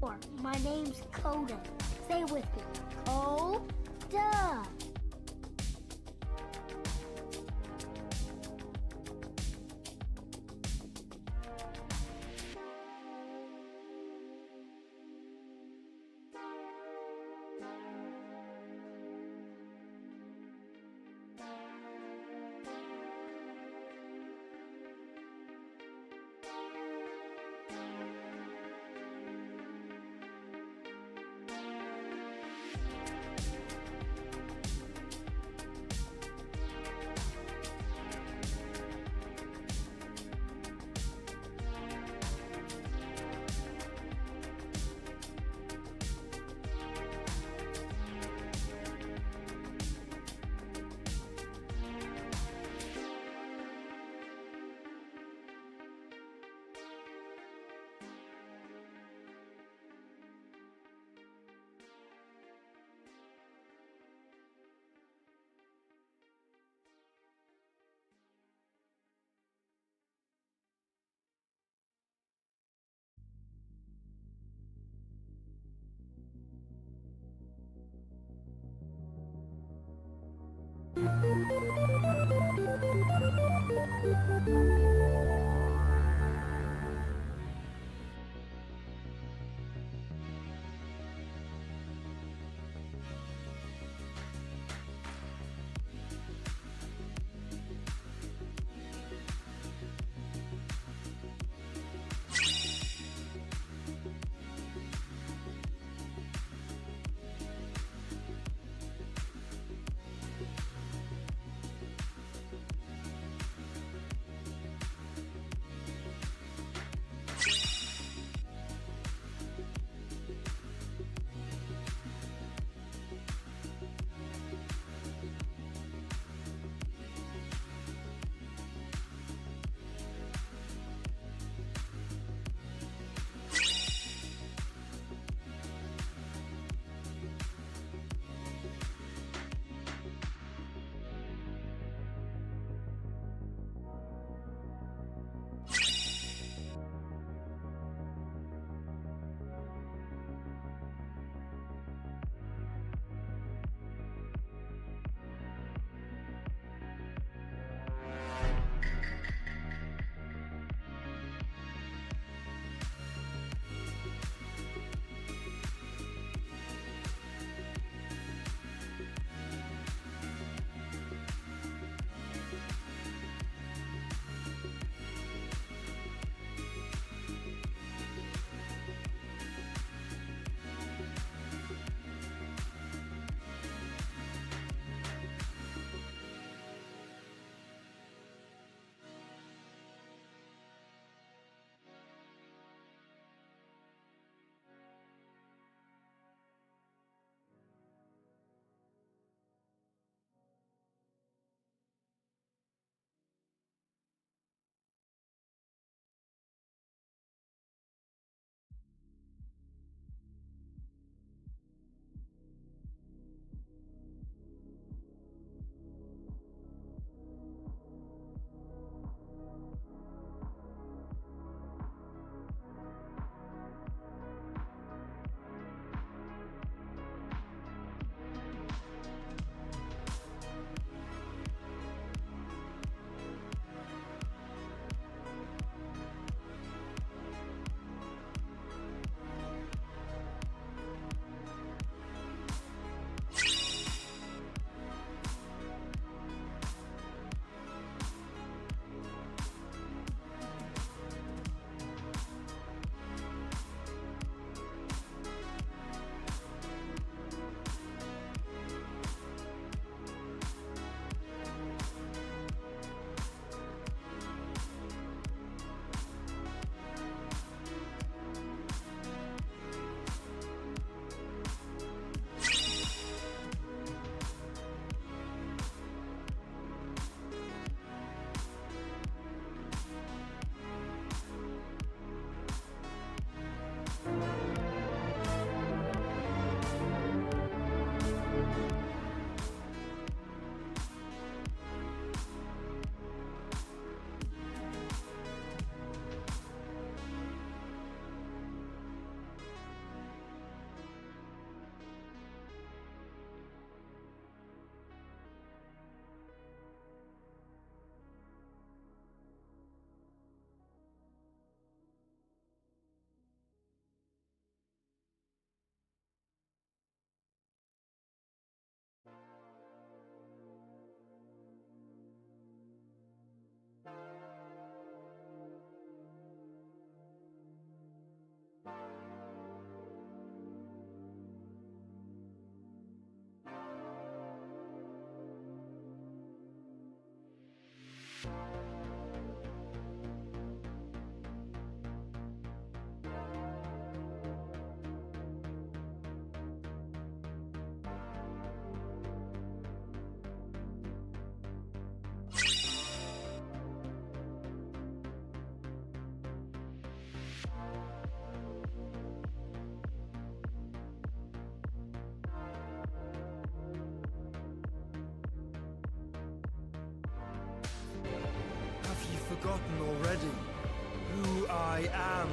My name's Coda. Say it with me. Coda. forgotten already who I am.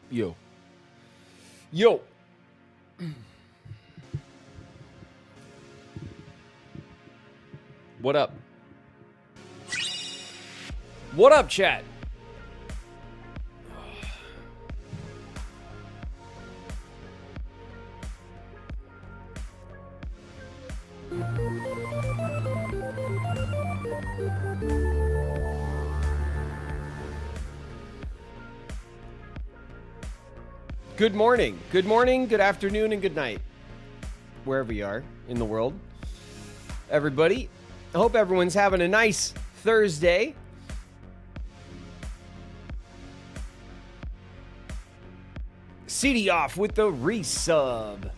Yo. Yo. What up? What up, chat? Good morning, good afternoon, and good night, wherever you are in the world. Everybody, I hope everyone's having a nice Thursday. CD off with the resub.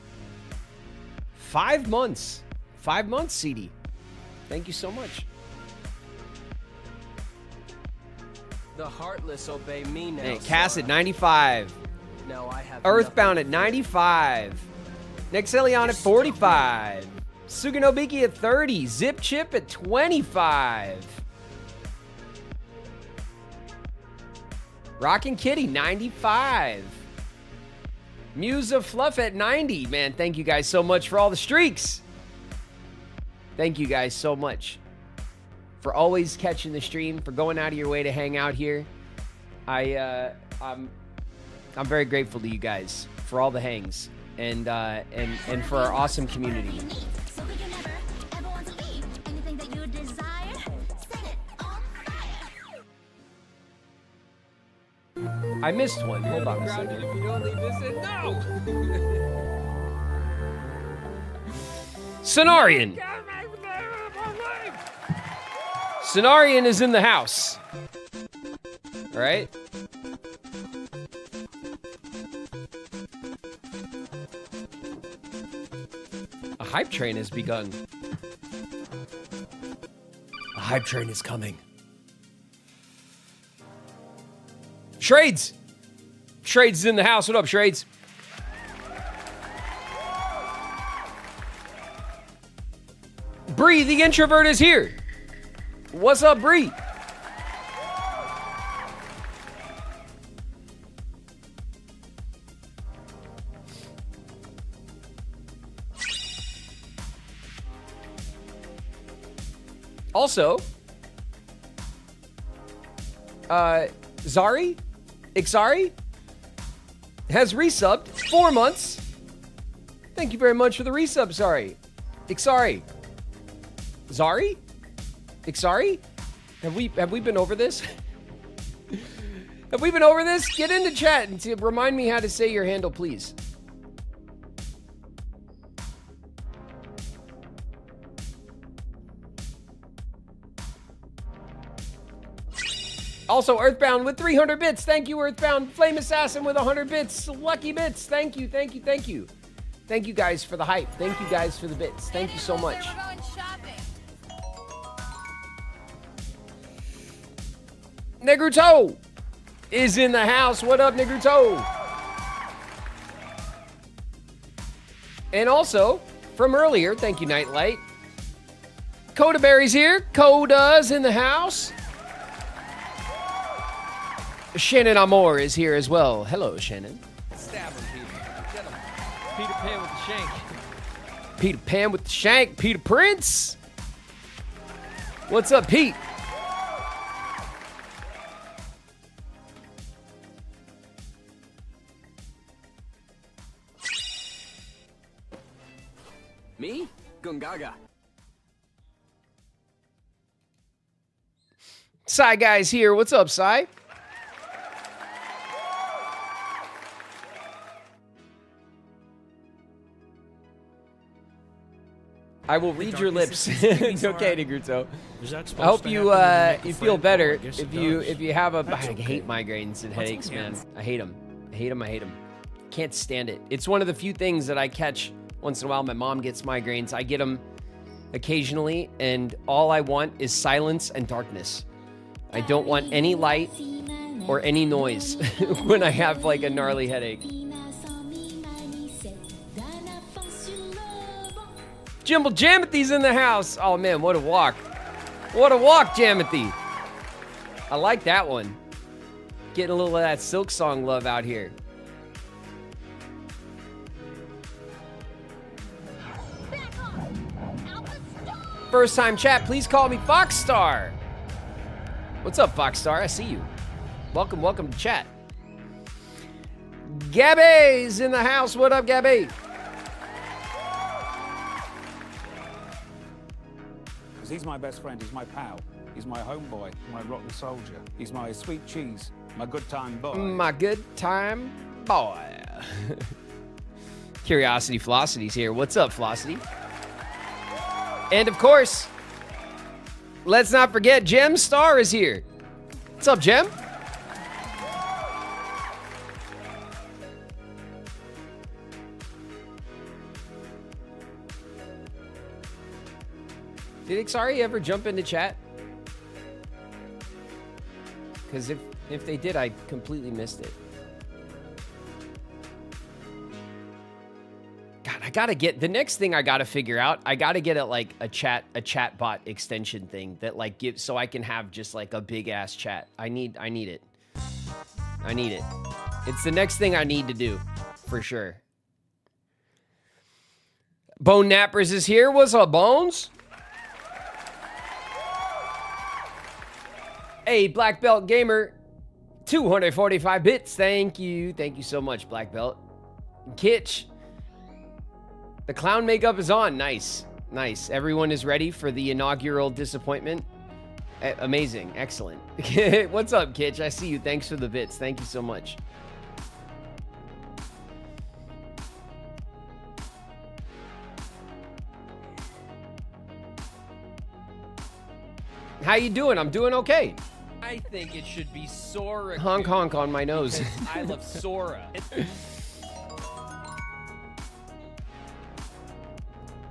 5 months. 5 months, CD. Thank you so much. The heartless obey me now. Hey, Cass at 95. No, I have Earthbound at 95. Nexelion at 45. Suganobiki at 30. Zip Chip at 25. Rockin' Kitty 95. Muse of Fluff at 90. Man, thank you guys so much for all the streaks. Thank you guys so much for always catching the stream, for going out of your way to hang out here. I'm very grateful to you guys for all the hangs and for our awesome community. I missed one. Hold on a second. If you don't leave this in, no! Cenarian! Cenarian is in the house. All right? A hype train has begun. A hype train is coming. Shrades! Shrades is in the house. What up, Shrades? Bree, the introvert, is here. What's up, Bree? Also, Zari, Ixari, has resubbed 4 months. Thank you very much for the resub, Zari. Ixari. Zari? Ixari? Have we been over this? Have we been over this? Get into chat and remind me how to say your handle, please. Also, Earthbound with 300 bits. Thank you, Earthbound. Flame Assassin with 100 bits. Lucky bits. Thank you, thank you, thank you. Thank you guys for the hype. Thank you guys for the bits. Thank you so much. Negruto is in the house. What up, Negruto? And also, from earlier, thank you, Nightlight. Coda Berry's here. Coda's in the house. Shannon Amor is here as well. Hello, Shannon. Stab him, Peter. Get him. Peter Pan with the shank. Peter Pan with the shank. Peter Prince. What's up, Pete? Me? Gungaga. Psy Guy's here. What's up, Psy? I will read your lips. Okay, Negruto. I hope you you feel better. If you have a, I hate migraines and headaches, man. I hate them. I hate them. I hate them. Can't stand it. It's one of the few things that I catch once in a while. My mom gets migraines. I get them occasionally, and all I want is silence and darkness. I don't want any light or any noise when I have like a gnarly headache. Jimble Jamothy's in the house. Oh man, what a walk. What a walk, Jamothy. I like that one. Getting a little of that Silk Song love out here. First time chat, please call me Foxstar. What's up, Foxstar? I see you. Welcome, welcome to chat. Gabby's in the house. What up, Gabby? He's my best friend, he's my pal, he's my homeboy, my rotten soldier, he's my sweet cheese, my good time boy. My good time boy. Curiosity Flocity's here. What's up, Flocity? And of course, let's not forget Gem Star is here. What's up, Gem? Did Xari ever jump into chat? Because if they did, I completely missed it. God, I gotta get the next thing I gotta figure out. I gotta get a chat bot extension thing that like gives so I can have just like a big ass chat. I need it. I need it. It's the next thing I need to do for sure. Bone Nappers is here. What's up, Bones? Hey, Black Belt Gamer, 245 bits. Thank you. Thank you so much, Black Belt. Kitch, the clown makeup is on. Nice. Nice. Everyone is ready for the inaugural disappointment. Amazing. Excellent. What's up, Kitch? I see you. Thanks for the bits. Thank you so much. How you doing? I'm doing okay. I think it should be Sora. Honk honk on my nose. I love Sora.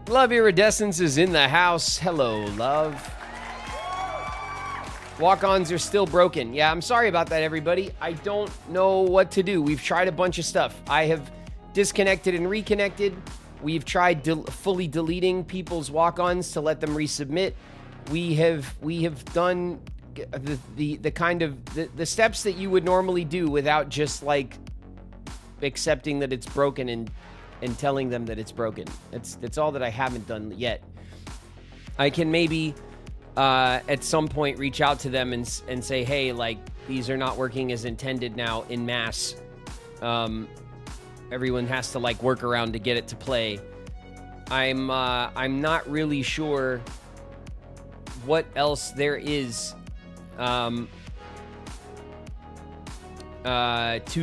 Love Iridescence is in the house. Hello, love. Walk-ons are still broken. Yeah, I'm sorry about that, everybody. I don't know what to do. We've tried a bunch of stuff. I have disconnected and reconnected. We've tried fully deleting people's walk-ons to let them resubmit. We have done the kind of the steps that you would normally do without just like accepting that it's broken and telling them that it's broken. That's all that I haven't done yet. I can maybe at some point reach out to them and say, hey, like these are not working as intended now in mass. Everyone has to like work around to get it to play. I'm not really sure what else there is to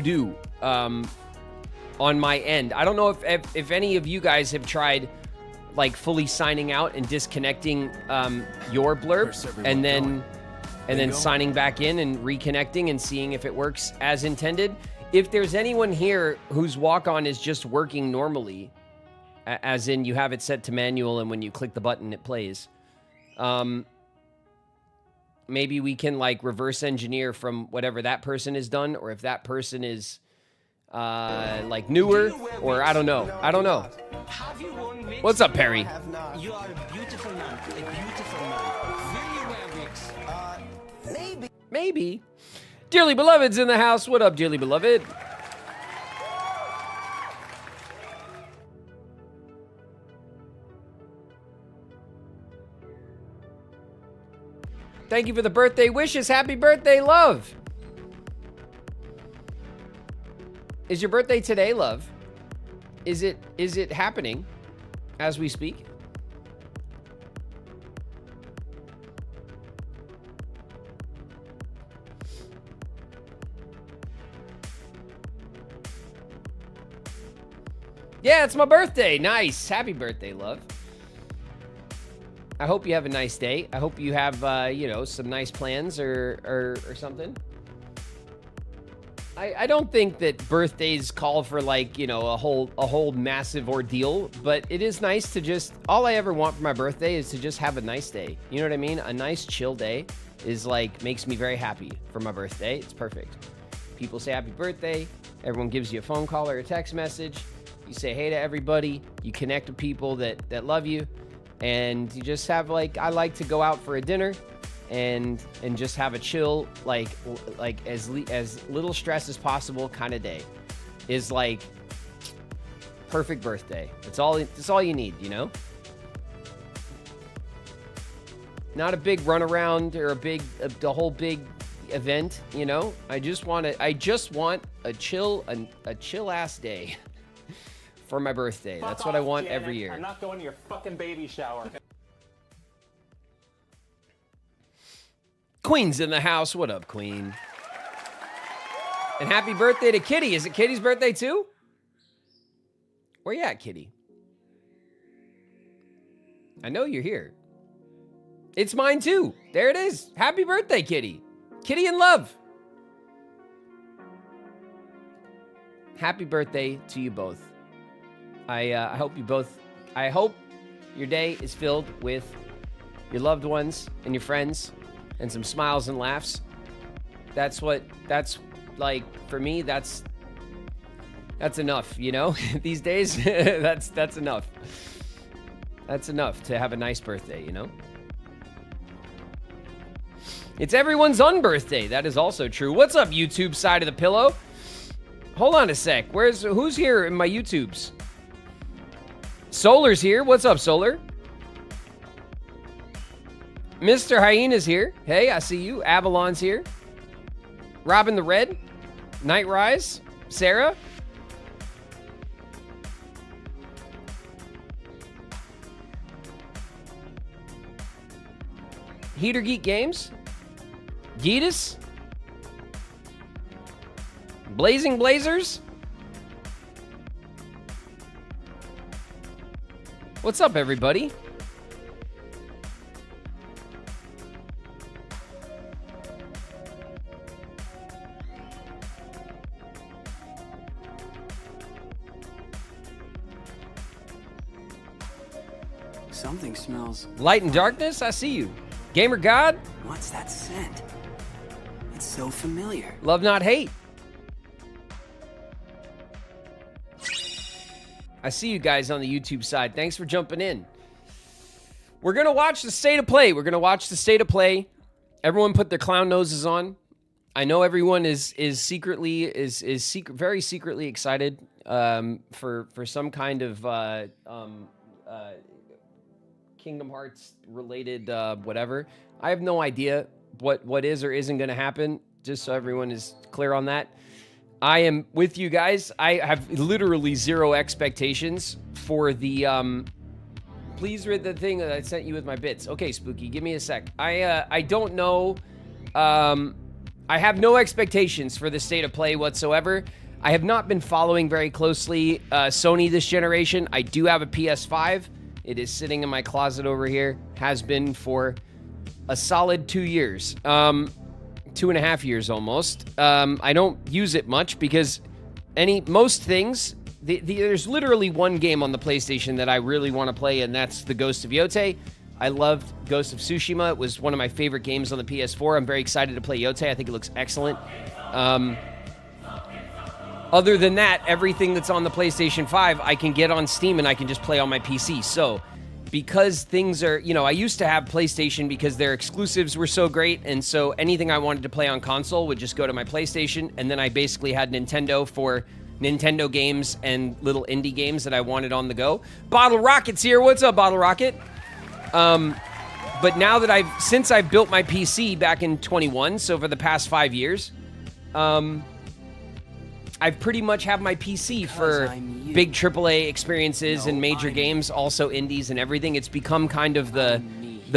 do on my end. I don't know if any of you guys have tried like fully signing out and disconnecting your blurb and then signing back in and reconnecting and seeing if it works as intended. If there's anyone here whose walk-on is just working normally, as in you have it set to manual and when you click the button it plays, maybe we can like reverse engineer from whatever that person has done, or if that person is like newer, or I don't know. I don't know. What's up, Perry? You are a beautiful man. A beautiful man. Will you wear wigs? Maybe. Dearly Beloved's in the house. What up, Dearly Beloved? Thank you for the birthday wishes. Happy birthday, love. Is your birthday today, love? Is it happening as we speak? Yeah, it's my birthday. Nice. Happy birthday, love. I hope you have a nice day. I hope you have, you know, some nice plans or something. I don't think that birthdays call for, like, you know, a whole massive ordeal, but it is nice to just, all I ever want for my birthday is to just have a nice day. You know what I mean? A nice chill day is like, makes me very happy for my birthday. It's perfect. People say happy birthday. Everyone gives you a phone call or a text message. You say hey to everybody. You connect with people that love you. And you just have, like, I like to go out for a dinner and just have a chill, like as little stress as possible kind of day. Is like perfect birthday. It's all you need, you know? Not a big runaround or a whole big event, you know? I just want a chill ass day. For my birthday. That's what I want every year. I'm not going to your fucking baby shower. Queen's in the house. What up, Queen? And happy birthday to Kitty. Is it Kitty's birthday too? Where you at, Kitty? I know you're here. It's mine too. There it is. Happy birthday, Kitty. Kitty in love. Happy birthday to you both. I hope your day is filled with your loved ones and your friends and some smiles and laughs. That's like, for me, that's enough, you know? These days, that's enough. That's enough to have a nice birthday, you know? It's everyone's unbirthday. That is also true. What's up, YouTube side of the pillow? Hold on a sec. Who's here in my YouTubes? Solar's here. What's up, Solar? Mr. Hyena's here. Hey, I see you. Avalon's here. Robin the Red. Night Rise. Sarah. Heater Geek Games. Geetus. Blazing Blazers. What's up, everybody? Something smells. Light and darkness, I see you. Gamer God. What's that scent? It's so familiar. Love not hate. I see you guys on the YouTube side. Thanks for jumping in. We're going to watch the state of play. Everyone put their clown noses on. I know everyone is very secretly excited for some kind of Kingdom Hearts related whatever. I have no idea what is or isn't going to happen, just so everyone is clear on that. I am with you guys. I have literally zero expectations for the please read the thing that I sent you with my bits. Okay, Spooky, give me a sec. I don't know. I have no expectations for the state of play whatsoever. I have not been following very closely Sony this generation. I do have a PS5. It is sitting in my closet over here. Has been for a solid 2 years. 2.5 years almost. I don't use it much because most things, there's literally one game on the PlayStation that I really want to play, and that's the Ghost of Yotei. I loved Ghost of Tsushima. It was one of my favorite games on the PS4. I'm very excited to play Yotei. I think it looks excellent. Other than that, everything that's on the PlayStation 5, I can get on Steam and I can just play on my PC. So, because things are, I used to have PlayStation because their exclusives were so great, and so anything I wanted to play on console would just go to my PlayStation, and then I basically had Nintendo for Nintendo games and little indie games that I wanted on the go. Bottle Rocket's here. What's up, Bottle Rocket? But now that since I've built my PC back in 21, so for the past 5 years, I pretty much have my PC for big AAA experiences and major games, also indies and everything. It's become kind of the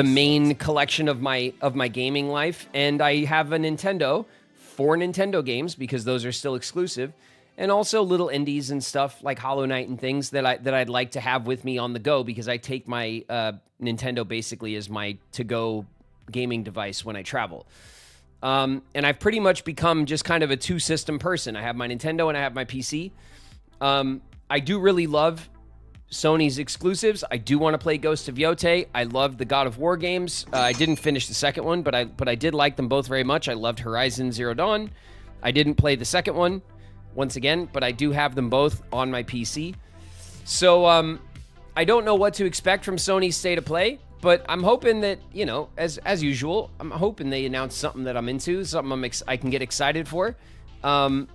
main collection of my gaming life, and I have a Nintendo for Nintendo games because those are still exclusive, and also little indies and stuff like Hollow Knight and things that I'd like to have with me on the go because I take my Nintendo basically as my to-go gaming device when I travel. And I've pretty much become just kind of a two-system person. I have my Nintendo and I have my PC. I do really love Sony's exclusives. I do want to play Ghost of Yotei. I love the God of War games. I didn't finish the second one, but I did like them both very much. I loved Horizon Zero Dawn. I didn't play the second one, once again, but I do have them both on my PC. So, I don't know what to expect from Sony's State of Play. But I'm hoping that, as usual, I'm hoping they announce something that I'm into, something I can get excited for, and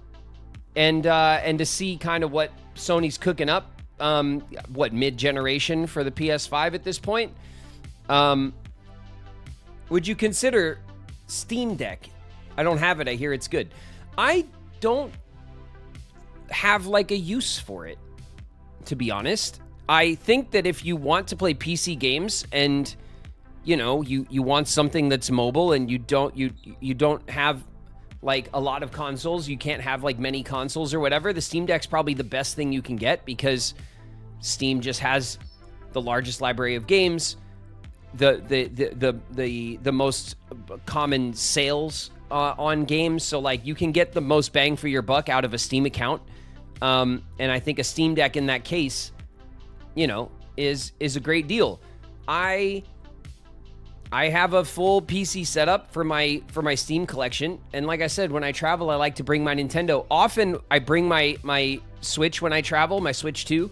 to see kind of what Sony's cooking up, mid-generation for the PS5 at this point. Would you consider Steam Deck? I don't have it. I hear it's good. I don't have like a use for it, to be honest. I think that if you want to play PC games and you want something that's mobile and you don't have like a lot of consoles, you can't have like many consoles or whatever, the Steam Deck's probably the best thing you can get because Steam just has the largest library of games, the most common sales on games, so like you can get the most bang for your buck out of a Steam account. And I think a Steam Deck in that case is a great deal. I have a full PC setup for my Steam collection, and like I said, when I travel, I like to bring my Nintendo. Often, I bring my Switch when I travel, my Switch 2,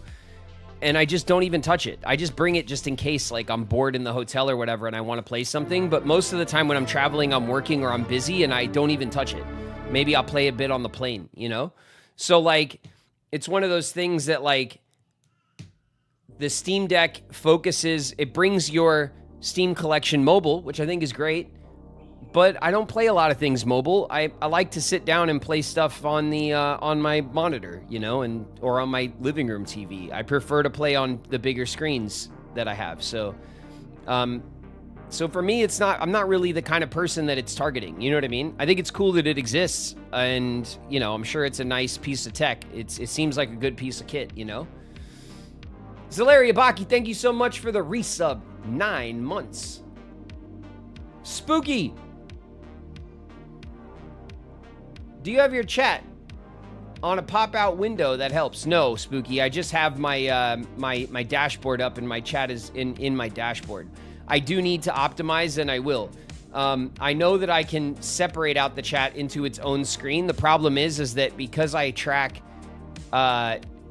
and I just don't even touch it. I just bring it just in case, like, I'm bored in the hotel or whatever, and I want to play something, but most of the time when I'm traveling, I'm working or I'm busy, and I don't even touch it. Maybe I'll play a bit on the plane, So, like, it's one of those things that, like, the Steam Deck it brings your Steam collection mobile, which I think is great, but I don't play a lot of things mobile. I like to sit down and play stuff on the on my monitor, or on my living room TV. I prefer to play on the bigger screens that I have. So for me, I'm not really the kind of person that it's targeting. You know what I mean? I think it's cool that it exists, and I'm sure it's a nice piece of tech. It seems like a good piece of kit, Zalaria Baki, thank you so much for the resub. 9 months. Spooky, do you have your chat on a pop-out window that helps? No, Spooky, I just have my my dashboard up, and my chat is in my dashboard. I do need to optimize, and I will. I know that I can separate out the chat into its own screen. The problem is that because I track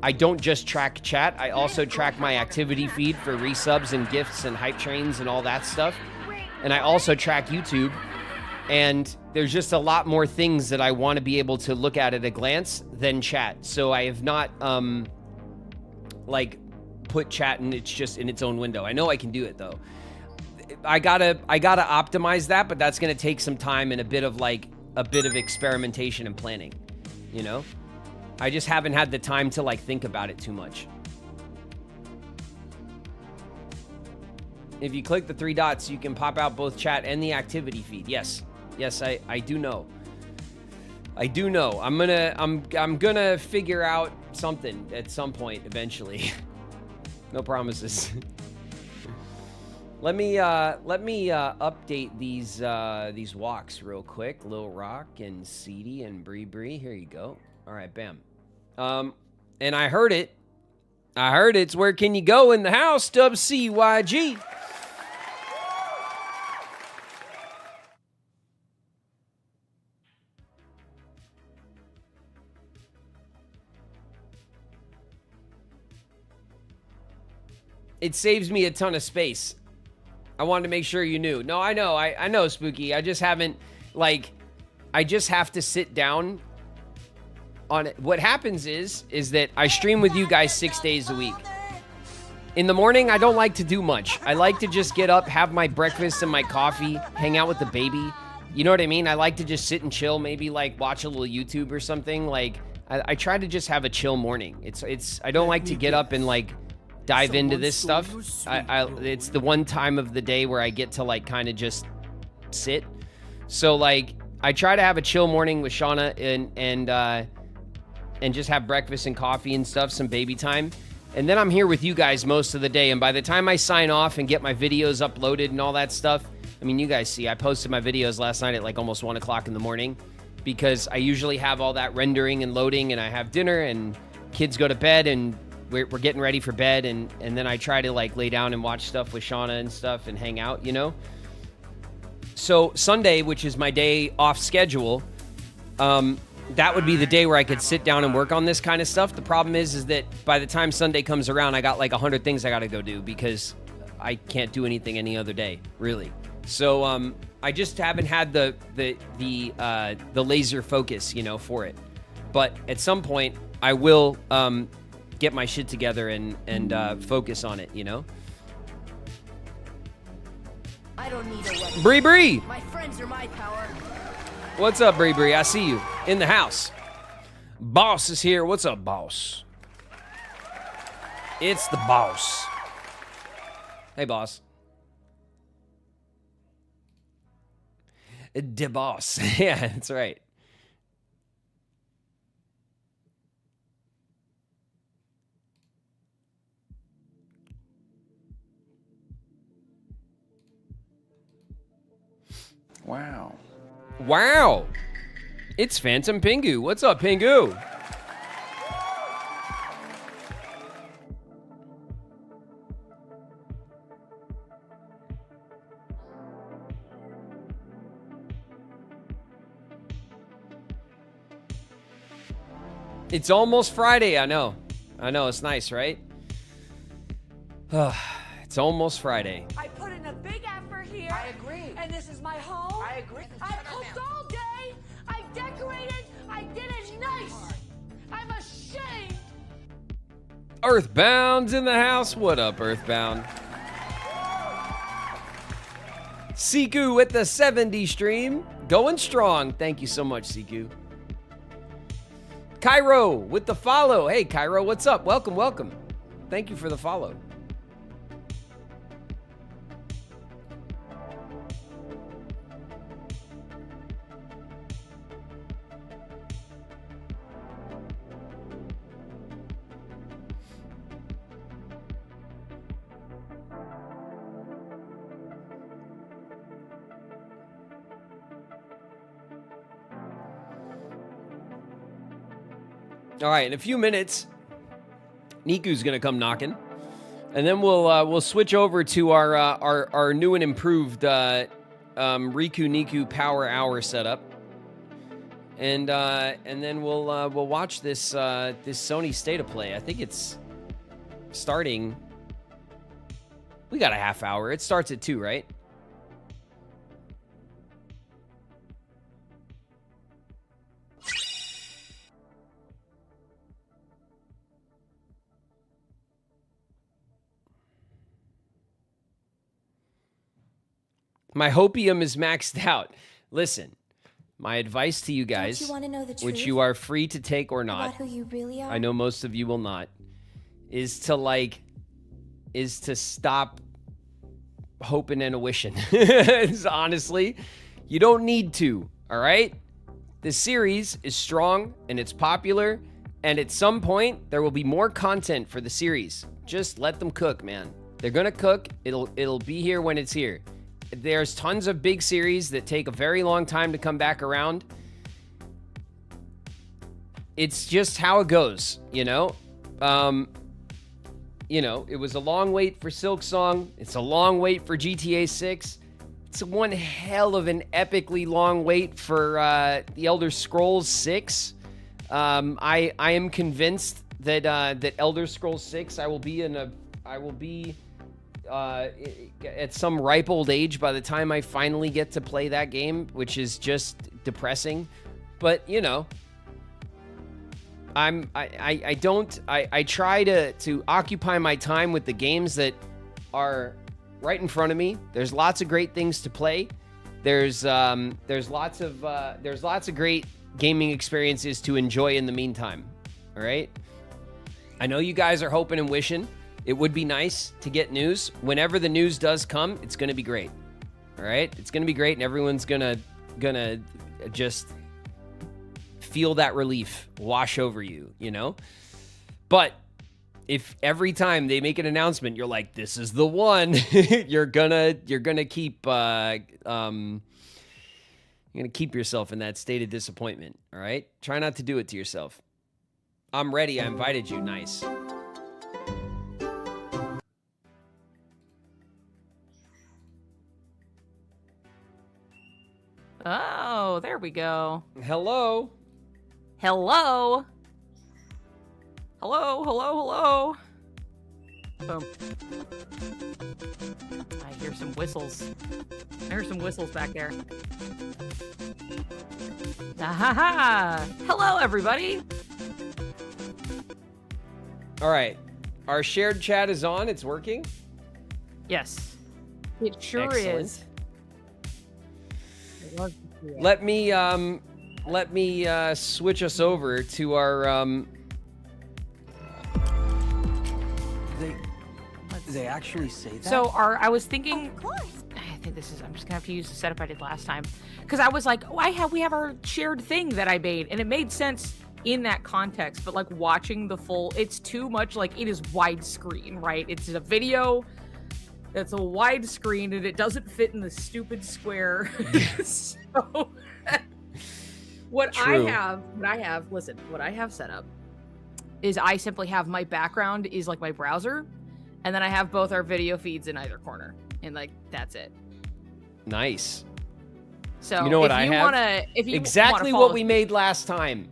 I don't just track chat, I also track my activity feed for resubs and gifts and hype trains and all that stuff. And I also track YouTube. And there's just a lot more things that I want to be able to look at a glance than chat. So I have not, put chat and it's just in its own window. I know I can do it though. I gotta optimize that, but that's gonna take some time and a bit of experimentation and planning, I just haven't had the time to think about it too much. If you click the 3 dots, you can pop out both chat and the activity feed. Yes, I do know. I do know. I'm gonna figure out something at some point eventually. No promises. Let me update these walks real quick. Lil Rock and Seedy and Bree. Here you go. All right, bam. And I heard it's where can you go in the house, Dub CYG. it saves me a ton of space. I wanted to make sure you knew. No, I know, Spooky. I just haven't, like, I just have to sit down on it. What happens is that I stream with you guys 6 days a week. In the morning, I don't like to do much. I like to just get up, have my breakfast and my coffee, hang out with the baby. You know what I mean? I like to just sit and chill, maybe like watch a little YouTube or something. Like, I try to just have a chill morning. I don't like to get up and like dive into this stuff. It's the one time of the day where I get to like kind of just sit. So like I try to have a chill morning with Shauna and just have breakfast and coffee and stuff, some baby time. And then I'm here with you guys most of the day. And by the time I sign off and get my videos uploaded and all that stuff, I mean, you guys see, I posted my videos last night at like almost 1 o'clock in the morning because I usually have all that rendering and loading and I have dinner and kids go to bed and we're getting ready for bed, and then I try to like lay down and watch stuff with Shauna and stuff and hang out, you know? So Sunday, which is my day off schedule, that would be the day where I could sit down and work on this kind of stuff. The problem is that by the time Sunday comes around, I got like 100 things I got to go do because I can't do anything any other day, really. So I just haven't had the laser focus, you know, for it. But at some point, I will get my shit together and focus on it, you know? I don't need a weapon. Bree Bree! My friends are my power. What's up, Bree Bree? I see you in the house. Boss is here. What's up, boss? It's the boss. Hey, boss. The boss. Yeah, that's right. Wow. Wow. It's Phantom Pingu. What's up, Pingu? It's almost Friday. I know. It's nice, right? It's almost Friday. I put in a big effort here. I agree. And this is my home. I agree. I cooked all day. I decorated. I did it nice. I'm ashamed. Earthbound's in the house. What up, Earthbound? Siku at the 70 stream. Going strong. Thank you so much, Siku. Cairo with the follow. Hey, Cairo, what's up? Welcome, welcome. Thank you for the follow. All right, in a few minutes, Niku's gonna come knocking, and then we'll switch over to our new and improved Riku Niku Power Hour setup, and then we'll watch this Sony State of Play. I think it's starting. We got a half hour. It starts at 2, right? My hopium is maxed out. Listen, my advice to you guys, Don't you want to know the truth which you are free to take or not, about who you really are? I know most of you will not, is to stop hoping and a wishing. Honestly, you don't need to, all right? This series is strong and it's popular, and at some point there will be more content for the series. Just let them cook, man. They're gonna cook. It'll be here when it's here. There's tons of big series that take a very long time to come back around. It's just how it goes, you know? It was a long wait for Silksong. It's a long wait for GTA 6. It's one hell of an epically long wait for The Elder Scrolls 6. I am convinced that Elder Scrolls 6, I will be at some ripe old age by the time I finally get to play that game, which is just depressing. But, you know, I try to occupy my time with the games that are right in front of me. There's lots of great things to play. There's lots of great gaming experiences to enjoy in the meantime. All right. I know you guys are hoping and wishing it would be nice to get news. Whenever the news does come, it's going to be great. All right. It's going to be great. And everyone's gonna just feel that relief wash over you, you know? But if every time they make an announcement, you're like, this is the one, you're gonna keep yourself in that state of disappointment. All right. Try not to do it to yourself. I'm ready. I invited you. Nice. Oh, there we go. Hello. Hello. Hello, hello, hello. Boom. I hear some whistles. I hear some whistles back there. Ah-ha-ha. Hello, everybody. All right. Our shared chat is on. It's working. Yes. It sure Excellent. is. Let me switch us over to our They actually say that? So I was thinking, Of course. I think I'm just gonna have to use the setup I did last time. Because I was like, oh, we have our shared thing that I made, and it made sense in that context, but like watching the full, it's too much, like it is widescreen, right? It's a video that's a widescreen and it doesn't fit in the stupid square. So what I have set up is I simply have my background is like my browser, and then I have both our video feeds in either corner, and like that's it. Nice. So you know what if I you have? wanna, if you exactly wanna what we made last time.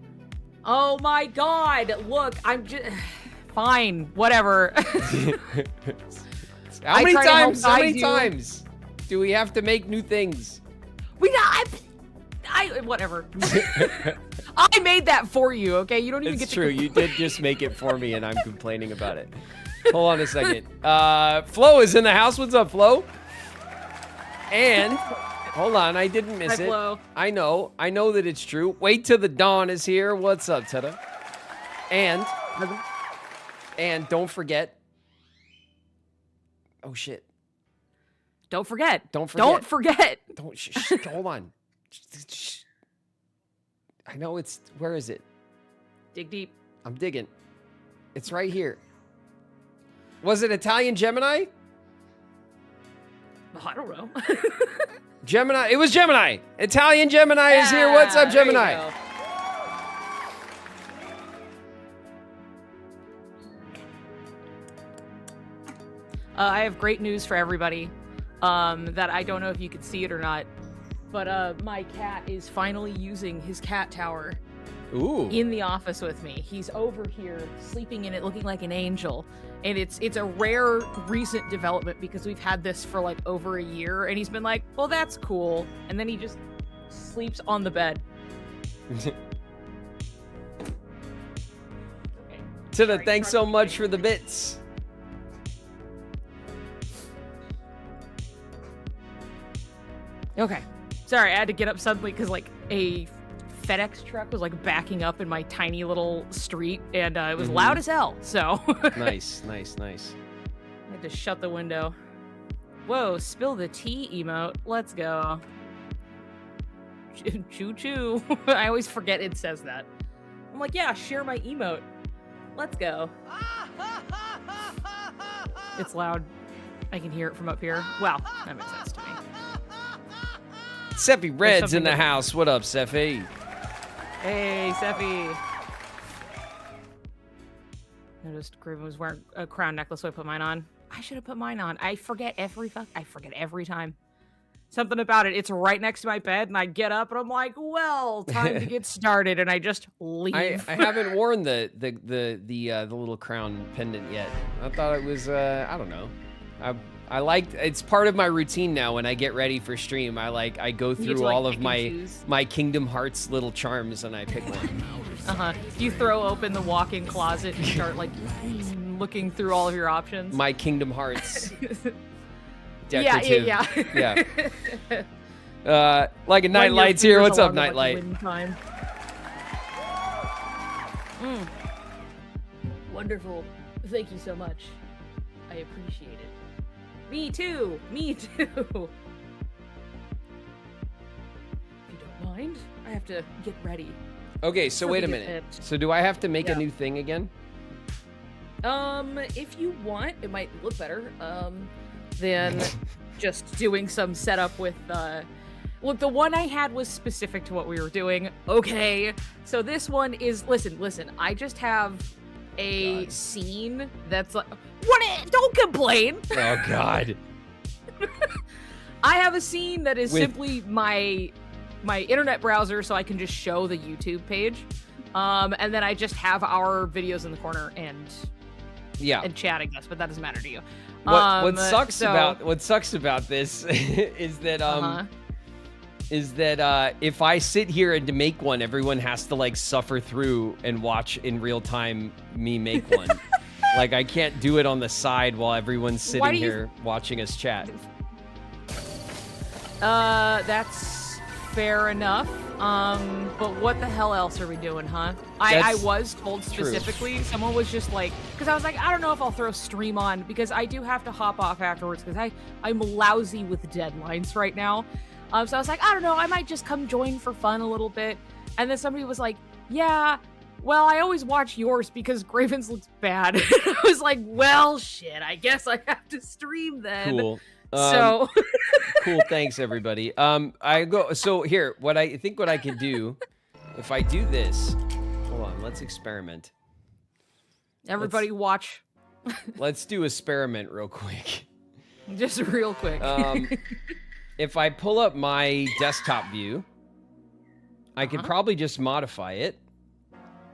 Oh my god! Look, I'm just fine. Whatever. How many times do we have to make new things? We not. I whatever. I made that for you. Okay, you don't even get It's to. true. You did just make it for me, and I'm complaining about it. Hold on a second. Flo is in the house. What's up, Flo? And hold on, I didn't miss Hi, it. Flo. I know that it's true. Wait till the dawn is here. What's up, Teta? And don't forget. Oh shit! Don't forget. Don't forget. Don't forget. Don't. Hold on. I know it's. Where is it? Dig deep. I'm digging. It's right here. Was it Italian Gemini? Oh, I don't know. Gemini. It was Gemini. Italian Gemini is here. What's up, there you Gemini? go. I have great news for everybody. That I don't know if you can see it or not, but my cat is finally using his cat tower. Ooh. In the office with me. He's over here sleeping in it looking like an angel. And it's a rare recent development because we've had this for like over a year, and he's been like, well, that's cool. And then he just sleeps on the bed. Tina, thanks so much for the bits. Okay. Sorry, I had to get up suddenly because like a FedEx truck was like backing up in my tiny little street, and it was loud as hell. So Nice. I had to shut the window. Whoa, spill the tea emote. Let's go. Choo choo. I always forget it says that. I'm like, yeah, share my emote. Let's go. It's loud. I can hear it from up here. Wow, that makes sense to me. Seppi Red's in the that- house. What up, Seppi? Hey, Seppi. Noticed Graven was wearing a crown necklace, so I put mine on. I should have put mine on. I forget every time. Something about it. It's right next to my bed, and I get up, and I'm like, well, time to get started, and I just leave. I haven't worn the little crown pendant yet. I thought it was I don't know. I like, it's part of my routine now when I get ready for stream. I go through all of my Kingdom Hearts little charms and I pick one. You throw open the walk-in closet and start like looking through all of your options. My Kingdom Hearts. Decorative. Yeah. Like a Nightlight's here. What's up, Nightlight? Wonderful. Thank you so much. I appreciate it. Me too. Me too. If you don't mind, I have to get ready. Okay, so wait a minute. So do I have to make a new thing again? If you want, it might look better. Than just doing some setup with look, the one I had was specific to what we were doing. Okay. So this one is listen, I just have a scene that's like don't complain. Oh god. I have a scene that is simply my internet browser so I can just show the YouTube page. And then I just have our videos in the corner and chat, I guess, but that doesn't matter to you. What sucks about this is that if I sit here and to make one, everyone has to like suffer through and watch in real time me make one. Like I can't do it on the side while everyone's sitting here watching us chat. That's fair enough. But what the hell else are we doing, huh? I was told specifically, someone was just like, because I was like, I don't know if I'll throw stream on because I do have to hop off afterwards because I'm lousy with deadlines right now. So I was like, I don't know, I might just come join for fun a little bit. And then somebody was like, yeah, well, I always watch yours because Graven's looks bad. I was like, well, shit, I guess I have to stream then. Cool. So cool, thanks everybody. So here, what I can do, if I do this, hold on, let's experiment. Everybody watch. Let's do experiment real quick. Just real quick. If I pull up my desktop view, I could probably just modify it.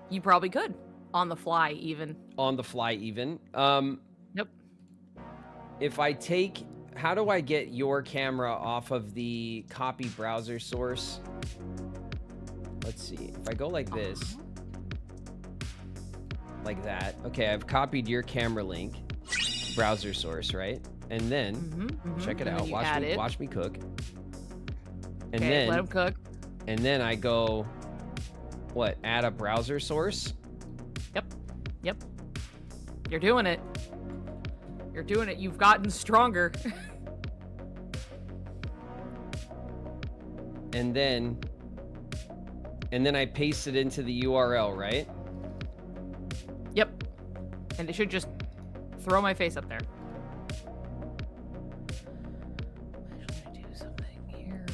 You probably could. On the fly, even. On the fly, even. Yep. If I take... How do I get your camera off of the copy browser source? Let's see. If I go like this, like that. Okay, I've copied your camera link, browser source, right? And then, check it out. Watch me cook. And then let him cook. And then I go, what? Add a browser source? Yep. You're doing it. You're doing it. You've gotten stronger. And then I paste it into the URL, right? Yep. And it should just throw my face up there. I should do something here.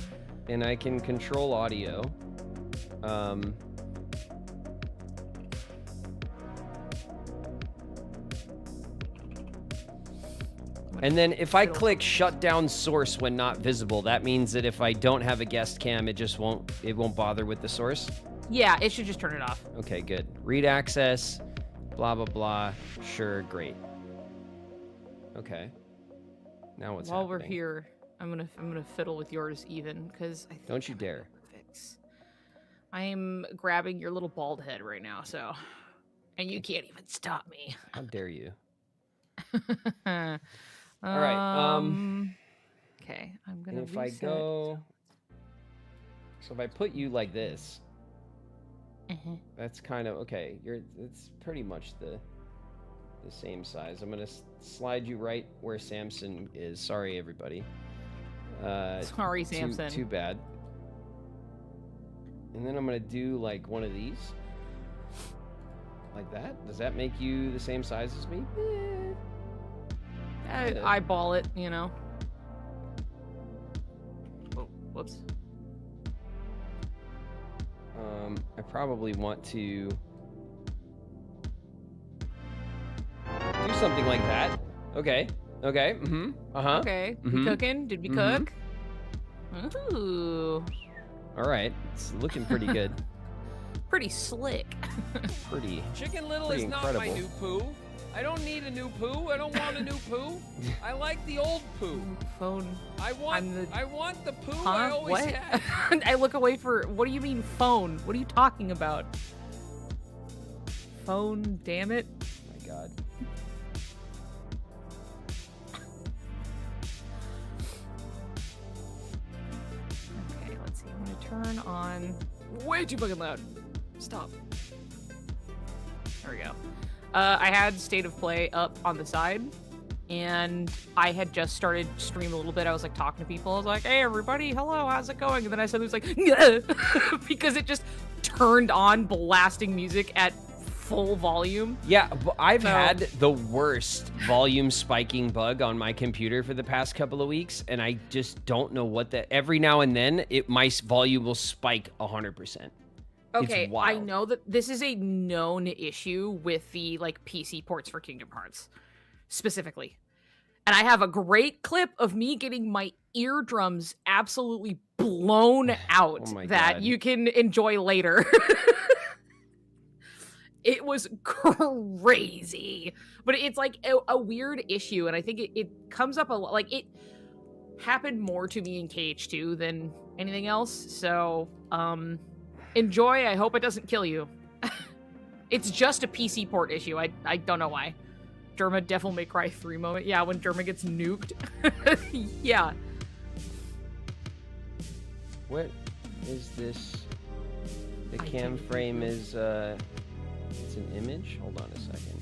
And I can control audio. And then if I click shut down source when not visible, that means that if I don't have a guest cam, it won't bother with the source? Yeah, it should just turn it off. Okay, good. Read access, blah, blah, blah. Sure, great. Okay. Now what's happening? While we're here, I'm gonna fiddle with yours even, because I think don't you dare. I'm grabbing your little bald head right now, so... And you can't even stop me. How dare you? All right. Okay, I'm gonna. If I go, so if I put you like this, that's kind of okay. It's pretty much the same size. I'm gonna slide you right where Samson is. Sorry, everybody. Sorry, Samson. Too bad. And then I'm gonna do like one of these, like that. Does that make you the same size as me? Eyeball it, you know. Oh, whoops. I probably want to do something like that. Okay. Okay. Okay. We cooking? Did we cook? Ooh. All right. It's looking pretty good. Pretty slick. Pretty. Chicken Little pretty is incredible. not my new poo. I don't need a new poo. I don't want a new poo. I like the old poo. Phone. I want the poo Huh? I always What? had. I look away for. What do you mean phone? What are you talking about? Phone. Damn it. Oh my God. Okay, let's see. I'm gonna turn on. Way too fucking loud. Stop. There we go. I had State of Play up on the side, and I had just started streaming a little bit. I was like talking to people. I was like, "Hey, everybody, hello, how's it going?" And then I suddenly was like, because it just turned on blasting music at full volume. Yeah, I've had the worst volume spiking bug on my computer for the past couple of weeks, and I just don't know what that. Every now and then, my volume will spike 100%. Okay, I know that this is a known issue with the like PC ports for Kingdom Hearts, specifically. And I have a great clip of me getting my eardrums absolutely blown out that you can enjoy later. It was crazy. But it's like a weird issue, and I think it comes up a lot. Like, it happened more to me in KH2 than anything else, so, enjoy. I hope it doesn't kill you. It's just a PC port issue. I don't know why. Derma Devil May Cry 3 moment. Yeah, when Derma gets nuked. Yeah. What is this? The cam frame is, it's an image? Hold on a second.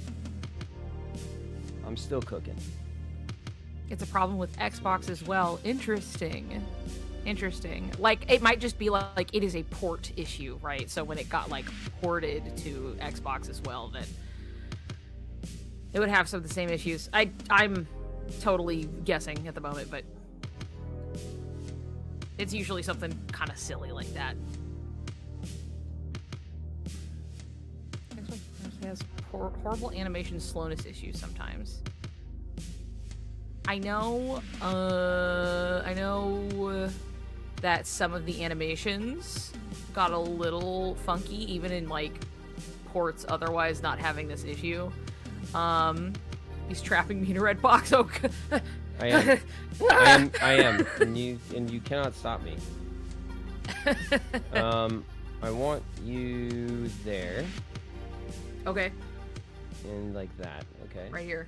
I'm still cooking. It's a problem with Xbox as well. Interesting. Like, it might just be like it is a port issue, right? So when it got like ported to Xbox as well, then it would have some of the same issues. I'm totally guessing at the moment, but it's usually something kind of silly like that. He has horrible animation slowness issues sometimes. I know that some of the animations got a little funky, even in like ports otherwise not having this issue. He's trapping me in a red box. Oh, I am. I am. And you cannot stop me. I want you there. Okay. And like that. Okay. Right here.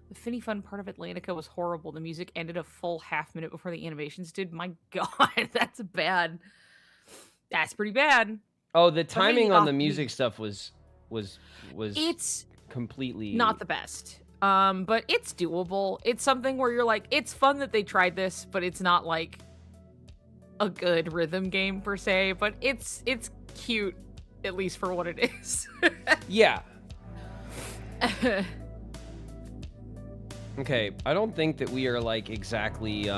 The Finny Fun part of Atlantica was horrible. The music ended a full half minute before the animations did. My God, that's bad. That's pretty bad. Oh, the timing on the music stuff was it's completely not the best. But it's doable. It's something where you're like, it's fun that they tried this, but it's not like a good rhythm game per se, but it's cute, at least for what it is. Yeah. Okay, I don't think that we are like exactly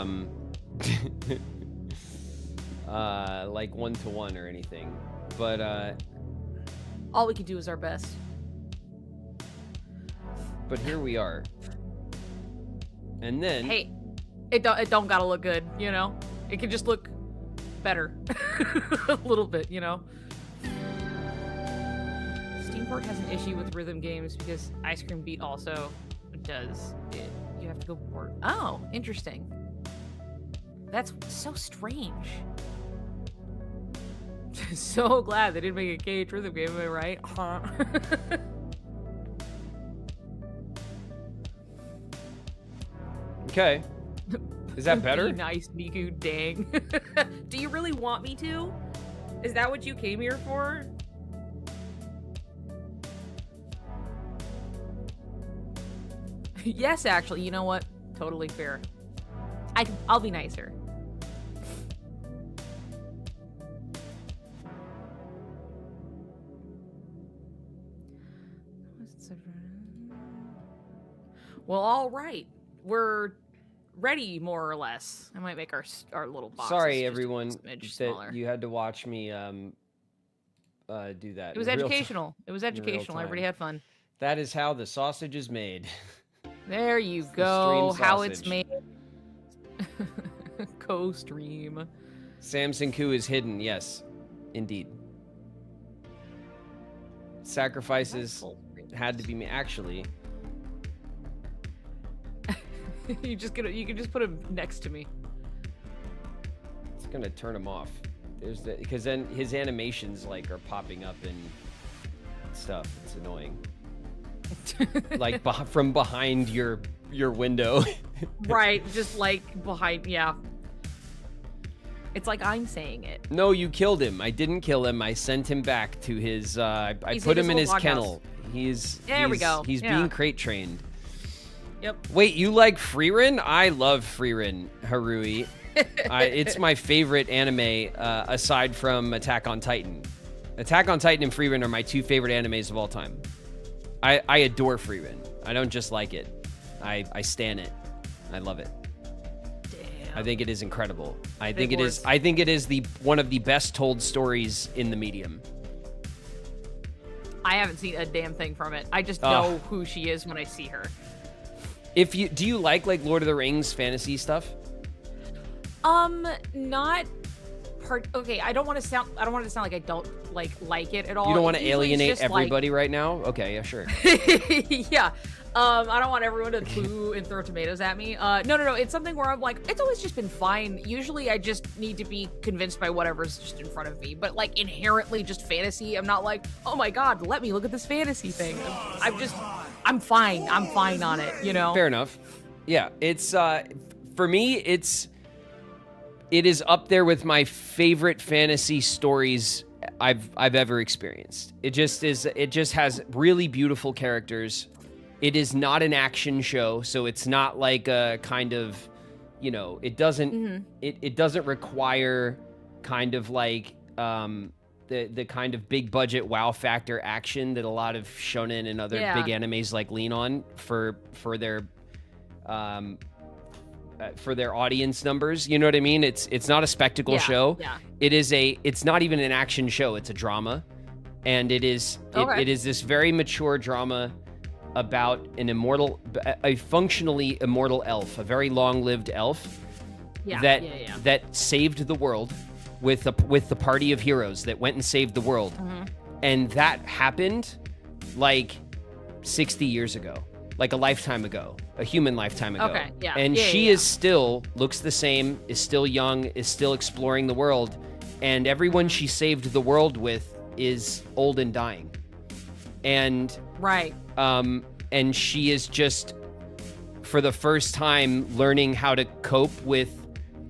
like one-to-one or anything, but all we can do is our best. But here we are. And then hey, it don't gotta look good, you know? It can just look better. A little bit, you know? Steamport has an issue with rhythm games because Ice Cream Beat also does it. You have to go port. Oh, interesting. That's so strange. So glad they didn't make a KH rhythm game, am I right? Huh? Okay. Is that better? Be nice, Miku, dang. Do you really want me to? Is that what you came here for? Yes, actually, you know what? Totally fair. I'll be nicer. Well, all right. We're ready, more or less. I might make our little boxes. Sorry, everyone, that smaller. You had to watch me do that. It was educational. It was educational. Everybody had fun. That is how the sausage is made. There you go. How it's made. Co-stream. Samson Ku is hidden. Yes, indeed. Sacrifices had to be made. Actually, you can just put him next to me. it's gonna turn him off. There's the because then his animations like are popping up and stuff. It's annoying. Like from behind your window. Right, just like behind. Yeah. It's like I'm saying it. No, you killed him. I didn't kill him. I sent him back to his. I put him in his kennel. There we go. He's being crate trained. Yep. Wait, you like Freerin? I love Freerin, Harui. It's my favorite anime aside from Attack on Titan. Attack on Titan and Freerin are my two favorite animes of all time. I adore Freerin. I don't just like it. I stan it. I love it. Damn. I think it is incredible. I think it is the one of the best told stories in the medium. I haven't seen a damn thing from it. I just know who she is when I see her. Do you like Lord of the Rings fantasy stuff? Not part. Okay, I don't want to sound like I don't like it at all. You don't want to Usually it's alienate just, everybody right now? Okay, yeah, sure. Yeah. I don't want everyone to boo and throw tomatoes at me. No. It's something where I'm like, it's always just been fine. Usually I just need to be convinced by whatever's just in front of me. But like inherently just fantasy, I'm not like, oh my God, let me look at this fantasy thing. I'm fine. I'm fine on it, you know? Fair enough. Yeah, it's, for me, it is up there with my favorite fantasy stories I've ever experienced. It just has really beautiful characters. It is not an action show, so it's not like a kind of, it doesn't it doesn't require kind of like the kind of big budget wow factor action that a lot of shonen and other big animes like lean on for their audience numbers. You know what I mean? It's not a spectacle show. Yeah. It's not even an action show. It's a drama, and it is this very mature drama about a functionally immortal elf, a very long-lived elf that saved the world with the party of heroes that went and saved the world. And that happened like 60 years ago, like a lifetime ago, a human lifetime ago. Okay, yeah. And she is still, looks the same, is still young, is still exploring the world, and everyone she saved the world with is old and dying. And and she is just, for the first time, learning how to cope with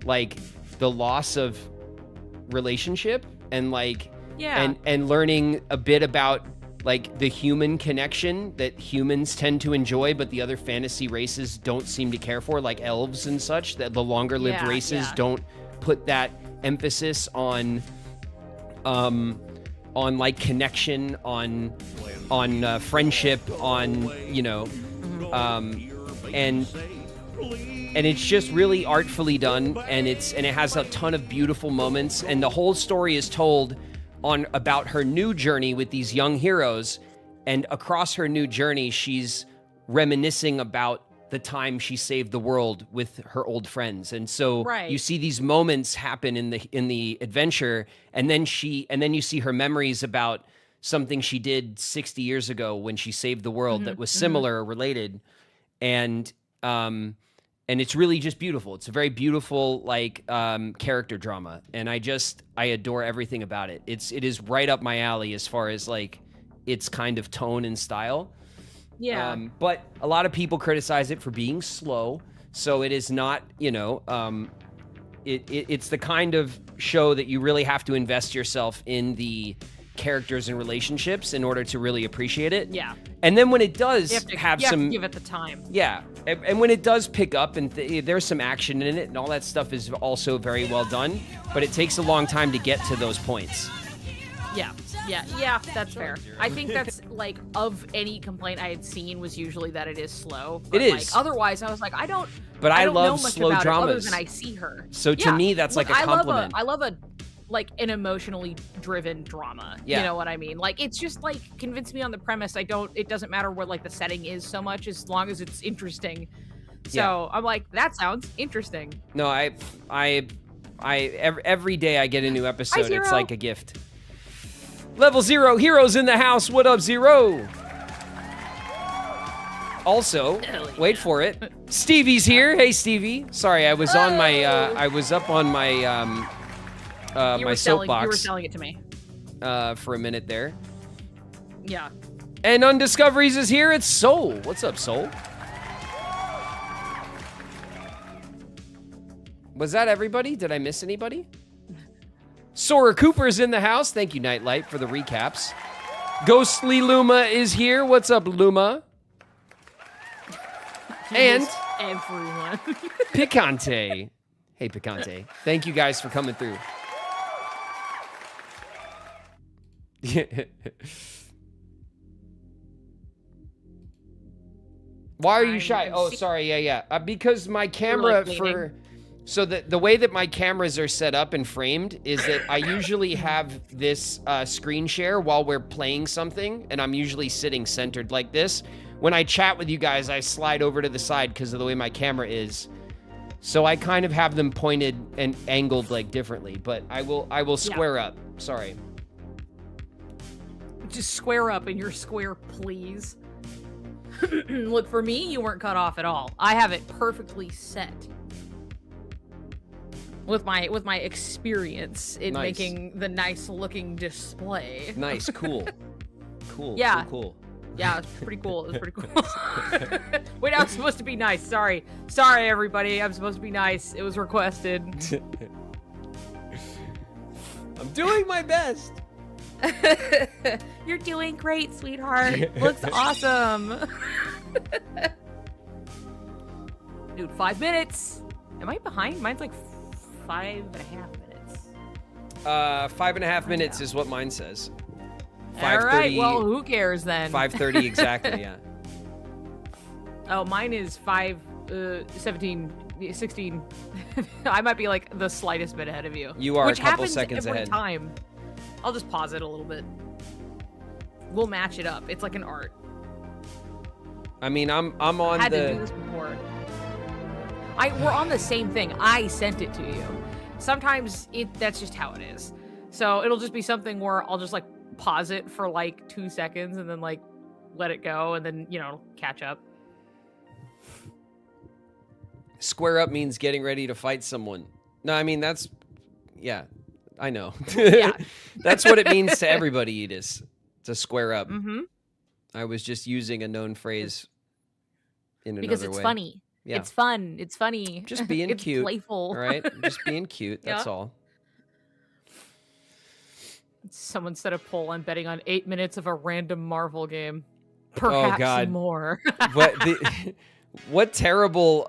like the loss of relationship and and learning a bit about like the human connection that humans tend to enjoy, but the other fantasy races don't seem to care for, like elves and such, that the longer lived races don't put that emphasis on like connection, on friendship, on and it's just really artfully done, and it has a ton of beautiful moments, and the whole story is told about her new journey with these young heroes, and across her new journey she's reminiscing about the time she saved the world with her old friends. And so you see these moments happen in the adventure, and then you see her memories about something she did 60 years ago when she saved the world that was similar or related. And it's really just beautiful. It's a very beautiful character drama, and I adore everything about it. It is right up my alley as far as like its kind of tone and style. Yeah. But a lot of people criticize it for being slow. So it is not, it's the kind of show that you really have to invest yourself in the characters and relationships in order to really appreciate it. Yeah. And then when it does you have some, to give it the time. Yeah. And when it does pick up and there's some action in it and all that stuff is also very well done, but it takes a long time to get to those points. Yeah, that's fair. I think that's like, of any complaint I had seen was usually that it is slow. But, it is. Otherwise, I was like, I don't love know much slow about dramas. it other than I see her. So to me, that's like a compliment. I love an emotionally driven drama. Yeah. You know what I mean? Like, it's just like, convince me on the premise. It doesn't matter what like the setting is so much, as long as it's interesting. So I'm like, that sounds interesting. No, I Every day I get a new episode. Zero. It's like a gift. Level 0 heroes in the house. What up, Zero? Also, wait for it. Stevie's here. Hey, Stevie. Sorry, I was on my. I was up on my. My soapbox. You were selling it to me. For a minute there. Yeah. And Undiscoveries is here. It's Soul. What's up, Soul? Was that everybody? Did I miss anybody? Sora Cooper's in the house. Thank you, Nightlight, for the recaps. Ghostly Luma is here. What's up, Luma? And everyone. Picante. Hey, Picante. Thank you guys for coming through. Why are you shy? Oh, sorry. Yeah. Because my camera so the way that my cameras are set up and framed is that I usually have this screen share while we're playing something, and I'm usually sitting centered like this. When I chat with you guys, I slide over to the side because of the way my camera is. So I kind of have them pointed and angled like differently, but I will square up. Sorry. Just square up in your square, please. Look, for me, you weren't cut off at all. I have it perfectly set. With my experience in making the nice looking display. Nice, cool. Cool. Yeah. Cool. Yeah, it's pretty cool. It was pretty cool. Wait, I was supposed to be nice. Sorry, everybody. I'm supposed to be nice. It was requested. I'm doing my best. You're doing great, sweetheart. Looks awesome. Dude, 5 minutes. Am I behind? Mine's like 5.5 minutes. 5.5 minutes is what mine says. All right, well, who cares then? 5:30 exactly, yeah. Oh, mine is 17, 16. I might be like the slightest bit ahead of you. You are which a couple happens seconds every ahead. Time. I'll just pause it a little bit. We'll match it up. It's like an art. I mean, I'm on I had the. to do this before. We're on the same thing. I sent it to you. Sometimes that's just how it is. So it'll just be something where I'll just like pause it for like 2 seconds and then like let it go and then, catch up. Square up means getting ready to fight someone. No, I mean, yeah, I know. Yeah. That's what it means to everybody, Edis, to square up. Mm-hmm. I was just using a known phrase in another way. Because it's funny. Yeah. It's fun. It's funny. Just being it's cute. Playful. All right? Just being cute. That's all. Someone set a poll. I'm betting on 8 minutes of a random Marvel game. Perhaps more. What terrible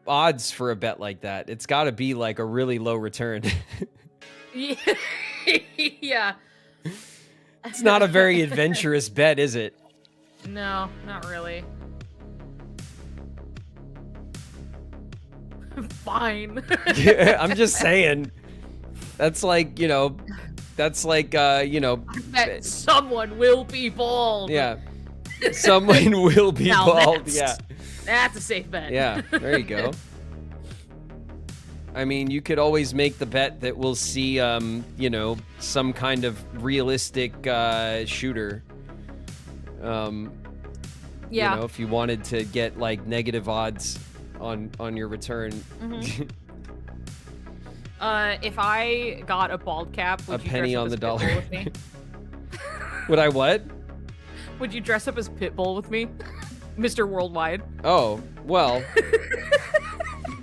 odds for a bet like that? It's got to be like a really low return. Yeah. It's not a very adventurous bet, is it? No, not really. Fine. I'm just saying. That's like, that's like, I bet someone will be bald. Yeah. Someone will be bald. Yeah. That's a safe bet. Yeah. There you go. I mean, you could always make the bet that we'll see, some kind of realistic shooter. Yeah. If you wanted to get like negative odds on your return. Mm-hmm. If I got a bald cap, would a you penny dress up on as the dollar. Pitbull with me? Would I what? Would you dress up as Pitbull with me, Mr. Worldwide? Oh, well.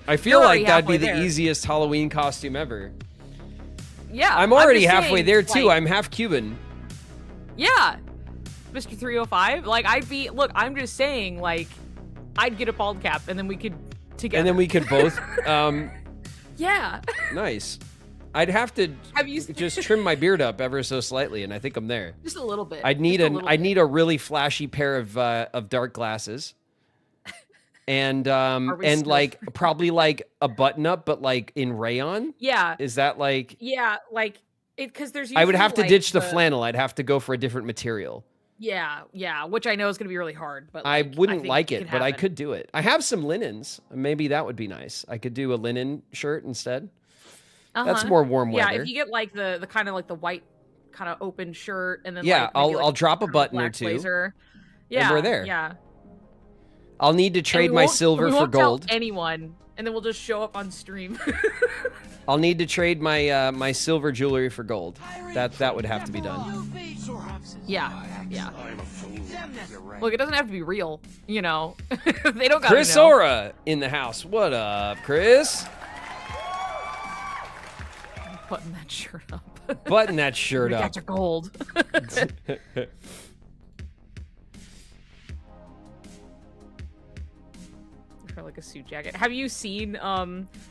I feel like that'd be the easiest Halloween costume ever. Yeah. I'm already halfway there too. I'm half Cuban. Yeah. Mr. 305. Like, look, I'm just saying, like, I'd get a bald cap and then we could together. And then we could both. Yeah. Nice. I'd have to just trim my beard up ever so slightly, and I think I'm there. Just a little bit. I'd need a really flashy pair of dark glasses. And like probably like a button up, but like in rayon. Yeah. Is that like? Yeah, like it because there's. I would have to ditch the flannel. I'd have to go for a different material. Yeah, which I know is gonna be really hard, but I wouldn't like it, but I happen. could do it. I have some linens. Maybe that would be nice. I could do a linen shirt instead. That's more warm weather. Yeah, if you get like the kind of like the white kind of open shirt and then Yeah, like, maybe, I'll drop a button or black two. blazer. And Yeah, we're there. Yeah. I'll need to trade my silver we for won't gold. Tell anyone, and then we'll just show up on stream. I'll need to trade my my silver jewelry for gold. That would have to be done. Yeah. Look, it doesn't have to be real, you know. They don't gotta Chris know. Ora in the house. What up, Chris? Button that shirt up. Button that shirt We up. got your gold. For like a suit jacket. Have you seen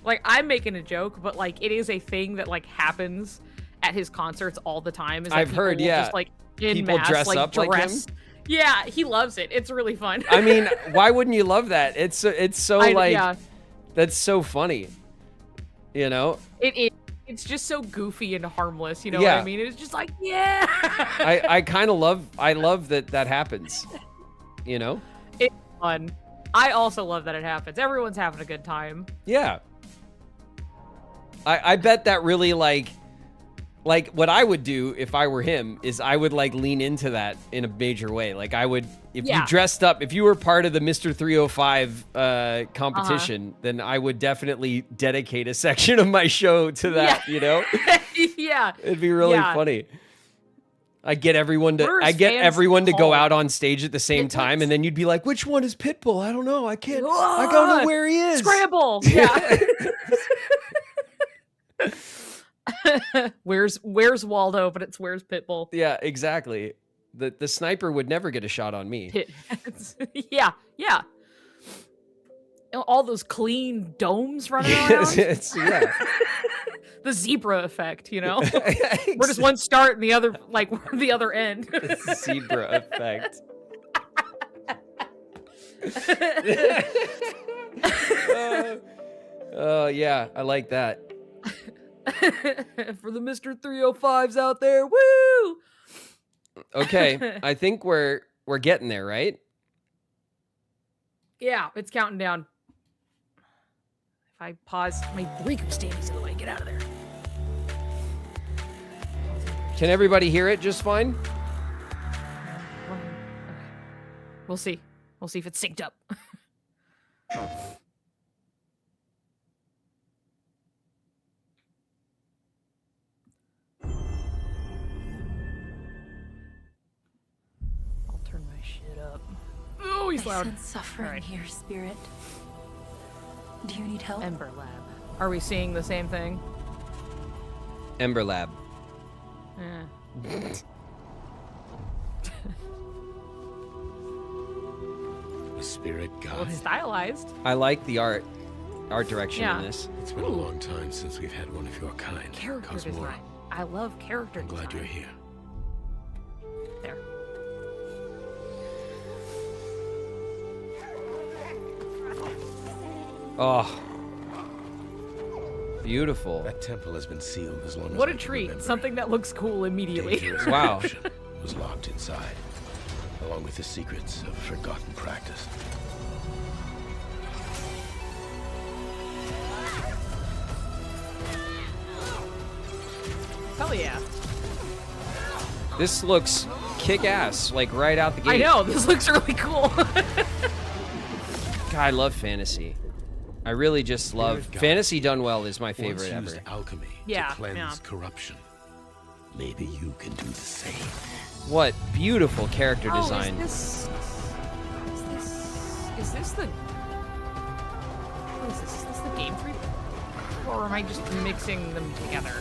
like I'm making a joke, but like it is a thing that like happens at his concerts all the time. Is that I've heard, people will yeah. Just like in People mass, dress like, up like him? Yeah, he loves it. It's really fun. I mean, why wouldn't you love that? It's so like yeah. that's so funny. You know? It's just so goofy and harmless, you know Yeah. what I mean? It's just like, yeah. I kind of love that happens. You know? It's fun. I also love that it happens. Everyone's having a good time. Yeah. I bet that really like what I would do if I were him is I would like lean into that in a major way. Like I would, if you dressed up, if you were part of the Mr. 305 competition, then I would definitely dedicate a section of my show to that, you know? Yeah. It'd be really funny. I get everyone to go out on stage at the same time, and then you'd be like, "Which one is Pitbull? I don't know. I can't. I don't know where he is." Scramble. Yeah. Where's Waldo? But it's where's Pitbull? Yeah, exactly. The sniper would never get a shot on me. Yeah. All those clean domes running around. Yeah. The zebra effect, you know? Where does one start and the other, like, the other end? The zebra effect. Yeah, I like that. For the Mr. 305s out there, woo! Okay, I think we're getting there, right? Yeah, it's counting down. If I pause, my Rico stands in the way. Get out of there. Can everybody hear it just fine? We'll see. We'll see if it's synced up. I'll turn my shit up. Oh, he's loud. I sense suffering here, Spirit. Do you need help? Ember Lab. Are we seeing the same thing? Ember Lab. The spirit god. Well, it's stylized. I like the art direction in this. It's been a long time since we've had one of your kind. Character Cosmora. design. I love character design. Glad you're here. There. Oh. Beautiful. That temple has been sealed as long as What I a can treat. remember. Something that looks cool immediately. Dangerous Wow. corruption was locked inside, along with the secrets of a forgotten practice. Hell yeah. This looks kick-ass, like right out the gate. I know, this looks really cool. God, I love fantasy. I really just love fantasy done well is my favorite Once used ever. alchemy to cleanse corruption. Maybe you can do the same. What beautiful character design. Is this the... What is this? Is this the game 3? Or am I just mixing them together?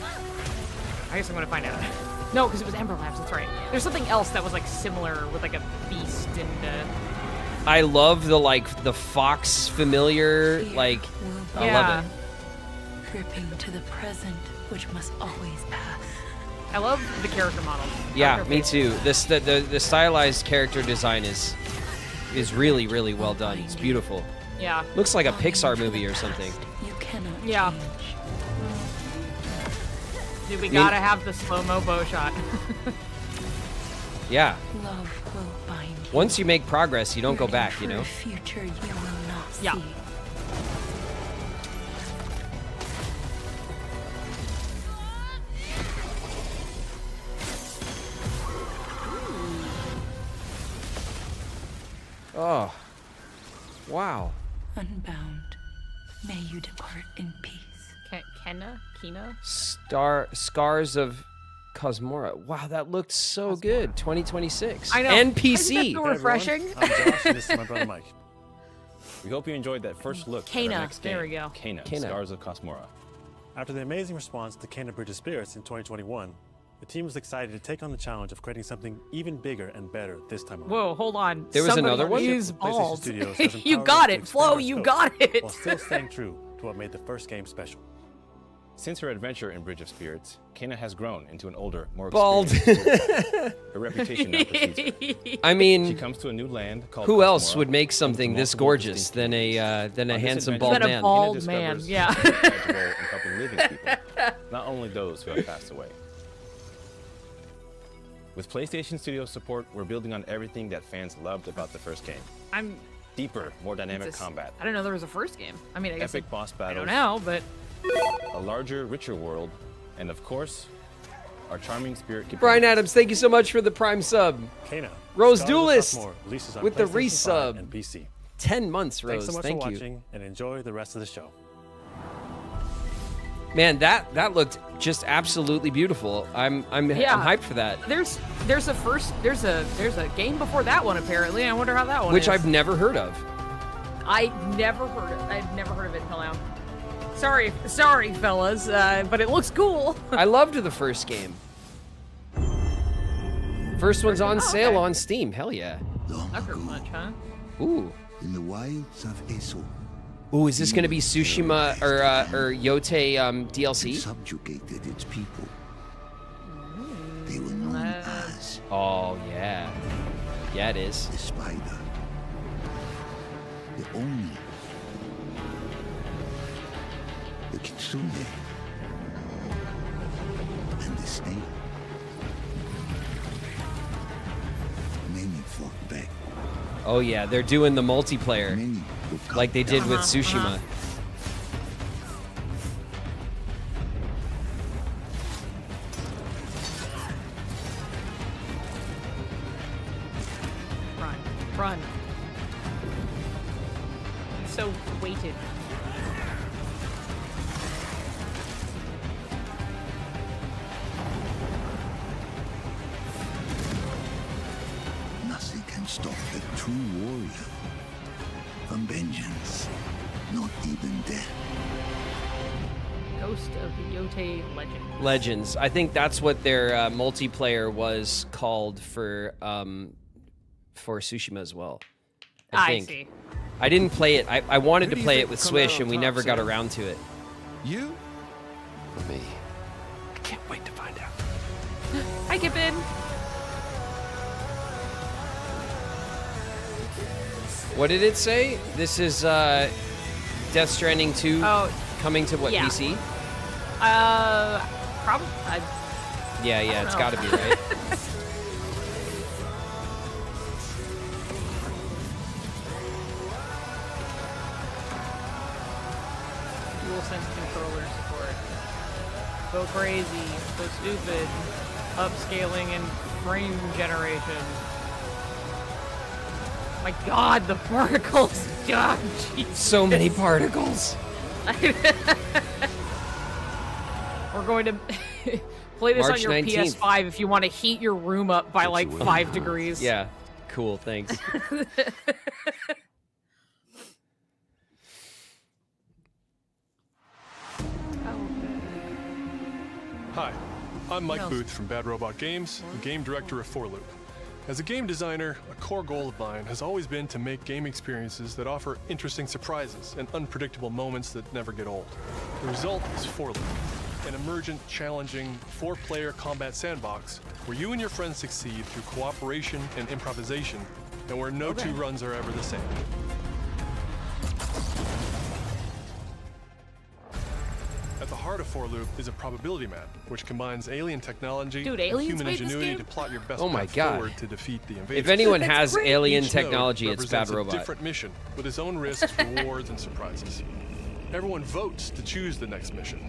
I guess I'm gonna find out. No, because it was Ember Labs, that's right. There's something else that was like similar with like a beast and I love the the fox familiar, like I love it. Gripping to the present, which must always pass. I love the character models. Yeah, me too. The stylized character design is really, really well done. It's beautiful. Yeah. Looks like a Pixar movie or something. You cannot Yeah. Dude, we gotta have the slow-mo bow shot. Yeah. Love will bind you. Once you make progress, you don't go back, you For know? a future you will not Yeah. see. Oh. Wow. Unbound, may you depart in peace. Kena? Scars of Cosmora. Wow, that looked so good. 2026. I know. And Isn't that PC. so refreshing? I'm Josh, and this is my brother Mike. We hope you enjoyed that first look at Kena, our next game. there we go. Kena, Kena. Scars of Cosmora. After the amazing response to Kena Bridge of Spirits in 2021, the team was excited to take on the challenge of creating something even bigger and better this time around. Whoa, hold on. There was Somebody another one? is PlayStation bald. Studios has You empowered got us to it, expand Flo. our You scope got it. While still staying true to what made the first game special. Since her adventure in Bridge of Spirits, Kena has grown into an older, more Bald. experienced hero. Her reputation now precedes her. I She mean, comes to a new land called who else Cosmora, would make home to something this multiple gorgeous distinct than communities. a On this handsome adventure, bald Than a man? bald Kena man, discovers yeah. her tragic role in helping living people, not only those who have passed away. With PlayStation Studios support, we're building on everything that fans loved about the first game. I'm. Deeper, more dynamic it's a- combat, I don't know there was a first game. I mean, I guess epic boss I battles, don't know, but a larger, richer world, and of course, our charming spirit companion. Brian Adams, thank you so much for the Prime sub. Kena, Rose Scars of Duelist Cosmora releases on with the PlayStation 5 resub. and PC. 10 months, Rose. Thanks so much Thank for you. watching, and enjoy the rest of the show. Man, that looked just absolutely beautiful. I'm hyped for that. there's a game before that one apparently. I wonder how that one Which is. I've never heard of. I'd never heard of it until now. Sorry, fellas, but it looks cool. I loved the first game. First one's on sale okay. on Steam. Hell yeah. Sucker Punch, huh? Ooh. In the wilds of Eso, Ooh, is this gonna be Tsushima or Yote DLC? subjugated its people. They were known as Oh yeah. Yeah, it is. the spider, the oni, the kitsune, and the snake. Many fought back. Oh yeah, they're doing the multiplayer Many were cut like they did down. with Tsushima. Run. So weighted. Nothing can stop a true warrior from vengeance, not even death. Ghost of Yote Legend. Legends. I think that's what their multiplayer was called for Tsushima as well. I think. see. I didn't play it. I wanted Who to do you play think it with will come out Swish, on and we top, never got Sam? around to it. You? For me. I can't wait to find out. Hi, Gibbon. What did it say? This is Death Stranding 2 coming to what, yeah. PC? Probably. Yeah, don't it's know. got to be, right? DualSense controller support. Go crazy. Go stupid. Upscaling and frame generation. My God, the particles. God, Jesus. So many particles. We're going to play this March on your 19th. PS5 if you want to heat your room up by like 5 degrees. Yeah, cool, thanks. Hi, I'm Mike Booth from Bad Robot Games, and game director of 4Loop. As a game designer, a core goal of mine has always been to make game experiences that offer interesting surprises and unpredictable moments that never get old. The result is 4Loop, an emergent, challenging, 4-player combat sandbox where you and your friends succeed through cooperation and improvisation, and where no two runs are ever the same. At the heart of 4Loop is a probability map, which combines alien technology Dude, and aliens human made this ingenuity game? to plot your best Oh my path God. forward to defeat the invaders. If anyone has great. alien Each node technology, it's Bad represents Robot. a different mission with its own risks, rewards, and surprises. Everyone votes to choose the next mission.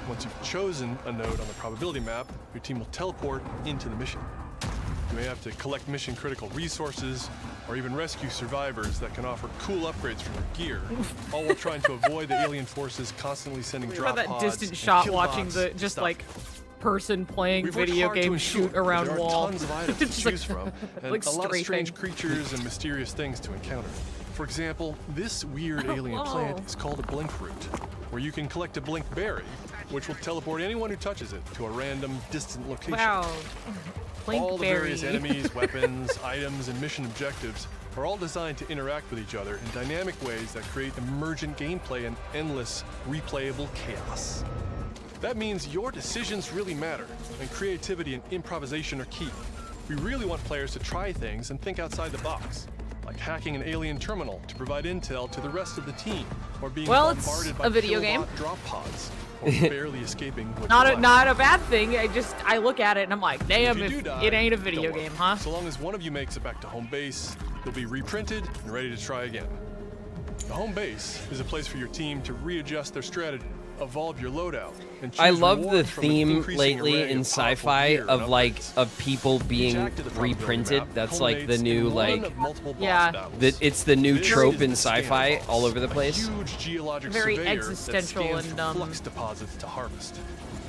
Once you've chosen a node on the probability map, your team will teleport into the mission. You may have to collect mission-critical resources, or even rescue survivors that can offer cool upgrades for your gear, all while trying to avoid the alien forces constantly sending drop that pods distant and shot kill watching bots the and just stuff. like person playing We've worked video hard to game ensure shoot that around there are wall. tons of items to Just choose from, and like a lot of strafing. strange creatures and mysterious things to encounter. For example, this weird alien plant is called a blink root, where you can collect a blink berry, which will teleport anyone who touches it to a random, distant location. Wow. Blink all the various berry. enemies, weapons, items, and mission objectives are all designed to interact with each other in dynamic ways that create emergent gameplay and endless, replayable chaos. That means your decisions really matter, and creativity and improvisation are key. We really want players to try things and think outside the box, like hacking an alien terminal to provide intel to the rest of the team, or being Well, it's bombarded by a video game. killbot drop pods, or barely escaping with Not your a, life. not a bad thing. I look at it and I'm like, damn, If you if do die, it ain't a don't video worry. game, huh? So long as one of you makes it back to home base, you'll be reprinted and ready to try again. The home base is a place for your team to readjust their strategy, evolve your loadout, and choose I love the rewards from an theme increasing lately array in of powerful sci-fi gear and of like upgrades. of people being Each act at the front of the reprinted. map That's like the culminates new in one like of multiple boss Yeah. battles. it's the new This trope is in the scanner sci-fi boss, all over the a place. huge geologic Very surveyor existential that scans and, for flux deposits to harvest.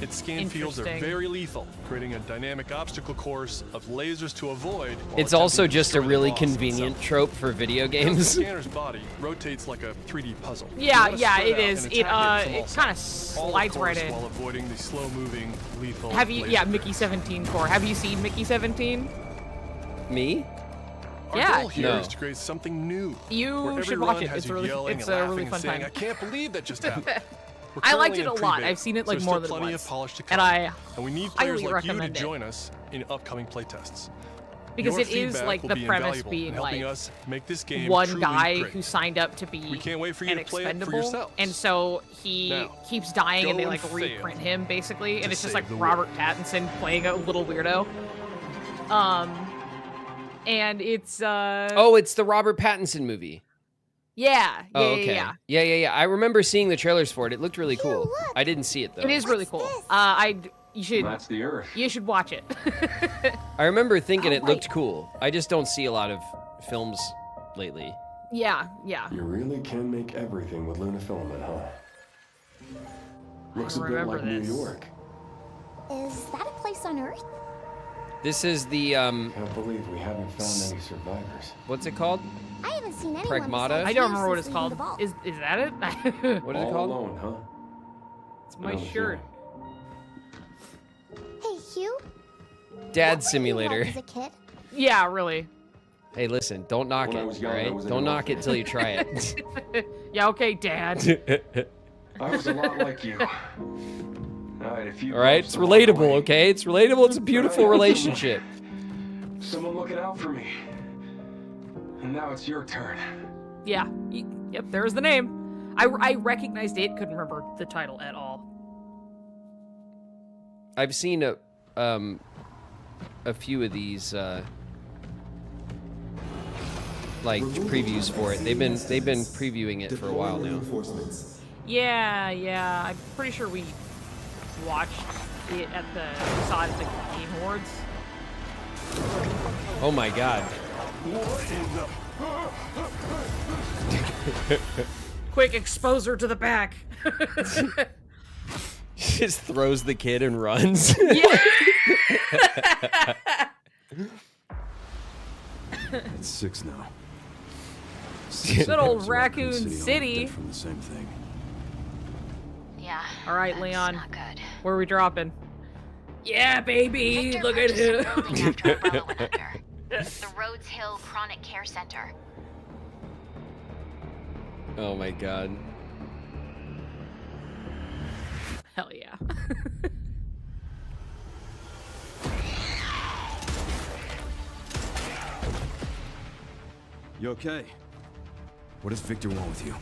Its scan fields are Interesting. very lethal, creating a dynamic obstacle course of lasers to avoid. while It's also attempting to just a destroy the really boss convenient itself. trope for video The games. scanner's body rotates like a 3D puzzle. You Yeah, wanna yeah, spread it out is. and It attack from all it kind of sides. All, of slides right course, in. while avoiding the slow-moving, lethal. Have you? laser Yeah, grid. Mickey 17 core. Have you seen Mickey 17? Me? Our Yeah. goal here No. is to create something new. You where should every watch run it. has It's you really, yelling it's and a laughing really and fun saying, time. I can't believe that just happened. We're I liked currently it a in lot. pre-beta, I've seen it so like there's more still than plenty once, of polish to and come. I And we need players highly like you to recommend it. join us in upcoming playtests. Because Your it is feedback like will the be premise invaluable in being helping like us make this game one truly guy great. who signed up to be We can't wait for you an to play it for expendable, yourselves. and so he Now, keeps dying, and go they like and fail reprint him basically, and to it's just save like the Robert Pattinson playing a little weirdo. And it's Oh, it's the Robert Pattinson movie. yeah, Oh, okay. yeah. I remember seeing the trailers for it. It looked really cool. I didn't see it though. It is really cool. You should That's the Earth. you should watch it. I remember thinking Oh, it looked cool. I just don't see a lot of films lately. yeah. You really can make everything with lunafilament, huh? Looks a bit remember like this. New York. Is that a place on Earth? This is the Can't believe we haven't found any survivors. what's it called? I haven't seen anyone. Pragmata? besides I don't you remember what since it's leaving called. the vault. Is that it? What is it All called? alone, huh? It's my Another shirt. Hey, Hugh. Dad what were you Simulator. like as a kid? Yeah, really. Hey, listen, don't knock When I it, was young, I alright? was in Don't an knock it orphanage. till you try it. Yeah, okay, Dad. I was a lot like you. I had a few Alright, bumps it's along the relatable, way. okay? It's relatable, it's a beautiful relationship. Someone looking out for me. And now it's your turn. Yeah. Yep, there's the name. I recognized it, couldn't remember the title at all. I've seen a few of these like previews for it. They've been previewing it for a while now. Yeah. I'm pretty sure we watched it at saw it at the Game Awards. Oh my god. Quick exposure to the back. Just throws the kid and runs. Yeah. It's 6 now. Good old Raccoon City. From the same thing. Yeah. All right, that's Leon. Not good. Where are we dropping? Yeah, baby. Victor Look at purchased a him. building after Umbrella went under. The Rhodes Hill Chronic Care Center. Oh my god. Hell yeah. You okay? What does Victor want with you?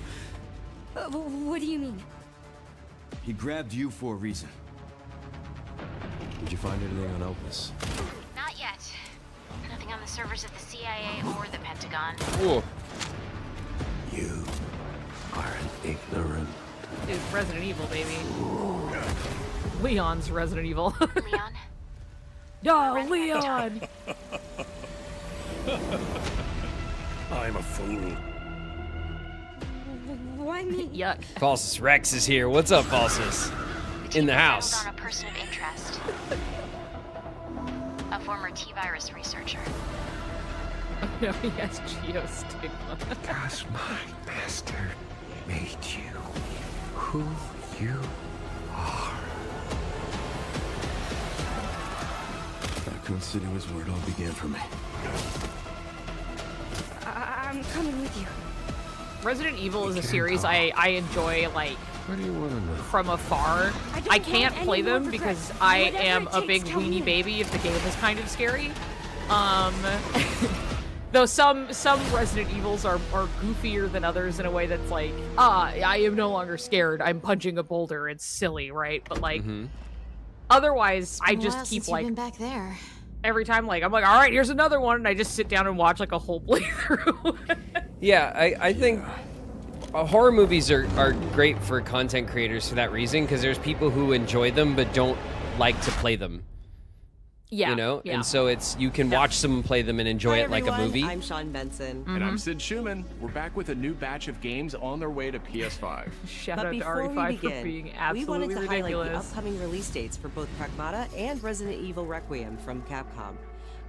What do you mean? He grabbed you for a reason. Did you find anything on Opus? Not yet. Nothing on the servers of the CIA or the Pentagon. Ooh. You are an ignorant. Dude, Resident Evil, baby. Leon's Resident Evil. Leon? Yo, Leon! I'm a fool. Why me? Yuck. Falsus Rex is here. What's up, Falsus? In the house. On a person of interest. A former T-virus researcher. No, he has geostigma. Because my master made you who you are. Raccoon City was where it all began for me. I'm coming with you. Resident Evil is a series I enjoy, like, What do you want to know? from afar. I can't play them because I am a big weenie baby if the game is kind of scary. Though some Resident Evils are goofier than others in a way that's like, I am no longer scared. I'm punching a boulder. It's silly, right? But like, otherwise, I just keep like been back there. every time, like I'm like, all right, here's another one, and I just sit down and watch like a whole playthrough. Yeah, I think horror movies are great for content creators for that reason, because there's people who enjoy them but don't like to play them. Yeah, you know, yeah. and so you can watch someone play them and enjoy it like a movie. I'm Sean Benson. And I'm Sid Schumann. We're back with a new batch of games on their way to PS5. Shout But out to before we RE5 for begin, being we absolutely wanted to ridiculous. highlight the upcoming release dates for both Pragmata and Resident Evil Requiem from Capcom.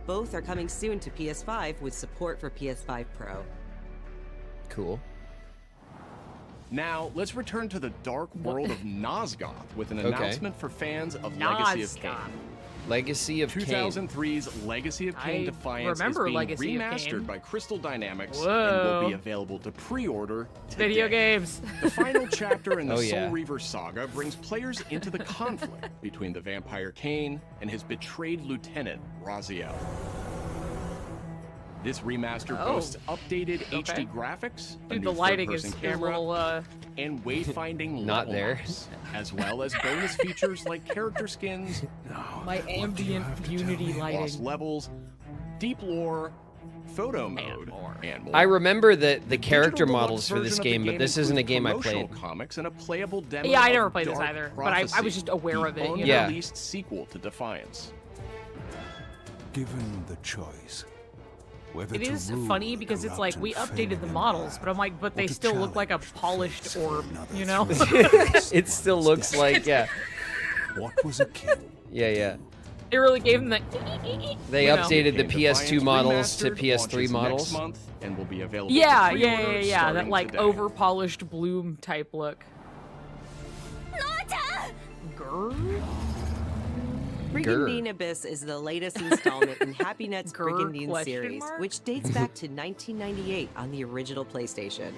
Both are coming soon to PS5 with support for PS5 Pro. Cool. Now, let's return to the dark world of Nosgoth with an Okay. announcement for fans of Legacy of Kain. Legacy of Kain. 2003's Legacy of Kain I Defiance is remember being Legacy of Kain. remastered by Crystal Dynamics and Whoa. will be available to pre-order today. Video games. The final chapter in the Oh, Soul yeah. Reaver saga brings players into the conflict between the vampire Kain and his betrayed lieutenant, Raziel. This remaster boasts updated HD graphics, a Dude, new the lighting third-person is a camera, little, and wayfinding Not level there. maps, as well as bonus features like character skins, My ambient Unity lost lighting. levels, deep lore, photo mode, and more. I remember the character Digital models deluxe for this version of the game, but this isn't a game I promotional played. Comics and a playable demo Yeah, I of never played this Dark either, but I was Prophecy, just aware of it, the you know? Yeah. unreleased sequel to Defiance. Given the choice, whether It to is rule funny the because it's like we corrupt and updated the failing models, empire, but I'm like, but they or to still look like a challenge the polished fate of orb, another you know? It still looks like, yeah. What was a king? Yeah. They really gave them the. They you know? updated the Game PS2 Defiance models to Remastered PS3 launches models. next month and will be available Yeah, for yeah, pre-order that starting like today. over polished bloom type look. Grr. Brigandine Abyss is the latest installment in HappyNet's Grr, Brigandine question series, mark? which dates back to 1998 on the original PlayStation.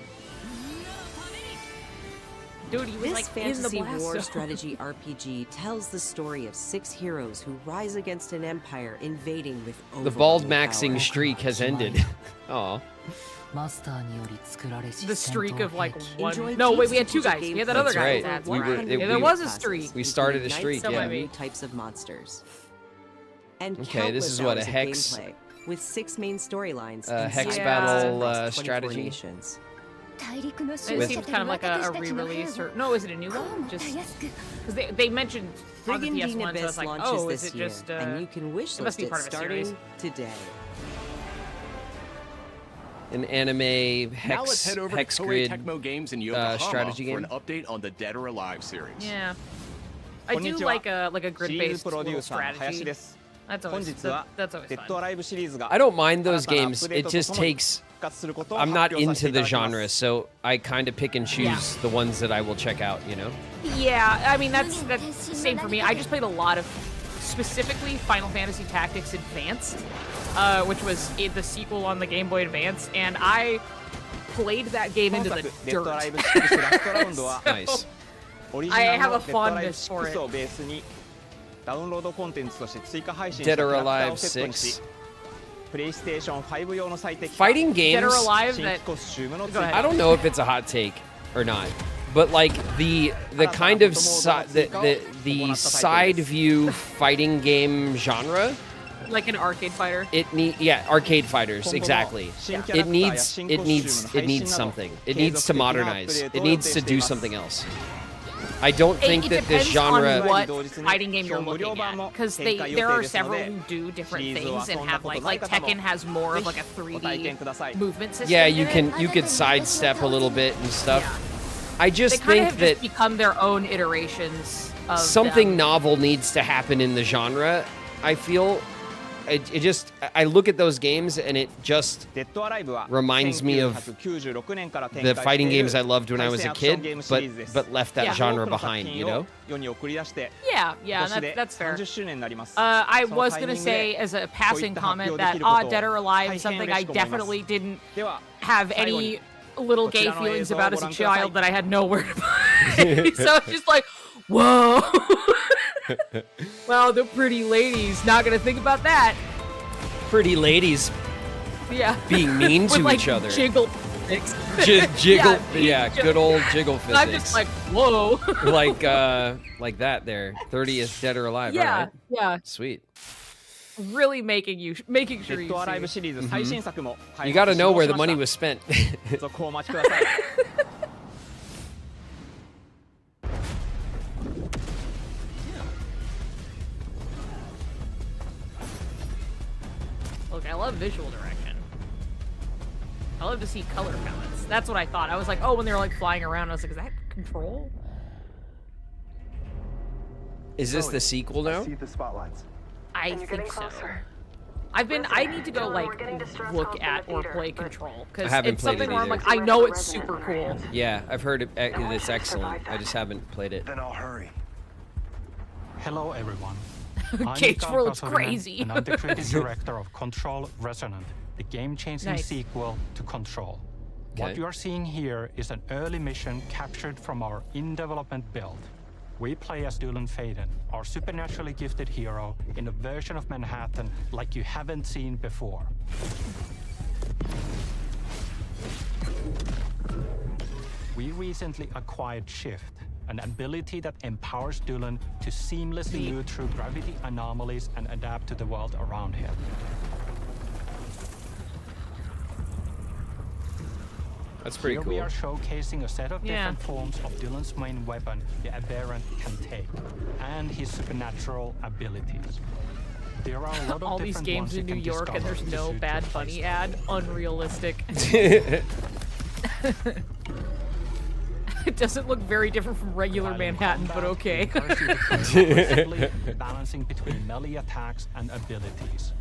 Dude, he was This like fantasy in the blast war zone. strategy RPG tells the story of 6 heroes who rise against an empire invading with The bald overwhelming maxing power. streak has ended. Aw. The streak of like one. Enjoy No, wait, we had deep two guys. strategic We had that other That's guy. right. That's We were- right. it- Yeah, there we- was a streak. We started a Knights streak, and yeah. new types of monsters. And Okay, this countless is what, a hours of hex- gameplay, with 6 main storylines. hex and battle, across 24 strategy. nations. It seems kind of like a re-release, or no? Is it a new one? Just because they mentioned on the Brigandine PS1, so I Abyss was like, launches oh, this is it year, just? and you can wish it must be list part it of a starting series. today. An anime Now let's head over to hex Koei grid Tecmo Games in Yokohama strategy for game. an update on the Dead or Alive series. Yeah, I do like a grid-based little 林 strategy. です That's 本 always 日は that's always デッド fun. アライブシリーズが I don't mind those 新たなアッ games. プデー It トと just ともに takes. 復活することを I'm 発 not 表させて into いた the だきます genre, so I kind of pick and choose the ones that I will check out. You know. Yeah, I mean that's same for me. I just played a lot of specifically Final Fantasy Tactics Advanced, which was the sequel on the Game Boy Advance, and I played that game 今 into 作 the デッドアライ dirt. ブ6ラストラウンドは Nice. オリジナル I have の a デッドアライブ fondness for 6をベースにダウンロードコンテンツとして追加配信し Dead たキャ or ラクター Alive をセットにし 6. プレイステーション5用の最適 Fighting Dead or games. Alive 新 that 規コスチュームの追 Go ahead. 加 I don't know if it's a hot take or not, but like the kind of the side view fighting game genre. like an arcade fighter. Arcade fighters, exactly. It needs something. It needs to modernize. It needs to do something else. I don't think that this genre. On what fighting game you're looking at, because there are several who do different things and have like Tekken has more of like a 3D movement system. Yeah, you could sidestep a little bit and stuff. Yeah. I just think have that just become their own iterations of something novel needs to happen in the genre. I feel. I look at those games and it just reminds me of the fighting games I loved when I was a kid, but left that genre behind, you know? Yeah, that's fair. I was going to say as a passing comment that Dead or Alive, something I definitely didn't have any little gay feelings about as a child that I had nowhere to put. So it's just like, whoa. Wow, the pretty ladies. Not gonna think about that. Pretty ladies. Yeah. Being mean to like each other. Jiggle. Jiggle. Yeah, good old jiggle physics. I'm just like, whoa. like that there. 30th Dead or Alive. Yeah. All right. Yeah. Sweet. Really making sure you see. You got to know where the money was spent. Look, I love visual direction. I love to see color palettes. That's what I thought. I was like, oh, when they were like flying around, I was like, is that Control? Is this the sequel now? See the spotlights. I think so. I need to go like look at or play Control because it's something where I'm like, I know it's super cool. Yeah, I've heard it's excellent. I just haven't played it. Then I'll hurry. Hello, everyone. Cage World's crazy. And I'm the creative director of Control Resonant, the game-changing sequel to Control. Okay. What you are seeing here is an early mission captured from our in-development build. We play as Dylan Faden, our supernaturally gifted hero, in a version of Manhattan like you haven't seen before. We recently acquired Shift, an ability that empowers Dylan to seamlessly move through gravity anomalies and adapt to the world around him. That's pretty Here cool. we are showcasing a set of different forms of Dylan's main weapon, the Aberrant can take, and his supernatural abilities. There are a lot of all these games in New York and there's no Bad Bunny ad. Unrealistic. It doesn't look very different from regular Manhattan, but okay. Balancing between melee attacks and abilities.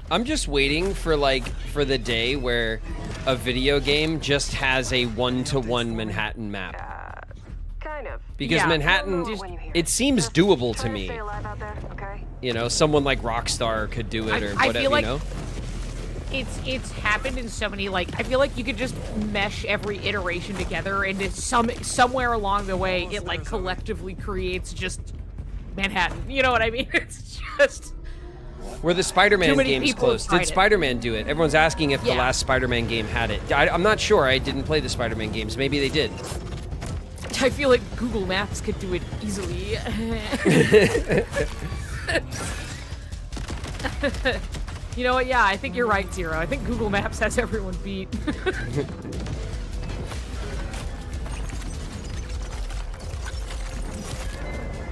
I'm just waiting for the day where a video game just has a one-to-one Manhattan map. Kind of. Because Manhattan, it seems doable to me. You know, someone like Rockstar could do it or whatever, feel like you know? It's happened in so many, like, I feel like you could just mesh every iteration together and it's somewhere along the way it like collectively creates just Manhattan. You know what I mean? It's just... Were the Spider-Man games close? Did Spider-Man do it? Everyone's asking if the last Spider-Man game had it. I'm not sure. I didn't play the Spider-Man games. Maybe they did. I feel like Google Maps could do it easily. You know what? Yeah, I think you're right, Zero. I think Google Maps has everyone beat.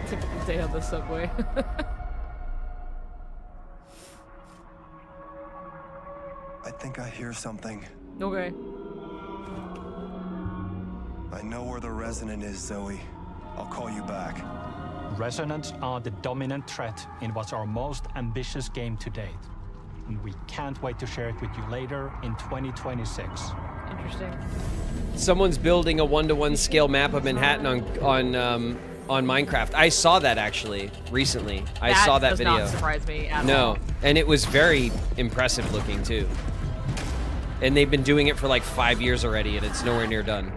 Typical day on the subway. I think I hear something. Okay. I know where the Resonant is, Zoe. I'll call you back. Resonants are the dominant threat in what's our most ambitious game to date. And we can't wait to share it with you later in 2026. Interesting. Someone's building a one-to-one scale map of Manhattan on Minecraft. I saw that actually recently. I saw that video. That does not surprise me at all. No, and it was very impressive looking too. And they've been doing it for like 5 years already, and it's nowhere near done.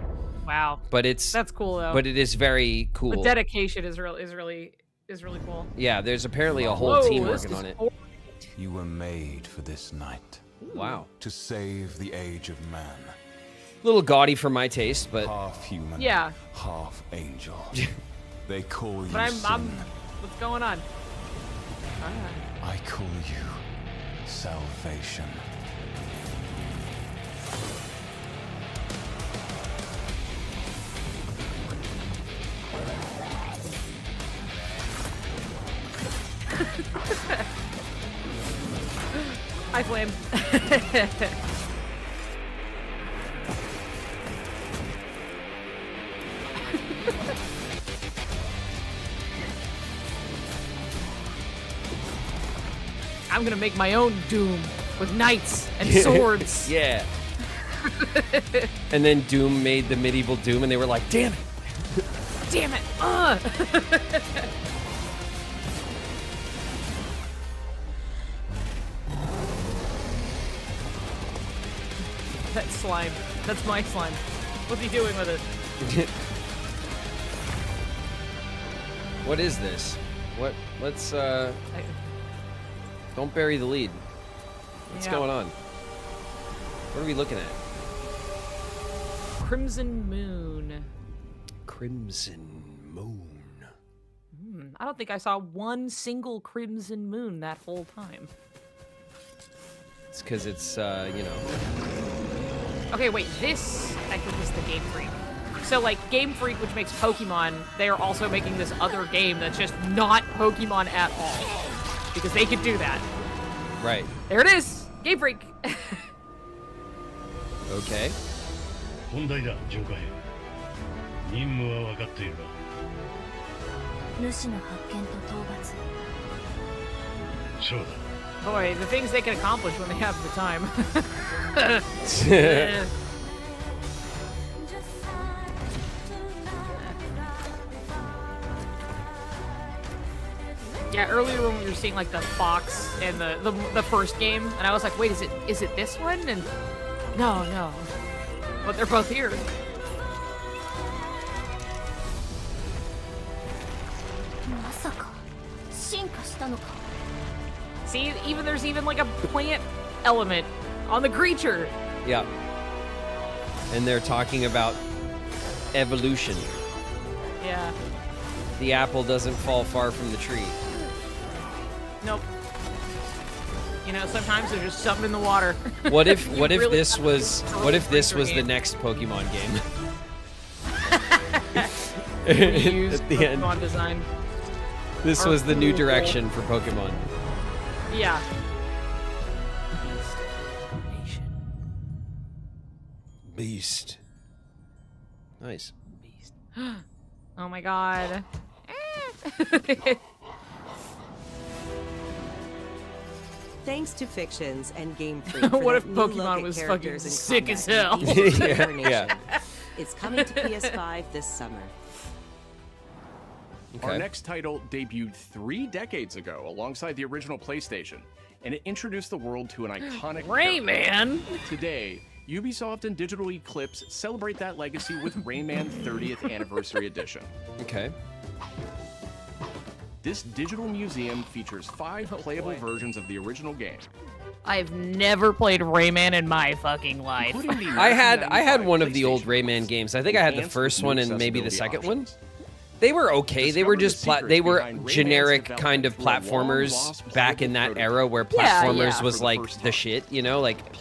Wow. But that's cool though. But it is very cool. The dedication is really cool. Yeah, there's apparently a whole team working on it. You were made for this night. Wow. To save the age of man. A little gaudy for my taste, but half human, half angel. They call you. But I'm what's going on? I call you salvation. Hi, Flame. I'm gonna make my own Doom with knights and swords. Yeah. And then Doom made the medieval Doom, and they were like, damn it. Damn it. That slime. That's my slime. What's he doing with it? What is this? Let's don't bury the lead. What's going on? What are we looking at? Crimson Moon. Crimson Moon. I don't think I saw one single Crimson Moon that whole time. It's because it's, you know. Okay, wait, this, I think, is the Game Freak. So, like, Game Freak, which makes Pokemon, they are also making this other game that's just not Pokemon at all. Because they could do that. Right. There it is! Game Freak! Okay. 本題だ、上官。任務は分かっているが。主の発見と討伐。そうだ。 Boy, the things they can accomplish when they have the time. Yeah, earlier when we were seeing like the fox in the first game, and I was like, wait, is it this one? And no. But they're both here. See, there's even like a plant element on the creature. Yeah. And they're talking about evolution. Yeah. The apple doesn't fall far from the tree. Nope. You know, sometimes there's just something in the water. What if this was the next Pokemon game? At the end. Pokemon design. This was the new direction for Pokemon. Yeah. Beast. Nice. Beast. Oh my god. Thanks to Fictions and Game Freak. What if Pokemon was fucking sick as hell? Yeah. It's coming to PS5 this summer. Our next title debuted 3 decades ago alongside the original PlayStation, and it introduced the world to an iconic Rayman! Today, Ubisoft and Digital Eclipse celebrate that legacy with Rayman 30th Anniversary Edition. Okay. This digital museum features 5 playable versions of the original game. I've never played Rayman in my fucking life. I had one of the old Rayman games. I think I had the first one and maybe the second one. They were okay. They were just generic kind of platformers back in that era where platformers was like the shit, you know, like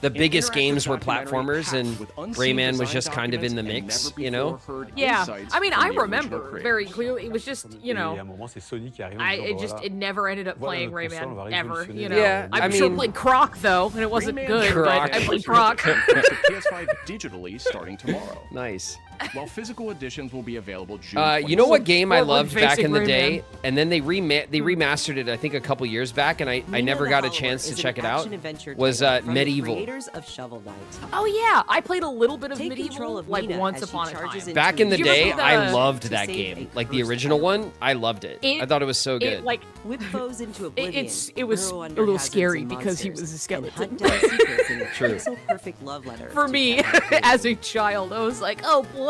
the biggest games were platformers and Rayman was just kind of in the mix, you know? Yeah, I mean, I remember very clearly. It was just, you know, it never ended up playing Rayman ever, you know? Yeah, I'm sure played Croc though, and it wasn't good, but I played Croc. PS5 digitally starting tomorrow. Nice. While physical editions will be available June you know what game I loved Basic back in the Rayman. day? And then they remastered it, I think, a couple years back, and I never got a chance to check it out. Was Medieval. Of Shovel Knight. Oh yeah, I played a little bit of Take Medieval control of like Nina once as she upon a charges time. into Back in the Did you ever day, play I the- loved to that save game. a Like the cursed original element. one, I loved it. It- I thought it was so good. It like Whip foes into oblivion. it was burrow a under little hazards scary and because he monsters, was a skeleton. and hunt down secrets in the True. pixel perfect love letter For to me, Captain as a child, I was like, oh boy.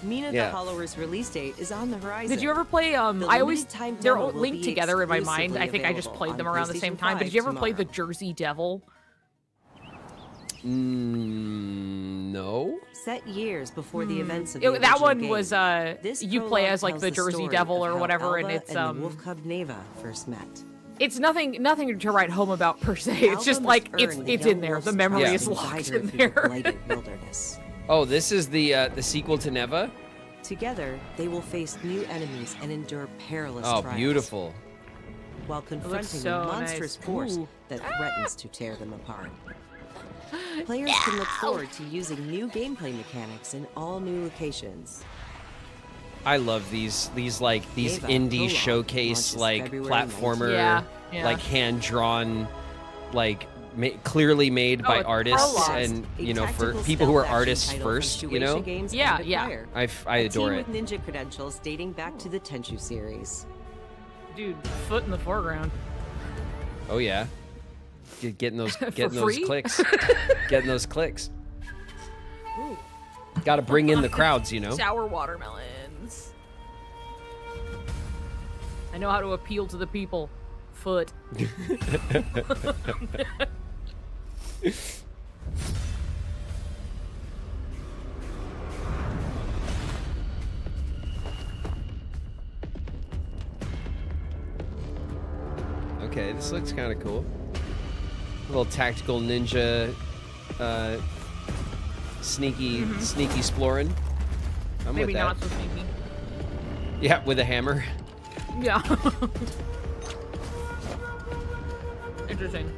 Mina Yeah. the Hollower's release date is on the horizon. Did you ever play? The I always limited time they're demo all will linked be together in my mind. I exclusively think I just available played them on around the same PlayStation time. But did 5 you ever play the tomorrow. Jersey Devil? No. Set years before the events of That the original one game. was This you play prologue as like tells the Jersey story Devil of or how whatever, and Alba it's and the wolf cub Neva first met. it's nothing to write home about per se. It's Alba just must like earn the it's young in there. wolf's The memory trust is and locked guide her in through the there. blighted wilderness. Oh, this is the sequel to Neva? Together, they will face new enemies and endure perilous Oh, trials. beautiful. While confronting so a monstrous nice. force Ooh. that threatens to tear them apart. Players can look forward to using new gameplay mechanics in all new locations. I love these Eva indie Prologue showcase launches February 19th. platformer, Yeah. hand drawn, clearly made by it's artists, Prologue. and A for tactical people who are stealth artists action title from first, Shueisha Games Yeah, and yeah. Acquire. I adore a it. team with ninja credentials dating back to the Tenchu series. Dude, foot in the foreground. Oh yeah, getting those free? clicks, getting those clicks. Ooh. Got to bring in the crowds, you know. Sour watermelons. I know how to appeal to the people. Foot. Okay, this looks kind of cool. A little tactical ninja, sneaky exploring. I'm Maybe with that. not so sneaky. Yeah, with a hammer. Yeah. Interesting.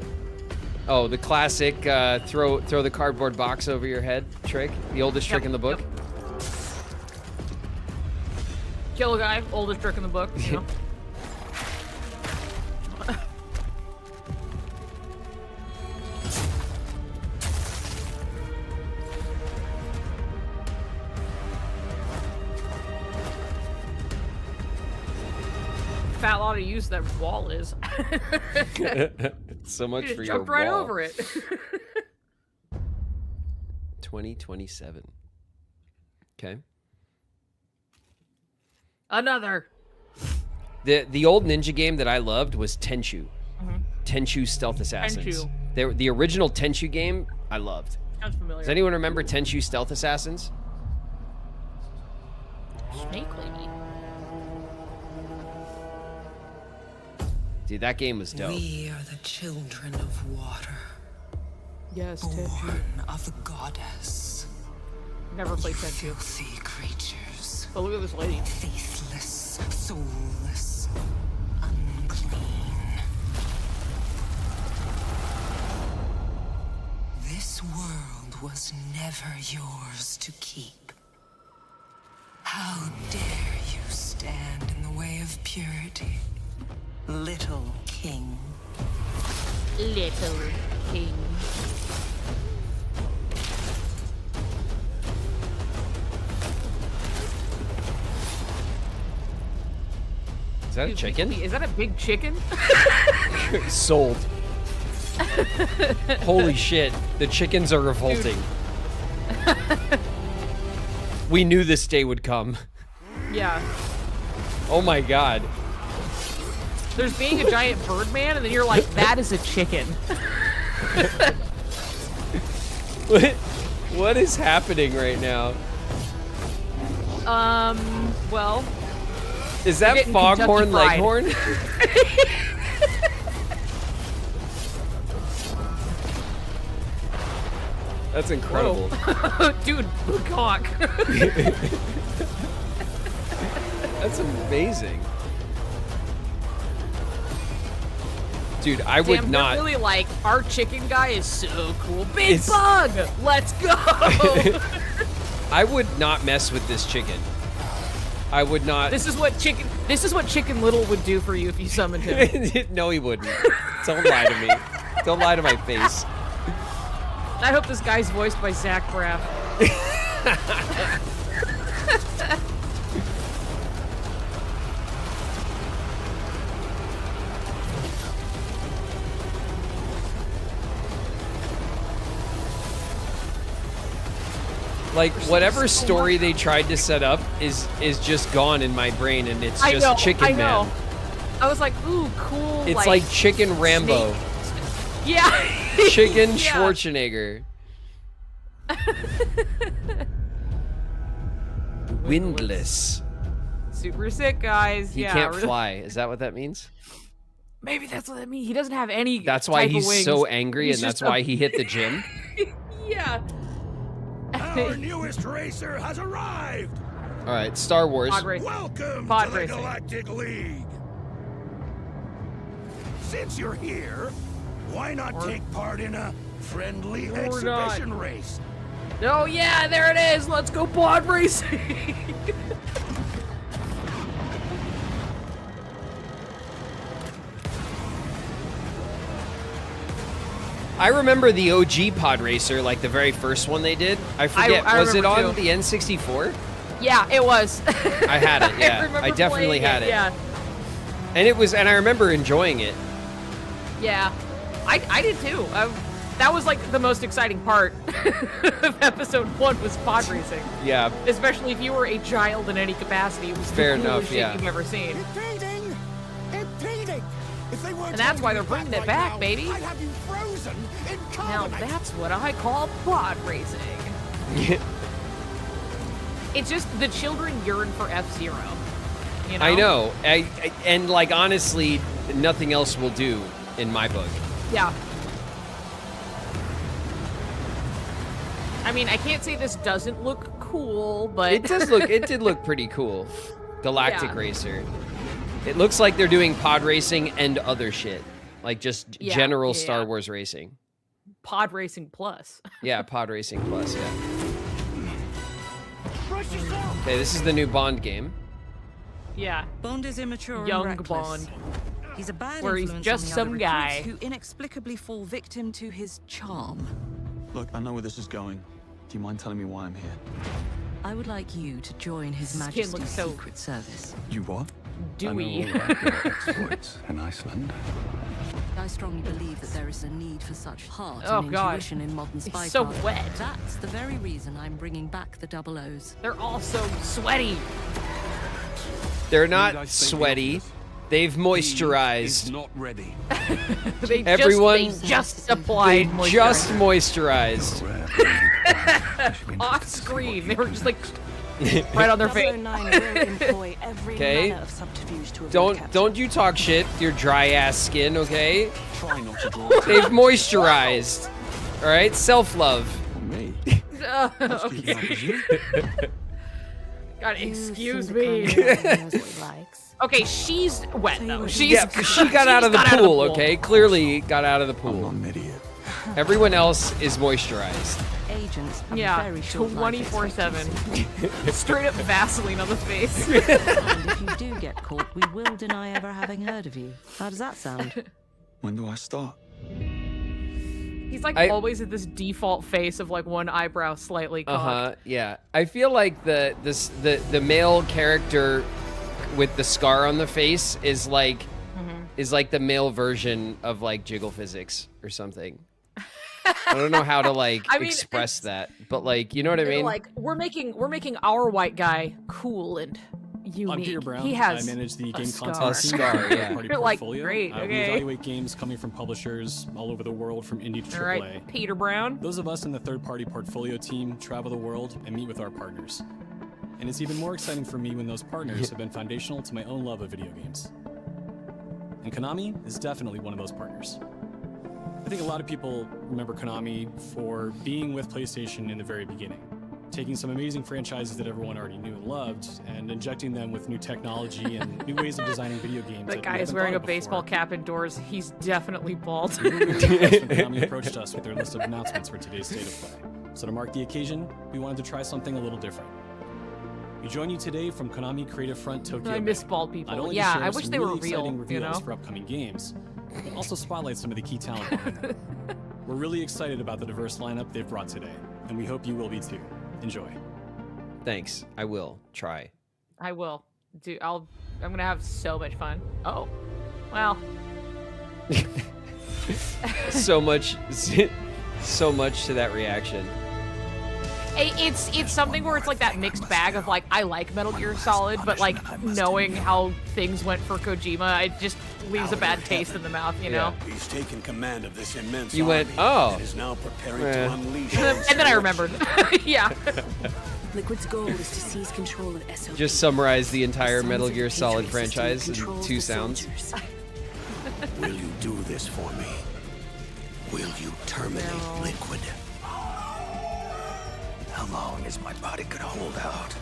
Oh, the classic throw the cardboard box over your head trick. The oldest trick in the book. Kill a guy, oldest trick in the book. You know? Fat lot of use that wall is. So much You for just your jumped right wall. over it. 2027. Okay. Another. The old ninja game that I loved was Tenchu. Mhm. Tenchu Stealth Assassins. Tenchu. The original Tenchu game I loved. Sounds familiar. Does anyone remember Tenchu Stealth Assassins? Snake lady. Dude, that game was dope. We are the children of water. Yes, born of the goddess. Never played Tenchu. Filthy creatures. But look at this lady. Faithless, soulless, unclean. This world was never yours to keep. How dare you stand in the way of purity, little king? Little king. Is that a chicken? Is that a big chicken? Sold. Holy shit, the chickens are revolting. We knew this day would come. Yeah. Oh my god. There's being a giant bird man, and then you're like, that is a chicken. What is happening right now? Well. Is that Foghorn Leghorn? That's incredible. Dude, cock. That's amazing. Dude, I would Damn, not. They're really like, our chicken guy is so cool. Big It's- bug! Let's go! I would not mess with this chicken. I would not. This is what Chicken Little would do for you if you summoned him. No, he wouldn't. Don't lie to me. Don't lie to my face. I hope this guy's voiced by Zach Braff. Like, whatever story they tried to set up is just gone in my brain, and it's just I know, Chicken I know. Man. I was like, ooh, cool. It's like Chicken Rambo. Yeah. Chicken Yeah. Schwarzenegger. Windless. Super sick, guys. He yeah, can't really- fly. Is that what that means? Maybe that's what that means. He doesn't have any. That's why type of he's wings. so angry, He's and that's just a- why he hit the gym. Yeah. Our newest racer has arrived! All right, Star Wars. Pod racing. Welcome Pod to the racing. Galactic League. Since you're here, why not take part in a friendly exhibition race? Oh yeah, there it is. Let's go pod racing. I remember the OG Pod Racer, like the very first one they did. I forget, I was it on remember the N64? Yeah, it was. I had it, yeah. I definitely had it. Yeah. And it was, and I remember enjoying it. Yeah, I did too. That was like the most exciting part of episode 1 was pod racing. Yeah. Especially if you were a child in any capacity. It was Fair the enough, coolest shit yeah. you've ever seen. Impeding. If they weren't And that's why they're holding bringing you it back, now, baby. I'd have you frozen in Now carbonite. that's what I call pod racing. It's just the children yearn for F-Zero. You know? I know. And like, honestly, nothing else will do in my book. Yeah. I mean, I can't say this doesn't look cool, but It does look, it did look pretty cool. Galactic Yeah. Racer. It looks like they're doing pod racing and other shit. Like just Yeah, general yeah, Star yeah. Wars racing. pod racing plus. Yeah, pod racing plus, yeah. Okay, this is the new Bond game. Yeah. Bond is immature Young and reckless. Bond. He's a bad Where he's influence just on the some other guy. recruits who inexplicably fall victim to his charm. Look, I know where this is going. Do you mind telling me why I'm here? I would like you to join His Skin Majesty's looks so Secret Service. You what? Dewy. I know all about your exploits in Iceland. I strongly believe that there is a need for such heart Oh, and God. intuition in modern He's spy so craft. wet. That's the very reason I'm bringing back the Double O's. They're all so sweaty. They're Need I not state the sweaty. obvious? They've It's moisturized. not ready. Everyone they just applied They just moisturizer. moisturized. Off screen. They were just like right on their face. 009 will employ every Okay. manner of subterfuge to avoid capture. Don't you talk shit to your dry ass skin, okay? Try not to draw. They've moisturized. All right, self-love. Me? Okay. God, excuse me. Knows what he likes. Okay, she's wet though. She's Yeah, she got out of the she's got pool, okay? Clearly got out of the pool. I'm an idiot. Everyone else is moisturized. Agents have Yeah, very short life 24/7. Straight up Vaseline on the face. And if you do get caught, we will deny ever having heard of you. How does that sound? When do I start? He's like always at this default face of like one eyebrow slightly cocked. Yeah. I feel like the male character with the scar on the face is like the male version of like Jiggle Physics or something. I don't know how to like I mean, express that, but like, you know what I mean? Like we're making our white guy cool and unique. I'm Peter Brown. He has I manage the game scar. content A scar, yeah. party You're like, portfolio. great, We okay. evaluate games coming from publishers all over the world, from indie to All AAA. right, Peter Brown. Those of us in the third-party portfolio team travel the world and meet with our partners. And it's even more exciting for me when those partners have been foundational to my own love of video games. And Konami is definitely one of those partners. I think a lot of people remember Konami for being with PlayStation in the very beginning, taking some amazing franchises that everyone already knew and loved, and injecting them with new technology and new ways of designing video games. That we guy is haven't wearing thought a of baseball before. cap indoors. He's definitely bald. We were really impressed when Konami approached us with their list of announcements for today's State of Play. So to mark the occasion, we wanted to try something a little different. We join you today from Konami Creative Front Tokyo I Bay. miss bald people. Not only to Yeah, share I wish some they were really exciting real, you reveals know? for upcoming games, but also spotlight some of the key talent behind them. We're really excited about the diverse lineup they've brought today, and we hope you will be too. Enjoy. Thanks. I will try. I will. Dude, I'm gonna have so much fun. Oh, well. So much to that reaction. It's something where it's like that mixed bag of like I like Metal Gear Solid, but like knowing how things went for Kojima, it just leaves a bad taste in the mouth, you know. He's taken command of this immense You went, army oh. and is now preparing Yeah. to unleash. And then I remembered. Yeah. Liquid's goal is to seize control of SOP. Just summarize the entire Sons Metal of Gear Solid Patriot system franchise in controls 2 the sounds. soldiers. Will you do this for me? Will you terminate Liquid? How long is my body gonna hold out?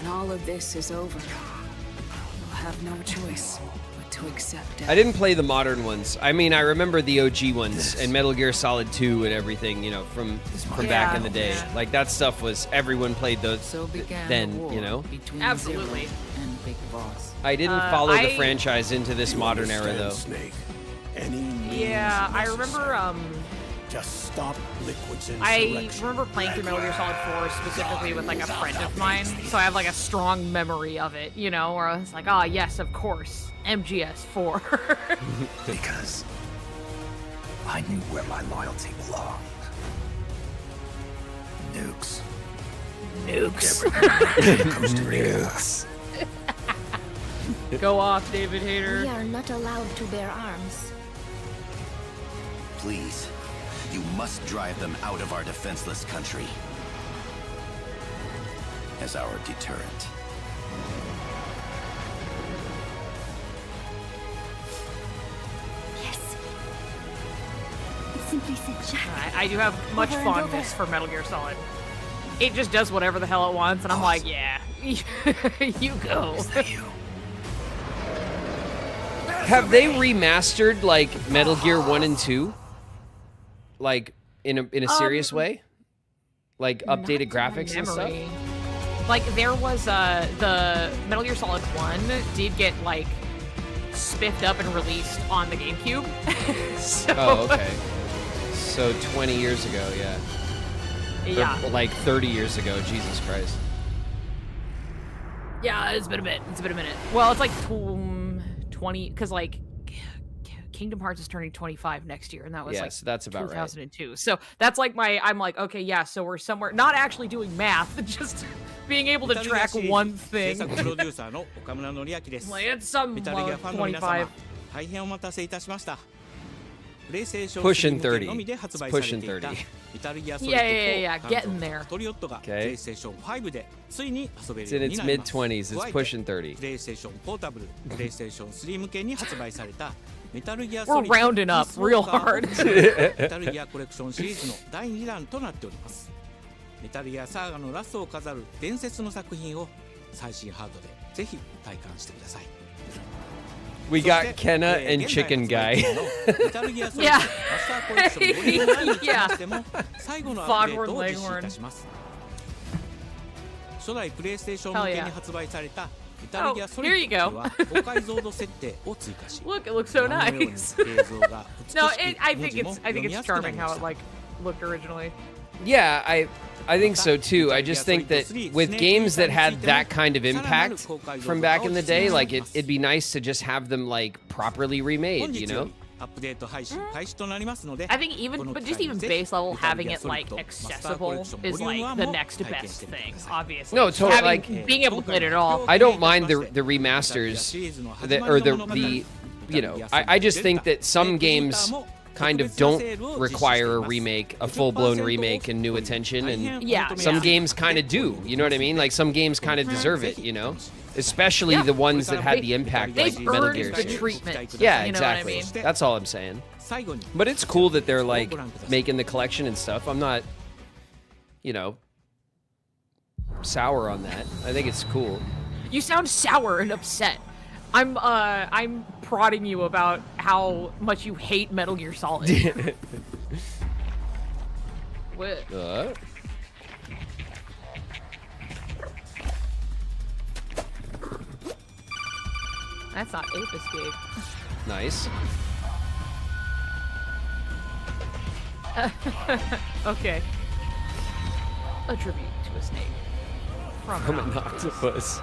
When all of this is over, you'll have no choice but to accept it. I didn't play the modern ones. I mean, I remember the OG ones and Metal Gear Solid 2 and everything, you know, from back in the day. Yeah. Like that stuff was everyone played those So began then, the war you know. between Absolutely. Zero and Big Boss. I didn't follow the franchise into this modern era though. Snake. Yeah, I remember. Just stop Liquid's I insurrection. remember playing through Metal Gear Solid 4 specifically with like a friend of mine, so I have like a strong memory of it, you know, where I was like, ah, yes, of course, MGS4. Because I knew where my loyalty belonged. Nukes. Nukes. Costa Rica. Go off, David Hayter. We are not allowed to bear arms. Please, you must drive them out of our defenseless country as our deterrent. Yes. It simply said Jack. I do have much Over and fondness for Metal Gear Solid. It just does whatever the hell it wants, and I'm like, yeah, you go. Have they remastered like Metal Gear 1 and 2? Like in a serious way? Like updated graphics and stuff? Like there was the Metal Gear Solid 1 did get like spiffed up and released on the GameCube. So, oh, okay. So 20 years ago, yeah. Yeah. Or like 30 years ago, Jesus Christ. Yeah, it's been a bit. It's been a minute. Well, it's like 20, because like Kingdom Hearts is turning 25 next year, and that was so that's about 2002. So that's like I'm like, okay, yeah, so we're somewhere, not actually doing math, just being able to track one thing. Like it's some 25. Pushing 30. It's pushing 30. Yeah, getting there. Okay. It's in its mid-20s. It's pushing 30. We're rounding up real hard. メタルギアコレクションシリーズの第2弾となっております。メタルギアサーガのラストを飾る伝説の作品を最新ハードでぜひ体感してください。We got Kenna and Chicken Guy. Yeah. Yeah. Foghorn Leghorn. 初代プレイステーション向けに発売されたメタルギアソリッドには高解像度設定を追加し Look, it looks so nice. No, I think it's charming how it like looked originally. Yeah, I think so too. I just think that with games that had that kind of impact from back in the day, like it'd be nice to just have them like properly remade, you know? I think even base level having it like accessible is like the next best thing, obviously. No, totally. Like being able to play it at all. I don't mind the remasters, or the you know. I just think that some games kind of don't require a remake, a full-blown remake and new attention, and some games kind of do. You know what I mean? Like some games kind of deserve it, you know? Especially the ones that had the impact, like Metal Gear. The treatment. Yeah, you know exactly. What I mean? That's all I'm saying. But it's cool that they're like making the collection and stuff. I'm not, you know, sour on that. I think it's cool. You sound sour and upset. I'm prodding you about how much you hate Metal Gear Solid. What? That's not Ape Escape. Nice. Okay. A tribute to a snake. From an octopus.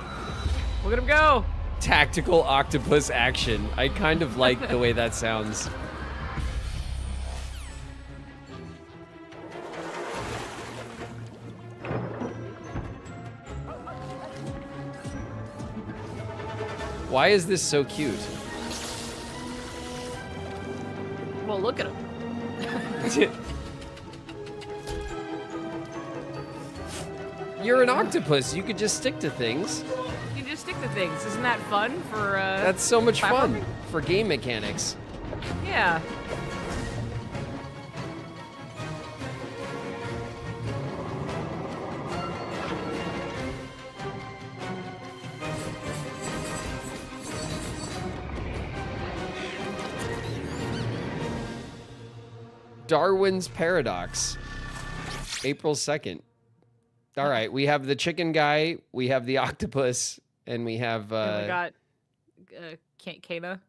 Look at him go! Tactical octopus action. I kind of like the way that sounds. Why is this so cute? Well, look at him. You're an octopus. You could just stick to things. You can just stick to things. Isn't that fun for That's so much platforming? fun for game mechanics. Yeah. Darwin's Paradox. April 2nd. All right, we have the chicken guy, we have the octopus, and we have... and we got Kana.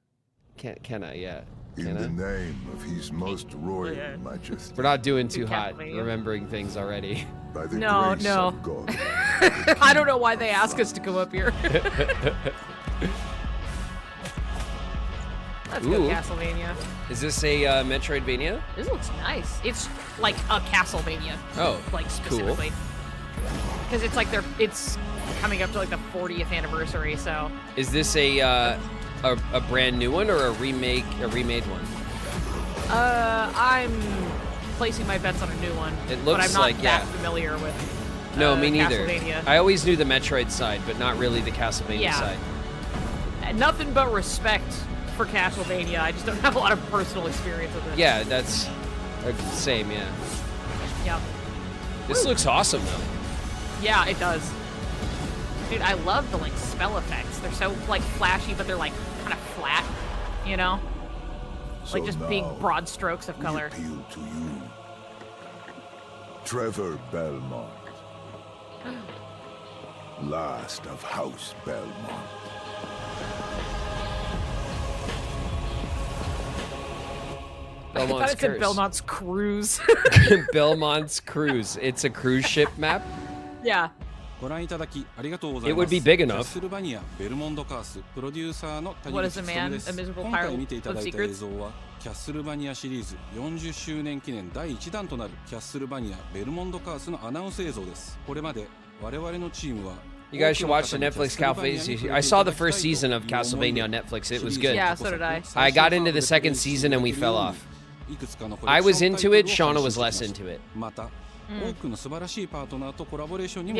Kenna, yeah. In the name of His Most Royal Majesty. We're not doing too hot remembering things already. By the No. of God. I don't know why they ask us to come up here. Let's go Castlevania. Is this a Metroidvania? This looks nice. It's like a Castlevania. Oh, like specifically. Because it's like it's coming up to like the 40th anniversary, so. Is this a brand new one or a remade one? I'm placing my bets on a new one. It looks but I'm not like that familiar with. No, me neither. Castlevania. I always knew the Metroid side, but not really the Castlevania side. Nothing but respect for Castlevania. I just don't have a lot of personal experience with it. Yeah, that's same. Yeah. Yep. This looks awesome though. Yeah, it does. Dude, I love the like spell effects. They're so like flashy, but they're like kind of flat, you know? So like just big broad strokes of color. Appeal to you, Trevor Belmont, last of House Belmont. Belmont's I thought it said Curse. Belmont's Cruise. Belmont's Cruise. It's a cruise ship map? Yeah. It would be big enough. What is a man? A miserable pirate of secrets? キャッスルバニアシリーズ40周年記念第1弾となるキャッスルバニアベルモンドカースのアナウンス映像です。これまで我々のチームは You guys should watch the Netflix Castlevania. I saw the first season of Castlevania on Netflix. It was good. Yeah, so did I. I got into the second season and we fell off. I was into it, Shauna was less into it. Yeah,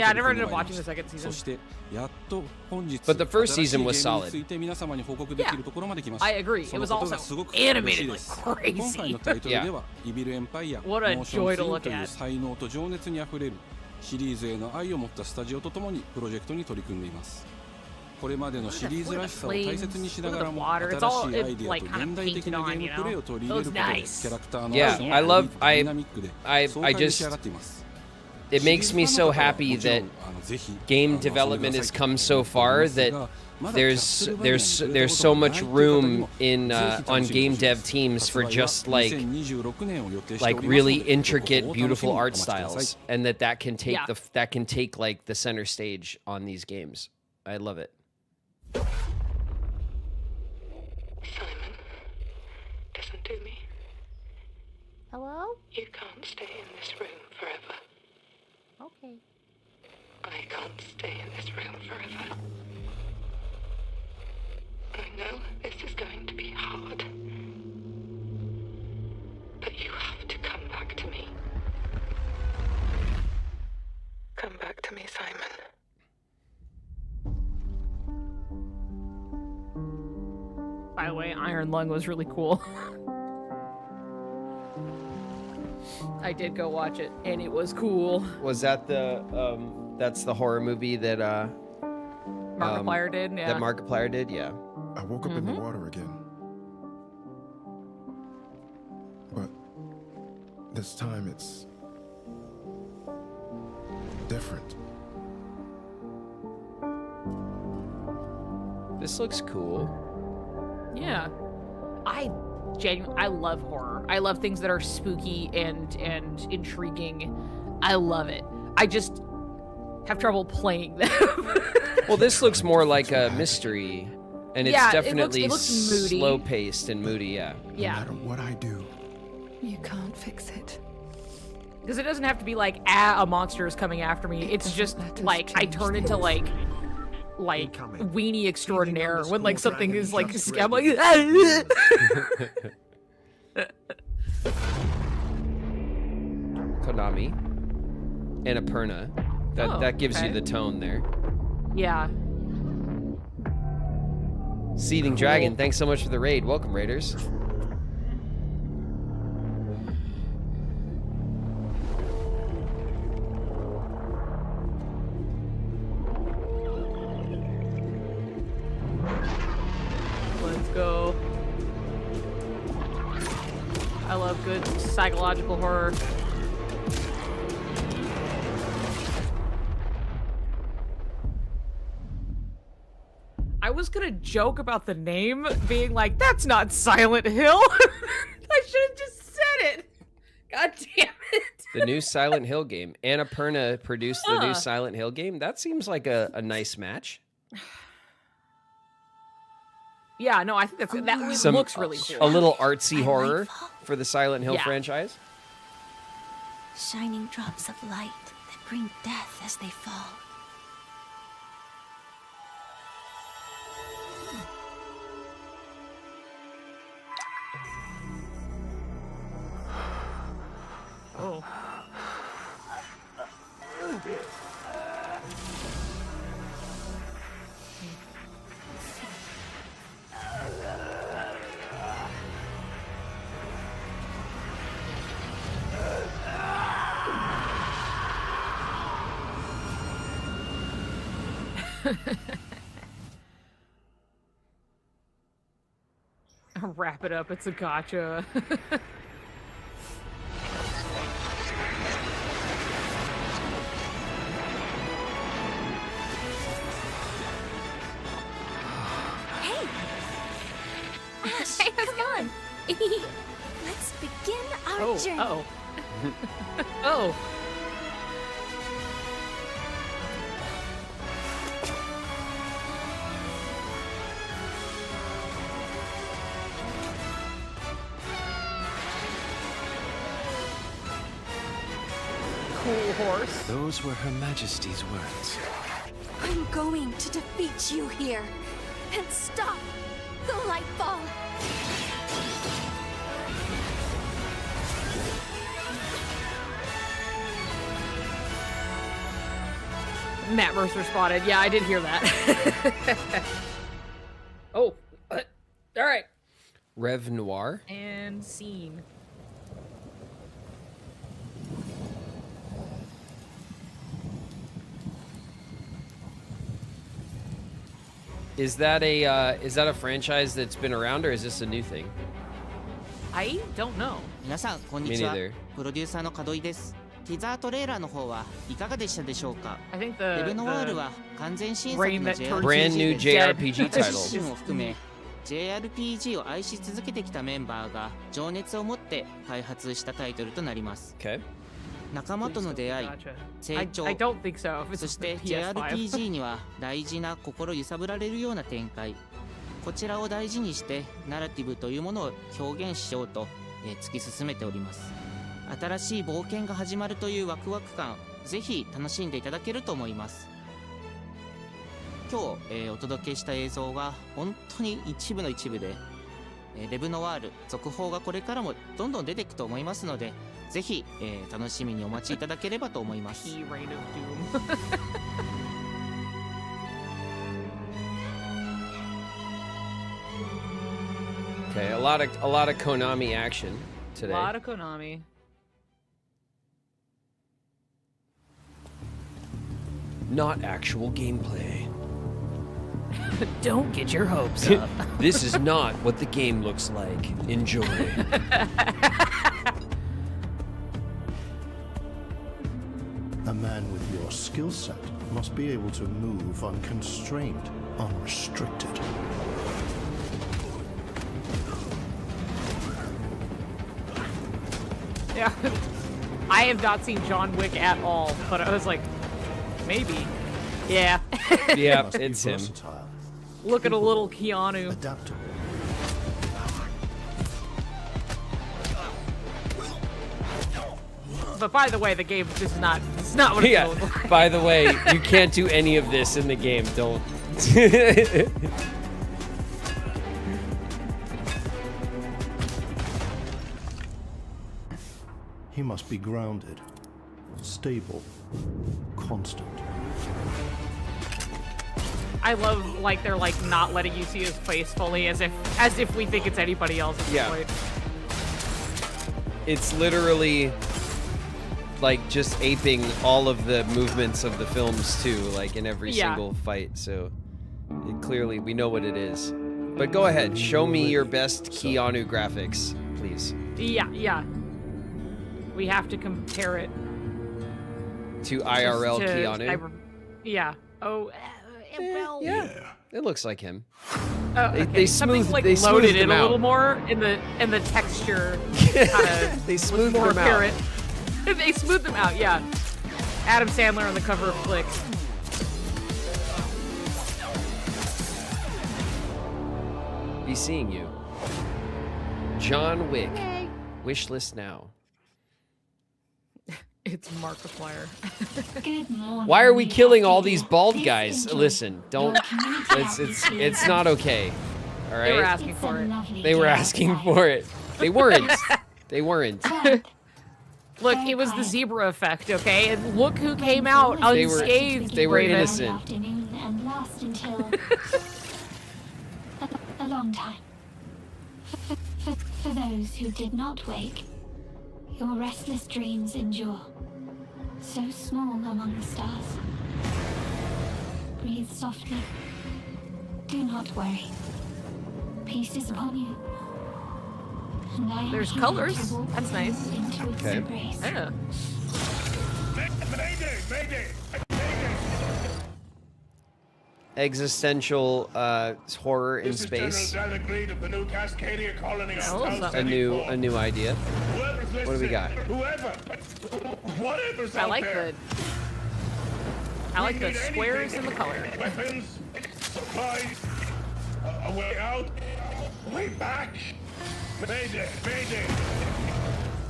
I never ended up watching the second season. But the first season was solid. Yeah, I agree. It was also animated like crazy. Yeah. What a joy to look at. シリーズへの愛を持ったスタジオとともにプロジェクトに取り組んでいます。これまでのシリーズらしさを大切にしながらも新しいアイデアと現代的なゲームプレイを取り入れることでキャラクターの Yeah, I just it makes me so happy that game development has come so far that there's so much room in on game dev teams for just like really intricate, beautiful art styles, and that can take like the center stage on these games. I love it. Simon, listen to me. Hello? You can't stay in this room forever. Okay. I can't stay in this room forever. I know this is going to be hard. But you have to come back to me. Come back to me, Simon. By the way, Iron Lung was really cool. I did go watch it, and it was cool. Was that the that's the horror movie that Markiplier did? Yeah. That Markiplier did, yeah. I woke up in the water again. But this time it's different. This looks cool. Yeah. I love horror. I love things that are spooky and intriguing. I love it. I just have trouble playing them. Well, this looks more like a mystery, and it's definitely it looks moody. slow-paced and moody, yeah. Yeah. No matter what I do, you can't fix it. Because it doesn't have to be like, a monster is coming after me. It's just like I turn into like weenie extraordinaire when like something is like I'm like Konami and Aperna. That gives you the tone there. Yeah. Seething Dragon, thanks so much for the raid. Welcome, Raiders. Let's go. I love good psychological horror. I was gonna joke about the name being like, that's not Silent Hill. I should have just said it. God damn it. The new Silent Hill game. Annapurna produced the new Silent Hill game. That seems like a nice match. Yeah, no, I think that looks really cool. A little artsy horror for the Silent Hill franchise. Shining drops of light that bring death as they fall. Oh. Wrap it up, it's a gotcha. Ash, come on. Let's begin our journey. Oh. Oh. Cool horse. Those were Her Majesty's words. I'm going to defeat you here and stop the Lightfall. Matt Mercer spotted. Yeah, I did hear that. Oh, all right. Rev Noir. And scene. Is that a franchise that's been around, or is this a new thing? I don't know. 皆さんこんにちは。プロデューサーの門井です。ティザートレーラーの方はいかがでしたでしょうか。レブノワールは完全新作の brand new JRPG title 自身を含め JRPG を愛し続けてきたメンバーが情熱を持って開発したタイトルとなります。仲間との出会い、成長、そして JRPG には大事な心揺さぶられるような展開。こちらを大事にしてナラティブというものを表現しようと、突き進めております。新しい冒険が始まるというワクワク感、ぜひ楽しんでいただけると思います。今日、お届けした映像は本当に一部の一部で、レブノワール続報がこれからもどんどん出ていくと思いますので、ぜひ、楽しみにお待ちいただければと思います。Okay, a lot of Konami action today. A lot of Konami. Not actual gameplay. Don't get your hopes up. This is not what the game looks like. Enjoy. A man with your skill set must be able to move unconstrained, unrestricted. Yeah, I have not seen John Wick at all, but I was like, maybe. Yeah. Yeah, it's him. Look at a little Keanu. Adaptable. But by the way, the game is not what it's going like. By the way, you can't do any of this in the game. Don't. He must be grounded, stable, constant. I love like they're like not letting you see his face fully, as if we think it's anybody else at this point. It's literally like just aping all of the movements of the films too, like in every single fight. So clearly we know what it is. But go ahead, show me your best Keanu graphics, please. Yeah. We have to compare it to IRL Keanu. Yeah. Oh, well. Yeah. It looks like him. Oh, okay. They Something smoothed, like they loaded smoothed it him a out. little more in the texture. Kinda They smoothed more him out. apparent. They smoothed them out. Yeah. Adam Sandler on the cover of Flick. Be seeing you. John Wick. Wish list now. It's Markiplier. Why are we killing all these bald guys? Listen, don't. It's not okay. All right. They were asking for it. They were asking for it. They weren't. They weren't. Look, it was the zebra effect, okay? And look who came out unscathed. They were Graven. innocent. Afternoon and last until a long time. For those who did not wake, your restless dreams endure. So small among the stars. Breathe softly. Do not worry. Peace is upon you. And I am There's here colors. to walk That's nice. into its Okay. embrace. Yeah. Mayday! Existential horror in This is space. General David Gallagher of the new Cascadia colony Oh, on South A new idea. Whoever's What do we listening, got? Whatever's I out like there. I like We the need squares anything. and the color. Weapons, supplies, a way out, a way back. Mayday!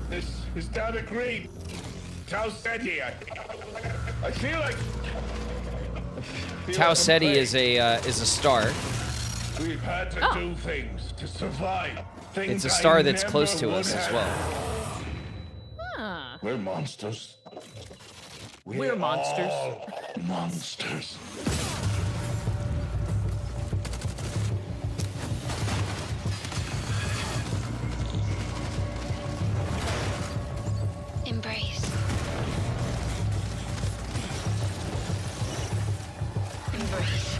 This is David Green. Tau Ceti. I feel like. Tau Ceti is a star. We've had to do things to survive. Things It's a star I that's never close to would us as have. well. Huh. We're monsters. We're monsters. All monsters. Embrace. Embrace.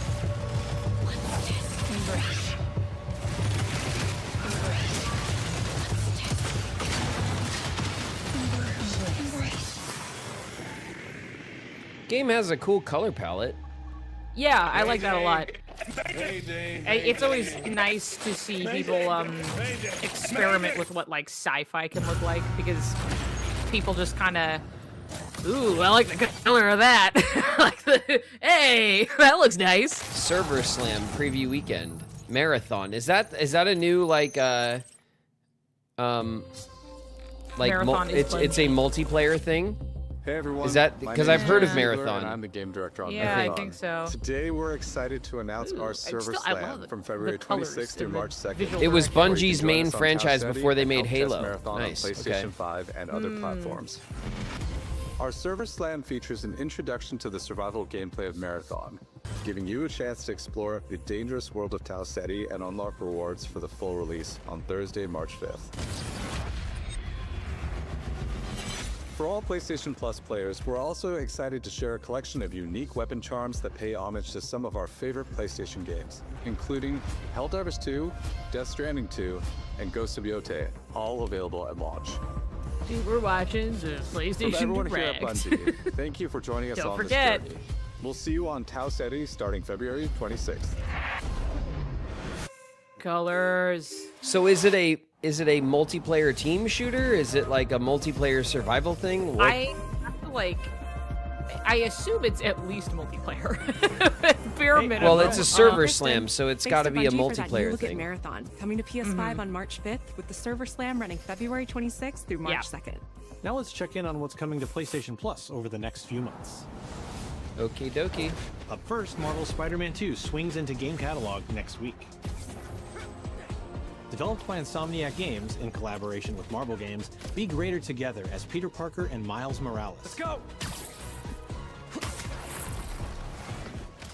Embrace. Game has a cool color palette. Yeah, I like that a lot. It's always nice to see people experiment with what like sci-fi can look like, because people just kind of, ooh, I like the color of that. Like hey, that looks nice. Server Slam preview weekend marathon. Is that a new like Marathon is it's a multiplayer thing? Hey everyone. Is that My because name I've is heard of James Ziegler, Marathon? And I'm the game director on Yeah, Marathon. I think so. Today we're excited to announce our server slam from February 26th through March 2nd. It was where you can Bungie's join main us on franchise Tau Ceti before they and made help test Halo. Marathon Nice. on PlayStation Okay. 5 and other platforms. Our server slam features an introduction to the survival gameplay of Marathon, giving you a chance to explore the dangerous world of Tau Ceti and unlock rewards for the full release on Thursday, March 5th. For all PlayStation Plus players, we're also excited to share a collection of unique weapon charms that pay homage to some of our favorite PlayStation games, including Helldivers 2, Death Stranding 2, and Ghost of Yotei, all available at launch. Dude, we're watching the PlayStation From everyone here Direct. at Bungie, thank you for joining us Don't on forget. this journey. We'll see you on Tau Ceti starting February 26th. Colors. So is it a multiplayer team shooter? Is it like a multiplayer survival thing? What? I feel like, I assume it's at least multiplayer. Bare minimum. Well, it's a server slam, so it's got to be a Bungie for that new multiplayer look at thing. Marathon, coming to PS5 on March 5th, with the server slam running February 26th through March 2nd. Now let's check in on what's coming to PlayStation Plus over the next few months. Okie dokie. Up first, Marvel Spider-Man 2 swings into game catalog next week. Developed by Insomniac Games in collaboration with Marvel Games, be greater together as Peter Parker and Miles Morales. Let's go!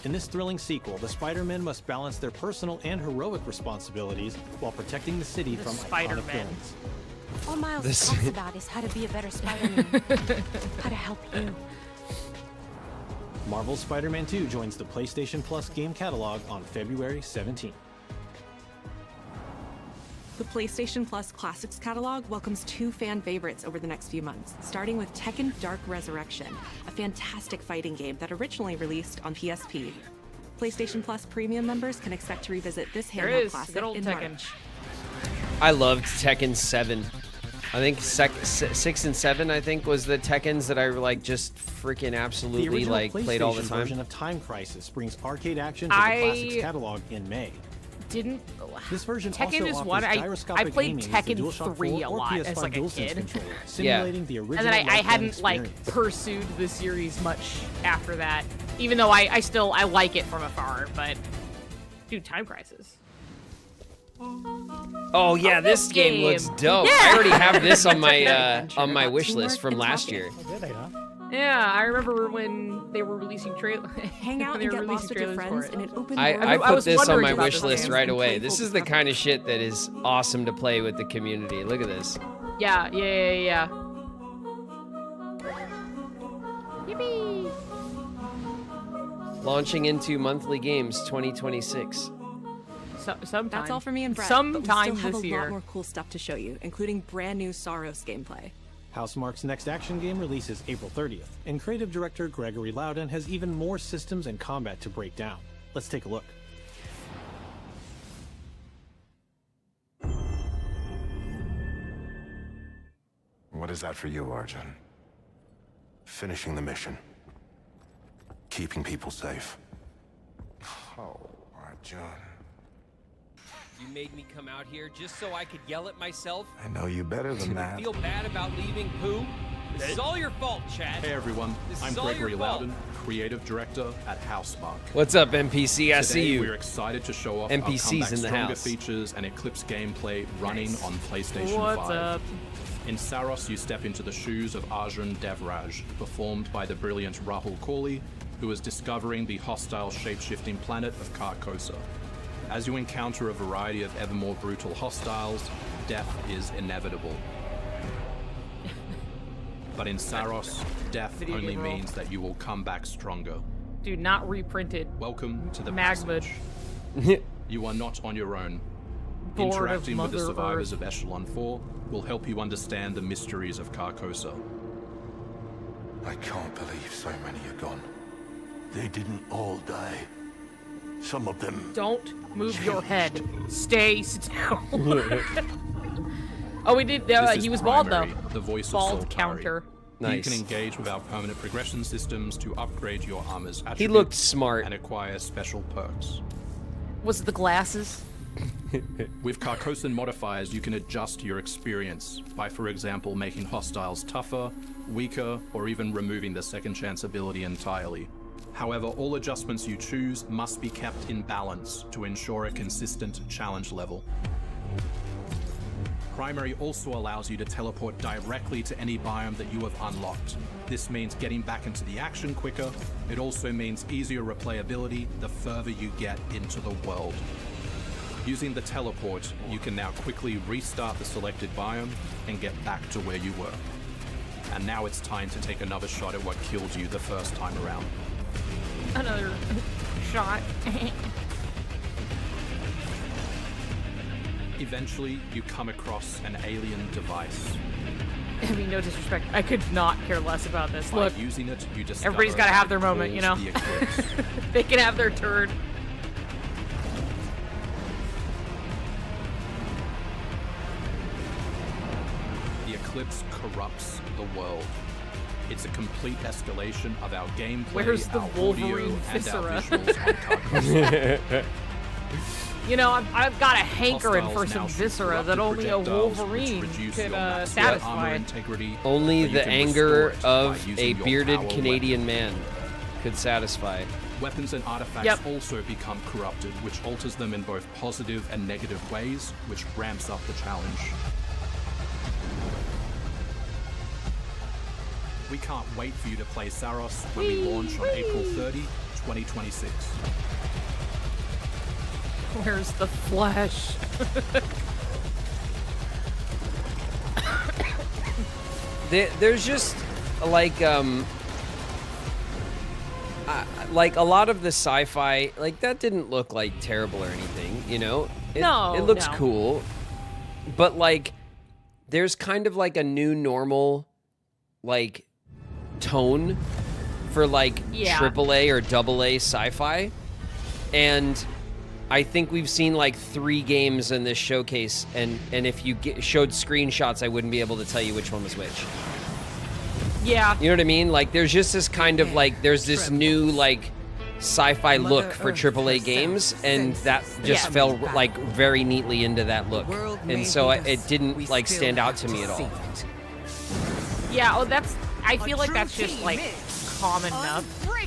In this thrilling sequel, the Spider-Men must balance their personal and heroic responsibilities while protecting the city from iconic Spider-Men. villains. All Miles This- talks about is how to be a better Spider-Man, how to help you. Marvel Spider-Man 2 joins the PlayStation Plus game catalog on February 17th. The PlayStation Plus Classics catalog welcomes 2 fan favorites over the next few months, starting with Tekken Dark Resurrection, a fantastic fighting game that originally released on PSP. PlayStation Plus Premium members can expect to revisit this handheld classic good old in Tekken. March. I loved Tekken 7. I think 6 and 7, I think, was the Tekkens that I like just freaking absolutely like played all the time. The version of Time Crisis brings arcade action to the Classics catalog in May. This version Tekken is also one offers I played gyroscopic aiming with the Tekken DualShock 3 4 a or lot PS5 as like a DualSense kid. controller, simulating the original And then I lifelike hadn't like experience. pursued the series much after that. Even though I still like it from afar, but dude, Time Crisis. Oh yeah, this game looks dope. Yeah. I already have this on my wish list from last year. Yeah, I remember when they were releasing trailers. Hang out and get lost with your friends in an open world. I put was this on wondering my about wish this list game. right away. This is the kind of shit that is awesome to play with the community. Look at this. Yeah. Yippee! Launching into monthly games 2026. Sometime. That's all for me and Brett. Sometime but we still have this a year. lot more cool stuff to show you, including brand new Saros gameplay. Housemarque's next action game releases April 30th, and creative director Gregory Loudon has even more systems and combat to break down. Let's take a look. What is that for you, Arjun? Finishing the mission. Keeping people safe. Oh, Arjun. You made me come out here just so I could yell at myself. I know you better than that. Feel bad about leaving Pooh. This is all your fault, Chad. Hey everyone, This I'm is all Gregory your fault. Loudon, creative director at Housemarque. What's up, NPC? I see Today, you. We're excited to show off NPCs our comeback in the stronger house. features and Eclipse gameplay running Nice. on PlayStation What's 5. up? In Saros, you step into the shoes of Arjun Devraj, performed by the brilliant Rahul Kohli, who is discovering the hostile shape-shifting planet of Carcosa. As you encounter a variety of ever more brutal hostiles, death is inevitable. But in Saros, death Video only game roll. means that you will come back stronger. Dude, not reprinted. Welcome to the Magma. passage. You are not on your own. Board of Interacting with the Mother survivors Earth. of Echelon 4 will help you understand the mysteries of Carcosa. I can't believe so many are gone. They didn't all die. Some of them... Don't move your head. Sit down. Oh, we did. This is He was bald though. Primary, the voice Bald of Soltari. counter. You can engage with our permanent progression systems to upgrade your armor's attributes. He looked smart. And acquire special perks. Was it the glasses? With Carcosan modifiers, you can adjust your experience by, for example, making hostiles tougher, weaker, or even removing the second chance ability entirely. However, all adjustments you choose must be kept in balance to ensure a consistent challenge level. Primary also allows you to teleport directly to any biome that you have unlocked. This means getting back into the action quicker. It also means easier replayability the further you get into the world. Using the teleport, you can now quickly restart the selected biome and get back to where you were. And now it's time to take another shot at what killed you the first time around. Another shot. Eventually, you come across an alien device. I mean, no disrespect. I could not care less about this. By Look, using it, you discover everybody's got to have their that it moment, you know? calls the Eclipse. They can have their turn. The Eclipse corrupts the world. It's a complete escalation of our gameplay, Where's the our Wolverine audio, and our viscera? visuals on Carcosa. You know, I've got a hankering for Hostiles some now shoot viscera corrupted that only a projectiles, which Wolverine reduce could your maximum satisfy. armor integrity, Only but you the can anger restore it by of using a your bearded power Canadian man could satisfy. Weapons and artifacts also become corrupted, which alters them in both positive and negative ways, which ramps up the challenge. We can't wait for you to play Saros when we launch on April 30, 2026. Where's the flesh? There's just like a lot of the sci-fi, like that didn't look like terrible or anything, you know? It looks no. cool. but like there's kind of like a new normal like tone for like AAA or AA sci-fi, and I think we've seen like 3 games in this showcase, and if you showed screenshots, I wouldn't be able to tell you which one was which. Yeah. You know what I mean? Like there's just this kind of like there's this new like sci-fi look for AAA games, and that just fell like very neatly into that look, and so it didn't like stand out to me at all. Yeah, I feel like that's just like common enough.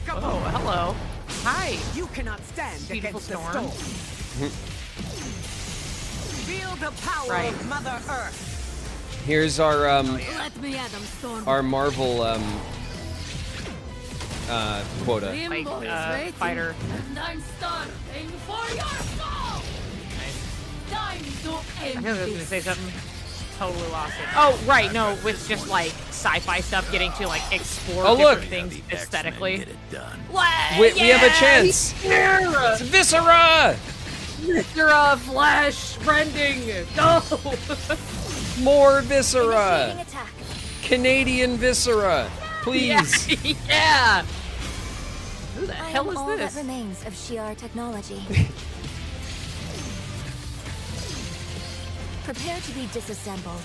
Oh, hello. Hi. You cannot stand Beautiful against the storm. Feel the power of Mother Earth. Here's our Let me at them, Storm. our Marvel quota. Like, fighter. And I'm starting for your soul. Time to I end feel like I was gonna this. say something. Totally lost it. Oh, right, no, with just like sci-fi stuff getting to like explore different things aesthetically. We have a chance. It's Viscera! Viscera, flesh, rending, go! More Viscera! Canadian Viscera, please. Yeah! Who the I hell am is all this? that remains of Shi'ar technology. Prepare to be disassembled.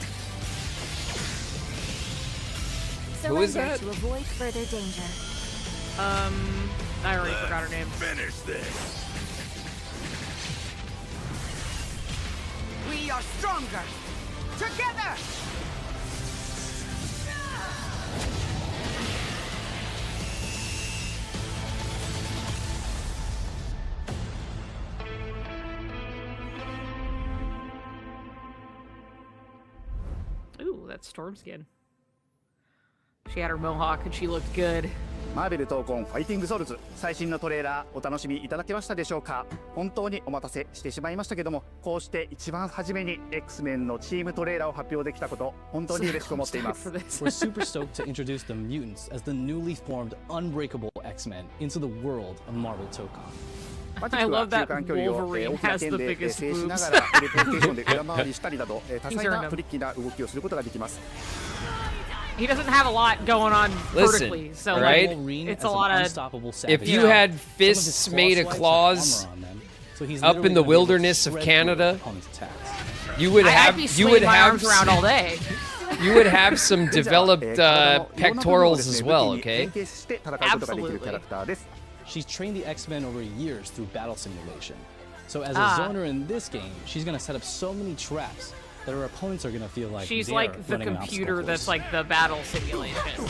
Who is Surrender that? to avoid further danger. I already forgot her name. Finish this. We are stronger together. Ooh, that's Storm skin. She had her mohawk and she looked good. マーベル闘魂ファイティングソウルズ最新のトレーラーお楽しみいただけましたでしょうか。本当にお待たせしてしまいましたけども、こうして一番初めに X-Men のチームトレーラーを発表できたこと本当に嬉しく思っています。 We're super stoked to introduce the mutants as the newly formed unbreakable X-Men into the world of Marvel Tokon. I love that Wolverine has the biggest boobs. He doesn't have a lot going on vertically, so right? like, it's a lot of. If you had fists made of claws up in the wilderness of Canada, you would have arms around all day. You would have some developed pectorals as well, okay? Absolutely. She's trained the X-Men over years through battle simulation. So as a zoner in this game, she's gonna set up so many traps that her opponents are gonna feel like she's they're like the running an computer obstacle that's course. like the battle simulation.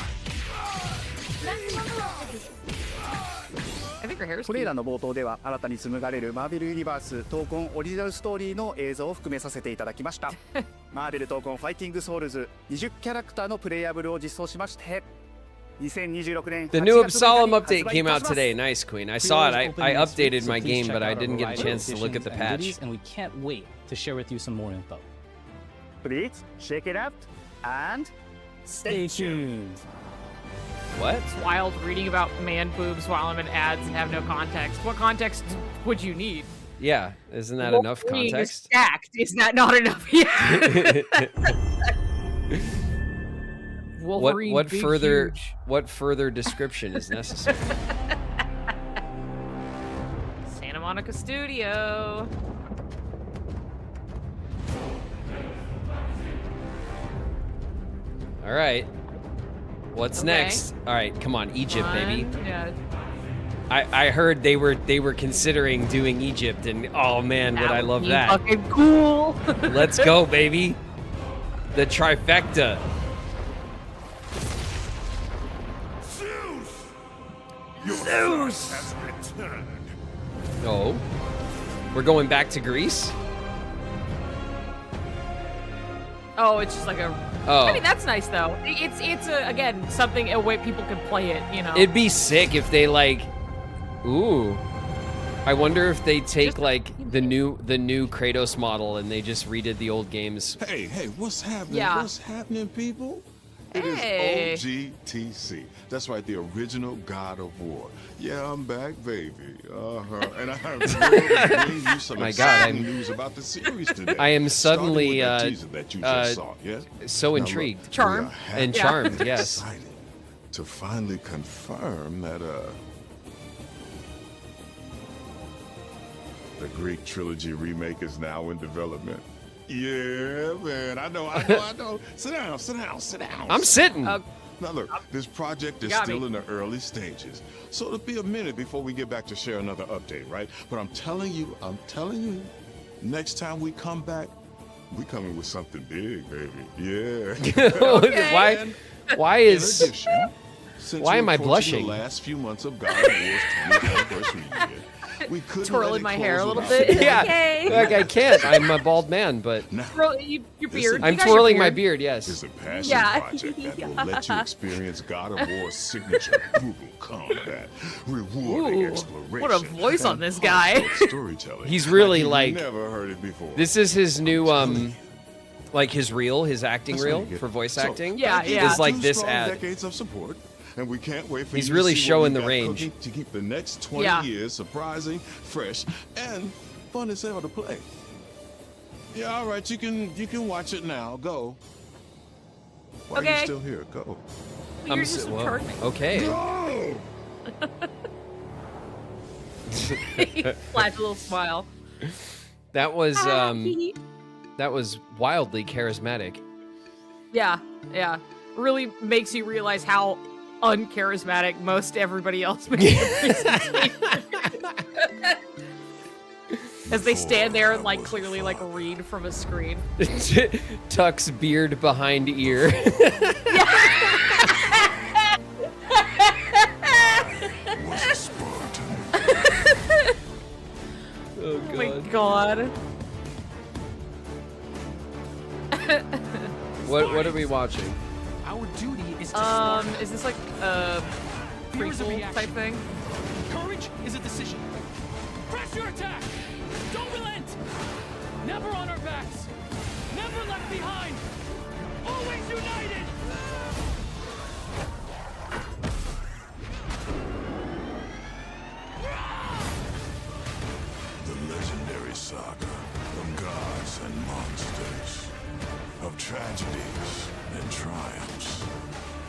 I think her hair is トレー cute. ラーの冒頭では新たに紡がれるマーベルユニバース闘魂オリジナルストーリーの映像を含めさせていただきましたマーベル闘魂ファイティングソウルズ20キャラクターのプレイヤブルを実装しまして2026年 The new Absalom update came out today. Nice, Queen. I saw it. I updated my game, but I didn't get a chance to look at the patch. And we can't wait to share with you some more info. Please check it out and stay tuned. What? It's wild reading about man boobs while I'm in ads and have no context. What context would you need? Yeah, isn't that enough Wolverine context? Is stacked. Is that not enough? Yeah. Wolverine what big, further huge. what further description is necessary? Santa Monica Studio. All right. What's Okay. next? All right, come on, Egypt, baby. Yeah. I heard they were considering doing Egypt, and oh man, would I love that! Fucking cool. Let's go, baby. The trifecta. Zeus has returned. Oh, we're going back to Greece. Oh, it's just like a. Oh. I mean, that's nice though. It's again something a way people can play it. You know. It'd be sick if they like. Ooh. I wonder if they take like the new Kratos model and they just redid the old games. Hey, what's happening? Yeah. What's happening, people? It Hey. is OGTC. That's right, the original God of War. Yeah, I'm back, baby. And I'm thrilled to bring you some exciting news about the series today. I am suddenly Starting with that teaser that you just saw, yes? so Now, intrigued. look, Charmed. we are happy And charmed, and yes. excited to finally confirm that the Greek trilogy remake is now in development. Yeah, man. I know. Sit down. I'm sitting. Now look, this project is Got still me. in the early stages, so it'll be a minute before we get back to share another update, right? But I'm telling you, next time we come back, we coming with something big, baby. Yeah. Why In is addition, since why we're am I approaching blushing? The last few months of God of War's 20th anniversary year, we couldn't Twirling let it my hair a close little without bit. saying- Yeah, Okay. like I can't. I'm a bald man, but Twirl your beard. I'm You got twirling your my beard. beard. Yes. It's a passion Yeah. project that will let you experience God of War's signature brutal combat, rewarding Ooh, exploration. what a voice on and this guy. heartfelt storytelling. He's really you've like- never heard it before. This is his new like his acting That's reel what you get. for voice So, acting. Yeah, thank you yeah. Is like for this 2 strong ad. decades of support, and we can't wait for He's you really to see showing what the we got range. cooking to keep the next 20 Yeah. years surprising, fresh, and fun as hell to play. Yeah, all right, you can watch it now. Go. Why are you Okay. still here? Go. You're just whoa. retarded. Okay. Go! Flash a little smile. That was wildly charismatic. Yeah. Really makes you realize how uncharismatic most everybody else makes the presentation. As they stand there and like clearly like read from a screen. Tucks beard behind ear. Was a Spartan. Oh Oh my god. What are we watching? Our duty is to Is this like a Fear is a prequel reaction. type thing? Courage is a decision. Press your attack. Don't relent. Never on our backs. Never left behind. Always united. The legendary saga of gods and monsters, of tragedies and triumphs,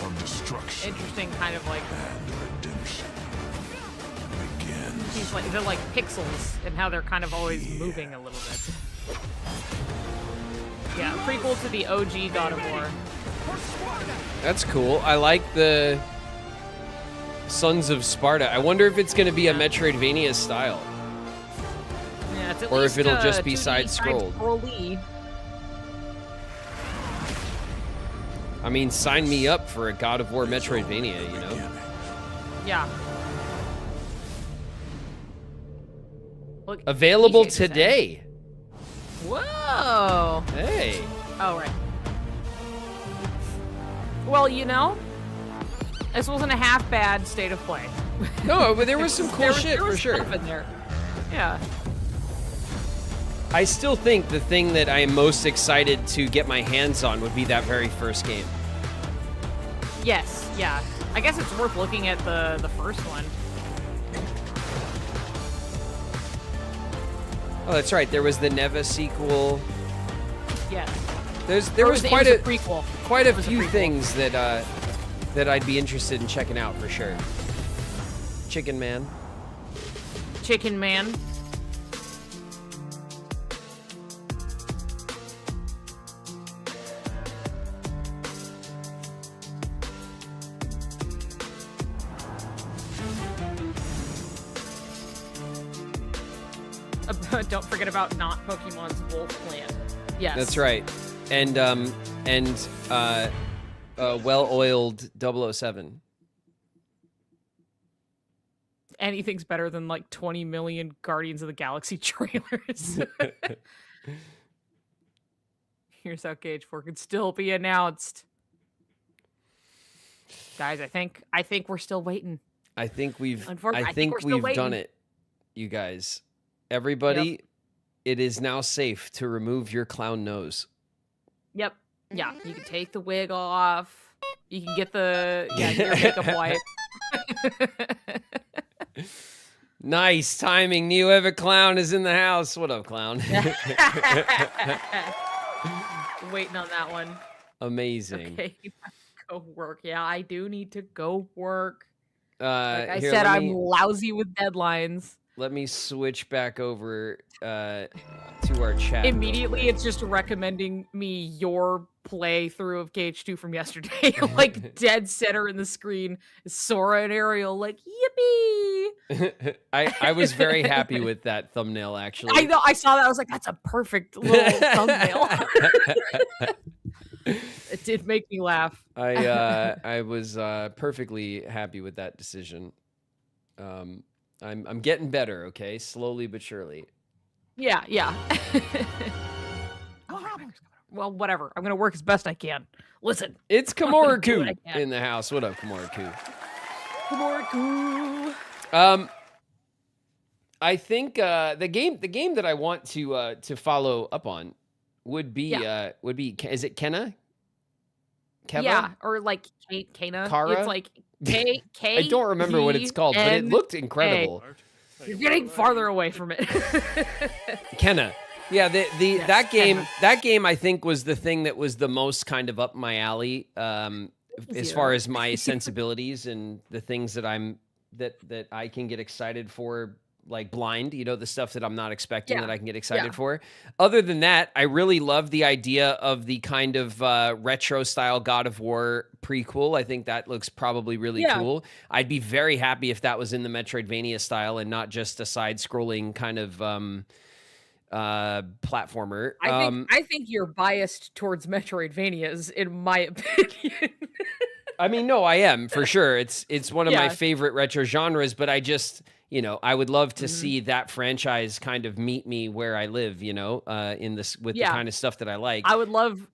of destruction Interesting kind of like and redemption begins. seems like they're like pixels and how they're kind of always moving a little bit. Yeah, prequel to the OG God of War. That's cool. I like the Sons of Sparta. I wonder if it's going to be a Metroidvania style. Yeah, it's at Or least, if it'll just be 2D side-scrolled. side-scrolly. I mean, sign me up for a God of War Metroidvania, you know? Yeah. Look, Available he shakes his head. today. Whoa. Hey. Oh, right. Well, you know, this wasn't a half bad state of play. No, but there was some cool shit there was for sure. stuff in there. Yeah. I still think the thing that I am most excited to get my hands on would be that very first game. Yes. Yeah. I guess it's worth looking at the first one. Oh, that's right. There was the Neva sequel. Yes. There was quite a prequel. quite a It was a few prequel. things that that I'd be interested in checking out for sure. Chicken Man. Chicken Man. Don't forget about not Pokemon's Wolf Clan. Yes. That's right. And well-oiled 007. Anything's better than like 20 million Guardians of the Galaxy trailers. Here's how Cage 4 could still be announced. Guys, I think we're still waiting. I think we've Unfortunately, I think we're still we've done waiting. it. You guys. Everybody, it is now safe to remove your clown nose. Yep. Yeah, you can take the wig off. You can get the your makeup wipe. Nice timing. Neo Eva Clown is in the house. What up, Clown? Waiting on that one. Amazing. Okay, go work. Yeah, I do need to go work. Like I Here, said, I'm lousy with deadlines. Let me switch back over to our chat. Immediately, it's just recommending me your playthrough of KH2 from yesterday. Like, dead center in the screen is Sora and Ariel, like, yippee! I was very happy with that thumbnail, actually. I know, I saw that. I was like, that's a perfect little thumbnail. It did make me laugh. I was perfectly happy with that decision. I'm getting better, okay? Slowly but surely. Yeah. Well, whatever. I'm gonna work as best I can. Listen, it's Kamoru-ku in the house. What up, Kamoru-ku? Kamoru-ku. I think the game that I want to follow up on would be is it Kenna? Keva? Yeah, or like Kana. Kara? It's like K. I don't remember what it's called, but it looked incredible. You're getting farther away from it. Kenna. Yeah, that game I think was the thing that was the most kind of up my alley as far as my sensibilities and the things that I can get excited for, like blind, the stuff that I'm not expecting that I can get excited for. Other than that, I really love the idea of the kind of retro style God of War prequel. I think that looks probably really cool. I'd be very happy if that was in the Metroidvania style and not just a side scrolling kind of platformer. I think you're biased towards Metroidvanias, in my opinion. I mean, no, I am for sure. It's one of my favorite retro genres, but I just, I would love to see that franchise kind of meet me where I live, in this with the kind of stuff that I like. I would love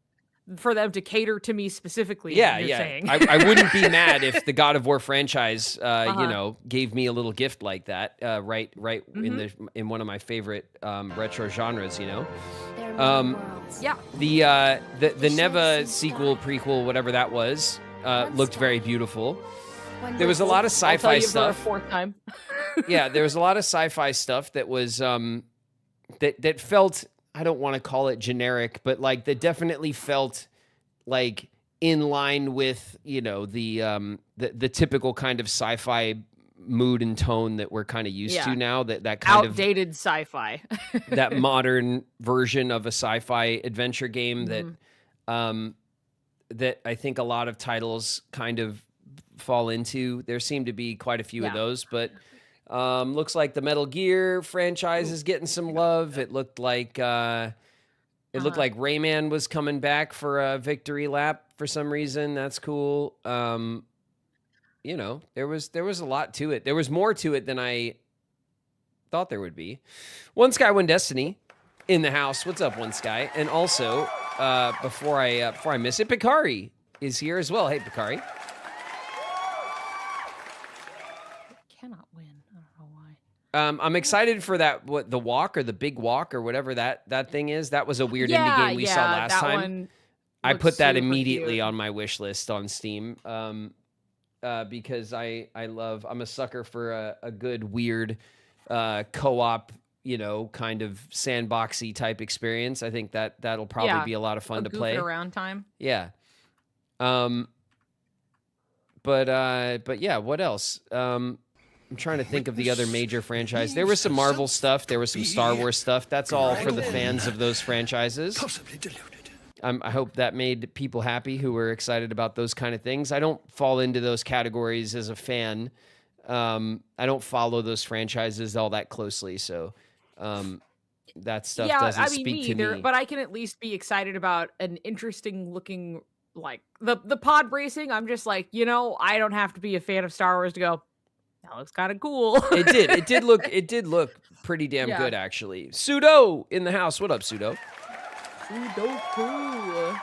for them to cater to me specifically. Saying. I wouldn't be mad if the God of War franchise, gave me a little gift like that, right in one of my favorite retro genres, The Neva sequel, prequel, whatever that was, looked very beautiful. There was a lot of sci-fi stuff. For a fourth time. Yeah, there was a lot of sci-fi stuff that was that felt, I don't want to call it generic, but like that definitely felt like in line with, the typical kind of sci-fi mood and tone that we're kind of used to now, that kind outdated sci-fi. That modern version of a sci-fi adventure game that I think a lot of titles kind of fall into. There seem to be quite a few of those, but looks like the Metal Gear franchise is getting some love. It looked like Rayman was coming back for a victory lap for some reason. That's cool. There was a lot to it. There was more to it than I thought there would be. One Sky, One Destiny in the house. What's up, One Sky? And also, before I miss it, Picari is here as well. Hey, Picari. Cannot win. I don't know why. I'm excited for that. What, the walk or the big walk or whatever that thing is. That was a weird indie game we saw last time. I put that immediately on my wish list on Steam because I'm a sucker for a good weird co-op, kind of sandboxy type experience. I think that'll probably be a lot of fun to play. Around time. Yeah. But yeah, what else? I'm trying to think of the other major franchise. There was some Marvel stuff. There was some Star Wars stuff. That's all for the fans of those franchises. Possibly deluded. I hope that made people happy who were excited about those kind of things. I don't fall into those categories as a fan. I don't follow those franchises all that closely, so that stuff doesn't speak to me. But I can at least be excited about an interesting looking, like the pod racing. I'm just like, I don't have to be a fan of Star Wars to go, that looks kind of cool. It did look pretty damn good, actually. Pseudo in the house. What up, Pseudo? Pseudo cool.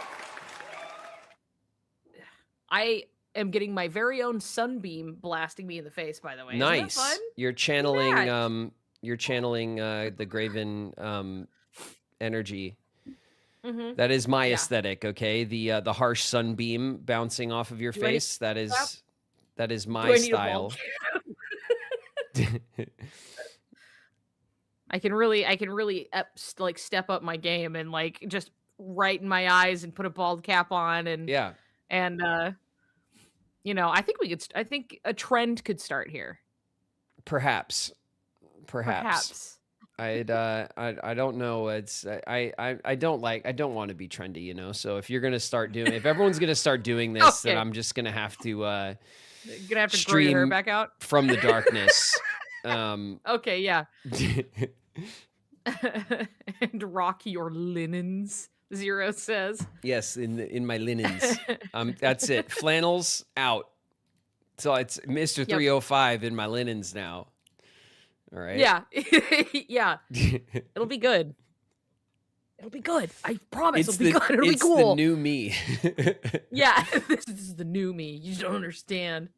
I am getting my very own sunbeam blasting me in the face, by the way. Nice. Isn't that fun? You're channeling the Graven energy. Mhm. That is my Yeah. aesthetic, okay? The harsh sunbeam bouncing off of your Do I need face. to step? That is Do my I need a bald style. I can really like step up my game and like just brighten my eyes and put a bald cap on and Yeah. and I think I think a trend could start here. Perhaps. I don't know. I don't want to be trendy, So if you're gonna start doing, if everyone's gonna start doing this, then Okay. I'm just gonna have to Gonna have to grow your hair stream back out from the darkness. Okay, yeah. And rock your linens, Zero says. Yes, in my linens. That's it. Flannels out. So it's Mr. Yep. 305 in my linens now. All right. Yeah. Yeah. It'll be good. It'll be good. I promise it'll be good. It'll be cool. It's the new me. Yeah, this is the new me. You don't understand.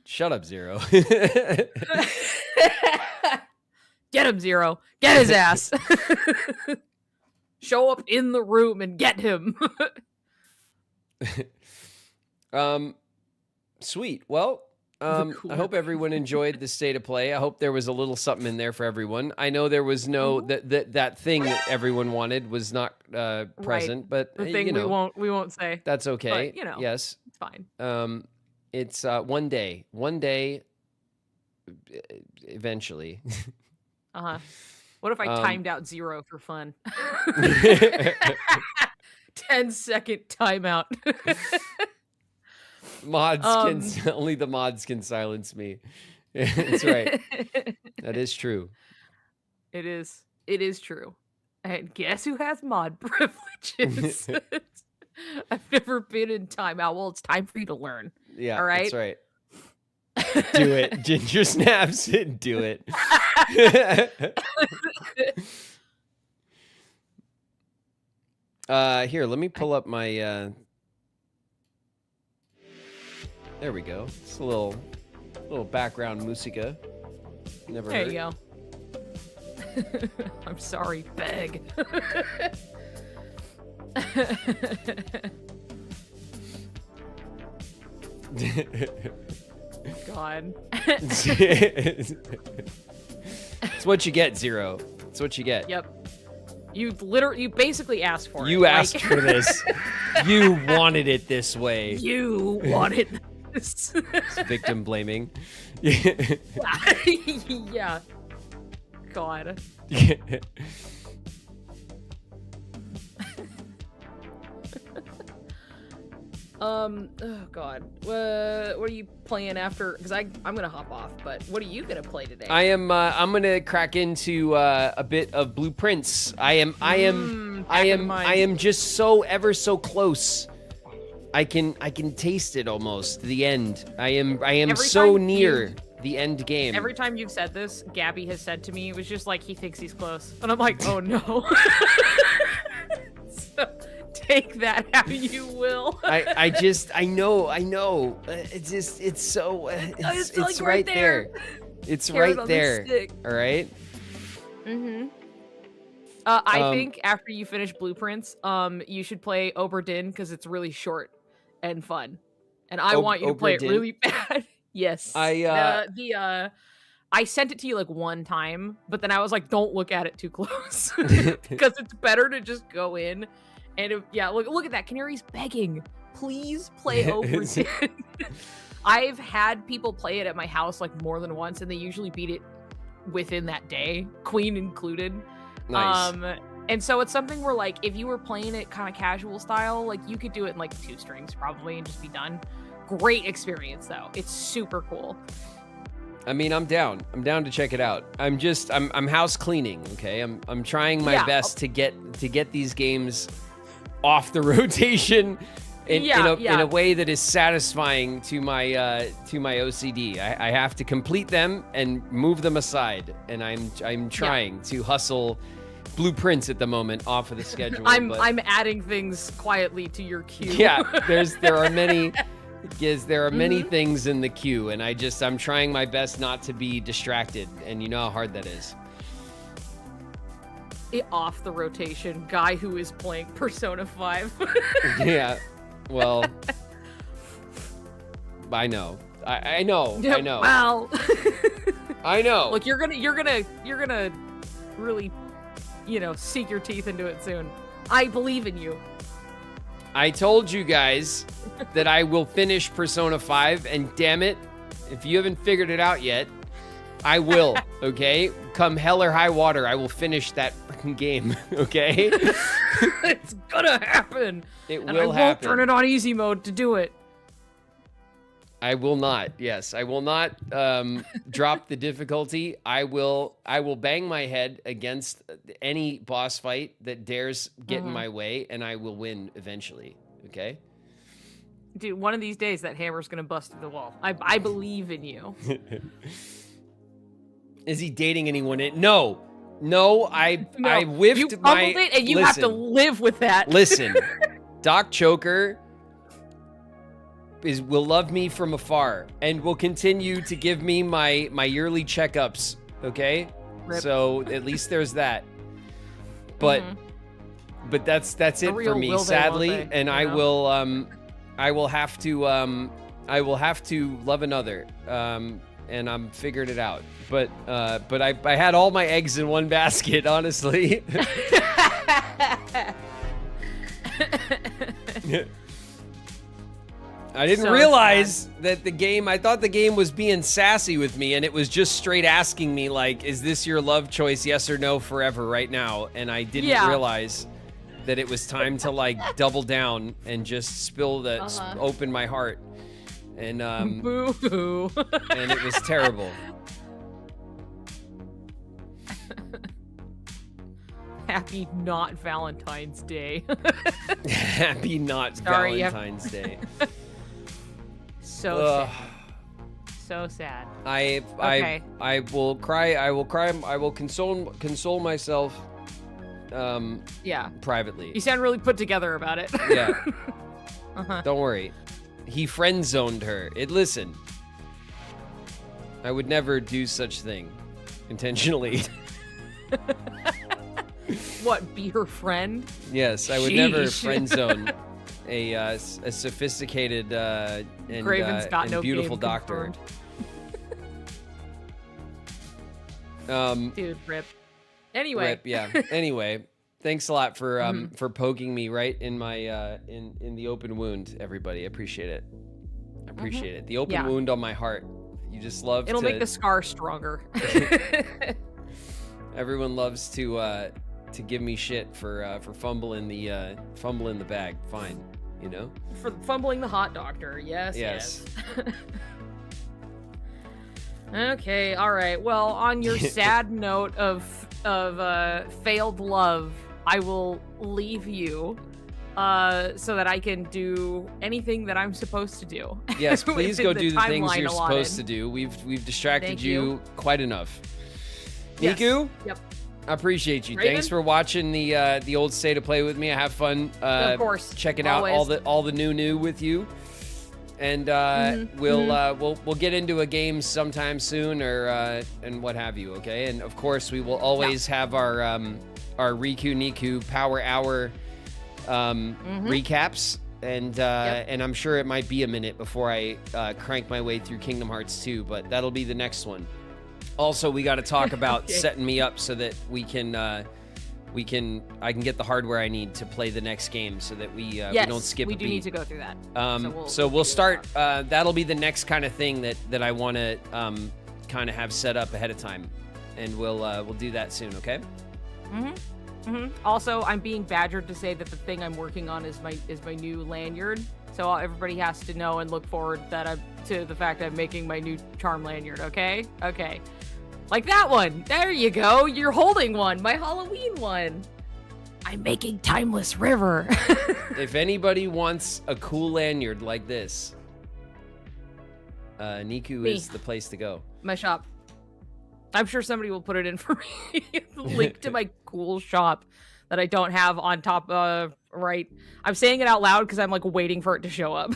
Shut up, Zero. Get him, Zero. Get his ass. Show up in the room and get him. Sweet. Well, I hope everyone enjoyed the state of play. I hope there was a little something in there for everyone. I know there was no that thing that everyone wanted was not present, but the thing we won't say. That's okay. But, yes, it's fine. It's one day, eventually. What if I timed out Zero for fun? 10-second timeout. Mods only the mods can silence me. That's right. That is true. It is true. And guess who has mod privileges? I've never been in timeout. Well, it's time for you to learn. Yeah, all right. That's right. Do it, Ginger Snaps. Do it. Here, let me pull up my. There we go. It's a little background musica. Never There heard. you go. I'm sorry, beg. God. It's what you get, Zero. It's what you get. Yep. You basically asked for it. You asked for this. You wanted it this way. You wanted this. It's victim blaming. Yeah. God. Oh God. What are you playing after? Because I'm gonna hop off. But what are you gonna play today? I'm gonna crack into a bit of Blueprints. I am just so ever so close. I can taste it almost. The end. I am so near the end game. Every time you've said this, Gabby has said to me, it was just like he thinks he's close, and I'm like, oh no. So, take that how you will. I know. It's so it's like right there. It's Carrot right on the there. stick. All right. Mm-hmm. I think after you finish Blueprints, you should play Oberdin because it's really short and fun, and I want you to play it Oberdin? really bad. Yes. I sent it to you like one time, but then I was like, don't look at it too close because it's better to just go in and look at that. Canary's begging. Please play Oberdin. I've had people play it at my house like more than once, and they usually beat it within that day, Queen included. Nice. And so it's something where like if you were playing it kind of casual style, like you could do it in like 2 strings probably and just be done. Great experience though. It's super cool. I mean, I'm down. I'm down to check it out. I'm house cleaning. Okay, I'm trying my best to get these games off the rotation in a way that is satisfying to my OCD. I have to complete them and move them aside, and I'm trying to hustle Blueprints at the moment off of the schedule. I'm adding things quietly to your queue. Yeah, there are many. Yes, there are many things in the queue, and I'm trying my best not to be distracted, and you know how hard that is. off the rotation guy who is playing Persona 5. Yeah. Well, I know. I know. I know. Well, I know. Look, you're gonna really, sink your teeth into it soon. I believe in you. I told you guys that I will finish Persona 5, and damn it, if you haven't figured it out yet, I will, okay? Come hell or high water, I will finish that freaking game, okay? It's gonna happen. It and will I happen. won't turn it on easy mode to do it. I will not. Yes, I will not drop the difficulty. I will bang my head against any boss fight that dares get in my way, and I will win eventually. Okay? Dude, one of these days that hammer's gonna bust through the wall. I believe in you. Is he dating anyone? No, I whiffed you my. It and you have to live with that. Listen, Doc Choker will love me from afar and will continue to give me my yearly checkups. Okay, Rip. so at least there's that. But that's it for me, sadly, and I will have to love another. And I'm figured it out. But I had all my eggs in one basket, honestly. I didn't realize that I thought the game was being sassy with me, and it was just straight asking me, like, is this your love choice, yes or no, forever, right now? And I didn't realize that it was time to, like, double down and just open my heart. And, boo-hoo. And it was terrible. Happy not Valentine's Day. Happy not Valentine's Day. So sad. So sad. I will cry. I will console myself. Privately. You sound really put together about it. Yeah. Don't worry. He friend zoned her. Listen. I would never do such thing intentionally. What, be her friend? Yes, I would never friend zone a sophisticated and beautiful doctor. Dude, rip. Anyway. Rip, yeah. Anyway, thanks a lot for poking me right in my in the open wound, everybody. I appreciate it. I appreciate it. The open wound on my heart. You just love It'll make the scar stronger. Everyone loves to give me shit for fumbling the bag. Fine, For fumbling the hot doctor. Yes. Okay, all right. Well, on your sad note of failed love, I will leave you so that I can do anything that I'm supposed to do. Yes, please go do the things you're supposed to do. We've distracted you quite enough. Yes. Niku? Yep. I appreciate you. Graven? Thanks for watching the old State of Play with me. I have fun. Of course. Checking Always. out all the new with you. And we'll get into a game sometime soon or and what have you, okay? And of course we will always have our Riku Niku Power Hour recaps. And and I'm sure it might be a minute before I crank my way through Kingdom Hearts 2, but that'll be the next one. Also, we got to talk about setting me up so that I can get the hardware I need to play the next game, so that we don't skip a beat. We do need to go through that. So we'll start. That'll be the next kind of thing that I want to kind of have set up ahead of time, and we'll do that soon. Okay. Also, I'm being badgered to say that the thing I'm working on is my new lanyard. So everybody has to know and look forward to the fact I'm making my new charm lanyard. Okay. Like that one. There you go. You're holding one. My Halloween one. I'm making Timeless River. If anybody wants a cool lanyard like this, Niku is the place to go. My shop. I'm sure somebody will put it in for me. Link to my cool shop that I don't have on top of right. I'm saying it out loud because I'm like waiting for it to show up.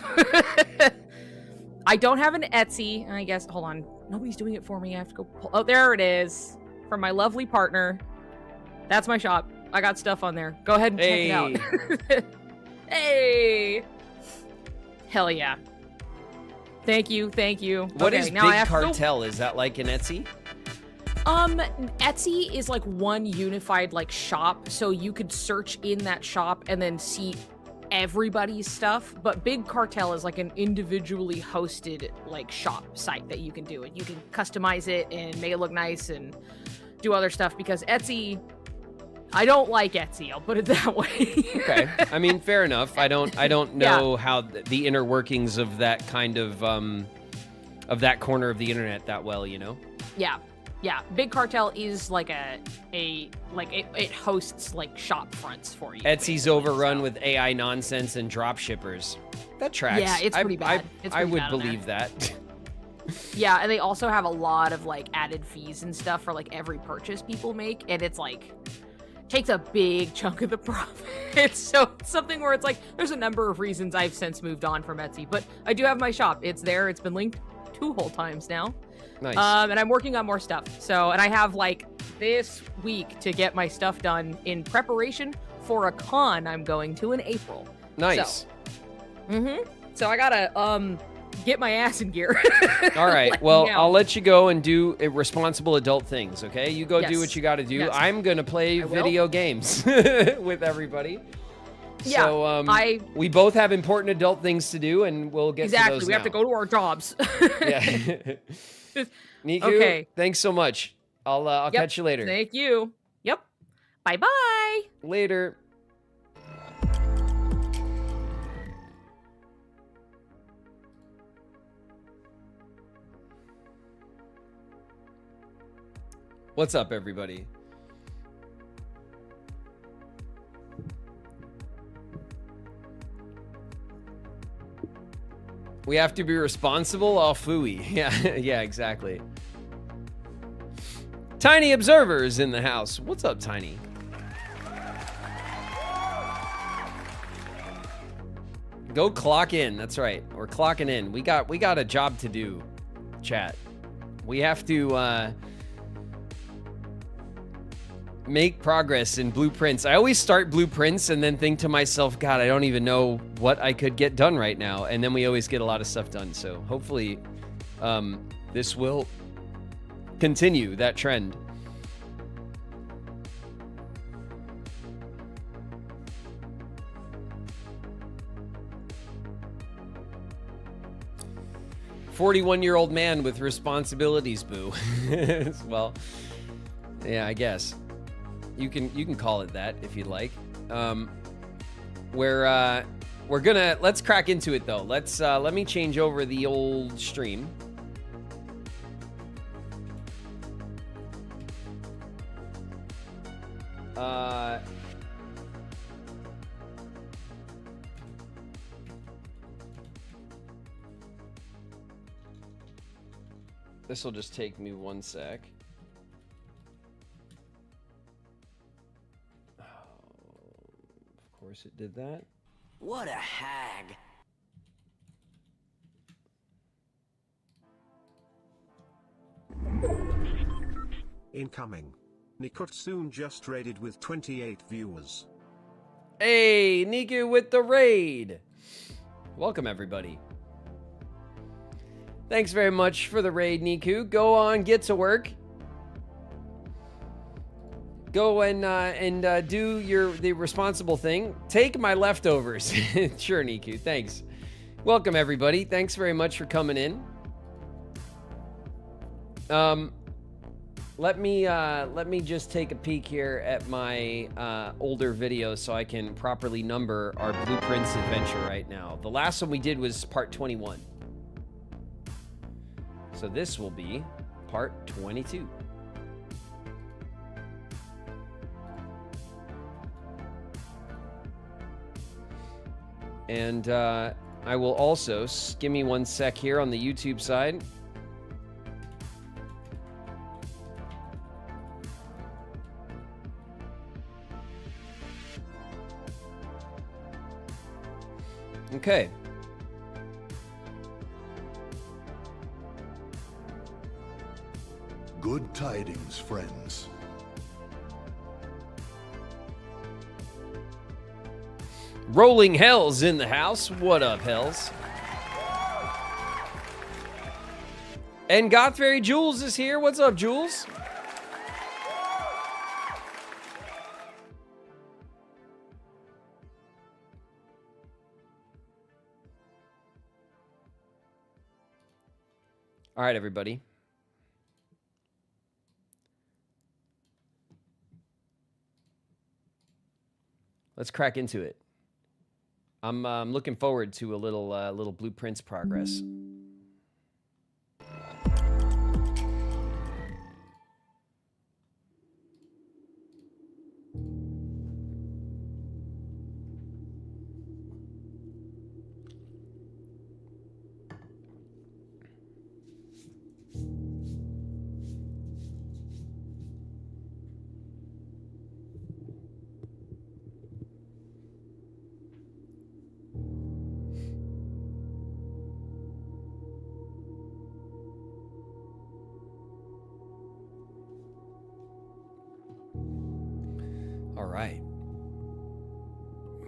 I don't have an Etsy. I guess, hold on. Nobody's doing it for me. I have to go pull. Oh, there it is. From my lovely partner. That's my shop. I got stuff on there. Go ahead and check it out. Hey! Hell yeah. Thank you. What is Big Cartel? Is that like an Etsy? Etsy is like one unified like shop, so you could search in that shop and then see everybody's stuff. But Big Cartel is like an individually hosted like shop site that you can do, and you can customize it and make it look nice and do other stuff, because Etsy, I don't like Etsy, I'll put it that way. Okay. I mean, fair enough. I don't know how the inner workings of that kind of that corner of the internet that well, you know? Yeah. Big Cartel is like it hosts like shop fronts for you. Etsy's overrun with AI nonsense and drop shippers. That tracks. Yeah, it's pretty bad. I would believe that. Yeah, and they also have a lot of like added fees and stuff for like every purchase people make, and it's like takes a big chunk of the profit. So it's something where it's like there's a number of reasons I've since moved on from Etsy, but I do have my shop. It's there. It's been linked 2 whole times now. Nice. And I'm working on more stuff. So, and I have like this week to get my stuff done in preparation for a con I'm going to in April. Nice. So I gotta get my ass in gear. All right. Well, I'll let you go and do responsible adult things, okay? You go do what you got to do. Yes. I'm going to play video games with everybody. Yeah, so we both have important adult things to do, and we'll get to those we now. have to go to our jobs. Yeah. Niku, Okay. thanks so much. I'll catch you later. Thank you. Yep. Bye-bye. Later. What's up, everybody? We have to be responsible? Oh, phooey. Yeah, exactly. Tiny Observer's in the house. What's up, Tiny? Go clock in. That's right. We're clocking in. We got a job to do, chat. We have to make progress in blueprints. I always start blueprints and then think to myself, God, I don't even know what I could get done right now. And then we always get a lot of stuff done. So hopefully this will continue that trend. "41-year-old man with responsibilities, boo." Well, yeah, I guess. You can call it that if you'd like. We're gonna let's crack into it though. Let me change over the old stream. This will just take me 1 sec. Of course it did that. What a hag. Incoming. Nikutsun just raided with 28 viewers. Hey, Niku with the raid. Welcome, everybody. Thanks very much for the raid, Niku. Go on, get to work. Go and do the responsible thing. Take my leftovers. Sure, Niku. Thanks. Welcome, everybody. Thanks very much for coming in. Let me just take a peek here at my older videos so I can properly number our Blueprints adventure right now. The last one we did was part 21. So this will be part 22. And I will also, give me 1 sec here on the YouTube side. Okay. Good tidings, friends. Rolling Hell's in the house. What up, Hells? And Gothfairy Jules is here. What's up, Jules? All right, everybody. Let's crack into it. I'm looking forward to a little Blueprints progress. All right.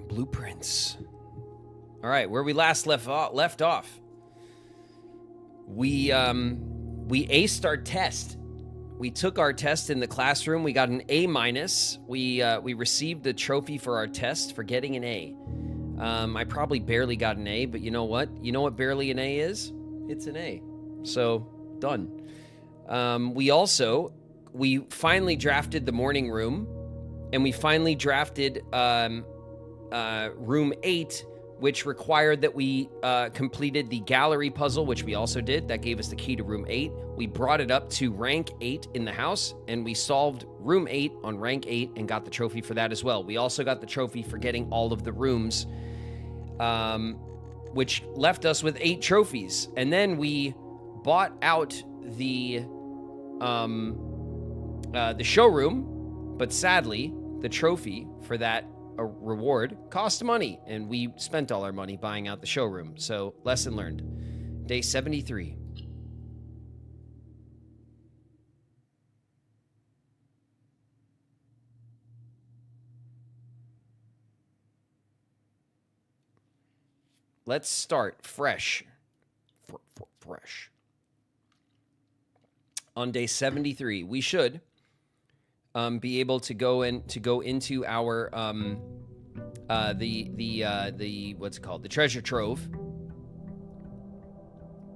Blueprints. All right, where we last left off. We aced our test. We took our test in the classroom. We got an A-. We received a trophy for our test for getting an A. I probably barely got an A, but you know what? You know what barely an A is? It's an A. So, done. We finally drafted the morning room, and we finally drafted room 8, which required that we completed the gallery puzzle, which we also did. That gave us the key to room 8. We brought it up to rank 8 in the house, and we solved room 8 on rank 8 and got the trophy for that as well. We also got the trophy for getting all of the rooms, which left us with 8 trophies. And then we bought out the showroom, but sadly, the trophy for that reward cost money, and we spent all our money buying out the showroom. So, lesson learned. Day 73. Let's start fresh. Fresh. On day 73, we should be able to go into our the what's it called? The treasure trove.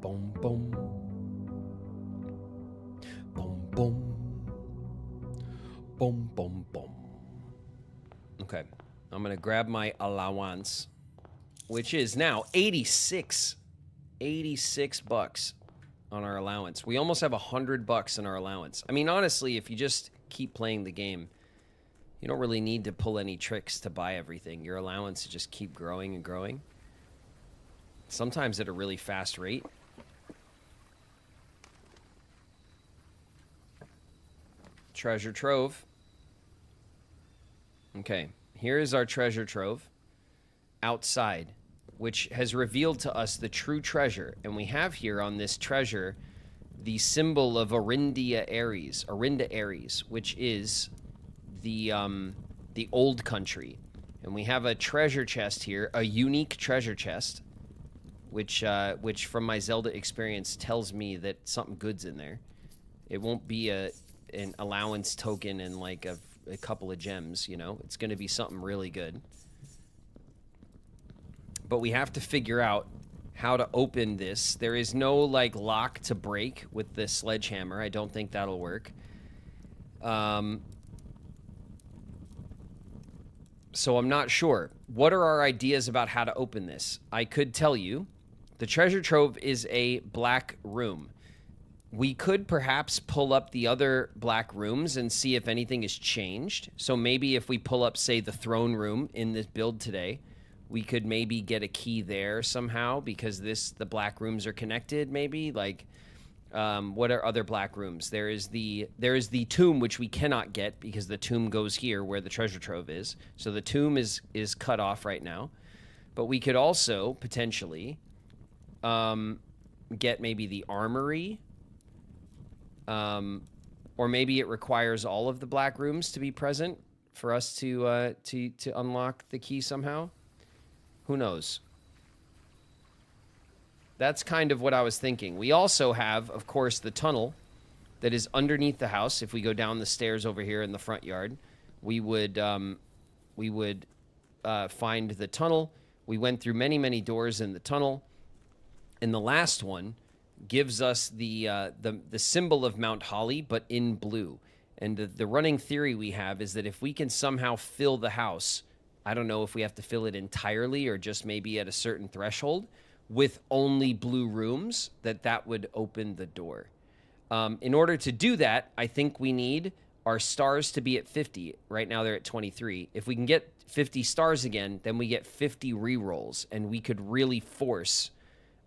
Boom boom. Boom boom. Boom boom boom. Okay. I'm gonna grab my allowance, which is now 86 bucks on our allowance. We almost have $100 in our allowance. I mean, honestly, if you just keep playing the game, you don't really need to pull any tricks to buy everything. Your allowance just keep growing and growing. Sometimes at a really fast rate. Treasure trove. Okay, here is our treasure trove outside, which has revealed to us the true treasure. And we have here on this treasure the symbol of Arinda Ares, which is the old country. And we have a treasure chest here, a unique treasure chest, which from my Zelda experience tells me that something good's in there. It won't be an allowance token and like a couple of gems, you know? It's going to be something really good. But we have to figure out how to open this. There is no like lock to break with the sledgehammer. I don't think that'll work. So I'm not sure. What are our ideas about how to open this? I could tell you, the treasure trove is a black room. We could perhaps pull up the other black rooms and see if anything has changed. So maybe if we pull up, say, the throne room in this build today, we could maybe get a key there somehow because the black rooms are connected, maybe. Like, what are other black rooms? There is the tomb, which we cannot get because the tomb goes here where the treasure trove is. So the tomb is cut off right now. But we could also potentially get maybe the armory. Or maybe it requires all of the black rooms to be present for us to unlock the key somehow. Who knows? That's kind of what I was thinking. We also have, of course, the tunnel that is underneath the house. If we go down the stairs over here in the front yard, we would find the tunnel. We went through many, many doors in the tunnel. And the last one gives us the symbol of Mount Holly, but in blue. And the running theory we have is that if we can somehow fill the house, I don't know if we have to fill it entirely or just maybe at a certain threshold, with only blue rooms, that would open the door. In order to do that, I think we need our stars to be at 50. Right now they're at 23. If we can get 50 stars again, then we get 50 rerolls, and we could really force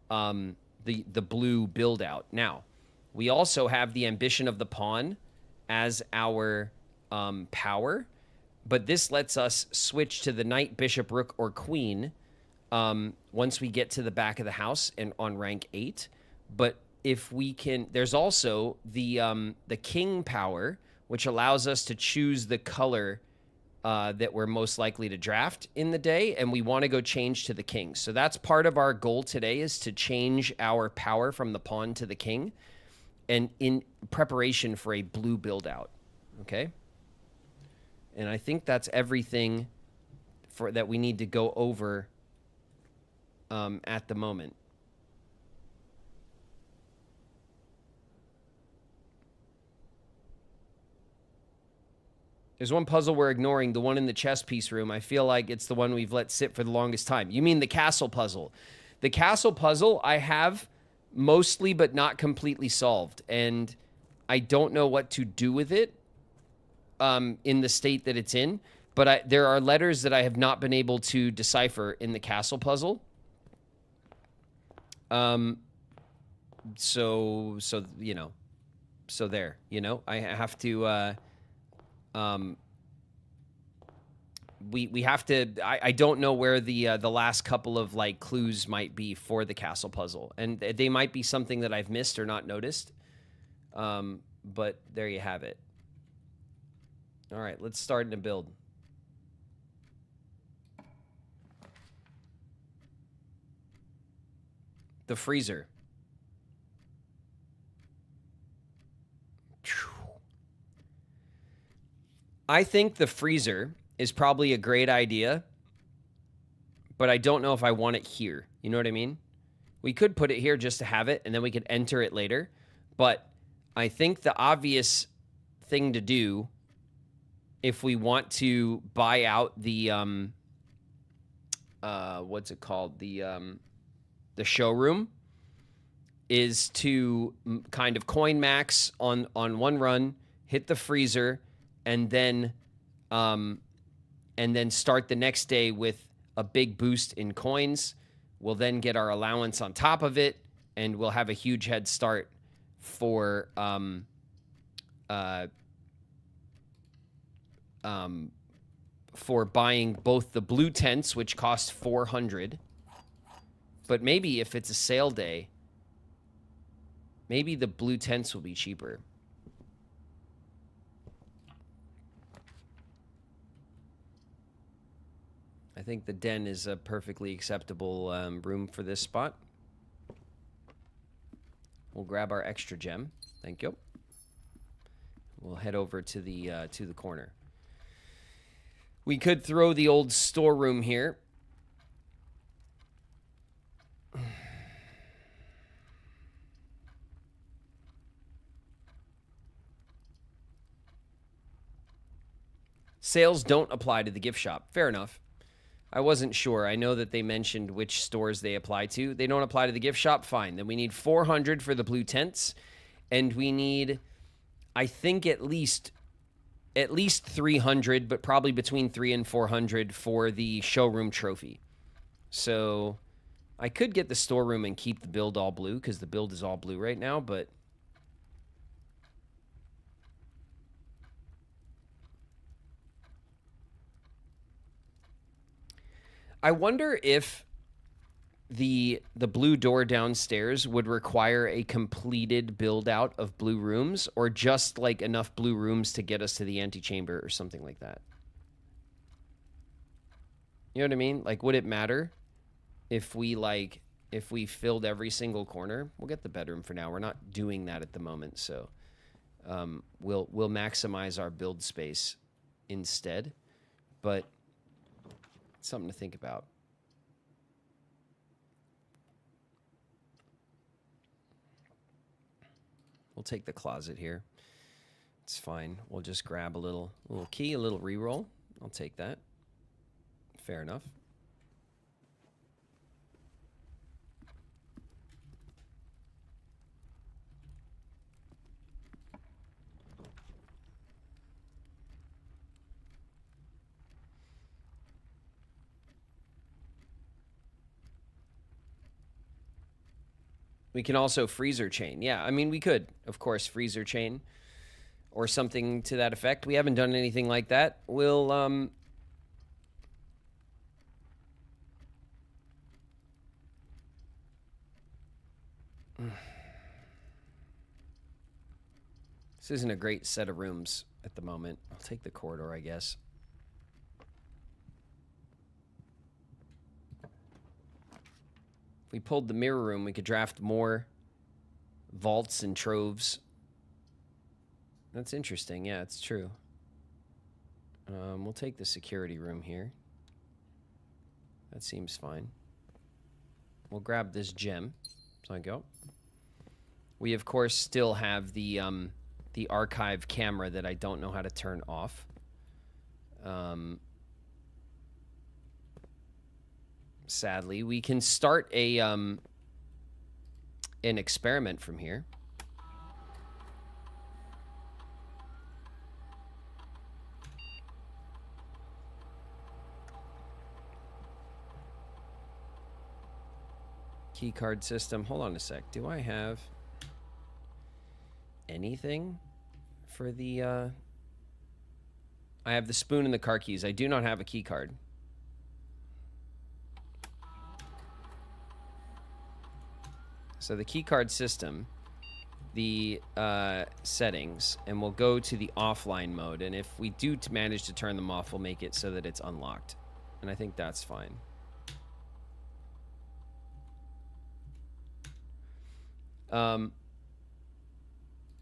the blue build out. Now, we also have the ambition of the pawn as our power, but this lets us switch to the knight, bishop, rook, or queen once we get to the back of the house and on rank 8. But if we can, there's also the king power, which allows us to choose the color that we're most likely to draft in the day, and we want to go change to the king. So that's part of our goal today, is to change our power from the pawn to the king, and in preparation for a blue build out. Okay? And I think that's everything that we need to go over at the moment. There's one puzzle we're ignoring, the one in the chess piece room. I feel like it's the one we've let sit for the longest time. You mean the castle puzzle? The castle puzzle I have mostly but not completely solved, and I don't know what to do with it in the state that it's in, but there are letters that I have not been able to decipher in the castle puzzle. So you know, so there, you know, I have to, we have to, I don't know where the last couple of like clues might be for the castle puzzle, and they might be something that I've missed or not noticed. But there you have it. All right, let's start in a build. The freezer. I think the freezer is probably a great idea, but I don't know if I want it here. You know what I mean? We could put it here just to have it, and then we could enter it later. But I think the obvious thing to do, if we want to buy out the, what's it called? The showroom, is to kind of coin max on one run, hit the freezer, and then start the next day with a big boost in coins. We'll then get our allowance on top of it, and we'll have a huge head start for buying both the blue tents, which cost 400. But maybe if it's a sale day, maybe the blue tents will be cheaper. I think the den is a perfectly acceptable room for this spot. We'll grab our extra gem. Thank you. We'll head over to the corner. We could throw the old storeroom here. Sales don't apply to the gift shop. Fair enough. I wasn't sure. I know that they mentioned which stores they apply to. They don't apply to the gift shop. Fine. Then we need 400 for the blue tents, and we need, I think, at least 300, but probably between 300 and 400 for the showroom trophy. So I could get the storeroom and keep the build all blue, because the build is all blue right now, but I wonder if the blue door downstairs would require a completed build out of blue rooms, or just like enough blue rooms to get us to the antechamber or something like that. You know what I mean? Like, would it matter? if we filled every single corner. We'll get the bedroom for now. We're not doing that at the moment, so we'll maximize our build space instead. But it's something to think about. We'll take the closet here. It's fine. We'll just grab a little key, a little reroll. I'll take that. Fair enough. We can also freezer chain. Yeah, I mean, we could, of course, freezer chain or something to that effect. We haven't done anything like that. We'll, this isn't a great set of rooms at the moment. I'll take the corridor, I guess. If we pulled the mirror room, we could draft more vaults and troves. That's interesting. Yeah, it's true. We'll take the security room here. That seems fine. We'll grab this gem. So I go. We, of course, still have the archive camera that I don't know how to turn off. Sadly, we can start a an experiment from here. Keycard system. Hold on a sec. Do I have anything for the I have the spoon and the car keys. I do not have a key card. So the keycard system, the settings, and we'll go to the offline mode. And if we do manage to turn them off, we'll make it so that it's unlocked. And I think that's fine.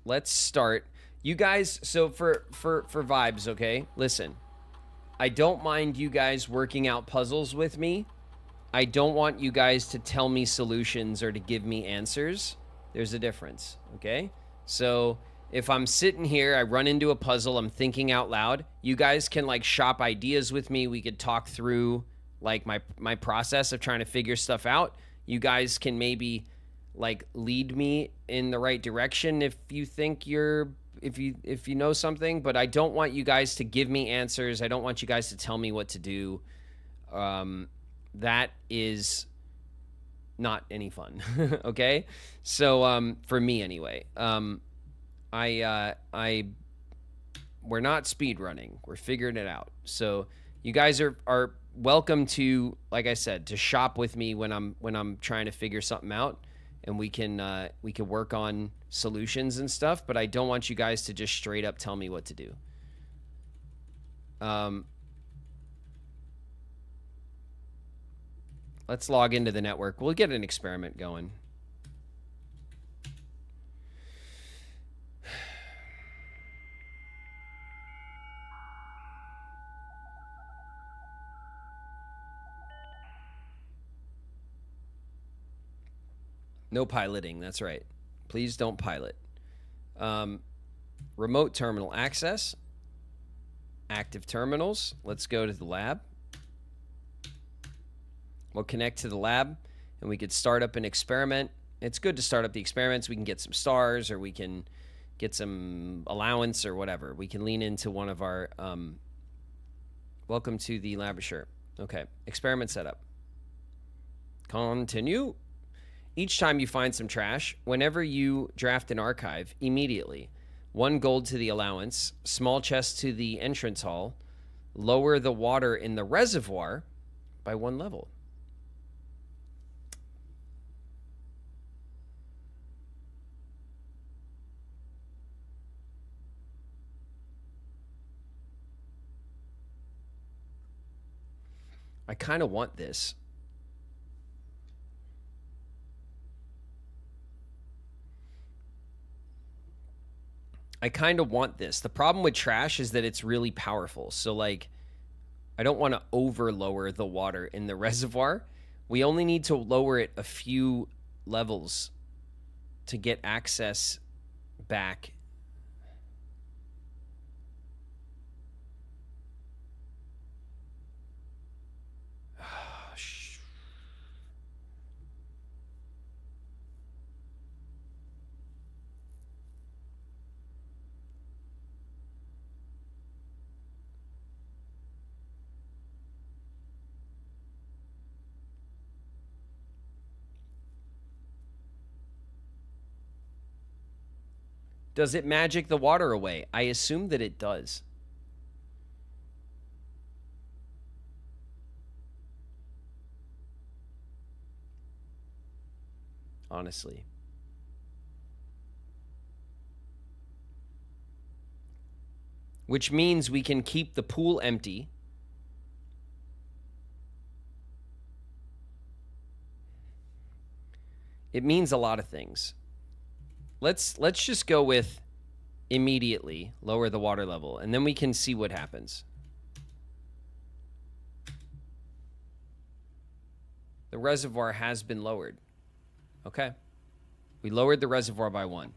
Let's start. You guys, so for vibes, okay? Listen, I don't mind you guys working out puzzles with me. I don't want you guys to tell me solutions or to give me answers. There's a difference, okay? So if I'm sitting here, I run into a puzzle, I'm thinking out loud, you guys can like shop ideas with me. We could talk through like my process of trying to figure stuff out. You guys can maybe like lead me in the right direction if you think if you know something, but I don't want you guys to give me answers. I don't want you guys to tell me what to do. That is not any fun. Okay? So for me anyway. We're not speed running. We're figuring it out. So you guys are welcome to, like I said, to shop with me when I'm trying to figure something out, and we can work on solutions and stuff, but I don't want you guys to just straight up tell me what to do. Let's log into the network. We'll get an experiment going. No piloting, that's right. Please don't pilot. Remote terminal access. Active terminals. Let's go to the lab. We'll connect to the lab, and we could start up an experiment. It's good to start up the experiments. We can get some stars, or we can get some allowance, or whatever. We can lean into one of our... welcome to the laboratory. Okay, experiment setup. Continue. Each time you find some trash, whenever you draft an archive, immediately, 1 gold to the allowance, small chest to the entrance hall, lower the water in the reservoir by 1 level. I kind of want this. I kind of want this. The problem with trash is that it's really powerful. So, like, I don't want to over lower the water in the reservoir. We only need to lower it a few levels to get access back. Does it magic the water away? I assume that it does. Honestly. Which means we can keep the pool empty. It means a lot of things. Let's just go with immediately lower the water level, and then we can see what happens. The reservoir has been lowered. Okay. We lowered the reservoir by 1.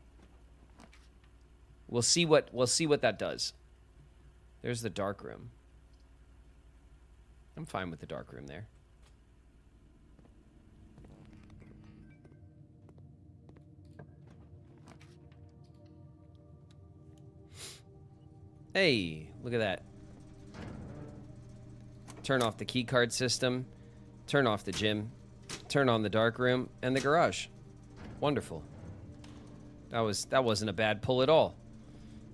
We'll see what that does. There's the dark room. I'm fine with the dark room there. Hey, look at that. Turn off the keycard system, turn off the gym, turn on the dark room, and the garage. Wonderful. That wasn't a bad pull at all.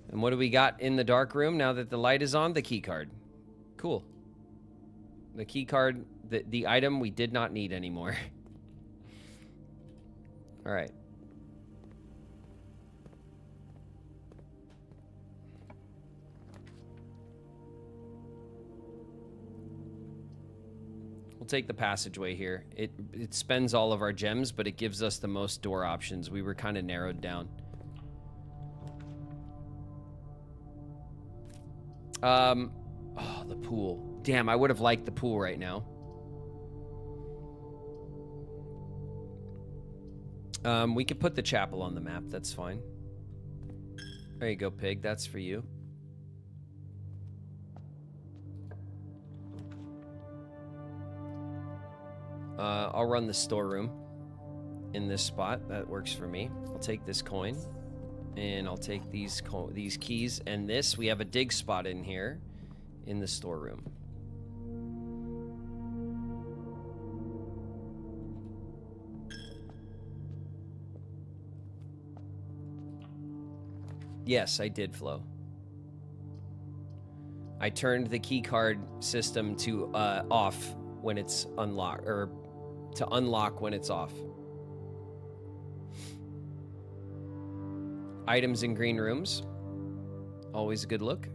And what do we got in the dark room now that the light is on? The keycard. Cool. The keycard, the item we did not need anymore. All right. We'll take the passageway here. It spends all of our gems, but it gives us the most door options. We were kind of narrowed down. Oh, the pool. Damn, I would have liked the pool right now. We could put the chapel on the map. That's fine. There you go, pig. That's for you. I'll run the storeroom in this spot. That works for me. I'll take this coin, and I'll take these keys and this. We have a dig spot in here in the storeroom. Yes, I did, Flo. I turned the key card system to off when it's unlocked, or to unlock when it's off. Items in green rooms. Always a good look.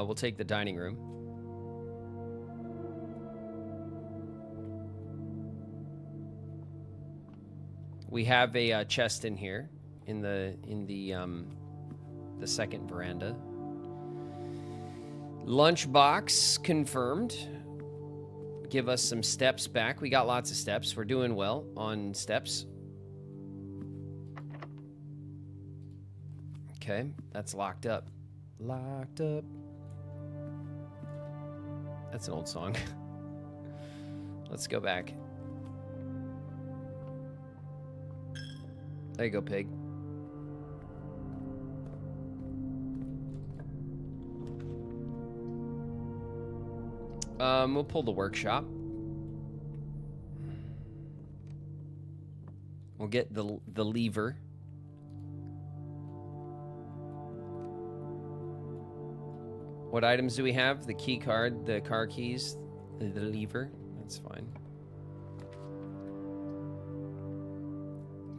We'll take the dining room. We have a chest in here in the second veranda. Lunchbox confirmed. Give us some steps back. We got lots of steps. We're doing well on steps. Okay, that's locked up. Locked up. That's an old song. Let's go back. There you go, pig. We'll pull the workshop. We'll get the lever. What items do we have? The key card, the car keys, the lever. That's fine.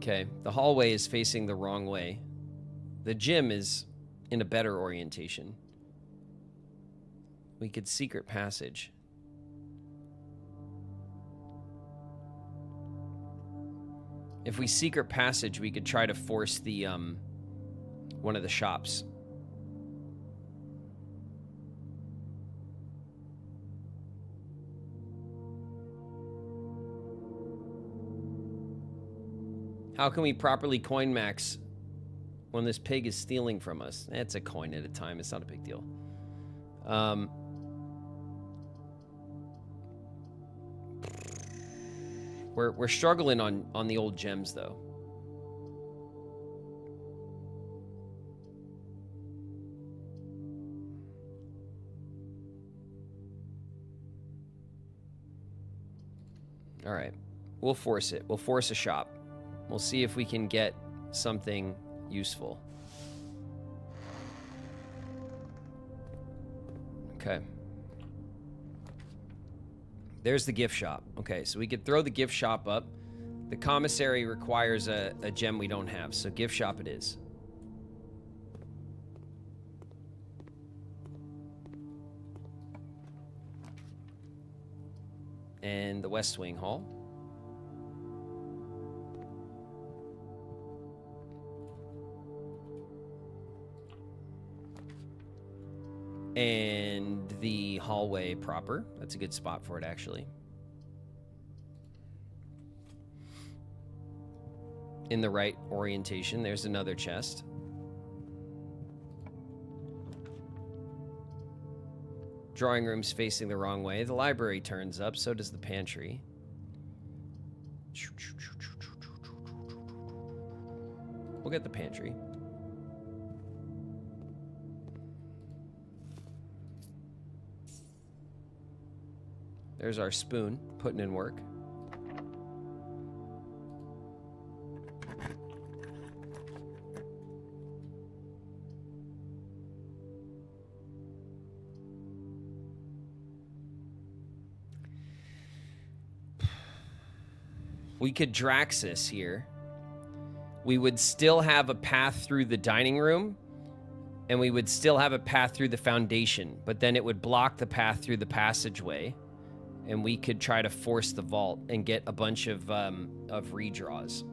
Okay, the hallway is facing the wrong way. The gym is in a better orientation. We could secret passage. If we secret passage, we could try to force the one of the shops. How can we properly coin max when this pig is stealing from us? It's a coin at a time. It's not a big deal. We're struggling on the old gems though. All right, we'll force it. We'll force a shop. We'll see if we can get something useful. Okay. There's the gift shop. Okay, so we could throw the gift shop up. The commissary requires a gem we don't have, so gift shop it is. And the West Wing Hall. And the hallway proper. That's a good spot for it, actually. In the right orientation, there's another chest. Drawing room's facing the wrong way. The library turns up, so does the pantry. We'll get the pantry. There's our spoon, putting in work. We could Draxus here. We would still have a path through the dining room, and we would still have a path through the foundation, but then it would block the path through the passageway. And we could try to force the vault and get a bunch of redraws.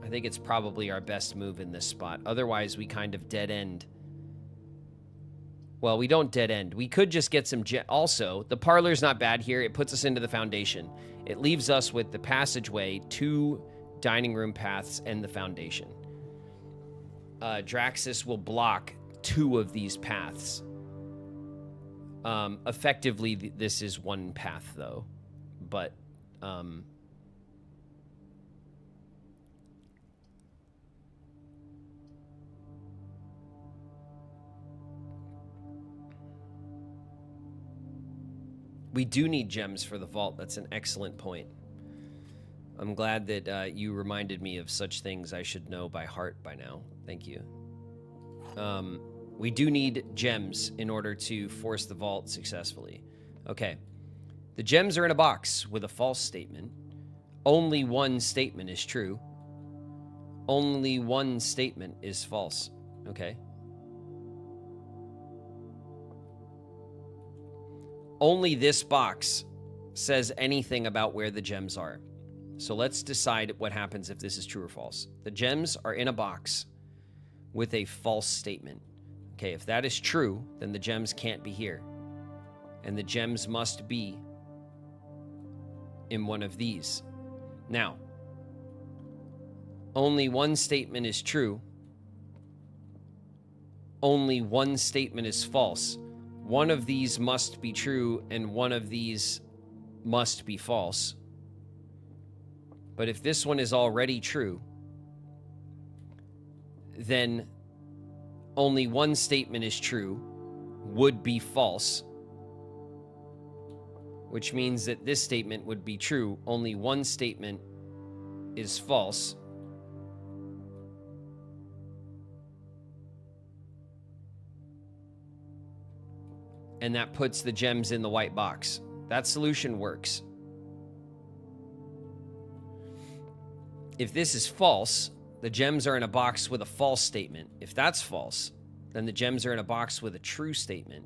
I think it's probably our best move in this spot. Otherwise, we kind of dead end. Well, we don't dead end. We could just get some... Also, the parlor's not bad here. It puts us into the foundation. It leaves us with the passageway, 2 dining room paths, and the foundation. Draxus will block 2 of these paths. Effectively, this is one path, though. But, we do need gems for the vault. That's an excellent point. I'm glad that you reminded me of such things I should know by heart by now. Thank you. We do need gems in order to force the vault successfully. Okay. The gems are in a box with a false statement. Only one statement is true. Only one statement is false. Okay. Only this box says anything about where the gems are. So let's decide what happens if this is true or false. The gems are in a box with a false statement. Okay, if that is true, then the gems can't be here. And the gems must be in one of these. Now, only one statement is true. Only one statement is false. One of these must be true, and one of these must be false. But if this one is already true, then only one statement is true, would be false, which means that this statement would be true. Only one statement is false. And that puts the gems in the white box. That solution works. If this is false, The gems are in a box with a false statement. If that's false, then the gems are in a box with a true statement.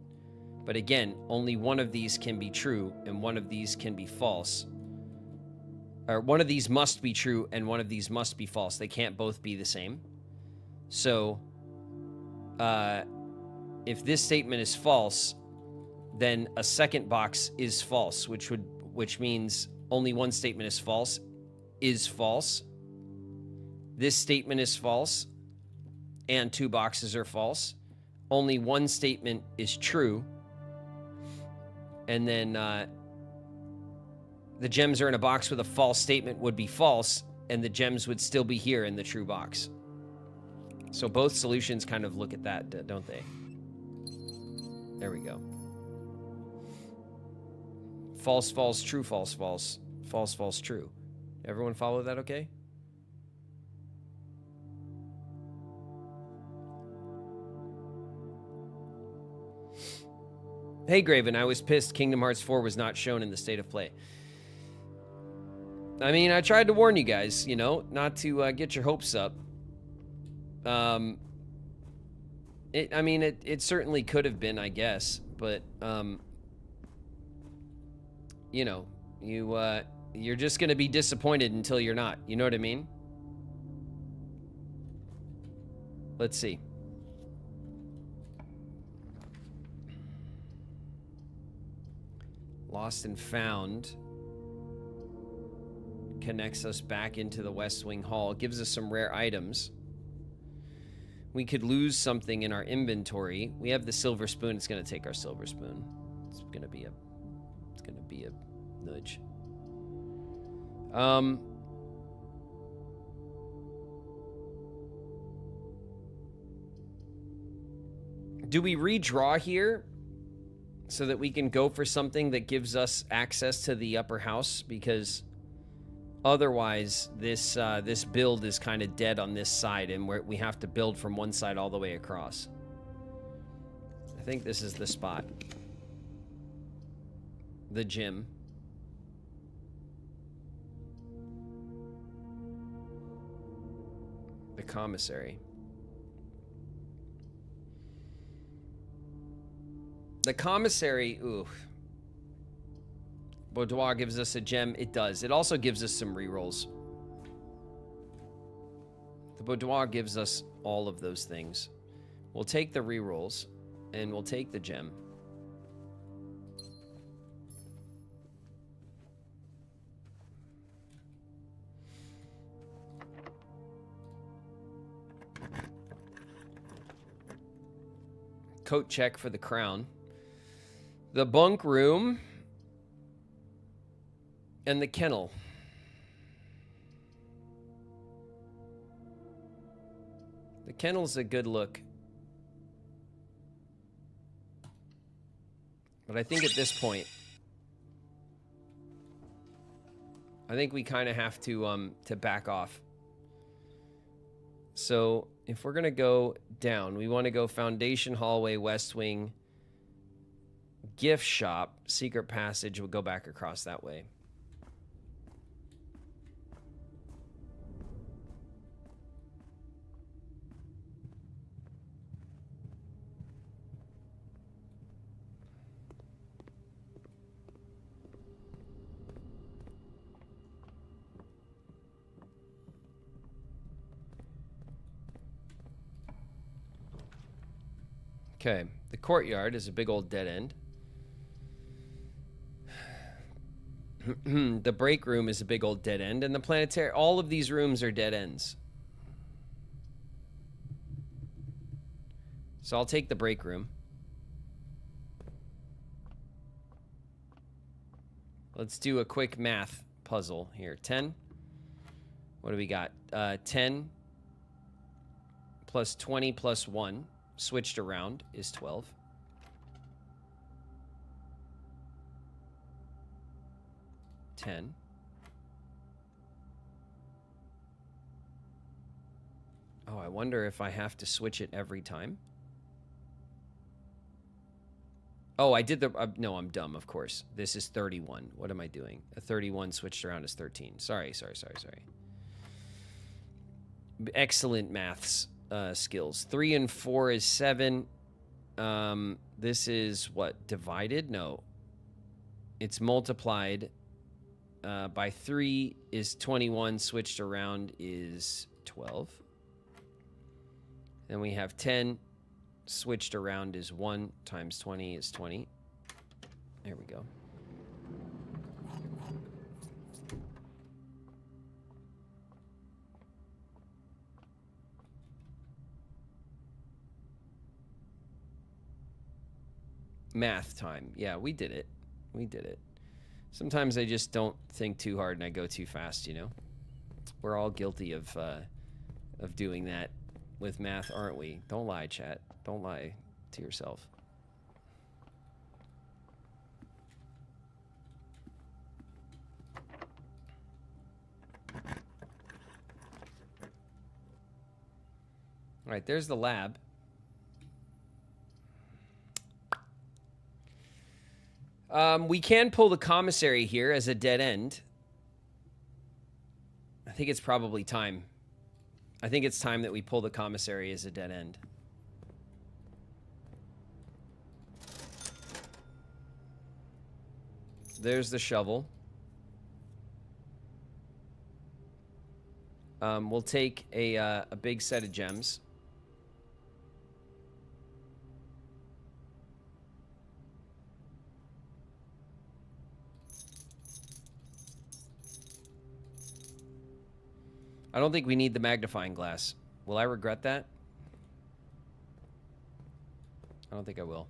But again, only one of these can be true and one of these can be false. Or one of these must be true and one of these must be false. They can't both be the same. So, if this statement is false, then a second box is false, which means only one statement is false. This statement is false, and 2 boxes are false. Only one statement is true, and then the gems are in a box with a false statement would be false, and the gems would still be here in the true box. So both solutions kind of look at that, don't they? There we go. False, false, true, false, false. False, false, true. Everyone follow that okay? Hey, Graven, I was pissed Kingdom Hearts 4 was not shown in the State of Play. I mean, I tried to warn you guys, you know, not to get your hopes up. It certainly could have been, I guess, but, you know, you're just going to be disappointed until you're not. You know what I mean? Let's see. Lost and Found connects us back into the West Wing Hall. Gives us some rare items. We could lose something in our inventory. We have the silver spoon. It's going to take our silver spoon. It's going to be a nudge. Do we redraw here so that we can go for something that gives us access to the upper house? Because otherwise, this build is kind of dead on this side, and we have to build from one side all the way across. I think this is the spot. The gym. The commissary. The commissary, ooh. Boudoir gives us a gem. It does. It also gives us some rerolls. The Boudoir gives us all of those things. We'll take the rerolls, and we'll take the gem. Coat check for the crown. The bunk room. And the kennel. The kennel's a good look. But I think at this point, I think we kind of have to back off. So if we're going to go down, we want to go Foundation Hallway, West Wing, Gift Shop, Secret Passage. We'll go back across that way. Okay, the courtyard is a big old dead end. The break room is a big old dead end, and the planetary, all of these rooms are dead ends. So I'll take the break room. Let's do a quick math puzzle here. 10. What do we got? 10 plus 20 plus 1. Switched around is 12. $10. Oh, I wonder if I have to switch it every time. Oh, I did the... no, I'm dumb, of course. This is 31. What am I doing? A 31 switched around is 13. Sorry. Excellent maths skills. 3 and 4 is 7. This is what? Divided? No. It's multiplied. By 3 is 21. Switched around is 12. Then we have 10. Switched around is 1 times 20 is 20. There we go. Math time. Yeah, we did it. We did it. Sometimes I just don't think too hard and I go too fast, you know? We're all guilty of doing that with math, aren't we? Don't lie, chat. Don't lie to yourself. All right, there's the lab. We can pull the commissary here as a dead end. I think it's probably time. I think it's time that we pull the commissary as a dead end. There's the shovel. We'll take a big set of gems. I don't think we need the magnifying glass. Will I regret that? I don't think I will.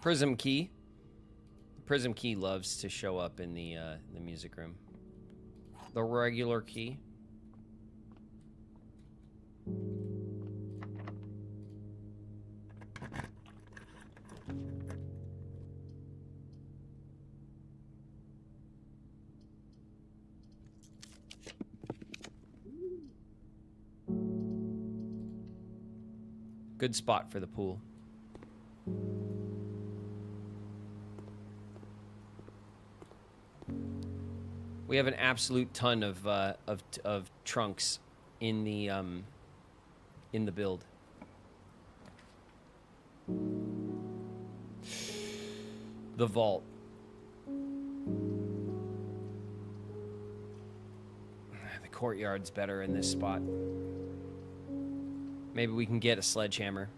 Prism key. Prism key loves to show up in the music room. The regular key. Good spot for the pool. We have an absolute ton of trunks in the build. The vault. The courtyard's better in this spot. Maybe we can get a sledgehammer.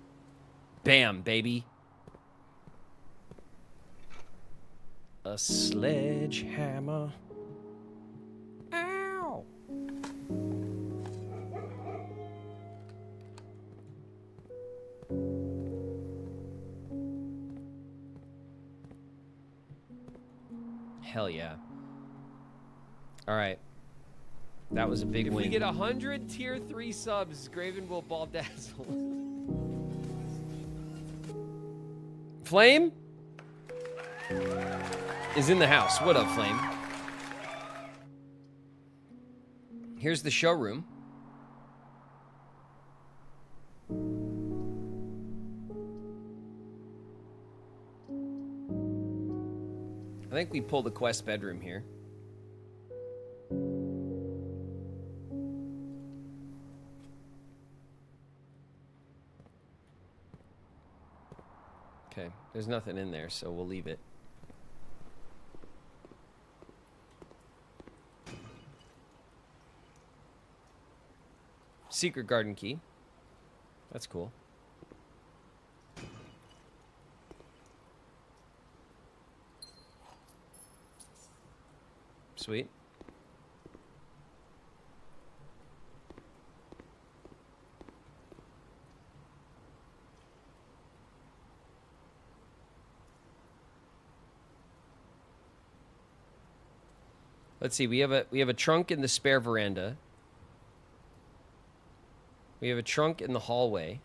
Bam, baby. A sledgehammer. Ow. Hell yeah. All right. That was a big win. If we get 100 tier 3 subs, Graven will ball dazzle. Flame is in the house. What up, Flame? Here's the showroom. I think we pull the quest bedroom here. Okay, there's nothing in there, so we'll leave it. Secret garden key. That's cool. Sweet. Let's see. We have a trunk in the spare veranda. We have a trunk in the hallway.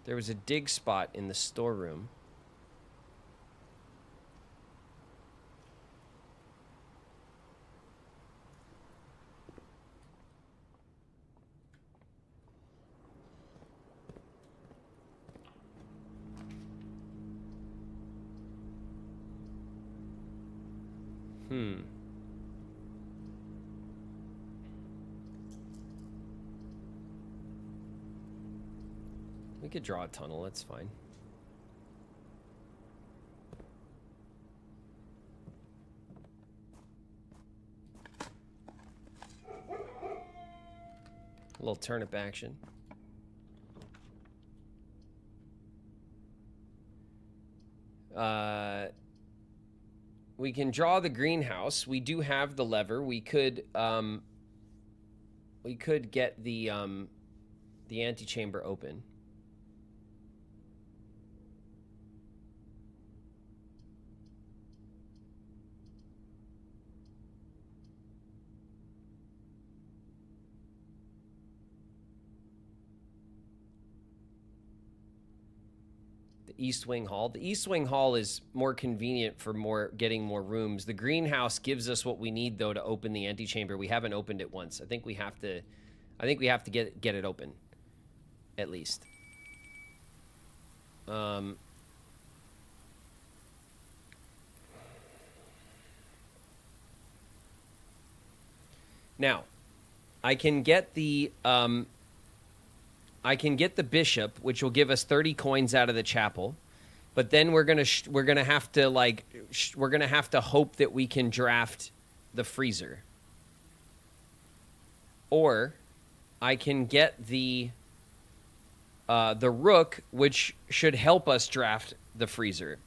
There was a dig spot in the storeroom. We could draw a tunnel, that's fine. A little turnip action. We can draw the greenhouse. We do have the lever. We could get the antechamber open. East Wing Hall. The East Wing Hall is more convenient for getting more rooms. The greenhouse gives us what we need though to open the antechamber. We haven't opened it once. I think we have to get it open. At least. Now, I can get the bishop, which will give us 30 coins out of the chapel, but then we're gonna have to hope that we can draft the freezer. Or I can get the rook, which should help us draft the freezer.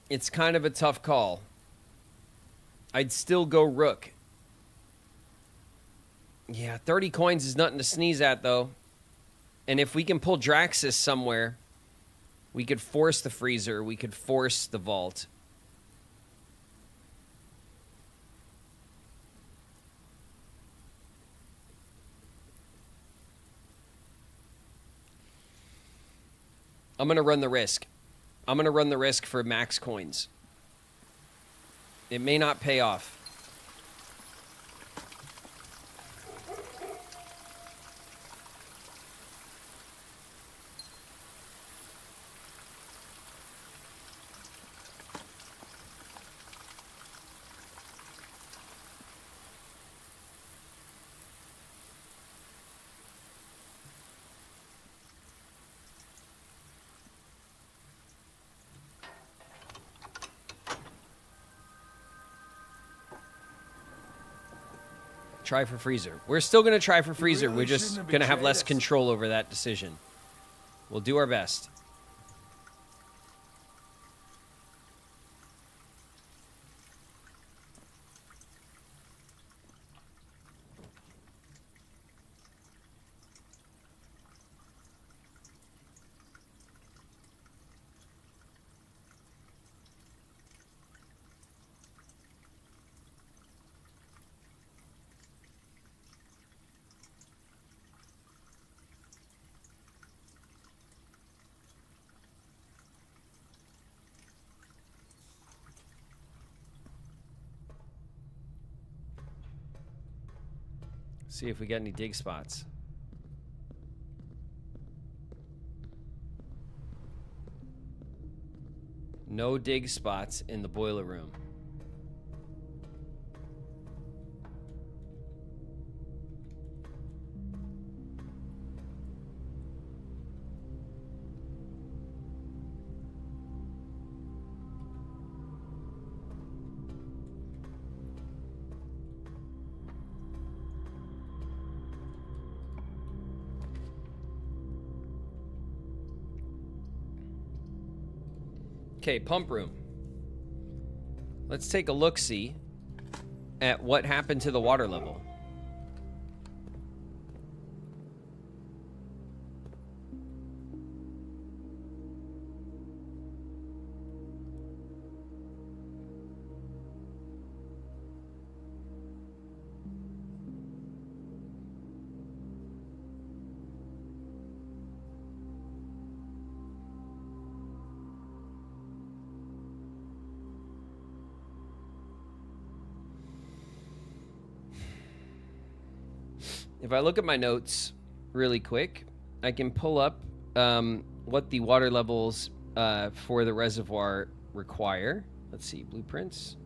It's kind of a tough call. I'd still go rook. Yeah, 30 coins is nothing to sneeze at, though. And if we can pull Draxus somewhere, we could force the freezer. We could force the vault. I'm going to run the risk. I'm going to run the risk for max coins. It may not pay off. Try for freezer. We're still going to try for freezer. Really, we're just going to have less control over that decision. We'll do our best. See if we get any dig spots. No dig spots in the boiler room. Okay, pump room. Let's take a look-see at what happened to the water level. If I look at my notes really quick, I can pull up what the water levels for the reservoir require. Let's see, blueprints.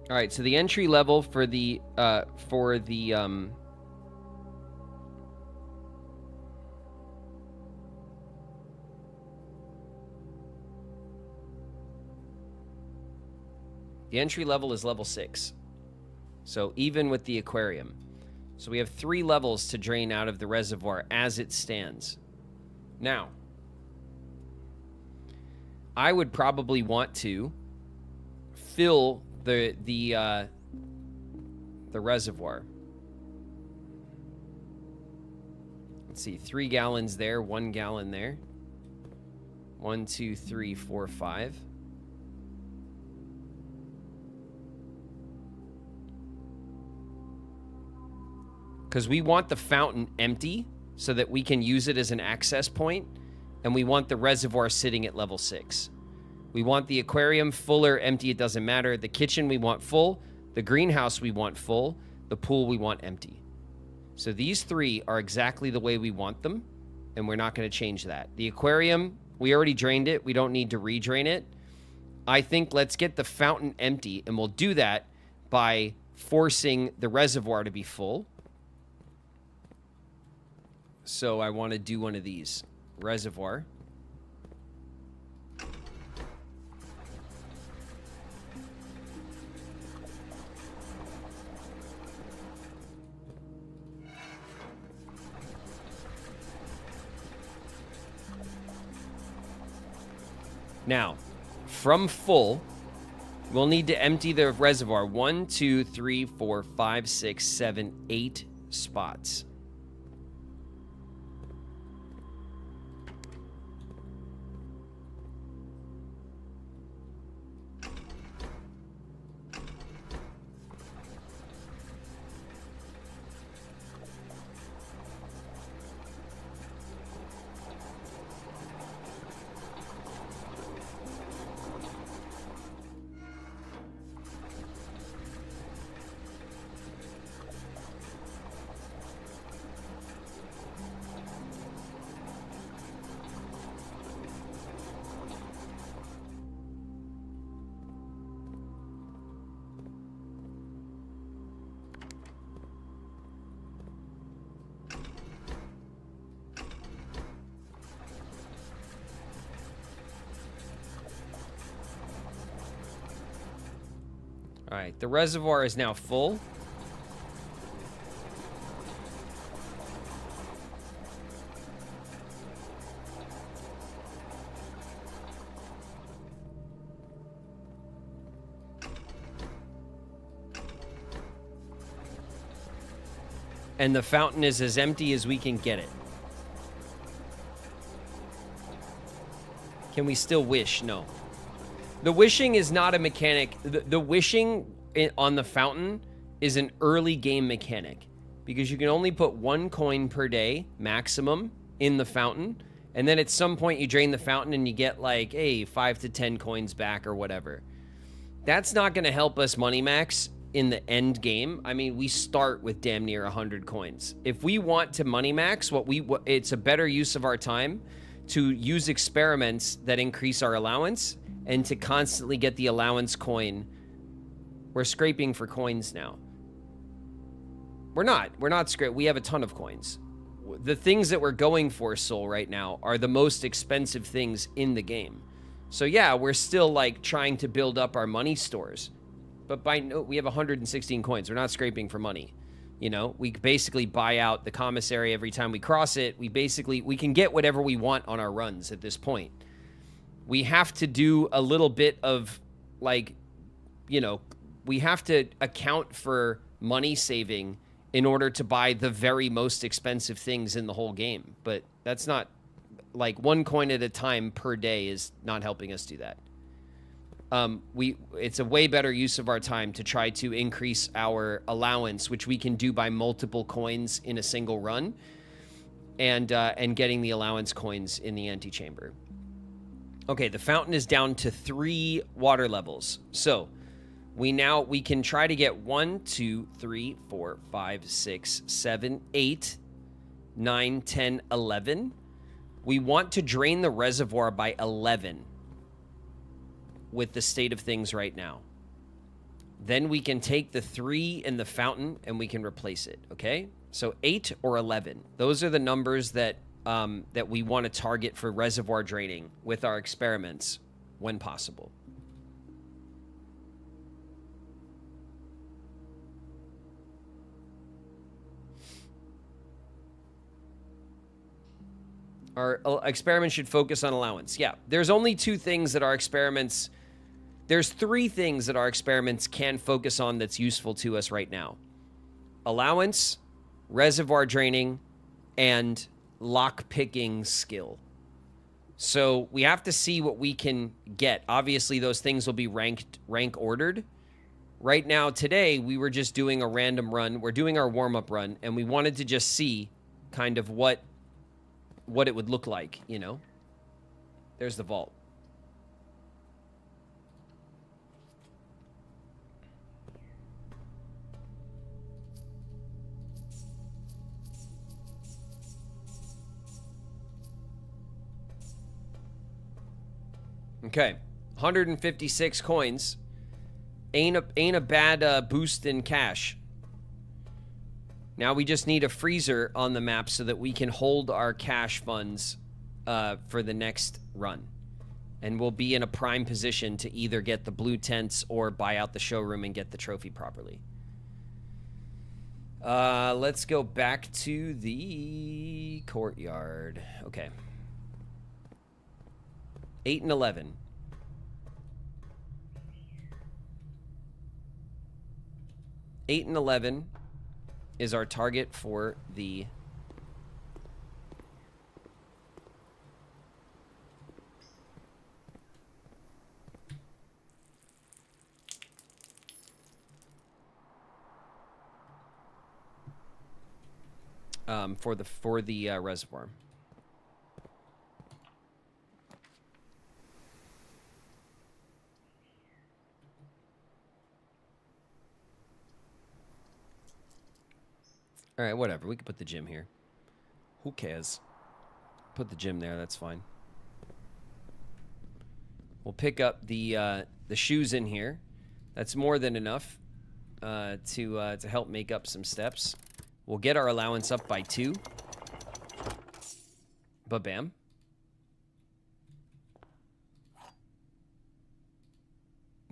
All right, so the entry level for the the entry level is level 6. So even with the aquarium. So we have 3 levels to drain out of the reservoir as it stands. Now, I would probably want to fill the reservoir. Let's see, 3 gallons there, 1 gallon there. 1, 2, 3, 4, 5. Because we want the fountain empty so that we can use it as an access point, and we want the reservoir sitting at level 6. We want the aquarium full or empty, it doesn't matter. The kitchen we want full, the greenhouse we want full, the pool we want empty. So these 3 are exactly the way we want them, and we're not going to change that. The aquarium, we already drained it. We don't need to redrain it. I think let's get the fountain empty, and we'll do that by forcing the reservoir to be full. So I want to do one of these. Reservoir. Now, from full, we'll need to empty the reservoir 1, 2, 3, 4, 5, 6, 7, 8 spots. All right, the reservoir is now full. And the fountain is as empty as we can get it. Can we still wish? No. The wishing is not a mechanic. The wishing on the fountain is an early game mechanic because you can only put 1 coin per day maximum in the fountain. And then at some point you drain the fountain and you get like, hey, 5 to 10 coins back or whatever. That's not going to help us money max in the end game. I mean, we start with damn near 100 coins. If we want to money max, it's a better use of our time to use experiments that increase our allowance and to constantly get the allowance coin. We're scraping for coins now. We're not scraping. We have a ton of coins. The things that we're going for, Soul, right now are the most expensive things in the game. So yeah, we're still like trying to build up our money stores But we have 116 coins. We're not scraping for money. You know, we basically buy out the commissary every time we cross it. We can get whatever we want on our runs at this point. We have to do a little bit of, like, you know, we have to account for money saving in order to buy the very most expensive things in the whole game. But that's not, like, 1 coin at a time per day is not helping us do that. It's a way better use of our time to try to increase our allowance, which we can do by multiple coins in a single run, and getting the allowance coins in the antechamber. Okay, the fountain is down to 3 water levels. So we can try to get 1, 2, 3, 4, 5, 6, 7, 8, 9, 10, 11. We want to drain the reservoir by 11. With the state of things right now. Then we can take the 3 in the fountain and we can replace it, okay? So 8 or 11. Those are the numbers that that we want to target for reservoir draining with our experiments when possible. Our experiment should focus on allowance. Yeah, there's only 2 things that our experiments... There's 3 things that our experiments can focus on that's useful to us right now. Allowance, reservoir draining, and lock-picking skill. So we have to see what we can get. Obviously, those things will be rank ordered. Right now, today, we were just doing a random run. We're doing our warm-up run, and we wanted to just see kind of what it would look like, you know? There's the vault. Okay, 156 coins. Ain't a bad boost in cash. Now we just need a freezer on the map so that we can hold our cash funds for the next run. And we'll be in a prime position to either get the blue tents or buy out the showroom and get the trophy properly. Let's go back to the courtyard. Okay. 8 and 11. Eight and 11 is our target for the reservoir. All right, whatever. We can put the gym here. Who cares? Put the gym there. That's fine. We'll pick up the shoes in here. That's more than enough to help make up some steps. We'll get our allowance up by 2. Ba-bam.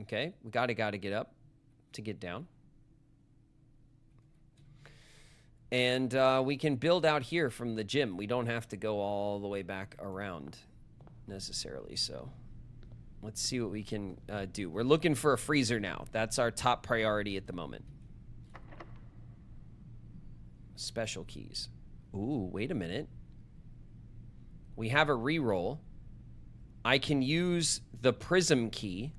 Okay, we gotta get up to get down. And we can build out here from the gym. We don't have to go all the way back around necessarily, so let's see what we can do. We're looking for a freezer now. That's our top priority at the moment. Special keys. Ooh, wait a minute. We have a reroll. I can use the prism key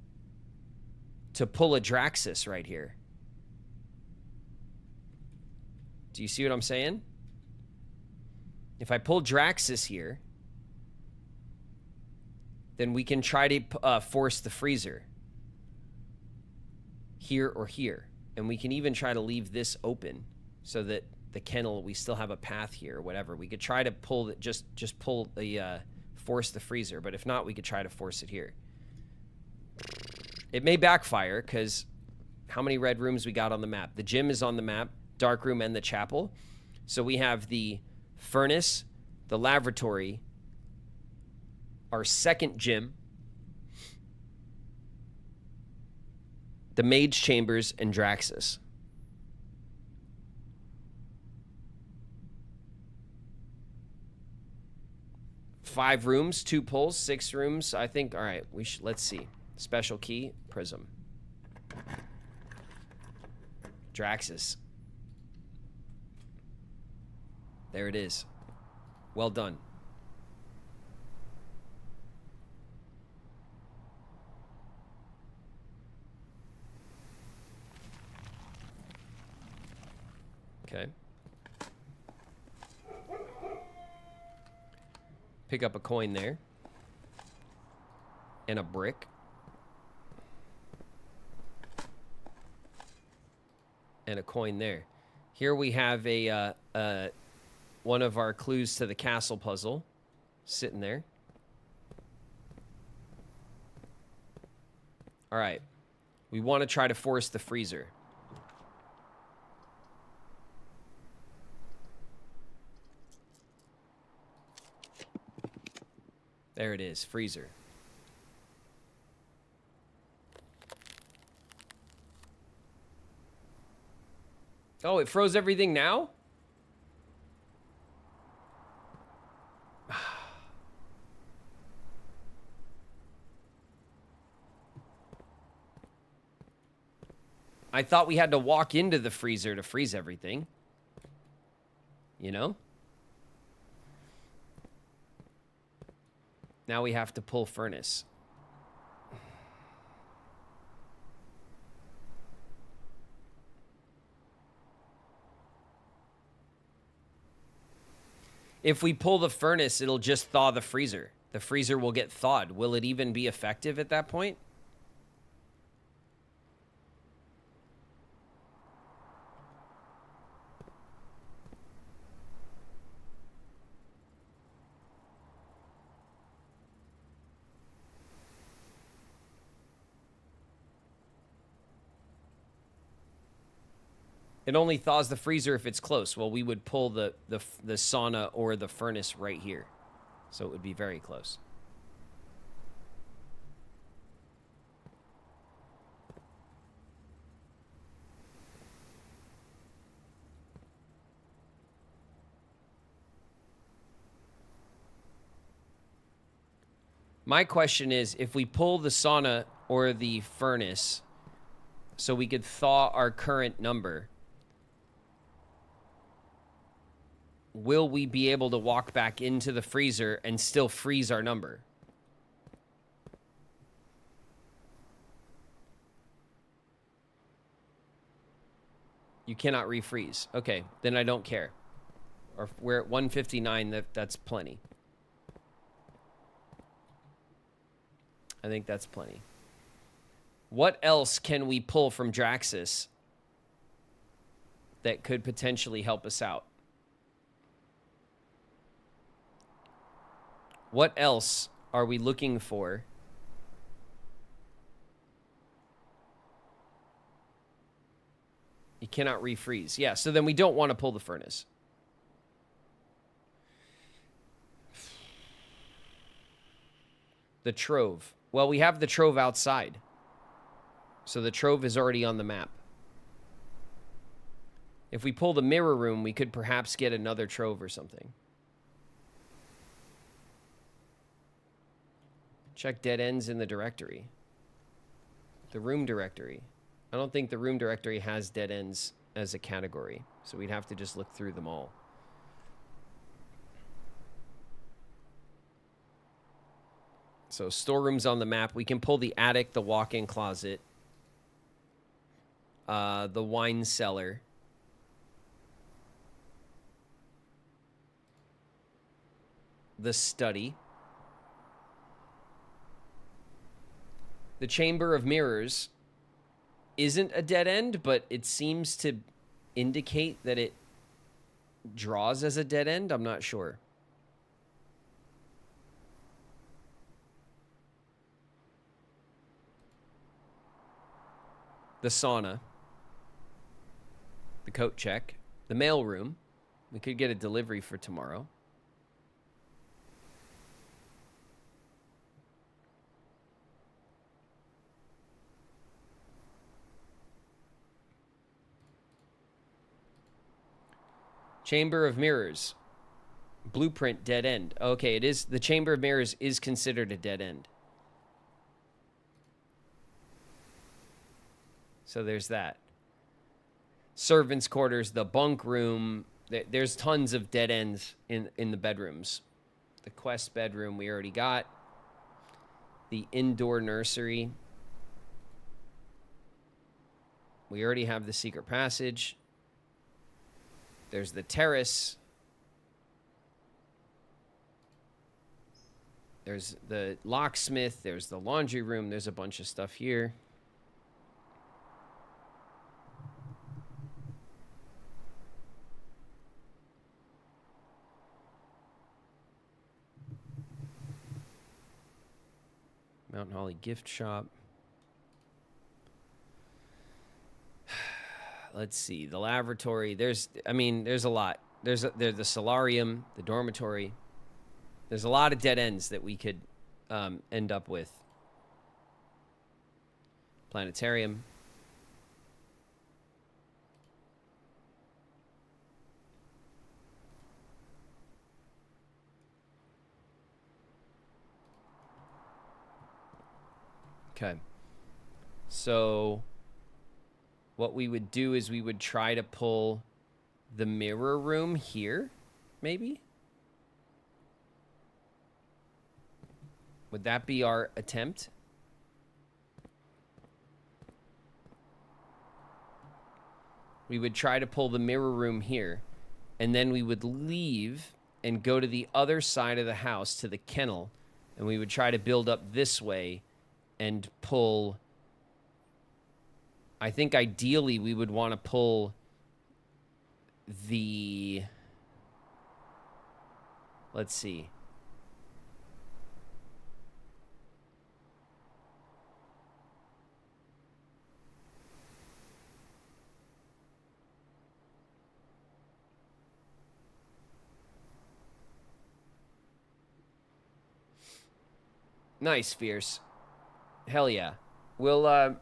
to pull a Draxus right here. Do you see what I'm saying? If I pull Draxus here, then we can try to force the freezer. Here or here. And we can even try to leave this open so that the kennel, we still have a path here or whatever. We could try to pull the, just pull the, force the freezer. But if not, we could try to force it here. It may backfire because how many red rooms we got on the map? The gym is on the map. Dark room and the chapel. So we have the furnace, the lavatory, our second gym, the Mage Chambers, and Draxus. Five rooms, 2 pulls, 6 rooms. I think, all right, let's see. Special key, Prism. Draxus. There it is. Well done. Okay. Pick up a coin there. And a brick. And a coin there. Here we have a one of our clues to the castle puzzle sitting there. All right. We want to try to force the freezer. There it is, freezer. Oh, it froze everything now? I thought we had to walk into the freezer to freeze everything. You know? Now we have to pull furnace. If we pull the furnace, it'll just thaw the freezer. The freezer will get thawed. Will it even be effective at that point? It only thaws the freezer if it's close. Well, we would pull the sauna or the furnace right here. So it would be very close. My question is, if we pull the sauna or the furnace so we could thaw our current number, will we be able to walk back into the freezer and still freeze our number? You cannot refreeze. Okay, then I don't care. Or we're at 159, that's plenty. I think that's plenty. What else can we pull from Draxus that could potentially help us out? What else are we looking for? You cannot refreeze. Yeah, so then we don't want to pull the furnace. The Trove. Well, we have the Trove outside. So the Trove is already on the map. If we pull the mirror room, we could perhaps get another Trove or something. Check dead ends in the directory. The room directory. I don't think the room directory has dead ends as a category, so we'd have to just look through them all. So storerooms on the map. We can pull the attic, the walk-in closet, the wine cellar. The study. The Chamber of Mirrors isn't a dead end, but it seems to indicate that it draws as a dead end. I'm not sure. The sauna. The coat check. The mail room. We could get a delivery for tomorrow. Chamber of Mirrors. Blueprint dead end. Okay, it is. The Chamber of Mirrors is considered a dead end. So there's that. Servants' quarters, the bunk room. There's tons of dead ends in the bedrooms. The quest bedroom we already got. The indoor nursery. We already have the secret passage. There's the terrace. There's the locksmith. There's the laundry room. There's a bunch of stuff here. Mountain Holly gift shop. Let's see. The lavatory. There's a lot. There's the solarium, the dormitory. There's a lot of dead ends that we could end up with. Planetarium. Okay. So what we would do is we would try to pull the mirror room here, maybe? Would that be our attempt? We would try to pull the mirror room here, and then we would leave and go to the other side of the house to the kennel, and we would try to build up this way and pull. I think ideally we would want to pull the, let's see. Nice, Fierce. Hell yeah. I'm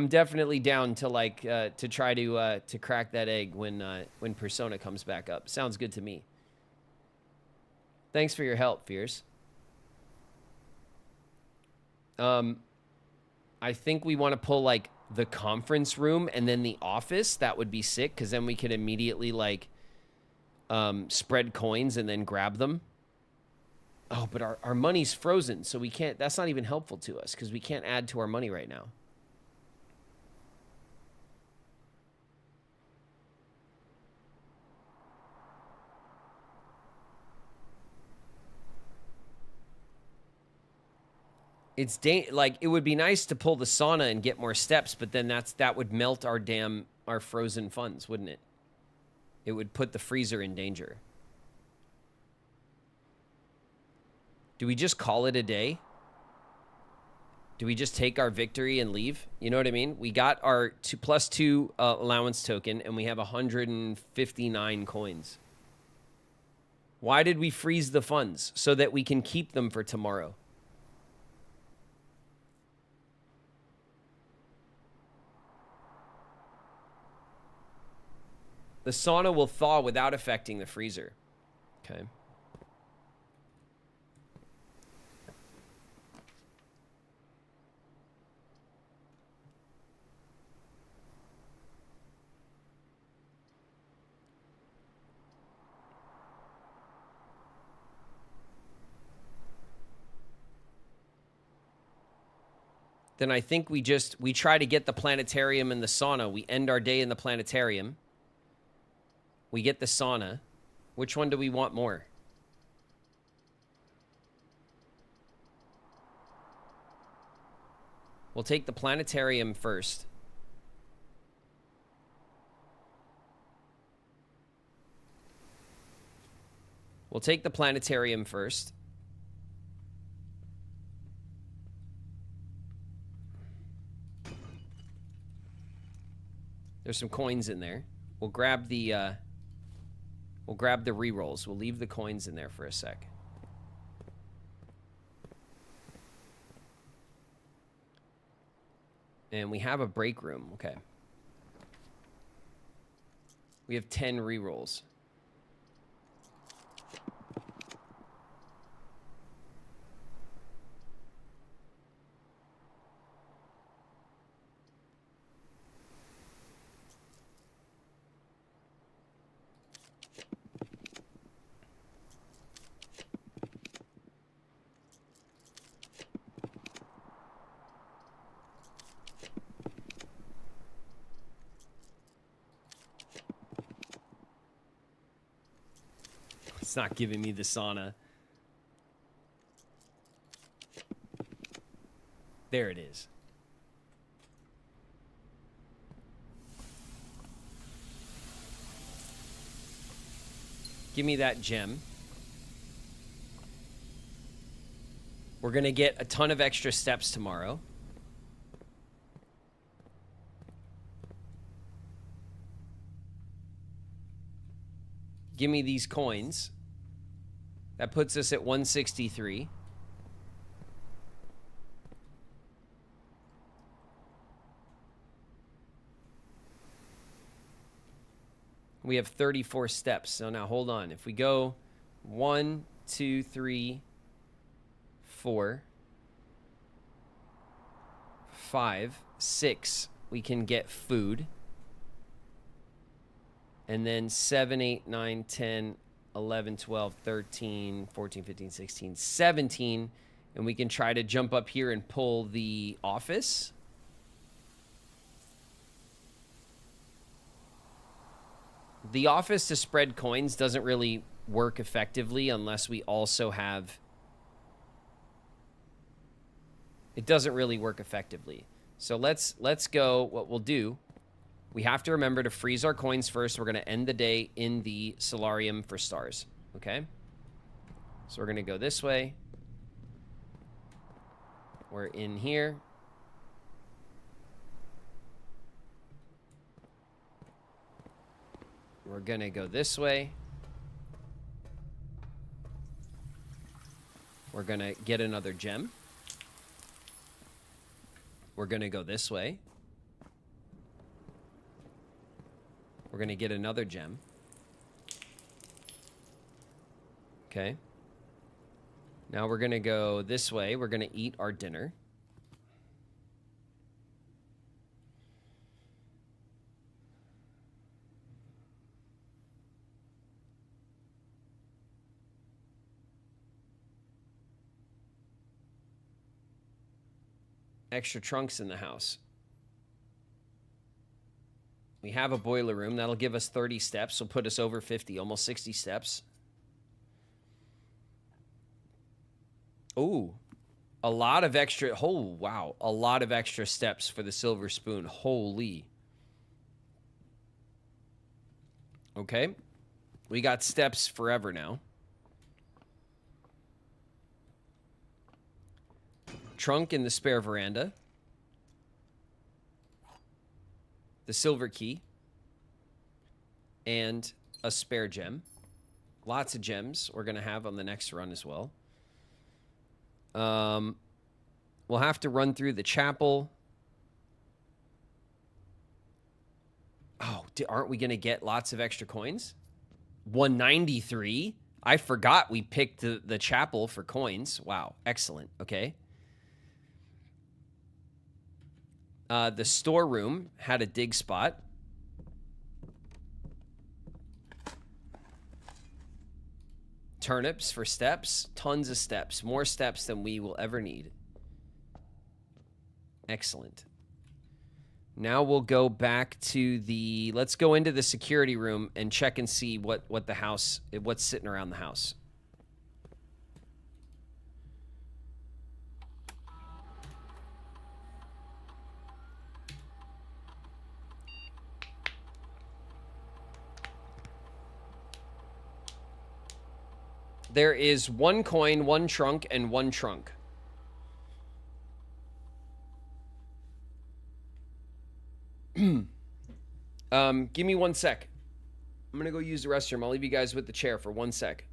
definitely down to to try to crack that egg when Persona comes back up. Sounds good to me. Thanks for your help, Fierce. I think we want to pull the conference room and then the office. That would be sick, because then we could immediately spread coins and then grab them. Oh, but our money's frozen, so we can't. That's not even helpful to us, because we can't add to our money right now. It's it would be nice to pull the sauna and get more steps, but then that would melt our frozen funds, wouldn't it? It would put the freezer in danger. Do we just call it a day? Do we just take our victory and leave? You know what I mean? We got our +2 allowance token, and we have 159 coins. Why did we freeze the funds? So that we can keep them for tomorrow. The sauna will thaw without affecting the freezer. Okay. Then I think we try to get the planetarium and the sauna. We end our day in the planetarium. We get the sauna. Which one do we want more? We'll take the planetarium first. We'll take the planetarium first. There's some coins in there. We'll grab the rerolls. We'll leave the coins in there for a sec. And we have a break room. Okay. We have 10 rerolls. It's not giving me the sauna. There it is. Give me that gem. We're going to get a ton of extra steps tomorrow. Give me these coins. That puts us at 163. We have 34 steps. So now hold on. If we go 1, 2, 3, 4, 5, 6, we can get food. And then 7, 8, 9, 10, 11, 12, 13, 14, 15, 16, 17. And we can try to jump up here and pull the office. The office to spread coins doesn't really work effectively unless we also have... It doesn't really work effectively. So let's go. What we'll do... We have to remember to freeze our coins first. We're going to end the day in the solarium for stars. Okay? So we're going to go this way. We're in here. We're going to go this way. We're going to get another gem. We're going to go this way. We're going to get another gem. Okay. Now we're going to go this way. We're going to eat our dinner. Extra trunks in the house. We have a boiler room. That'll give us 30 steps. Will put us over 50, almost 60 steps. Ooh, a lot of extra. Oh, wow. A lot of extra steps for the silver spoon. Holy. Okay. We got steps forever now. Trunk in the spare veranda. The silver key, and a spare gem. Lots of gems we're going to have on the next run as well. We'll have to run through the chapel. Oh, aren't we going to get lots of extra coins? 193? I forgot we picked the chapel for coins. Wow, excellent. Okay. The storeroom had a dig spot. Turnips for steps. Tons of steps. More steps than we will ever need. Excellent. Now we'll go back to the... Let's go into the security room and check and see what's sitting around the house. There is 1 coin, 1 trunk, and 1 trunk. Give me 1 sec. I'm going to go use the restroom. I'll leave you guys with the chair for 1 sec.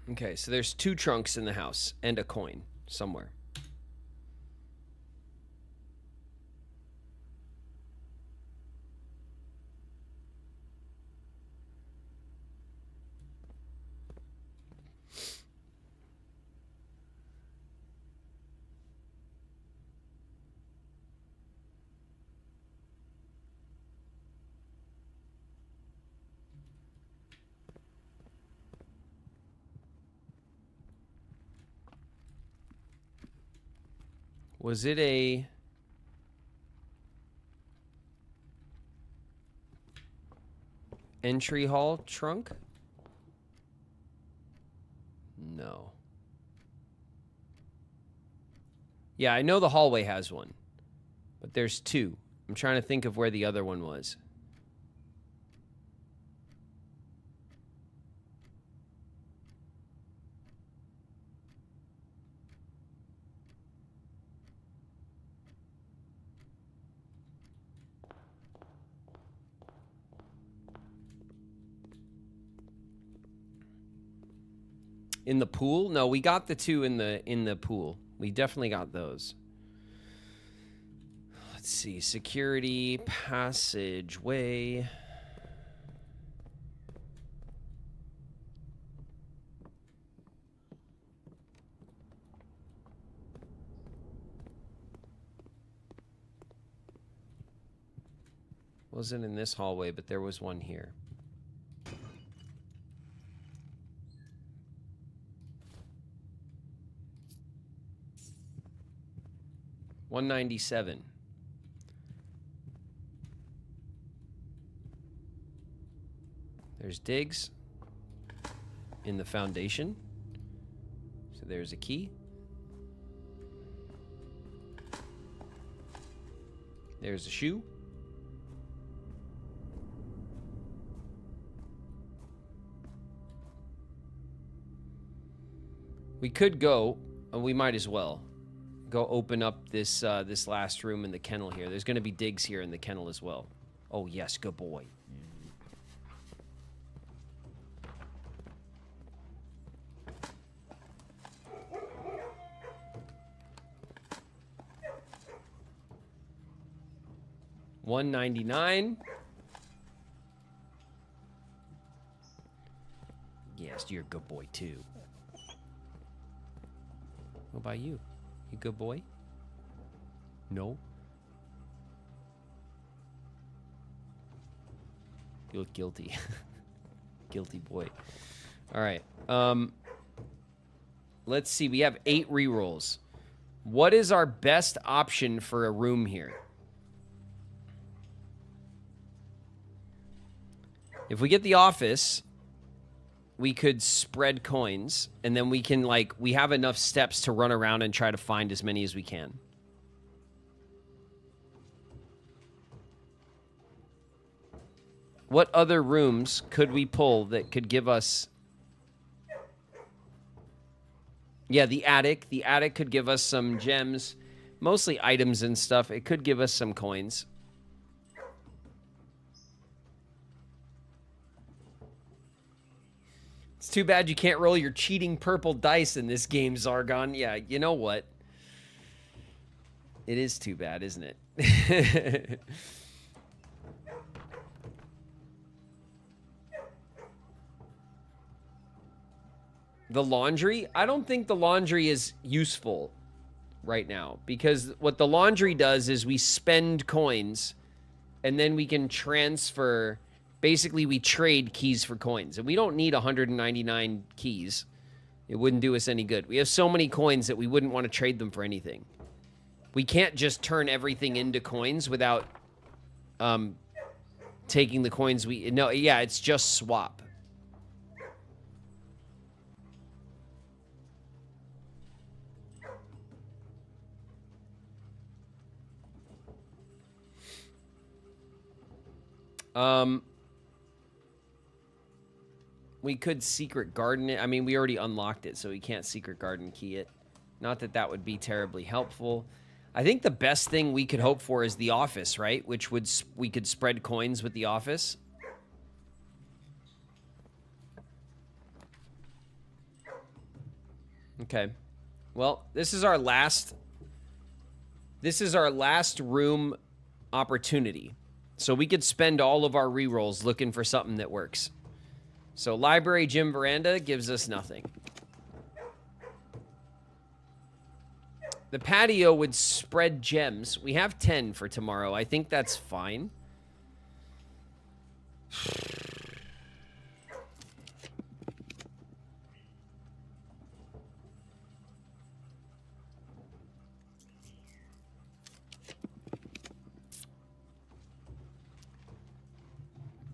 Okay, so there's 2 trunks in the house and a coin somewhere. Was it a... entry hall trunk? No. Yeah, I know the hallway has one. But there's 2. I'm trying to think of where the other one was. In the pool? No, we got the 2 in the pool. We definitely got those. Let's see. Security, passageway. Wasn't in this hallway, but there was one here. $197. There's digs in the foundation. So there's a key. There's a shoe. We could go, and we might as well go open up this this last room in the kennel here. There's going to be digs here in the kennel as well. Oh yes, good boy. $199. Yes, you're a good boy too. What about you? You good boy? No? You look guilty. Guilty boy. Alright. Let's see. We have 8 rerolls. What is our best option for a room here? If we get the office, we could spread coins, and then we can, like, we have enough steps to run around and try to find as many as we can. What other rooms could we pull that could give us... Yeah, the attic. The attic could give us some gems, mostly items and stuff. It could give us some coins. It's too bad you can't roll your cheating purple dice in this game, Zargon. Yeah, you know what? It is too bad, isn't it? The laundry? I don't think the laundry is useful right now, because what the laundry does is we spend coins and then we can transfer... Basically, we trade keys for coins, and we don't need 199 keys. It wouldn't do us any good. We have so many coins that we wouldn't want to trade them for anything. We can't just turn everything into coins without taking the coins we... No, yeah, it's just swap. We could secret garden it. I mean, we already unlocked it, so we can't secret garden key it. Not that that would be terribly helpful. I think the best thing we could hope for is the office, right? Which would we could spread coins with the office. Okay. Well, this is our last room opportunity. So we could spend all of our rerolls looking for something that works. So library, gym, veranda gives us nothing. The patio would spread gems. We have 10 for tomorrow. I think that's fine.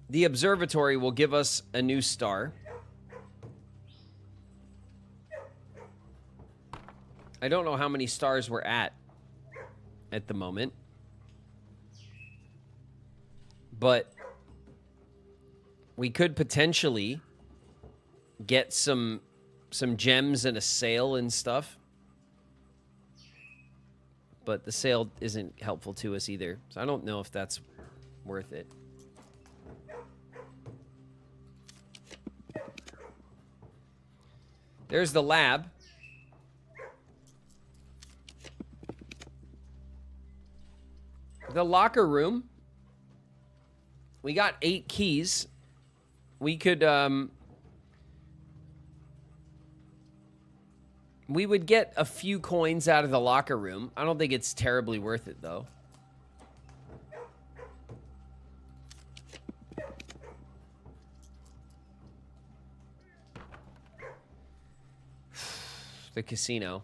The observatory will give us a new star. I don't know how many stars we're at the moment. But we could potentially get some gems and a sale and stuff. But the sale isn't helpful to us either. So I don't know if that's worth it. There's the lab. The locker room. We got 8 keys. We could, we would get a few coins out of the locker room. I don't think it's terribly worth it, though. The casino.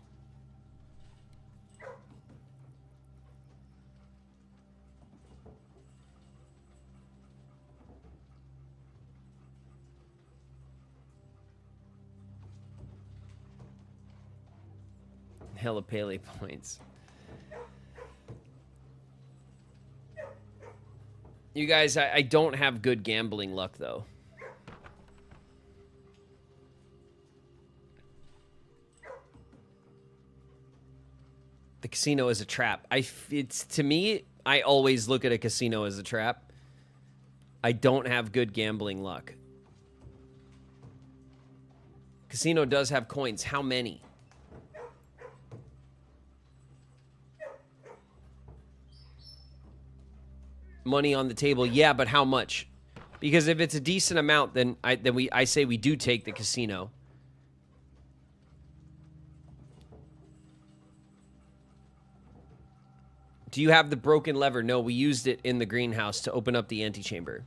Hella Pele points. You guys, I don't have good gambling luck, though. The casino is a trap. It's to me, I always look at a casino as a trap. I don't have good gambling luck. Casino does have coins. How many? Money on the table. Yeah, but how much? Because if it's a decent amount, then I say we do take the casino. Do you have the broken lever? No, we used it in the greenhouse to open up the antechamber.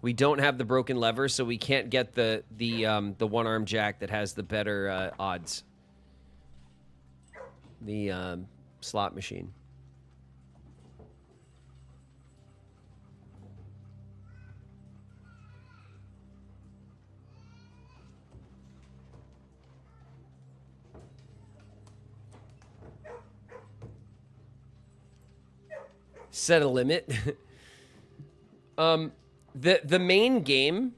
We don't have the broken lever, so we can't get the one-arm jack that has the better odds. The slot machine. Set a limit. The main game,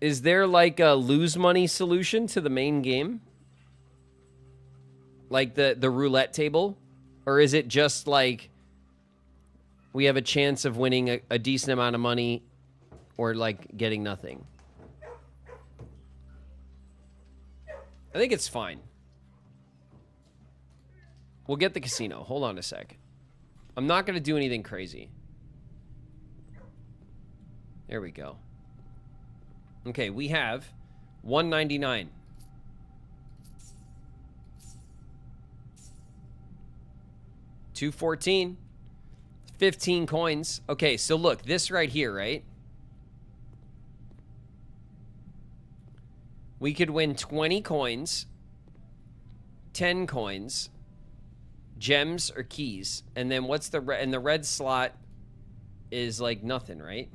is there like a lose money solution to the main game? Like the roulette table? Or is it just like we have a chance of winning a decent amount of money or like getting nothing? I think it's fine. We'll get the casino. Hold on a sec. I'm not going to do anything crazy. There we go. Okay, we have $199. $214. 15 coins. Okay, so look, this right here, right? We could win 20 coins, 10 coins, gems or keys, and then what's the and the red slot is like nothing, right?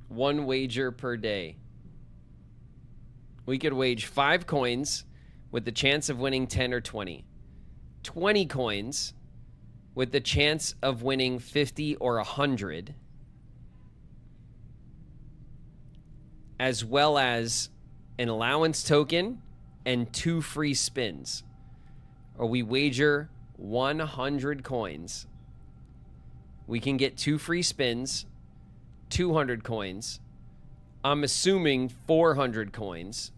One wager per day. We could wage 5 coins with the chance of winning 10 or 20. 20 coins with the chance of winning 50 or 100. As well as an allowance token and 2 free spins. Or we wager 100 coins. We can get 2 free spins, 200 coins. I'm assuming 400 coins.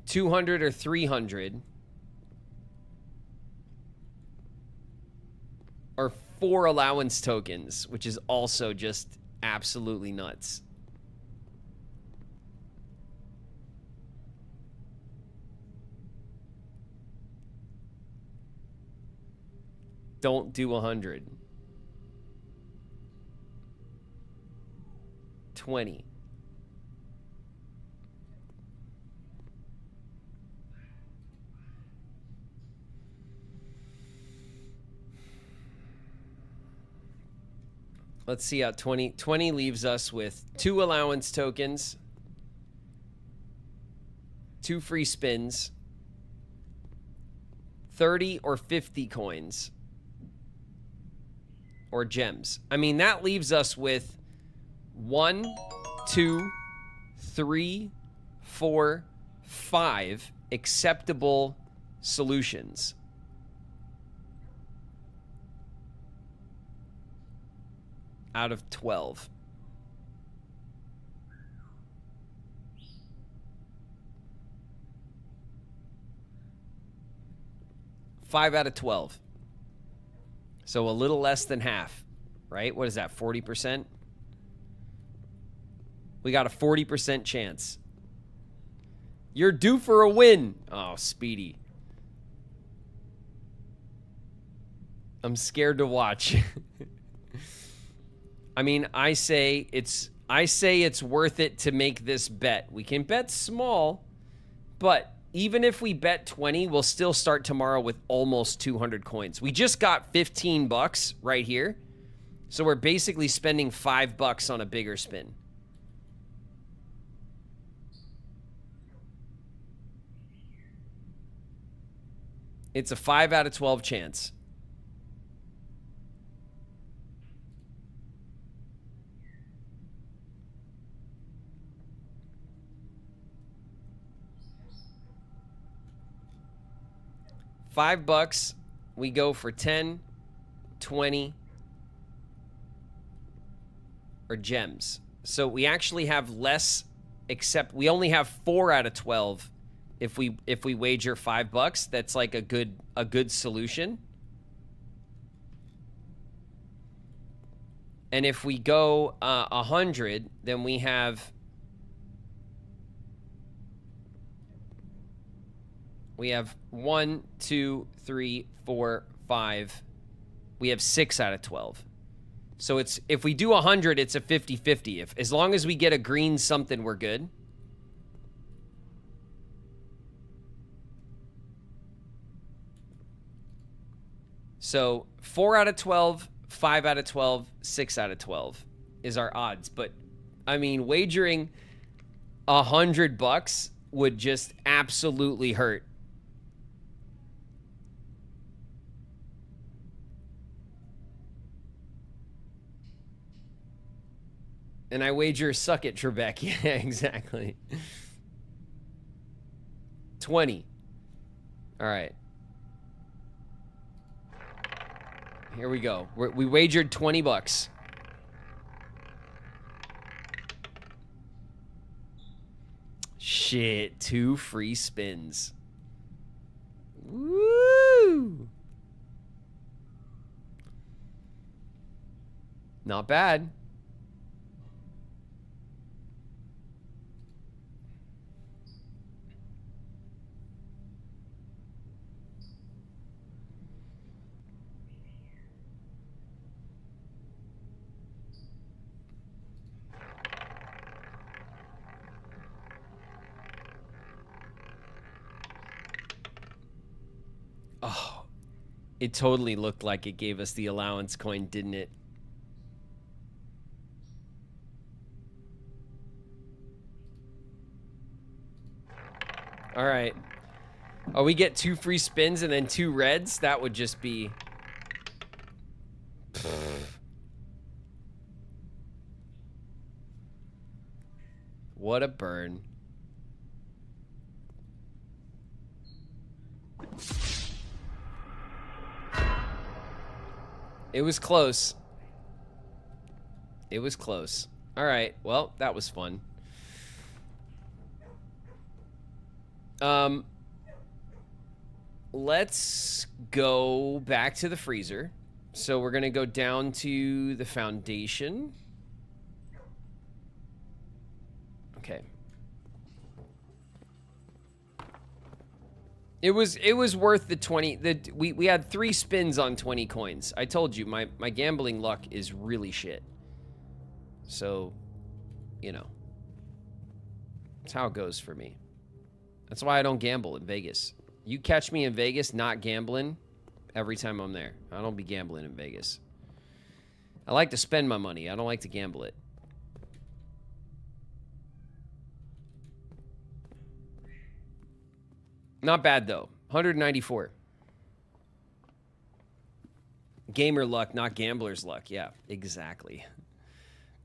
$200 or $300. Or 4 allowance tokens, which is also just absolutely nuts. Don't do 100. 20. Let's see how 20 leaves us with 2 allowance tokens, 2 free spins, 30 or 50 coins, or gems. I mean, that leaves us with 1, 2, 3, 4, 5 acceptable solutions. Out of 12. Five out of 12. So a little less than half, right? What is that, 40%? We got a 40% chance. You're due for a win. Oh, Speedy. I'm scared to watch. I mean, I say it's worth it to make this bet. We can bet small, but even if we bet 20, we'll still start tomorrow with almost 200 coins. We just got 15 bucks right here. So we're basically spending $5 on a bigger spin. It's a 5 out of 12 chance. $5, we go for 10, 20, or gems. So we actually have less, except we only have 4 out of 12 if we wager $5. That's like a good solution. And if we go 100, then we have We have 1, 2, 3, 4, 5. We have 6 out of 12. So it's, if we do 100, it's a 50-50. As long as we get a green something, we're good. So 4 out of 12, 5 out of 12, 6 out of 12 is our odds. But I mean, wagering $100 would just absolutely hurt. And I wager suck it, Trebek. Yeah, exactly. 20. All right. Here we go. We wagered $20. Shit, 2 free spins. Woo! Not bad. It totally looked like it gave us the allowance coin, didn't it? All right. Oh, we get 2 free spins and then 2 reds? That would just be... What a burn. It was close. It was close. All right. Well, that was fun. Let's go back to the freezer. So we're going to go down to the foundation. Okay. It was worth the 20. We had 3 spins on 20 coins. I told you my gambling luck is really shit. So, you know, that's how it goes for me. That's why I don't gamble in Vegas. You catch me in Vegas not gambling every time I'm there. I don't be gambling in Vegas. I like to spend my money. I don't like to gamble it. Not bad, though. 194. Gamer luck, not gambler's luck. Yeah, exactly.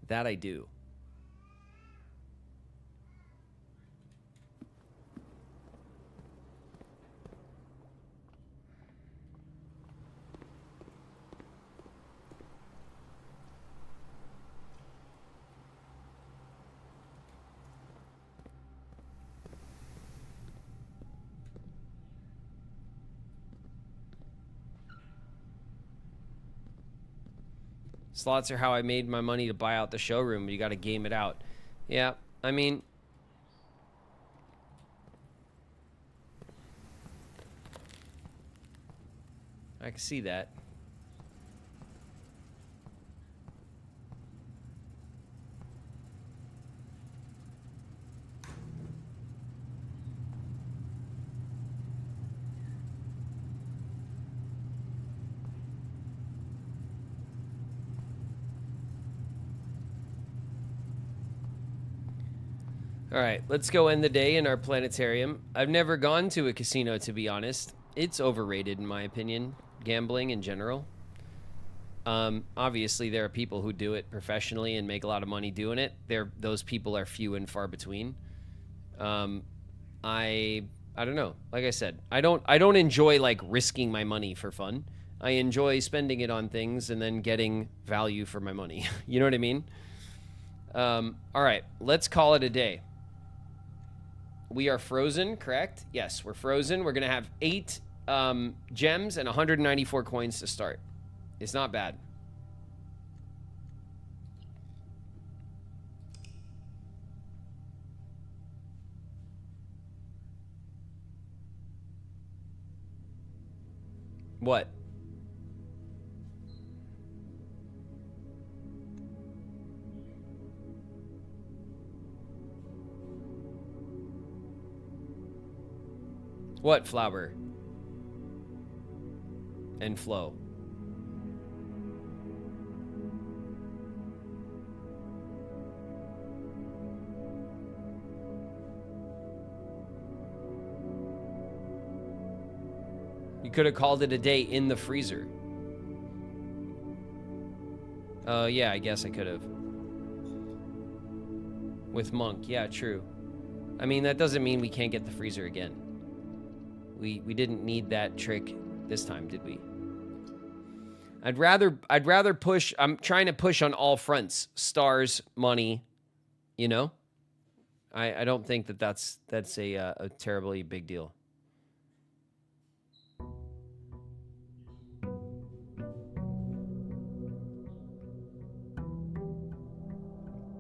That I do. Slots are how I made my money to buy out the showroom. You got to game it out. Yeah, I mean... I can see that. All right, let's go end the day in our planetarium. I've never gone to a casino, to be honest. It's overrated, in my opinion, gambling in general. Obviously, there are people who do it professionally and make a lot of money doing it. Those people are few and far between. I don't know. Like I said, I don't enjoy like risking my money for fun. I enjoy spending it on things and then getting value for my money. You know what I mean? All right, let's call it a day. We are frozen, correct? Yes, we're frozen. We're going to have 8 gems and 194 coins to start. It's not bad. What? What flower? And flow. You could have called it a day in the freezer. Oh, yeah, I guess I could have. With Monk, yeah, true. I mean, that doesn't mean we can't get the freezer again. We didn't need that trick this time, did we? I'd rather push. I'm trying to push on all fronts. Stars, money, you know? I don't think that's a terribly big deal.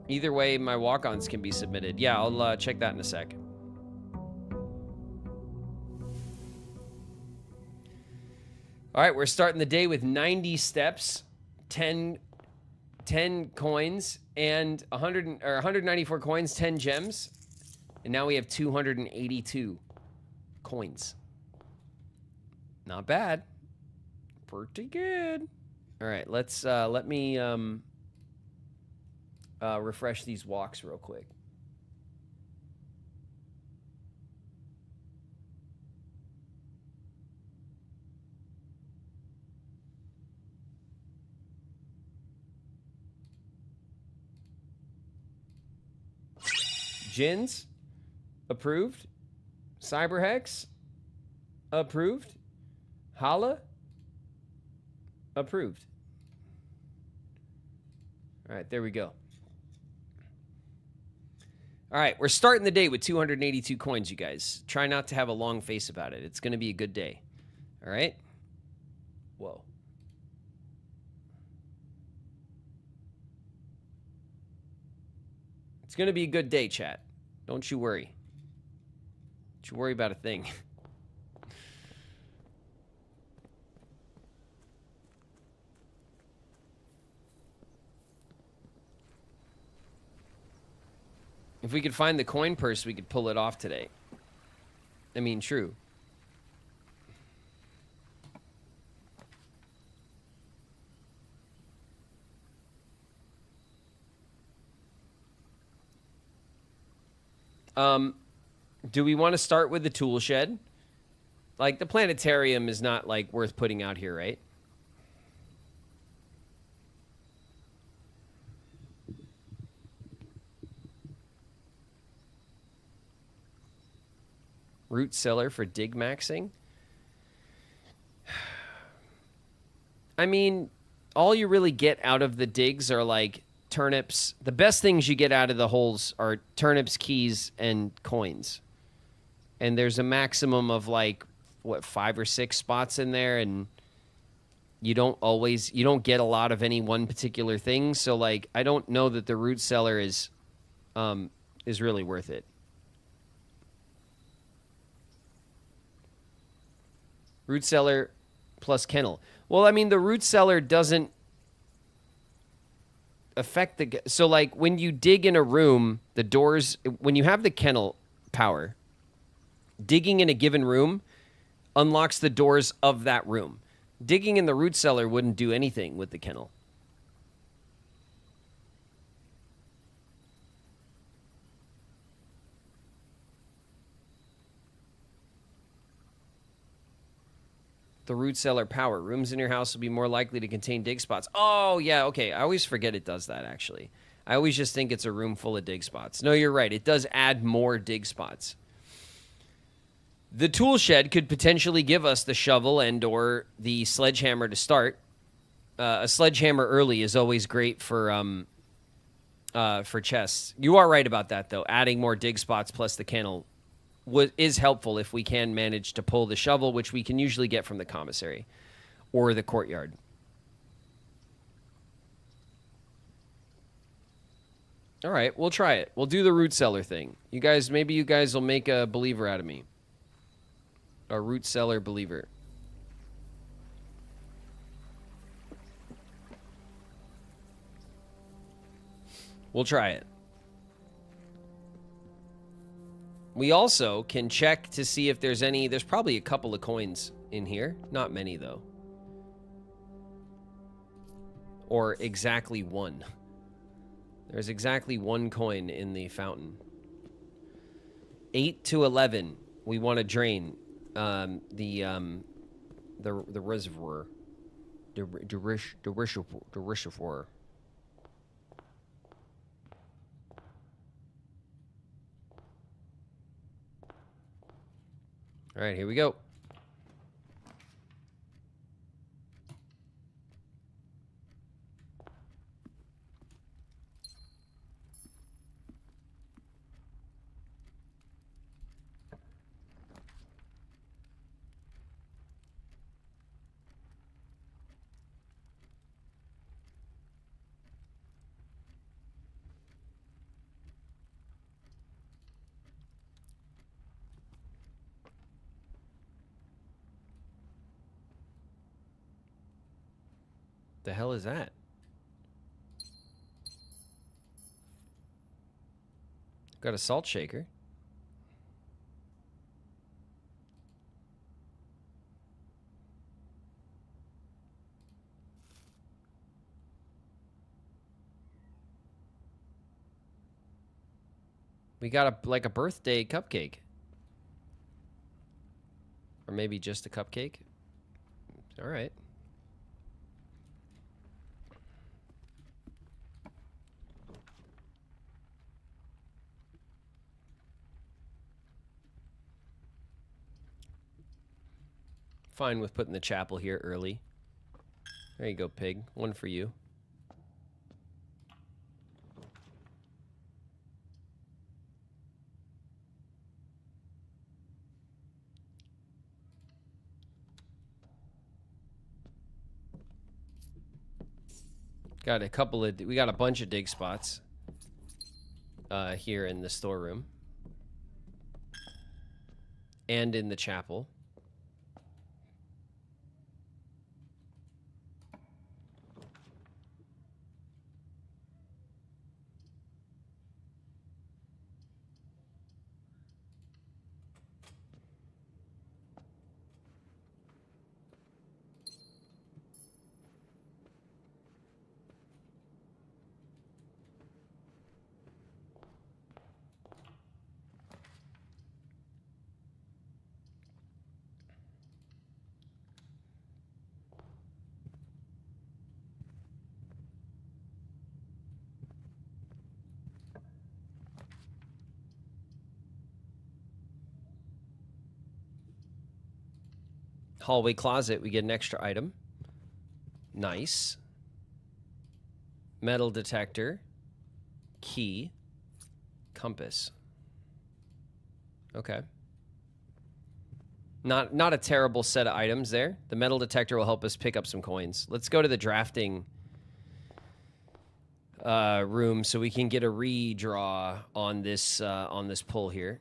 Either way, my walk-ons can be submitted. Yeah, I'll check that in a sec. All right, we're starting the day with 90 steps, 10 coins, and 194 coins, 10 gems. And now we have 282 coins. Not bad. Pretty good. All right, let's let me refresh these walks real quick. Jins, approved. Cyberhex, approved. Hala, approved. All right, there we go. All right, we're starting the day with 282 coins, you guys. Try not to have a long face about it. It's going to be a good day. All right? Whoa. It's going to be a good day, chat. Don't you worry. Don't you worry about a thing. If we could find the coin purse, we could pull it off today. I mean, true. Do we want to start with the tool shed? Like, the planetarium is not, like, worth putting out here, right? Root cellar for dig maxing? I mean, all you really get out of the digs are, like, turnips. The best things you get out of the holes are turnips, keys, and coins. And there's a maximum of, like, what, 5 or 6 spots in there, and you don't get a lot of any one particular thing. So, like, I don't know that the root cellar is really worth it. Root cellar plus kennel. Well, I mean, the root cellar doesn't affect the... So, like, when you dig in a room, the doors... When you have the kennel power, digging in a given room unlocks the doors of that room. Digging in the root cellar wouldn't do anything with the kennel. The root cellar power. Rooms in your house will be more likely to contain dig spots. Oh, yeah, okay. I always forget it does that, actually. I always just think it's a room full of dig spots. No, you're right. It does add more dig spots. The tool shed could potentially give us the shovel and or the sledgehammer to start. A sledgehammer early is always great for chests. You are right about that, though. Adding more dig spots plus the kennel is helpful if we can manage to pull the shovel, which we can usually get from the commissary or the courtyard. All right, we'll try it. We'll do the root cellar thing. Maybe you guys will make a believer out of me. A root cellar believer. We'll try it. We also can check to see if there's any... There's probably a couple of coins in here. Not many, though. Or exactly one. There's exactly one coin in the fountain. 8 to 11. We want to drain the reservoir. The reservoir. All right, here we go. The hell is that? Got a salt shaker. We got like a birthday cupcake. Or maybe just a cupcake. All right. Fine with putting the chapel here early. There you go, pig. One for you. Got a couple of, we got a bunch of dig spots here in the storeroom and in the chapel. Hallway closet, we get an extra item. Nice. Metal detector. Key. Compass. Okay. Not a terrible set of items there. The metal detector will help us pick up some coins. Let's go to the drafting room so we can get a redraw on this pull here.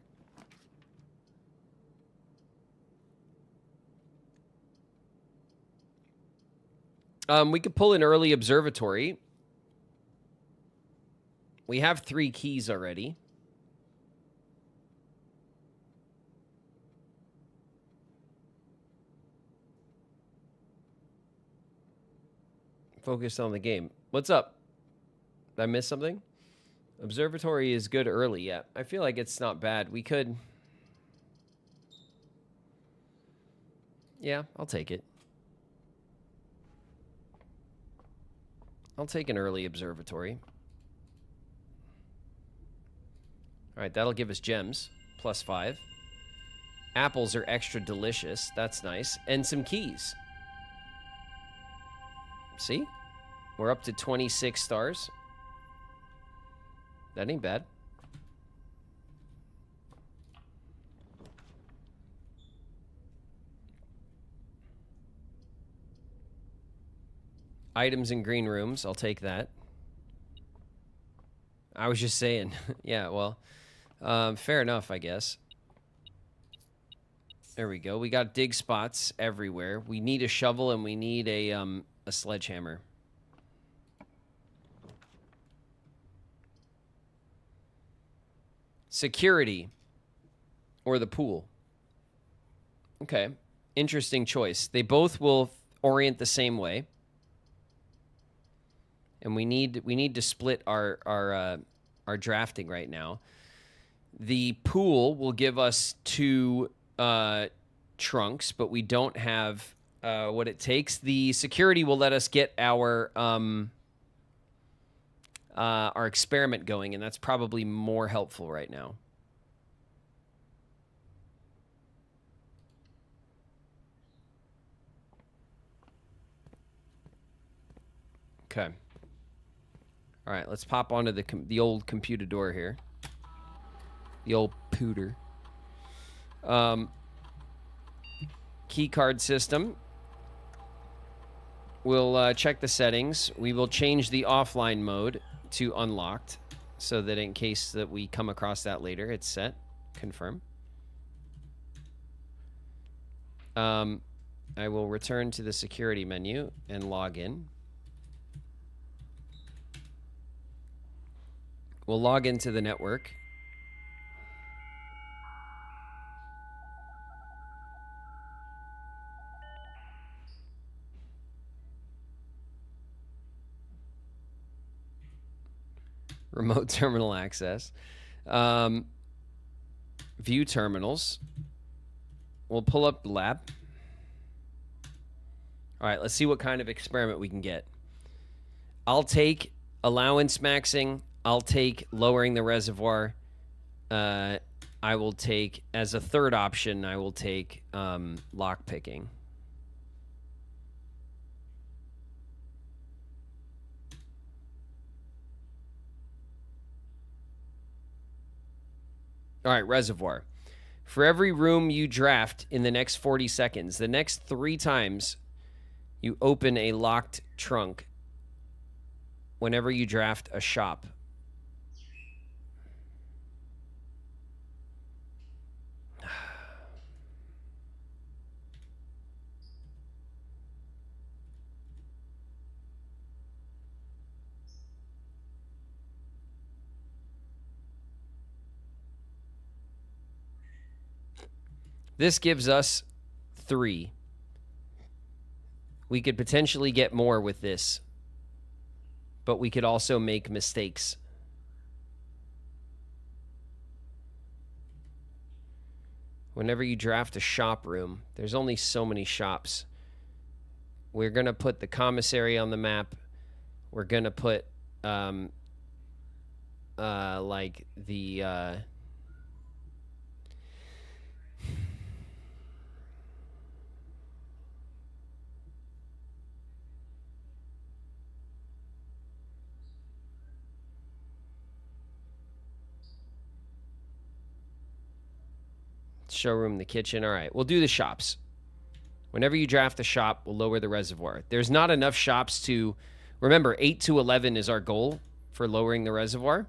We could pull an early observatory. We have 3 keys already. Focused on the game. What's up? Did I miss something? Observatory is good early, yeah. I feel like it's not bad. We could... Yeah, I'll take it. I'll take an early observatory. All right, that'll give us gems, +5. Apples are extra delicious. That's nice. And some keys. See? We're up to 26 stars. That ain't bad. Items in green rooms. I'll take that. I was just saying. Yeah, well, fair enough, I guess. There we go. We got dig spots everywhere. We need a shovel and we need a sledgehammer. Security or the pool. Okay. Interesting choice. They both will orient the same way. And we need to split our drafting right now. The pool will give us 2 trunks, but we don't have what it takes. The security will let us get our experiment going, and that's probably more helpful right now. Okay. All right, let's pop onto the old computer door here. The old pooter. Key card system. We'll check the settings. We will change the offline mode to unlocked so that in case that we come across that later, it's set. Confirm. I will return to the security menu and log in. We'll log into the network. Remote terminal access. View terminals. We'll pull up the lab. All right, let's see what kind of experiment we can get. I'll take allowance maxing. I'll take lowering the reservoir. I will take, as a third option, I will take lock picking. All right, reservoir. For every room you draft in the next 40 seconds, the next 3 times you open a locked trunk whenever you draft a shop. This gives us 3. We could potentially get more with this, but we could also make mistakes. Whenever you draft a shop room, there's only so many shops. We're going to put the commissary on the map. We're going to put like the showroom, the kitchen. All right, we'll do the shops. Whenever you draft a shop, we'll lower the reservoir. There's not enough shops to... Remember, 8 to 11 is our goal for lowering the reservoir.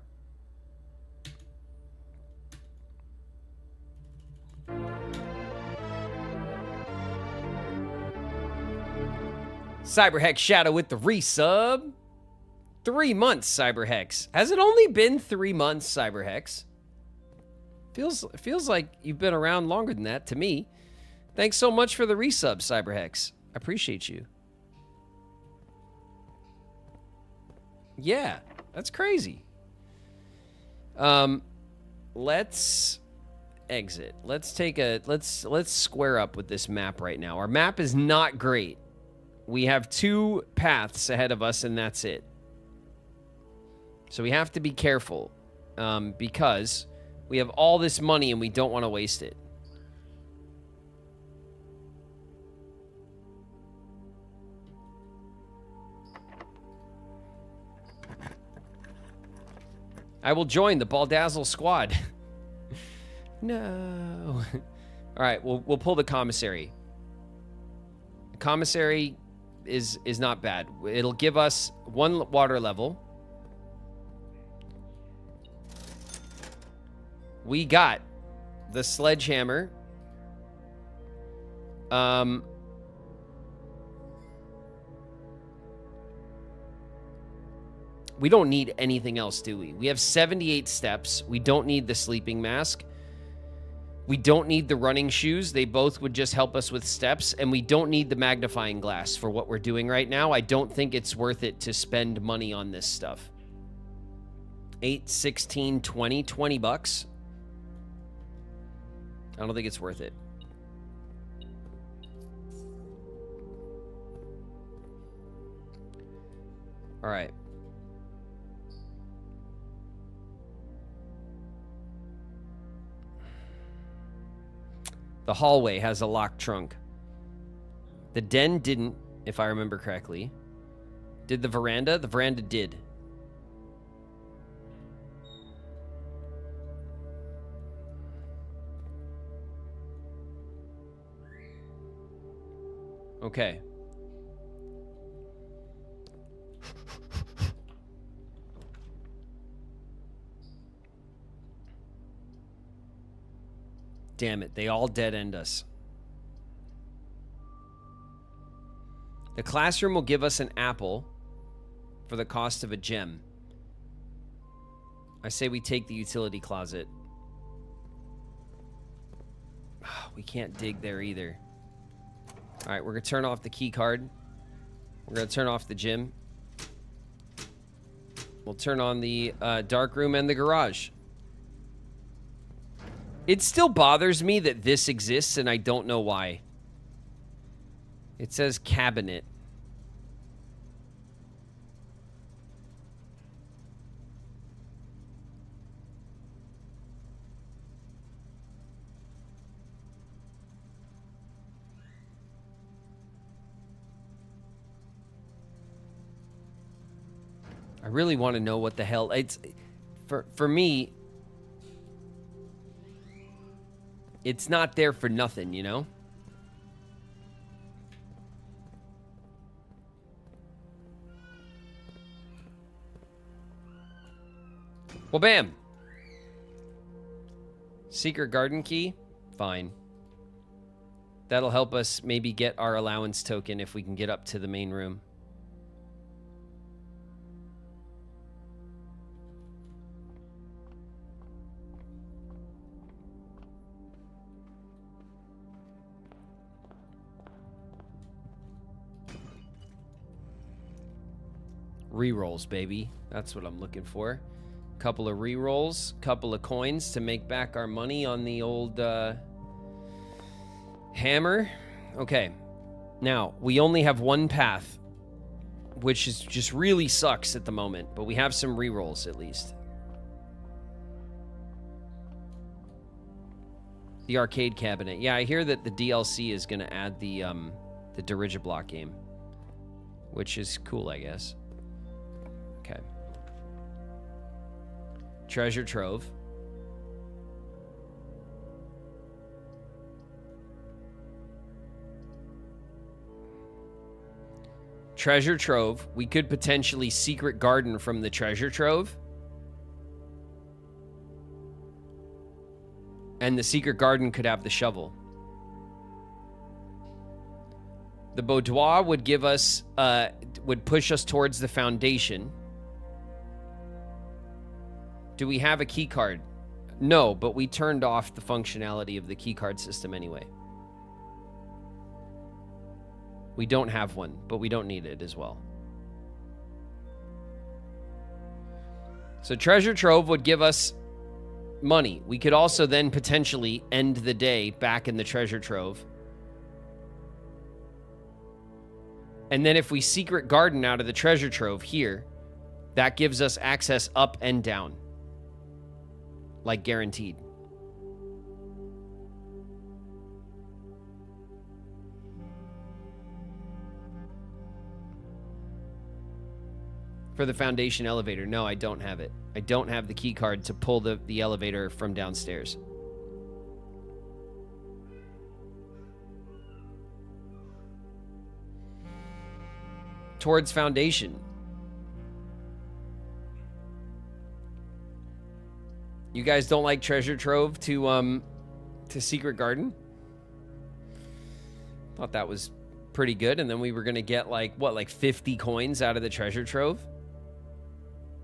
Cyberhex Shadow with the resub. 3 months, Cyberhex. Has it only been 3 months, Cyberhex? Feels like you've been around longer than that to me. Thanks so much for the resub, Cyberhex. I appreciate you. Yeah, that's crazy. Let's exit. Let's take a let's square up with this map right now. Our map is not great. We have 2 paths ahead of us and that's it. So we have to be careful because we have all this money and we don't want to waste it. I will join the Baldazzle squad. No. All right, we'll pull the commissary. The commissary is not bad. It'll give us 1 water level. We got the sledgehammer. We don't need anything else, do we? We have 78 steps. We don't need the sleeping mask. We don't need the running shoes. They both would just help us with steps. And we don't need the magnifying glass for what we're doing right now. I don't think it's worth it to spend money on this stuff. 8, 16, 20, 20 bucks. I don't think it's worth it. All right. The hallway has a locked trunk. The den didn't, if I remember correctly. Did the veranda? The veranda did. Okay. Damn it, they all dead end us. The classroom will give us an apple for the cost of a gem. I say we take the utility closet. We can't dig there either. All right, we're going to turn off the key card. We're going to turn off the gym. We'll turn on the dark room and the garage. It still bothers me that this exists, and I don't know why. It says cabinet. I really want to know what the hell it's for me. It's not there for nothing, you know? Well, bam. Secret garden key? Fine. That'll help us maybe get our allowance token if we can get up to the main room. Rerolls, baby. That's what I'm looking for. Couple of rerolls, couple of coins to make back our money on the old hammer. Okay. Now, we only have one path, which is just really sucks at the moment, but we have some rerolls at least. The arcade cabinet. Yeah, I hear that the DLC is going to add the Dirigiblock game, which is cool, I guess. Okay. Treasure trove. Treasure trove. We could potentially secret garden from the treasure trove. And the secret garden could have the shovel. The boudoir would give us, would push us towards the foundation. Do we have a key card? No, but we turned off the functionality of the key card system anyway. We don't have one, but we don't need it as well. So treasure trove would give us money. We could also then potentially end the day back in the treasure trove. And then if we secret garden out of the treasure trove here, that gives us access up and down. Like guaranteed. For the foundation elevator, no, I don't have it. I don't have the key card to pull the elevator from downstairs. Towards foundation. You guys don't like treasure trove to secret garden? Thought that was pretty good, and then we were gonna get like 50 coins out of the treasure trove.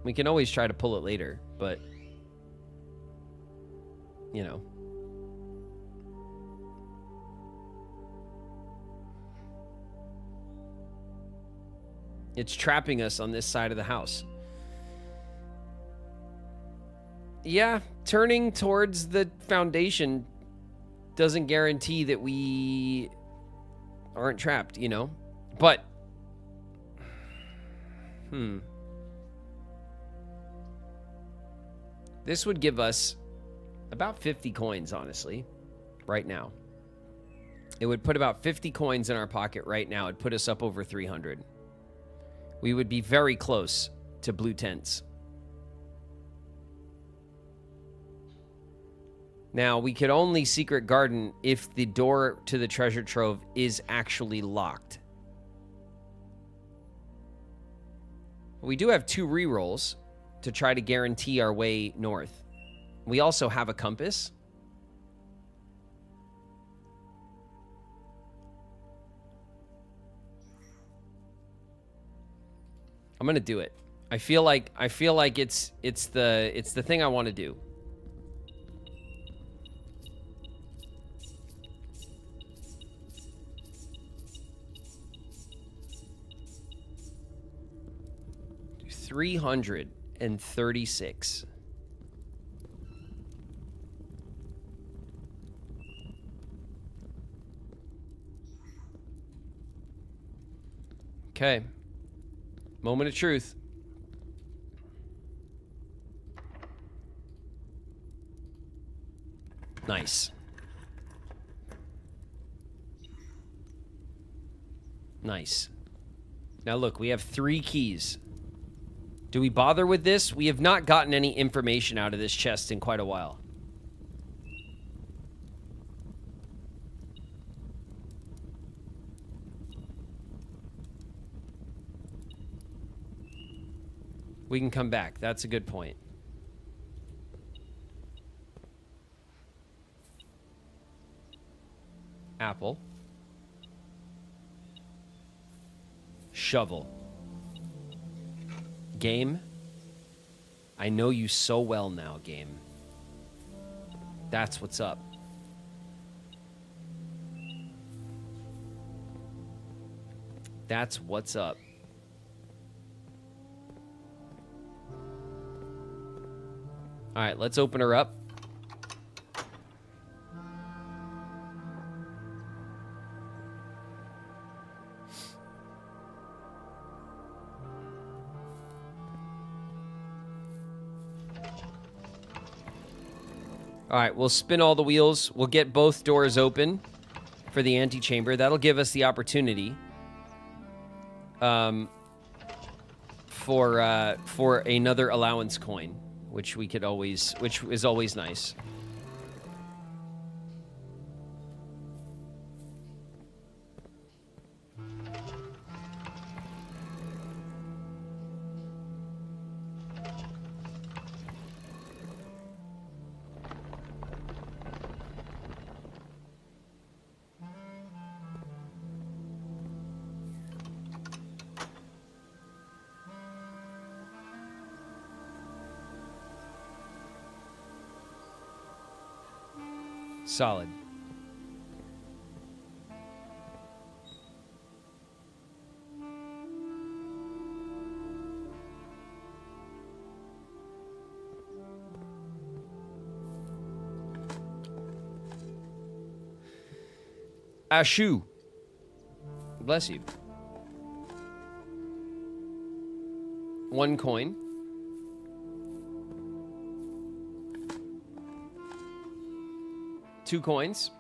We can always try to pull it later, but you know. It's trapping us on this side of the house. Yeah, turning towards the foundation doesn't guarantee that we aren't trapped, you know? But, this would give us about 50 coins, honestly, right now. It would put about 50 coins in our pocket right now. It'd put us up over 300. We would be very close to blue tents. Now, we could only secret garden if the door to the treasure trove is actually locked. We do have 2 rerolls to try to guarantee our way north. We also have a compass. I'm gonna do it. I feel like it's the thing I want to do. $336. Okay. Moment of truth. Nice. Nice. Now look, we have 3 keys. Do we bother with this? We have not gotten any information out of this chest in quite a while. We can come back. That's a good point. Apple. Shovel. Game. I know you so well now, game. That's what's up. That's what's up. All right, let's open her up. All right, we'll spin all the wheels. We'll get both doors open for the antechamber. That'll give us the opportunity for another allowance coin, which we could always, which is always nice. Solid. Ashu. Bless you. 1 coin. Two coins.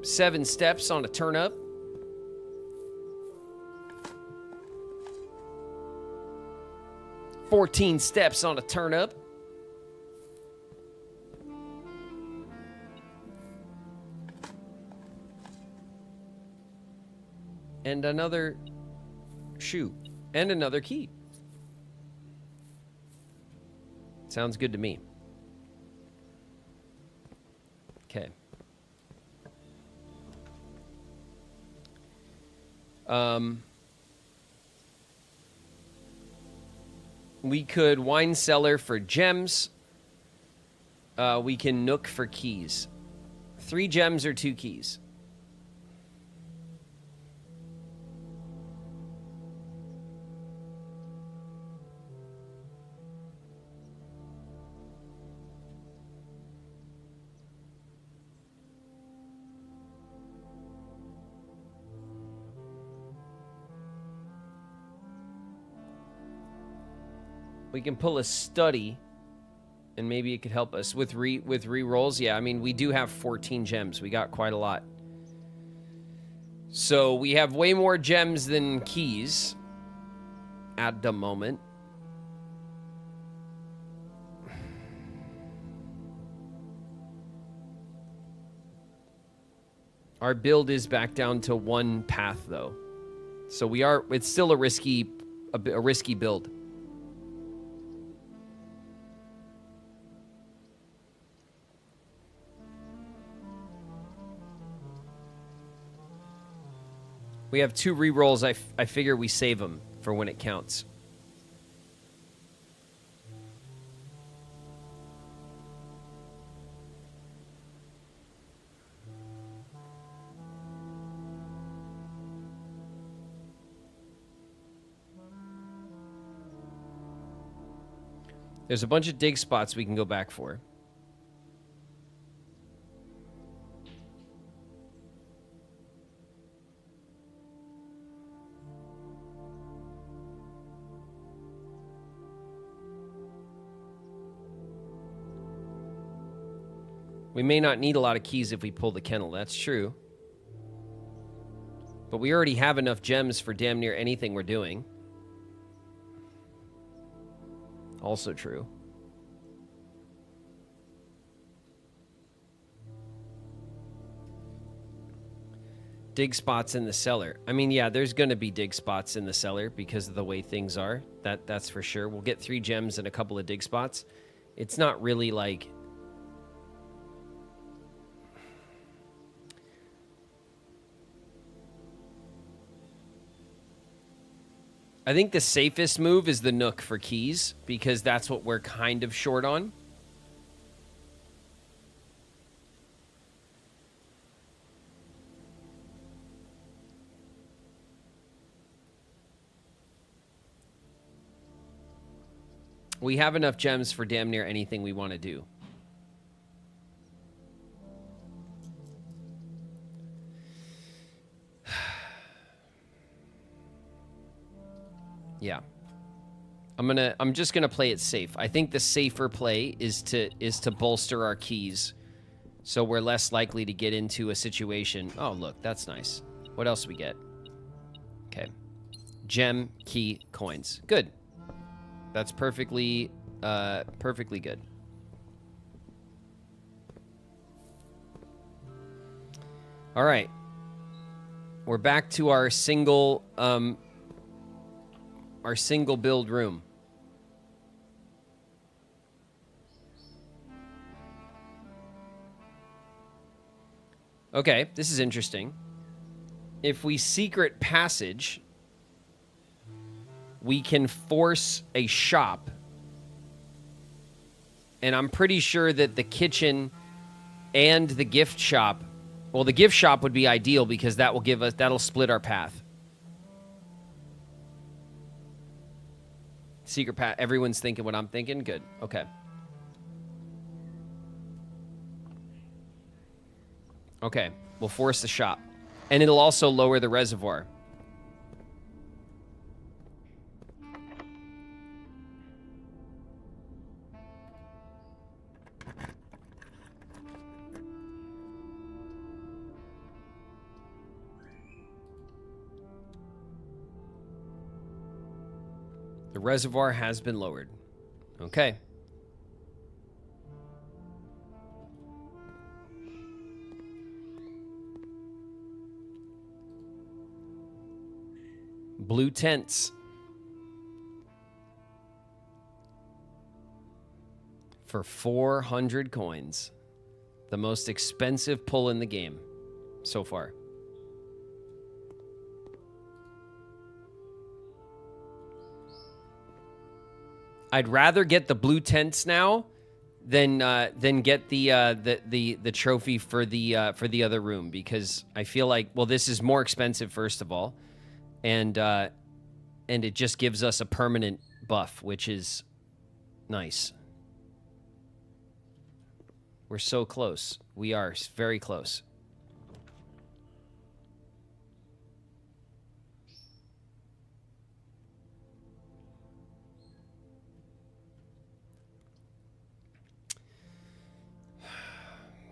Seven steps on a turnip. $14 steps on a turnip. And another shoe. And another key. Sounds good to me. Okay. We could wine cellar for gems. We can nook for keys. 3 gems or 2 keys. We can pull a study, and maybe it could help us with re-rolls. Yeah, I mean, we do have 14 gems. We got quite a lot. So we have way more gems than keys at the moment. Our build is back down to 1 path, though. So it's still a risky build. We have 2 re-rolls. I figure we save them for when it counts. There's a bunch of dig spots we can go back for. We may not need a lot of keys if we pull the kennel. That's true. But we already have enough gems for damn near anything we're doing. Also true. Dig spots in the cellar. I mean, yeah, there's going to be dig spots in the cellar because of the way things are. That's for sure. We'll get 3 gems and a couple of dig spots. It's not really like... I think the safest move is the Nook for keys because that's what we're kind of short on. We have enough gems for damn near anything we want to do. Yeah. I'm just gonna play it safe. I think the safer play is to bolster our keys so we're less likely to get into a situation. Oh, look, that's nice. What else we get? Okay. Gem, key, coins. Good. That's perfectly good. All right. We're back to our single build room. Okay, this is interesting. If we secret passage, we can force a shop. And I'm pretty sure that the kitchen and the gift shop, well, the gift shop would be ideal because that will give us, that'll split our path. Secret path, everyone's thinking what I'm thinking? Good, okay. Okay, we'll force the shop. And it'll also lower the reservoir. The reservoir has been lowered. Okay. Blue tents. For 400 coins. The most expensive pull in the game so far. I'd rather get the blue tents now than get the trophy for the other room because I feel like, well, this is more expensive first of all, and it just gives us a permanent buff, which is nice. We're so close. We are very close.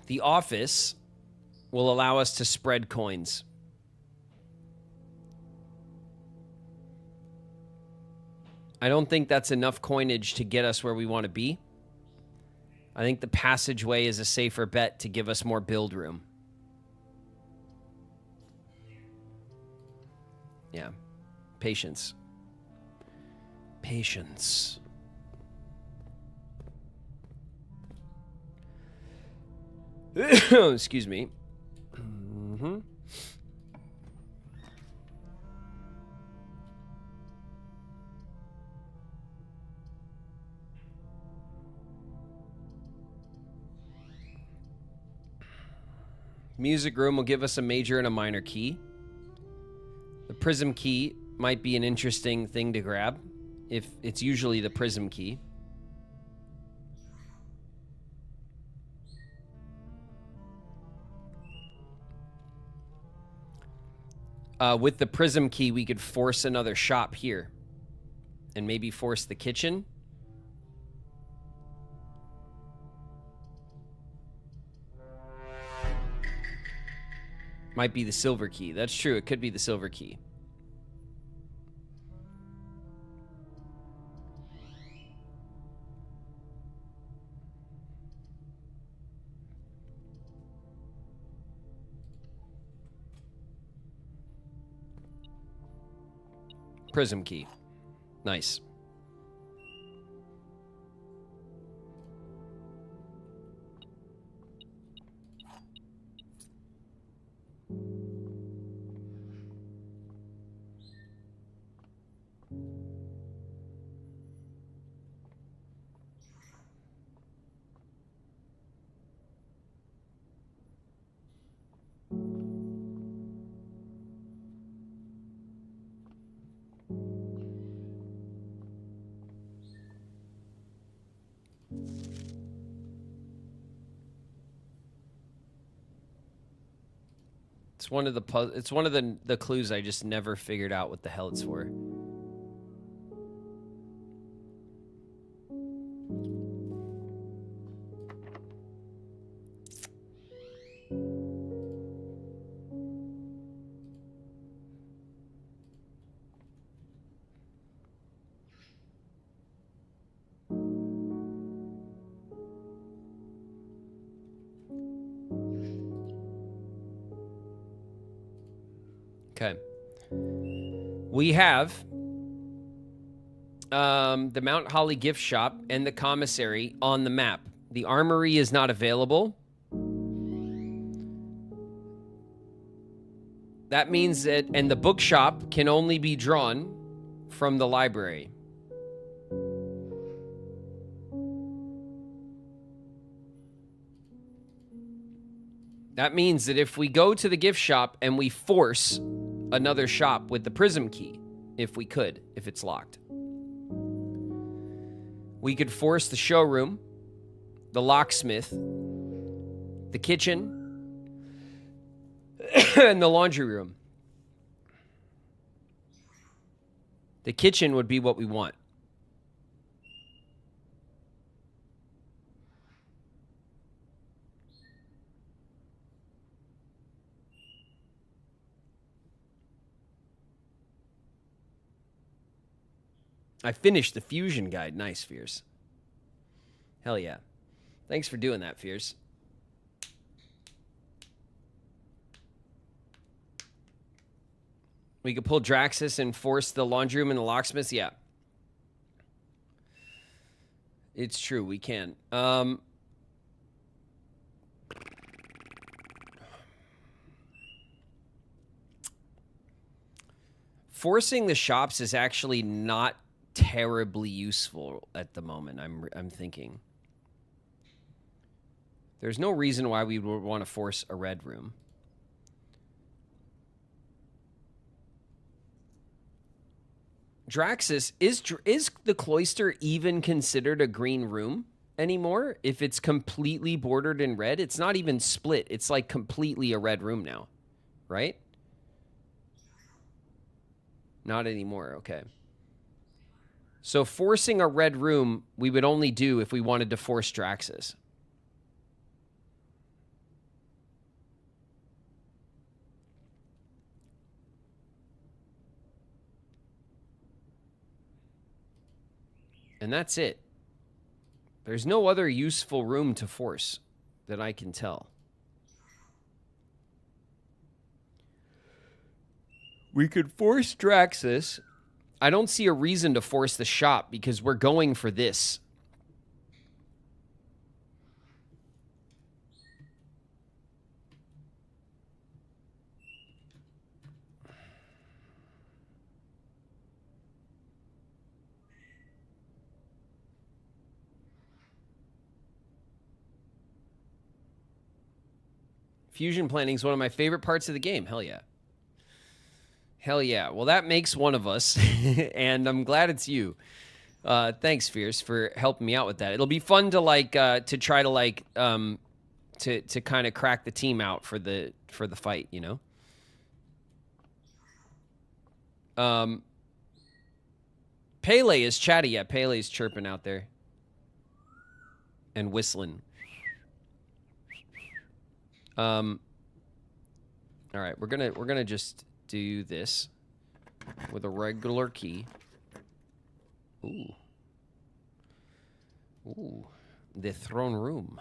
The office will allow us to spread coins. I don't think that's enough coinage to get us where we want to be. I think the passageway is a safer bet to give us more build room. Yeah. Patience. Patience. Excuse me. Mm-hmm. Music room will give us a major and a minor key. The prism key might be an interesting thing to grab. If it's usually the prism key. With the prism key, we could force another shop here. And maybe force the kitchen. Might be the silver key. That's true. It could be the silver key. Prism key. Nice. It's one of the clues I just never figured out what the hell it's for. Okay. We have the Mount Holly gift shop and the commissary on the map. The armory is not available. That means that, and the bookshop can only be drawn from the library. That means that if we go to the gift shop and we force another shop with the prism key, if we could, if it's locked, we could force the showroom, the locksmith, the kitchen, and the laundry room. The kitchen would be what we want. I finished the fusion guide. Nice, Fierce. Hell yeah. Thanks for doing that, Fierce. We could pull Draxus and force the laundry room and the locksmiths. Yeah. It's true. We can. Forcing the shops is actually not terribly useful at the moment. I'm thinking. There's no reason why we would want to force a red room. Draxus, is the cloister even considered a green room anymore? If it's completely bordered in red, it's not even split. It's like completely a red room now, right? Not anymore, okay. So forcing a red room, we would only do if we wanted to force Draxus. And that's it. There's no other useful room to force that I can tell. We could force Draxus. I don't see a reason to force the shop because we're going for this. Fusion planning is one of my favorite parts of the game. Hell yeah. Hell yeah. Well, that makes one of us, and I'm glad it's you. Thanks, Fierce, for helping me out with that. It'll be fun to to try to to kind of crack the team out for the fight, you know. Pele is chatty. Yeah, Pele's chirping out there and whistling. All right, we're gonna just do this with a regular key. Ooh. Ooh. The throne room.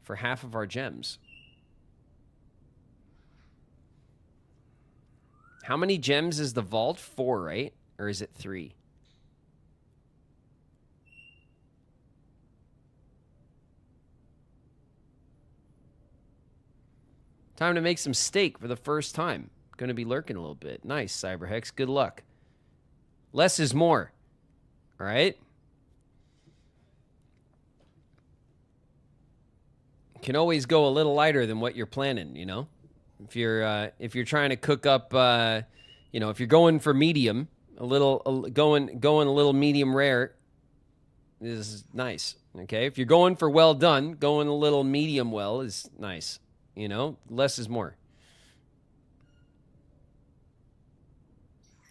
For half of our gems. How many gems is the vault? 4, right? Or is it 3? Time to make some steak for the first time. Gonna be lurking a little bit. Nice, Cyberhex. Good luck. Less is more. All right? Can always go a little lighter than what you're planning, you know? If you're trying to cook up, you know, if you're going for medium, going a little medium rare is nice. Okay, if you're going for well done, going a little medium well is nice. You know, less is more.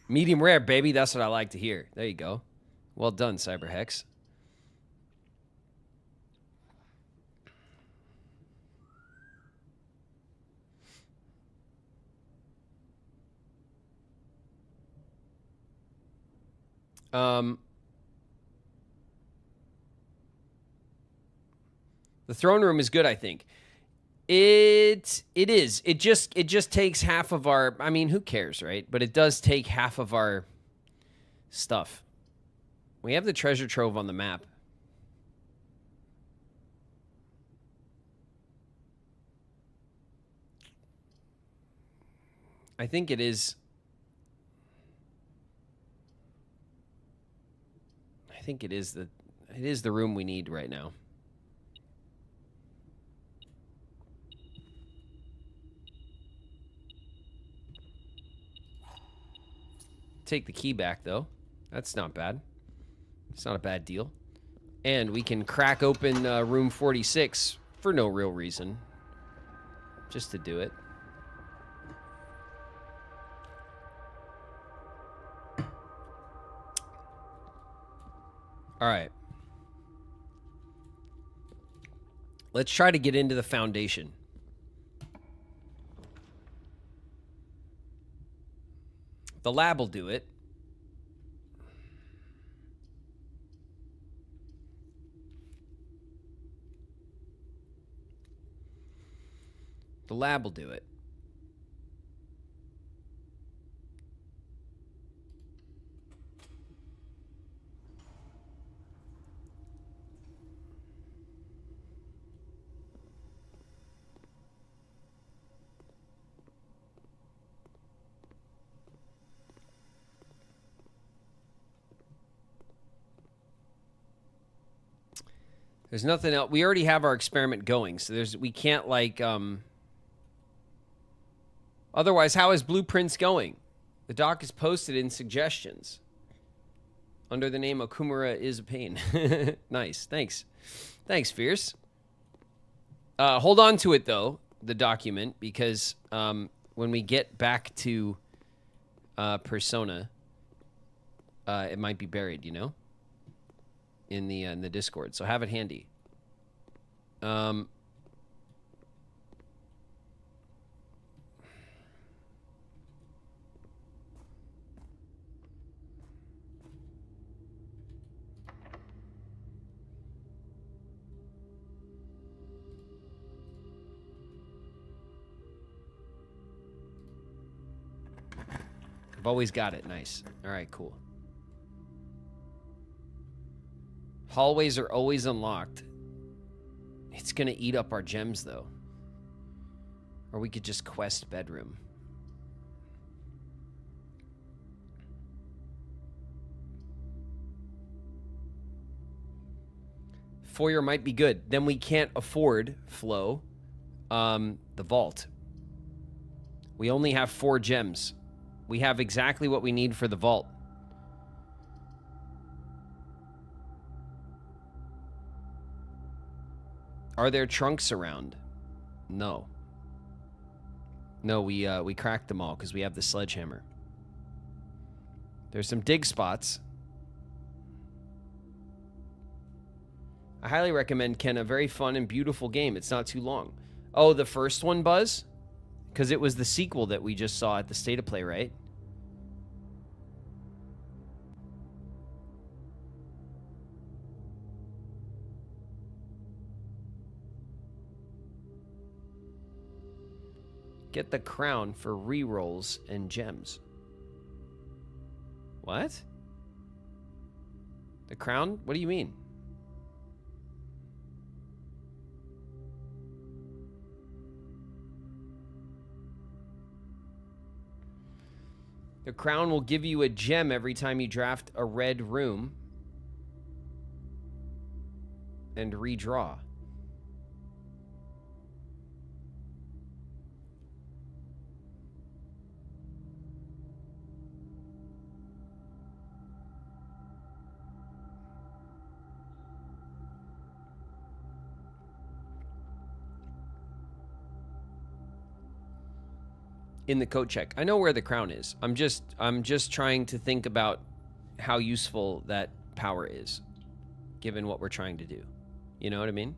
Medium rare, baby. That's what I like to hear. There you go. Well done, Cyberhex. The throne room is good, I think. It is. It just takes half of our, I mean, who cares, right? But it does take half of our stuff. We have the treasure trove on the map. I think it is. I think it is the room we need right now. Take the key back though. That's not bad. It's not a bad deal. And we can crack open room 46 for no real reason. Just to do it. All right. Let's try to get into the foundation. The lab will do it. The lab will do it. There's nothing else. We already have our experiment going, so we can't like otherwise, how is Blueprints going? The doc is posted in suggestions under the name Okumura is a pain. Nice. Thanks. Thanks, Fierce. Hold on to it though, the document, because when we get back to Persona, it might be buried, you know? In the Discord, so have it handy. I've always got it. Nice. All right, cool. Hallways are always unlocked. It's gonna eat up our gems, though. Or we could just quest bedroom. Foyer might be good. Then we can't afford, Flo, the vault. We only have 4 gems. We have exactly what we need for the vault. Are there trunks around? No. No, we cracked them all because we have the sledgehammer. There's some dig spots. I highly recommend Ken, a very fun and beautiful game. It's not too long. Oh, the first one, Buzz? Because it was the sequel that we just saw at the State of Play, right? Get the crown for rerolls and gems. What? The crown? What do you mean? The crown will give you a gem every time you draft a red room and redraw. In the code check. I know where the crown is. I'm just trying to think about how useful that power is, given what we're trying to do. You know what I mean?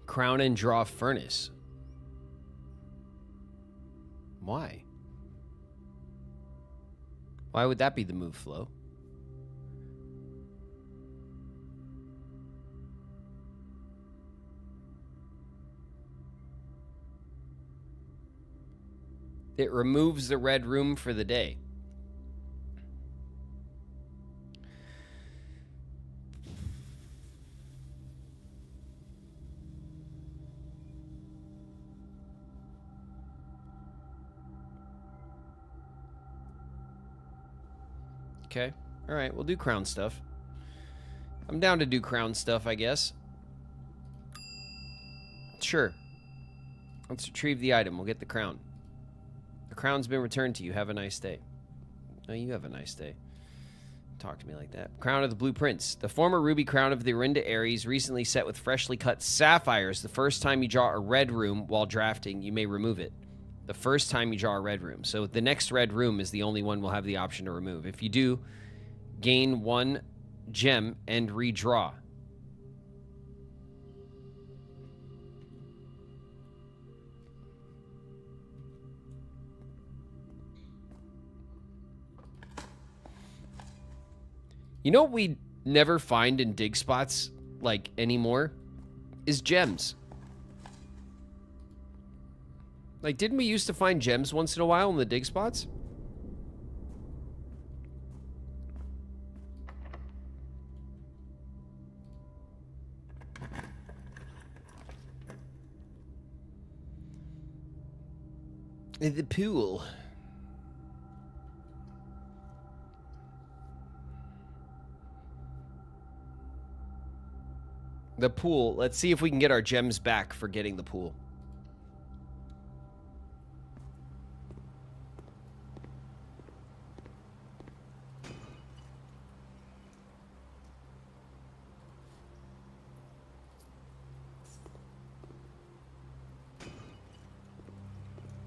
Crown and draw furnace. Why? Why would that be the move, Flo? It removes the red room for the day. Okay. All right, we'll do crown stuff. I'm down to do crown stuff, I guess. Sure. Let's retrieve the item. We'll get the crown. The crown's been returned to you. Have a nice day. Oh, you have a nice day. Talk to me like that. Crown of the Blueprints. The former ruby crown of the Orinda Ares, recently set with freshly cut sapphires. The first time you draw a red room while drafting, you may remove it. The first time you draw a red room. So the next red room is the only one we'll have the option to remove. If you do, gain 1 gem and redraw. You know what we never find in dig spots, like, anymore? Is gems. Like, didn't we used to find gems once in a while in the dig spots? The pool. The pool. Let's see if we can get our gems back for getting the pool.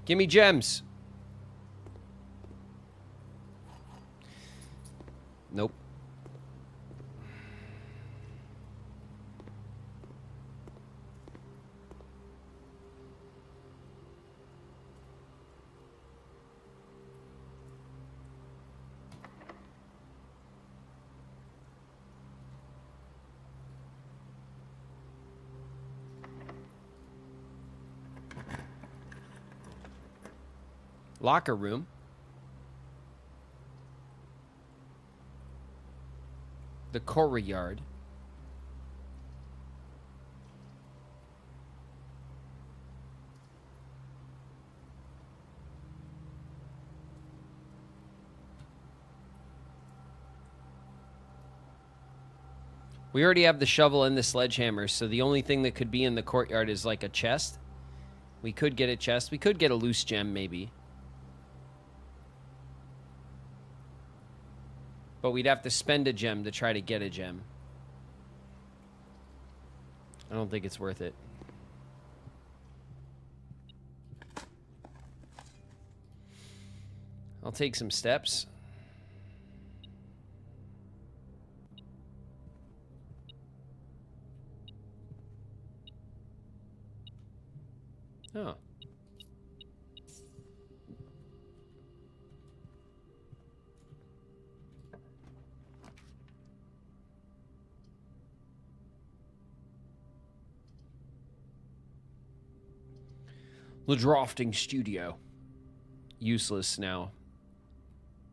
Give me gems. Nope. Locker room. The courtyard. We already have the shovel and the sledgehammer, so the only thing that could be in the courtyard is like a chest. We could get a chest. We could get a loose gem, maybe. But we'd have to spend a gem to try to get a gem. I don't think it's worth it. I'll take some steps. Oh. The drafting studio. Useless now.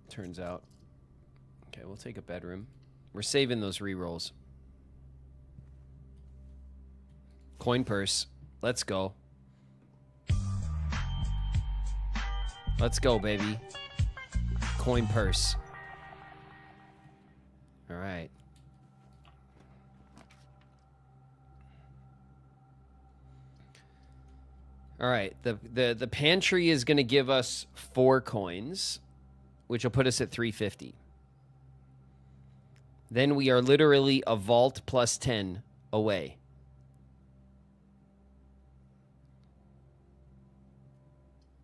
Turns out. Okay, we'll take a bedroom. We're saving those rerolls. Coin purse. Let's go. Let's go, baby. Coin purse. All right. All right. The pantry is going to give us 4 coins, which will put us at 350. Then we are literally a vault plus 10 away.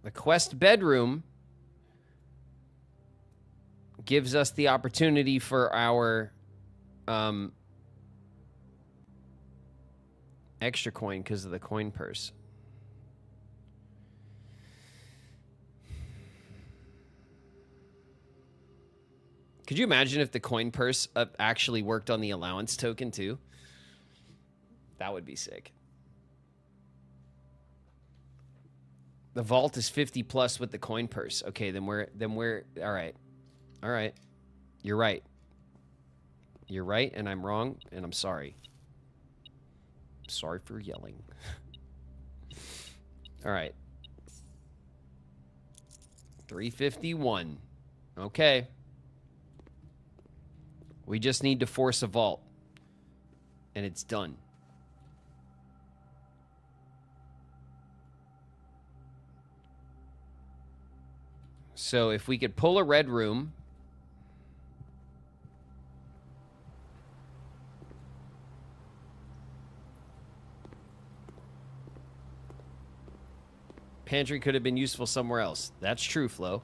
The quest bedroom gives us the opportunity for our extra coin because of the coin purse. Could you imagine if the coin purse actually worked on the allowance token too? That would be sick. The vault is 50 plus with the coin purse. Okay, then we're all right. All right. You're right. You're right, and I'm wrong, and I'm sorry. Sorry for yelling. All right. 351. Okay. We just need to force a vault. And it's done. So if we could pull a red room. Pantry could have been useful somewhere else. That's true, Flo.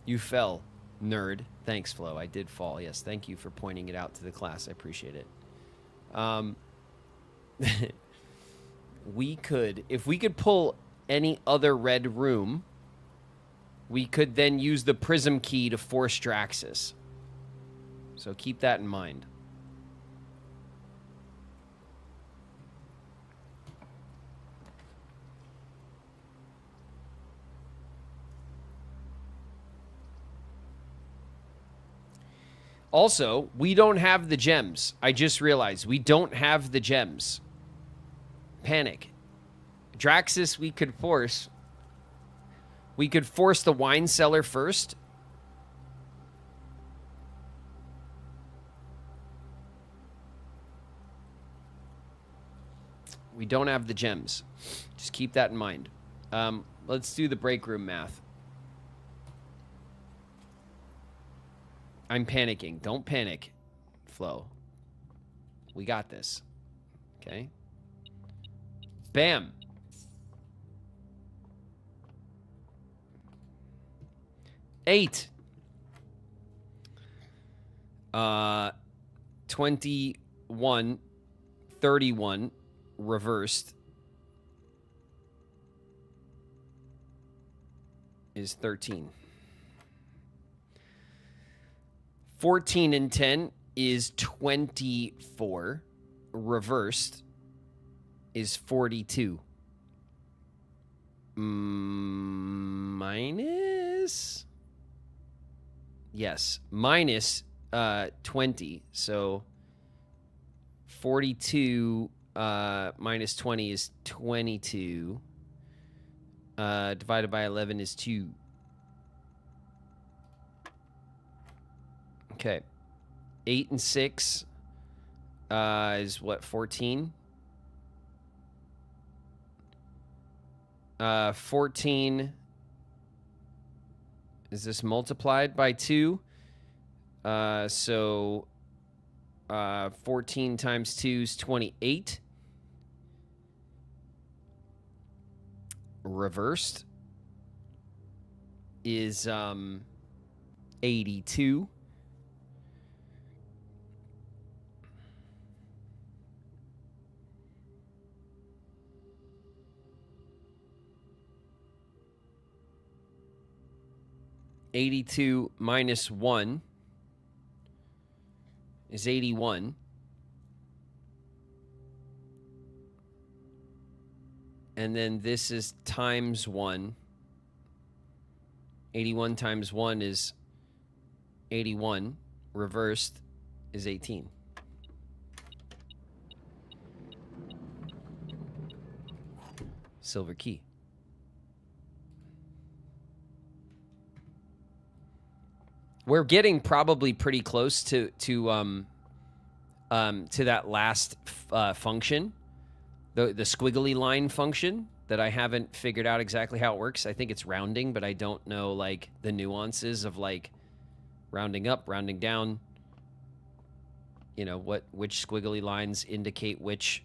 You fell, nerd. Thanks, Flo. I did fall. Yes, thank you for pointing it out to the class. I appreciate it. We could, if we could pull any other red room, we could then use the prism key to force Draxus. So keep that in mind. Also, we don't have the gems. I just realized we don't have the gems. Panic. Draxus, we could force. We could force the wine cellar first. We don't have the gems. Just keep that in mind. Let's do the break room math. I'm panicking. Don't panic, Flo. We got this. Okay. Bam. Eight. 21, 31, reversed is 13. 14 and 10 is 24. Reversed is 42. Minus? Yes, minus 20. So 42 minus 20 is 22. Divided by 11 is 2. Okay. 8 and 6 is what, 14? 14. Is this multiplied by 2? So 14 times 2 is 28. Reversed is 82. $82 minus 1 is 81. And then this is times 1. 81 times 1 is 81. Reversed is 18. Silver key. We're getting probably pretty close to that last function, the squiggly line function that I haven't figured out exactly how it works. I think it's rounding, but I don't know like the nuances of like rounding up, rounding down. You know which squiggly lines indicate which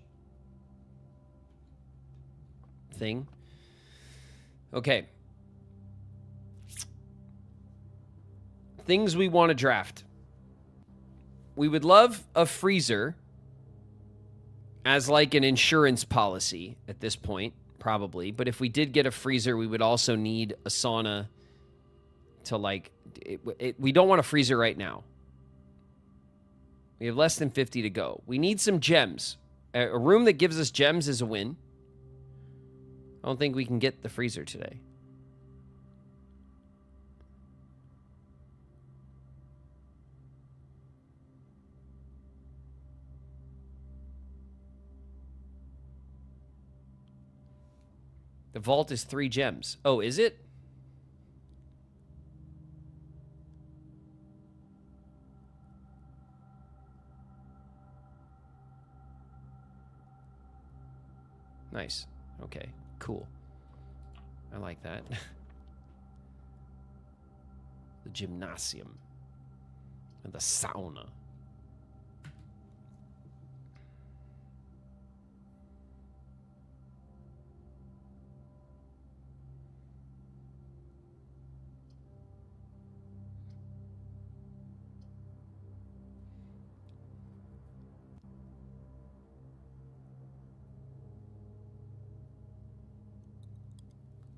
thing. Okay. Things we want to draft. We would love a freezer as like an insurance policy at this point, probably. But if we did get a freezer, we would also need a sauna to like... we don't want a freezer right now. We have less than 50 to go. We need some gems. A room that gives us gems is a win. I don't think we can get the freezer today. The vault is 3 gems. Oh, is it? Nice. Okay, cool. I like that. The gymnasium. And the sauna.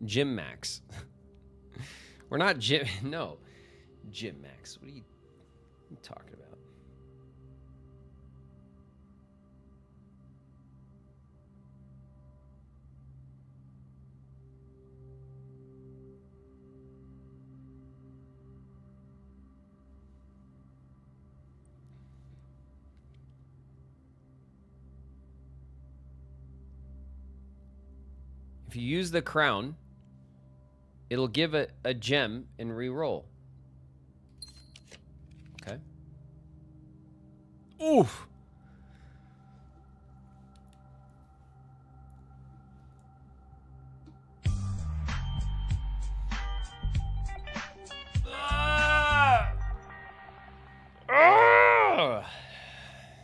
Gym Max. We're not gym. No. Gym Max. What are you talking about? If you use the crown, it'll give it a gem and re-roll. Okay. Oof.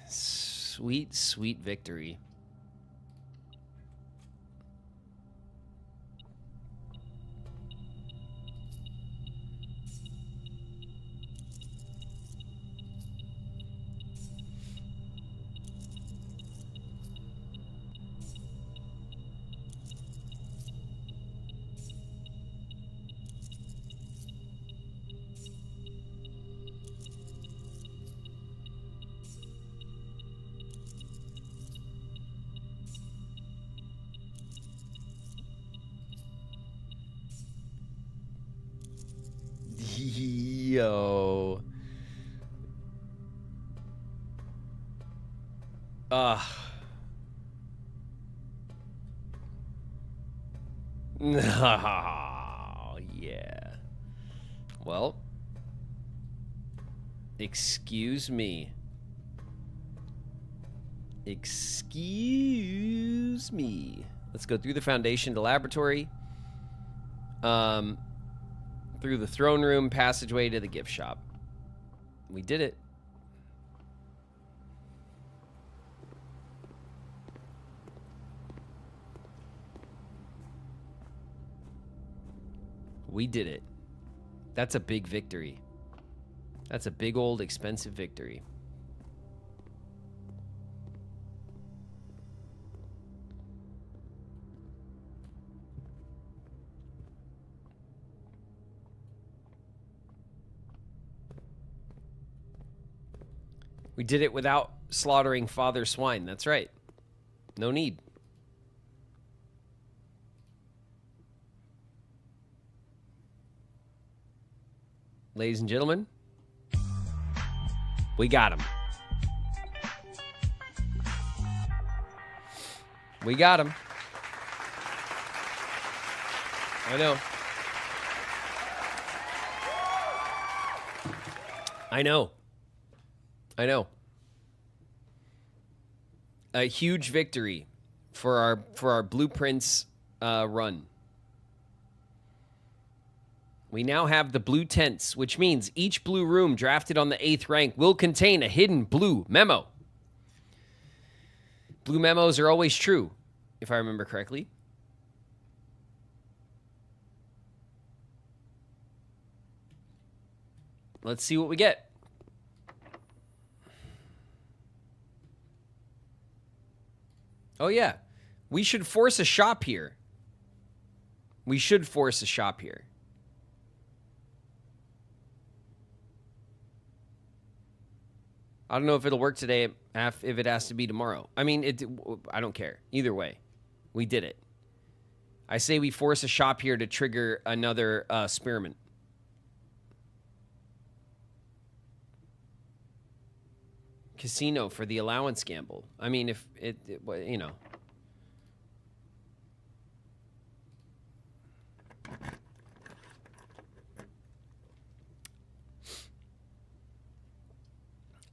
Sweet, sweet victory. Yo. Oh, yeah. Well, excuse me. Excuse me. Let's go through the Foundation to Laboratory. Through the throne room, passageway to the gift shop. We did it. We did it. That's a big victory. That's a big old expensive victory. We did it without slaughtering Father Swine. That's right. No need. Ladies and gentlemen, we got him. We got him. I know. I know. I know. A huge victory for our Blueprints run. We now have the blue tents, which means each blue room drafted on the 8th rank will contain a hidden blue memo. Blue memos are always true, if I remember correctly. Let's see what we get. Oh, yeah. We should force a shop here. We should force a shop here. I don't know if it'll work today, if it has to be tomorrow. I mean, I don't care. Either way, we did it. I say we force a shop here to trigger another experiment. Casino for the allowance gamble. I mean, if it you know.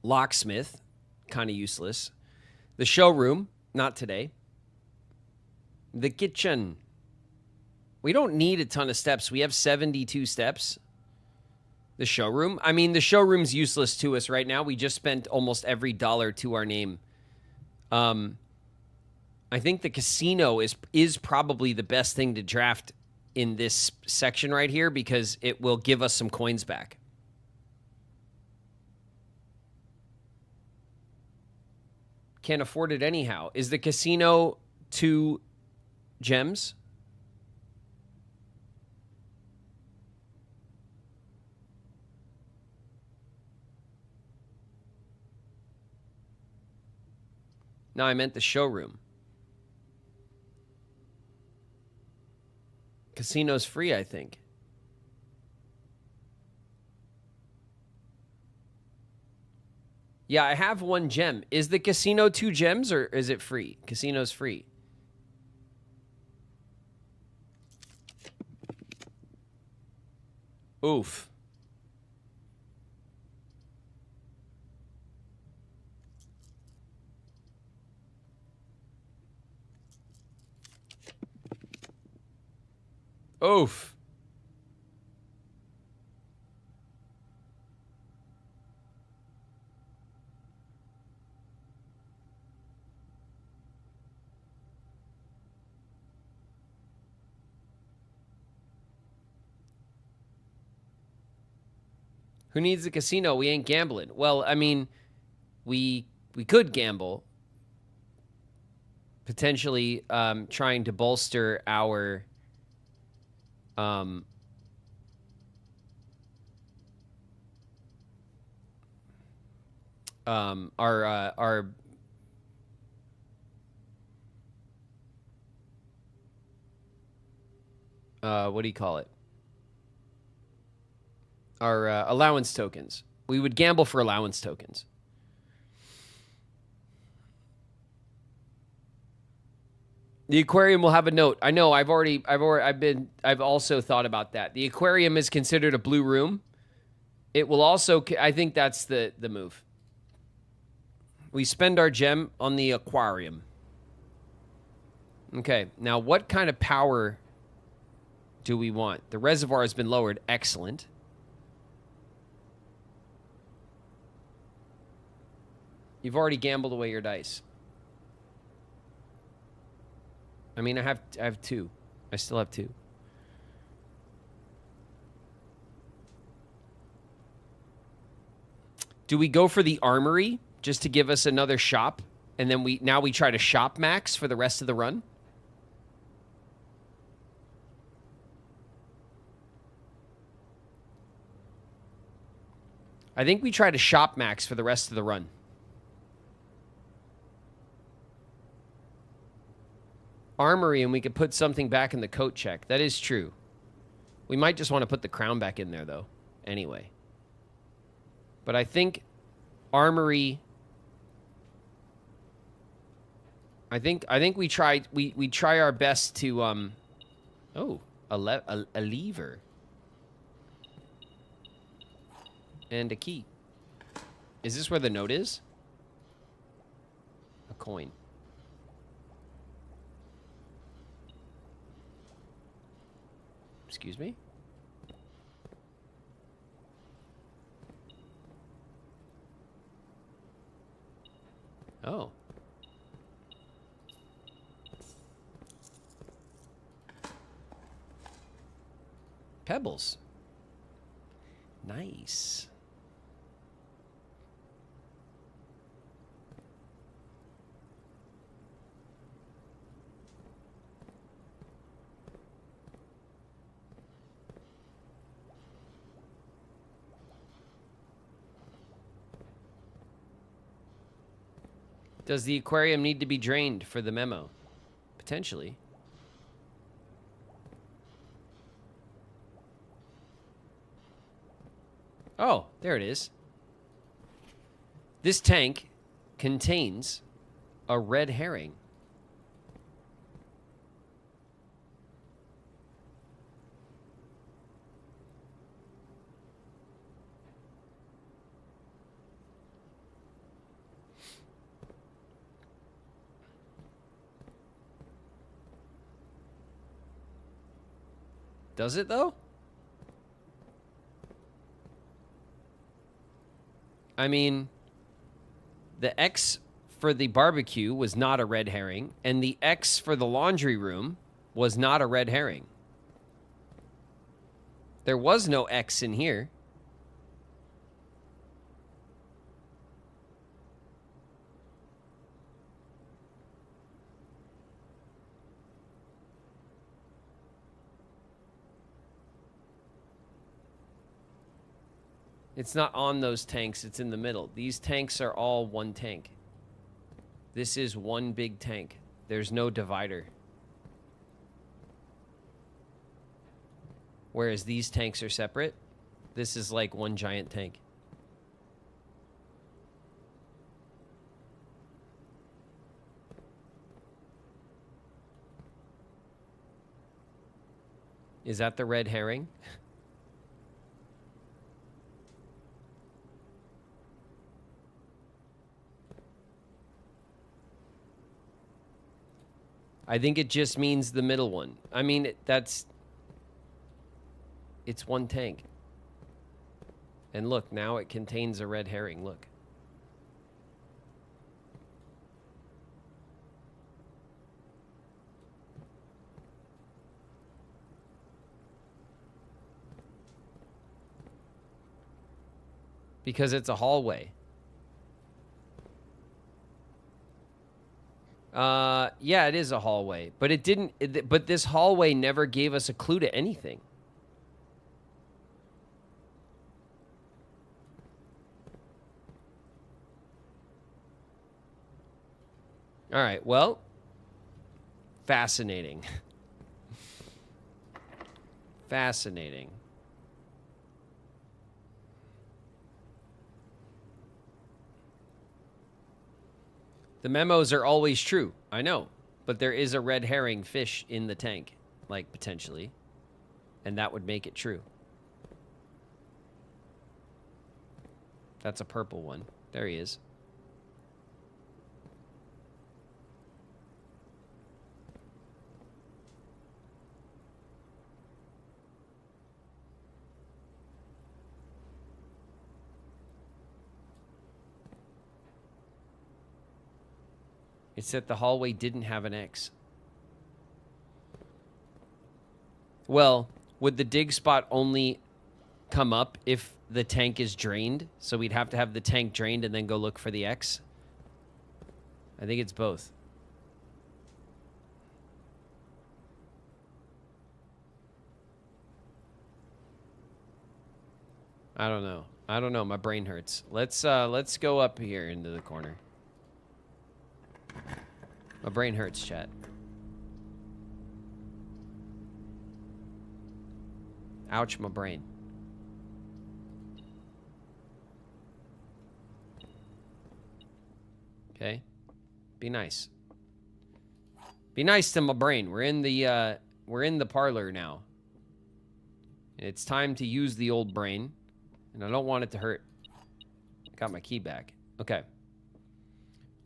Locksmith, kind of useless. The showroom, not today. The kitchen. We don't need a ton of steps. We have 72 steps. The showroom. I mean, the showroom's useless to us right now. We just spent almost every dollar to our name. I think the casino is probably the best thing to draft in this section right here because it will give us some coins back. Can't afford it anyhow. Is the casino 2 gems? No, I meant the showroom. Casino's free, I think. Yeah, I have 1 gem. Is the casino 2 gems or is it free? Casino's free. Oof. Oof. Who needs a casino? We ain't gambling. Well, I mean, we could gamble. Potentially trying to bolster our what do you call it? Our allowance tokens. We would gamble for allowance tokens. The aquarium will have a note. I know. I've also thought about that. The aquarium is considered a blue room. It will also. I think that's the move. We spend our gem on the aquarium. Okay, now what kind of power do we want? The reservoir has been lowered. Excellent. You've already gambled away your dice. I mean, I have 2. I still have 2. Do we go for the armory just to give us another shop, and then we try to shop max for the rest of the run? I think we try to shop max for the rest of the run. Armory, and we could put something back in the coat check. That is true. We might just want to put the crown back in there, though, anyway. But I think armory... I think we try our best to oh, a lever and a key. Is this where the note is? A coin. Excuse me? Oh. Pebbles. Nice. Does the aquarium need to be drained for the memo? Potentially. Oh, there it is. This tank contains a red herring. Does it, though? I mean, the X for the barbecue was not a red herring, and the X for the laundry room was not a red herring. There was no X in here. It's not on those tanks, it's in the middle. These tanks are all one tank. This is one big tank. There's no divider. Whereas these tanks are separate. This is like one giant tank. Is that the red herring? I think it just means the middle one. I mean, it's one tank. And look, now it contains a red herring. Look. Because it's a hallway. Yeah, it is a hallway, but it didn't. But this hallway never gave us a clue to anything. All right. Well, fascinating. Fascinating. The memos are always true. I know. But there is a red herring fish in the tank. Like, potentially. And that would make it true. That's a purple one. There he is. It's that the hallway didn't have an X. Well, would the dig spot only come up if the tank is drained? So we'd have to have the tank drained and then go look for the X? I think it's both. I don't know. I don't know. My brain hurts. Let's go up here into the corner. My brain hurts, chat. Ouch, my brain. Okay. Be nice. Be nice to my brain. We're in the parlor now. And it's time to use the old brain. And I don't want it to hurt. Got my key back. Okay.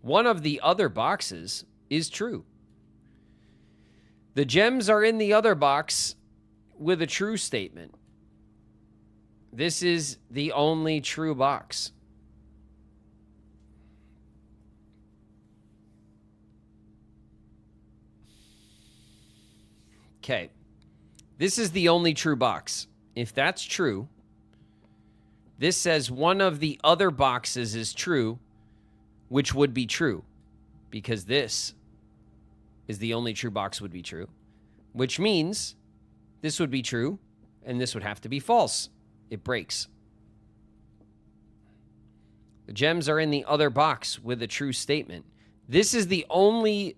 One of the other boxes is true. The gems are in the other box with a true statement. This is the only true box. Okay. This is the only true box. If that's true, this says one of the other boxes is true, which would be true, because this is the only true box would be true, which means this would be true, and this would have to be false. It breaks. The gems are in the other box with a true statement. This is the only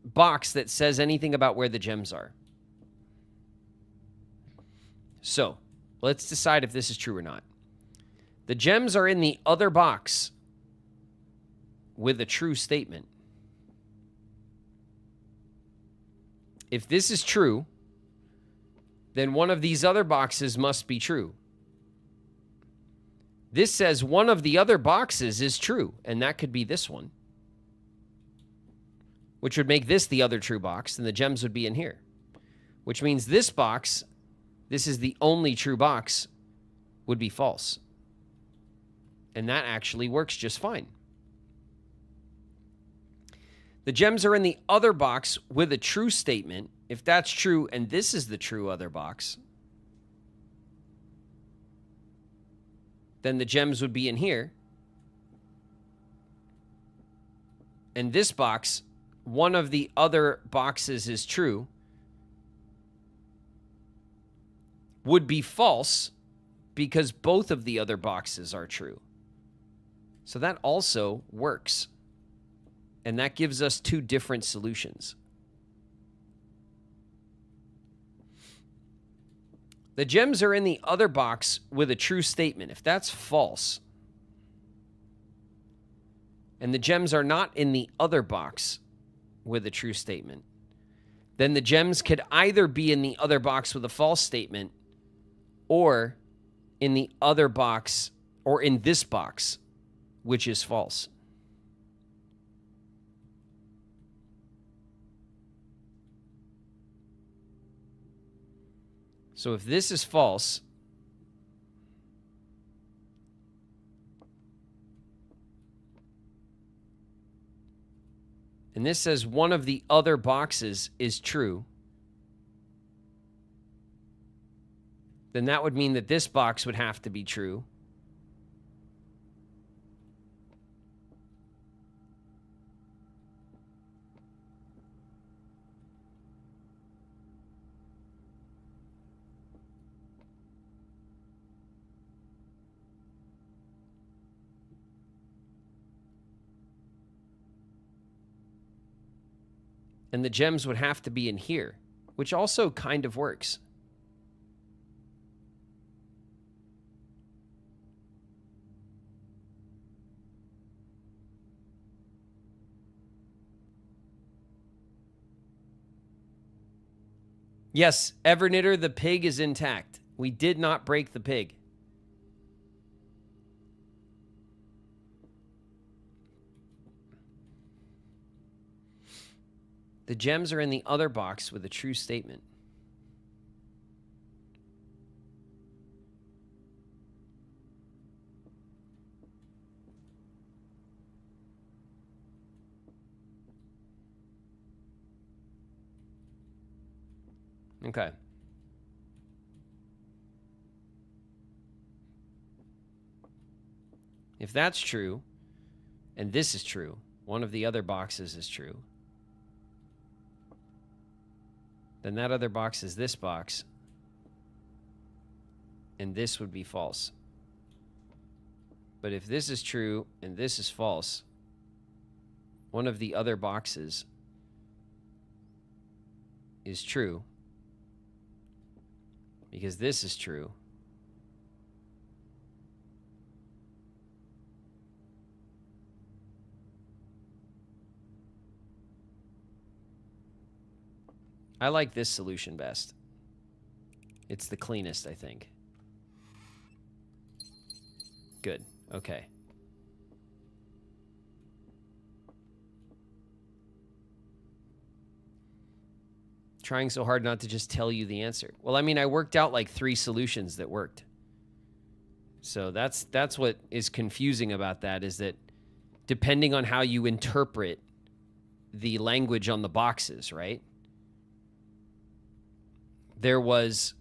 box that says anything about where the gems are. So, let's decide if this is true or not. The gems are in the other box with a true statement. If this is true, then one of these other boxes must be true. This says one of the other boxes is true, and that could be this one, which would make this the other true box, and the gems would be in here, which means this box, this is the only true box, would be false. And that actually works just fine. The gems are in the other box with a true statement. If that's true, and this is the true other box, then the gems would be in here. And this box, one of the other boxes is true, would be false because both of the other boxes are true. So that also works. And that gives us two different solutions. The gems are in the other box with a true statement. If that's false, and the gems are not in the other box with a true statement, then the gems could either be in the other box with a false statement or in the other box or in this box, which is false. So if this is false, and this says one of the other boxes is true, then that would mean that this box would have to be true. And the gems would have to be in here, which also kind of works. Yes, Everknitter, the pig is intact. We did not break the pig. The gems are in the other box with a true statement. Okay. If that's true, and this is true, one of the other boxes is true, then that other box is this box, and this would be false. But if this is true and this is false, one of the other boxes is true, because this is true. I like this solution best. It's the cleanest, I think. Good. Okay. Trying so hard not to just tell you the answer. Well, I mean, I worked out like 3 solutions that worked. So that's what is confusing about that, is that depending on how you interpret the language on the boxes, right? There was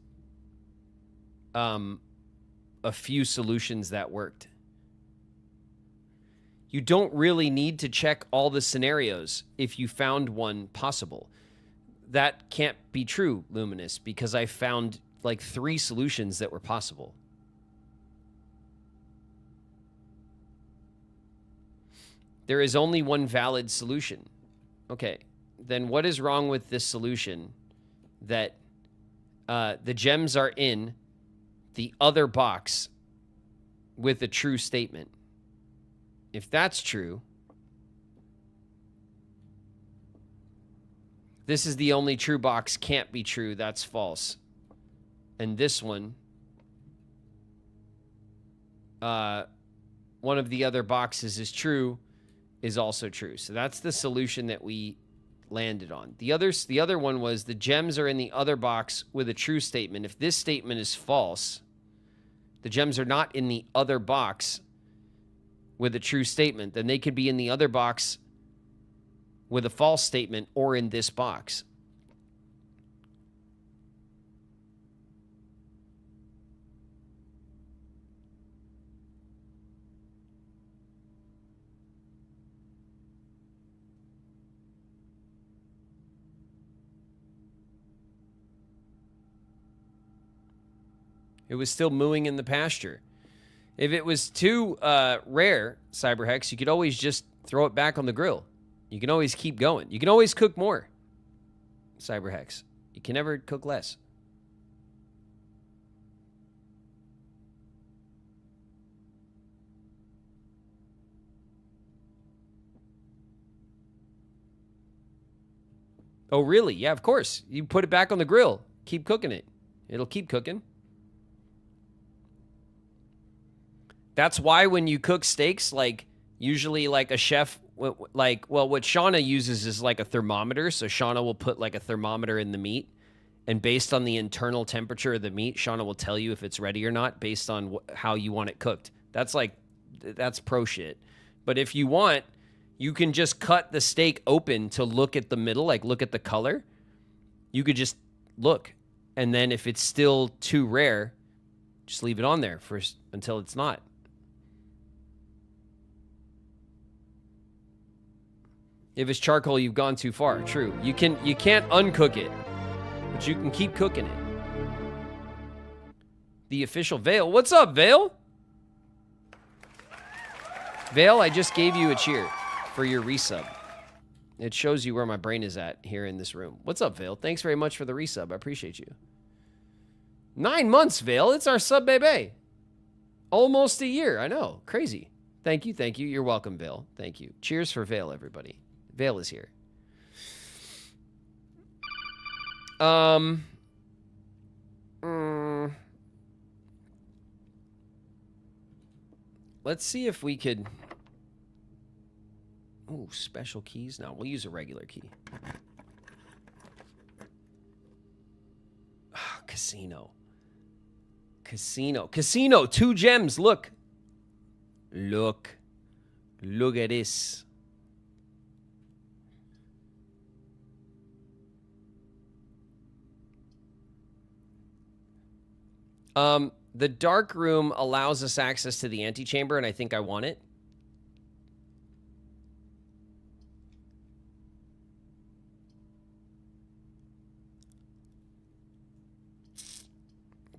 a few solutions that worked. You don't really need to check all the scenarios if you found one possible. That can't be true, Luminous, because I found like 3 solutions that were possible. There is only one valid solution. Okay, then what is wrong with this solution that the gems are in the other box with a true statement? If that's true, this is the only true box, can't be true, that's false. And this one, one of the other boxes is true, is also true. So that's the solution that we landed on. The other one was the gems are in the other box with a true statement. If this statement is false, the gems are not in the other box with a true statement, then they could be in the other box with a false statement or in this box. It was still mooing in the pasture. If it was too rare, Cyberhex, you could always just throw it back on the grill. You can always keep going. You can always cook more, Cyberhex. You can never cook less. Oh, really? Yeah, of course. You put it back on the grill. Keep cooking it. It'll keep cooking. That's why when you cook steaks, like, usually, like, a chef, like, well, what Shauna uses is, like, a thermometer. So Shauna will put, like, a thermometer in the meat. And based on the internal temperature of the meat, Shauna will tell you if it's ready or not based on how you want it cooked. That's, like, that's pro shit. But if you want, you can just cut the steak open to look at the middle, like, look at the color. You could just look. And then if it's still too rare, just leave it on there until it's not. If it's charcoal, you've gone too far. True. You can't uncook it, but you can keep cooking it. The official Vale. What's up, Vale? Vale, I just gave you a cheer for your resub. It shows you where my brain is at here in this room. What's up, Vale? Thanks very much for the resub. I appreciate you. 9 months, Vale. It's our sub baby. Almost a year. I know. Crazy. Thank you. Thank you. You're welcome, Vale. Thank you. Cheers for Vale, everybody. Vale is here. Let's see if we could... Ooh, special keys? No, we'll use a regular key. Oh, casino. Casino. Casino! 2 gems! Look! Look. Look at this. The dark room allows us access to the antechamber, and I think I want it.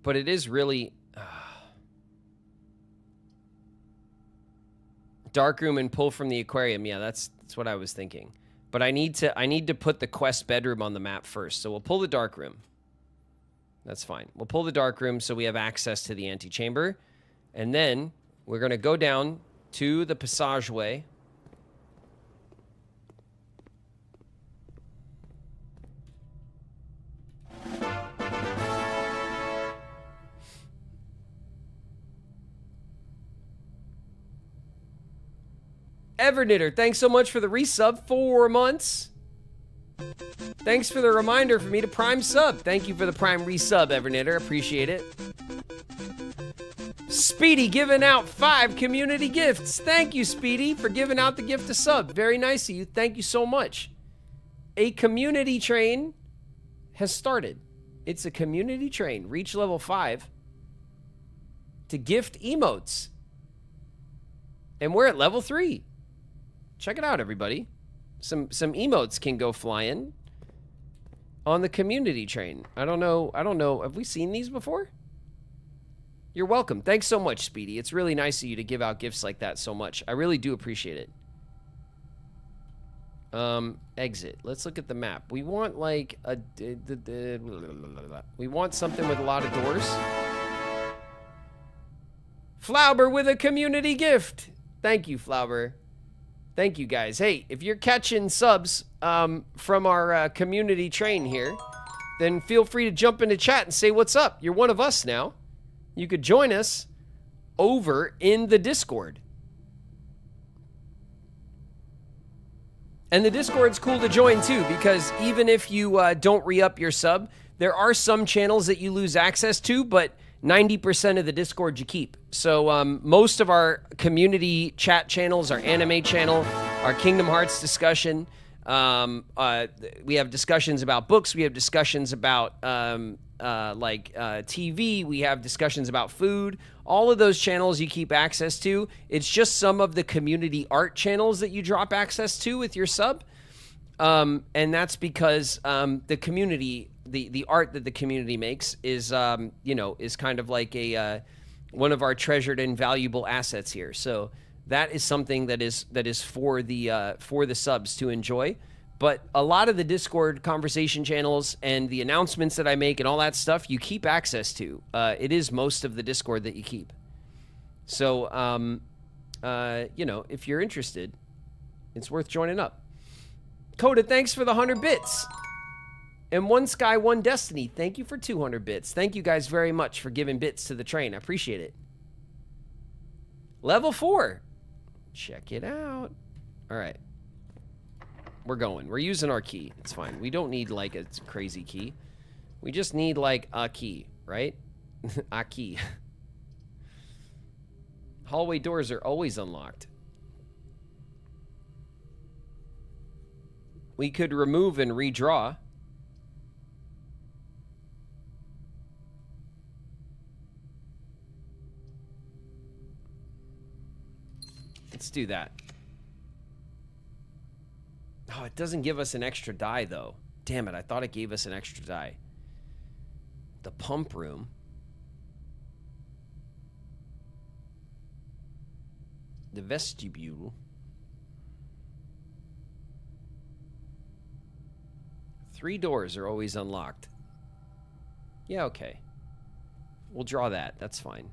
But it is really... dark room and pull from the aquarium. Yeah, that's what I was thinking. But I need to put the quest bedroom on the map first. So we'll pull the dark room. That's fine. We'll pull the dark room so we have access to the antechamber. And then we're going to go down to the passageway. Everknitter, thanks so much for the resub. 4 months. Thanks for the reminder for me to prime sub. Thank you for the prime resub, Everknitter. Appreciate it. Speedy giving out 5 community gifts. Thank you, Speedy, for giving out the gift of sub. Very nice of you. Thank you so much. A community train has started. It's a community train. Reach level 5 to gift emotes. And we're at level 3. Check it out, everybody. Some emotes can go flying on the community train. I don't know. Have we seen these before? You're welcome. Thanks so much, Speedy. It's really nice of you to give out gifts like that so much. I really do appreciate it. Exit. Let's look at the map. We want like a... we want something with a lot of doors. Flauber with a community gift. Thank you, Flauber. Thank you, guys. Hey, if you're catching subs from our community train here, then feel free to jump into chat and say what's up. You're one of us now. You could join us over in the Discord. And the Discord's cool to join too, because even if you don't re-up your sub, there are some channels that you lose access to, but 90% of the Discord you keep. So most of our community chat channels, our anime channel, our Kingdom Hearts discussion, we have discussions about books, we have discussions about TV, we have discussions about food. All of those channels you keep access to. It's just some of the community art channels that you drop access to with your sub. And that's because the community... The art that the community makes is, is kind of like one of our treasured and valuable assets here. So that is something that is for the subs to enjoy. But a lot of the Discord conversation channels and the announcements that I make and all that stuff, you keep access to. It is most of the Discord that you keep. So, if you're interested, it's worth joining up. Coda, thanks for the 100 bits. And One Sky, One Destiny, thank you for 200 bits. Thank you guys very much for giving bits to the train. I appreciate it. Level 4. Check it out. All right. We're going. We're using our key. It's fine. We don't need, like, a crazy key. We just need, like, a key, right? A key. Hallway doors are always unlocked. We could remove and redraw. Let's do that. Oh, it doesn't give us an extra die, though. Damn it, I thought it gave us an extra die. The pump room. The vestibule. 3 doors are always unlocked. Yeah, okay. We'll draw that. That's fine.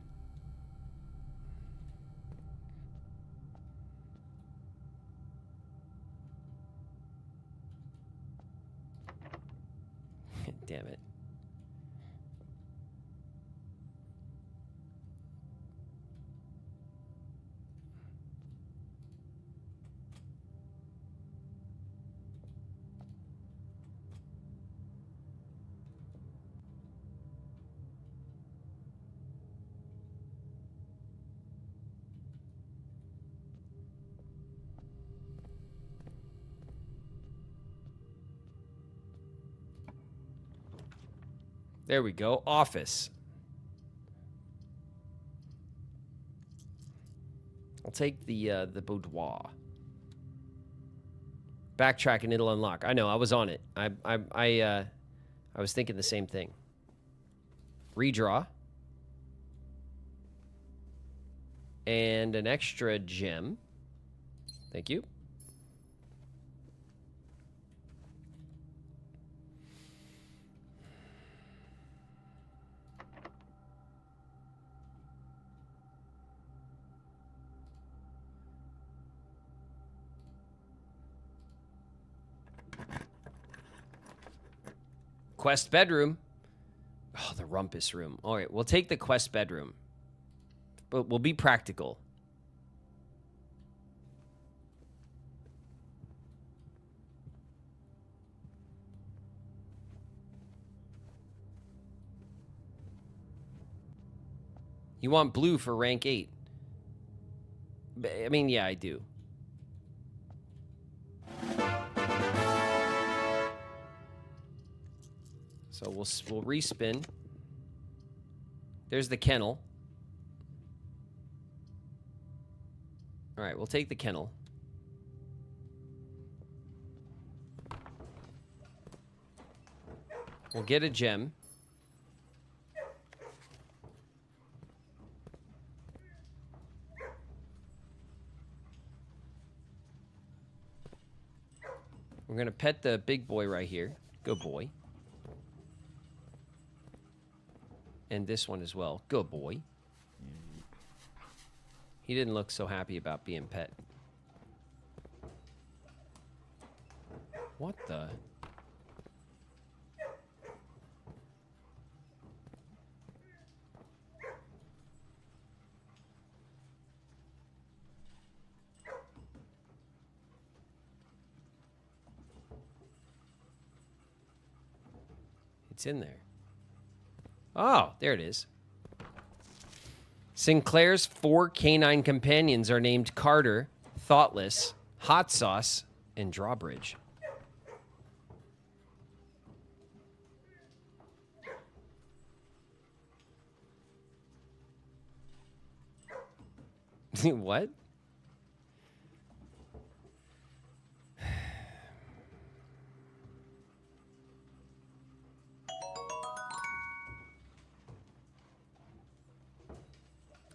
Damn it. There we go. Office. take the boudoir. Backtrack and it'll unlock. I know, I was on it. I was thinking the same thing. Redraw. And an extra gem. Thank you. Quest bedroom. Oh, the rumpus room. All right, we'll take the quest bedroom. But we'll be practical. You want blue for rank 8. I mean, yeah, I do. So we'll respin. There's the kennel. All right, we'll take the kennel. We'll get a gem. We're going to pet the big boy right here. Good boy. And this one as well. Good boy. He didn't look so happy about being pet. What the? It's in there. Oh, there it is. Sinclair's 4 canine companions are named Carter, Thoughtless, Hot Sauce, and Drawbridge. What?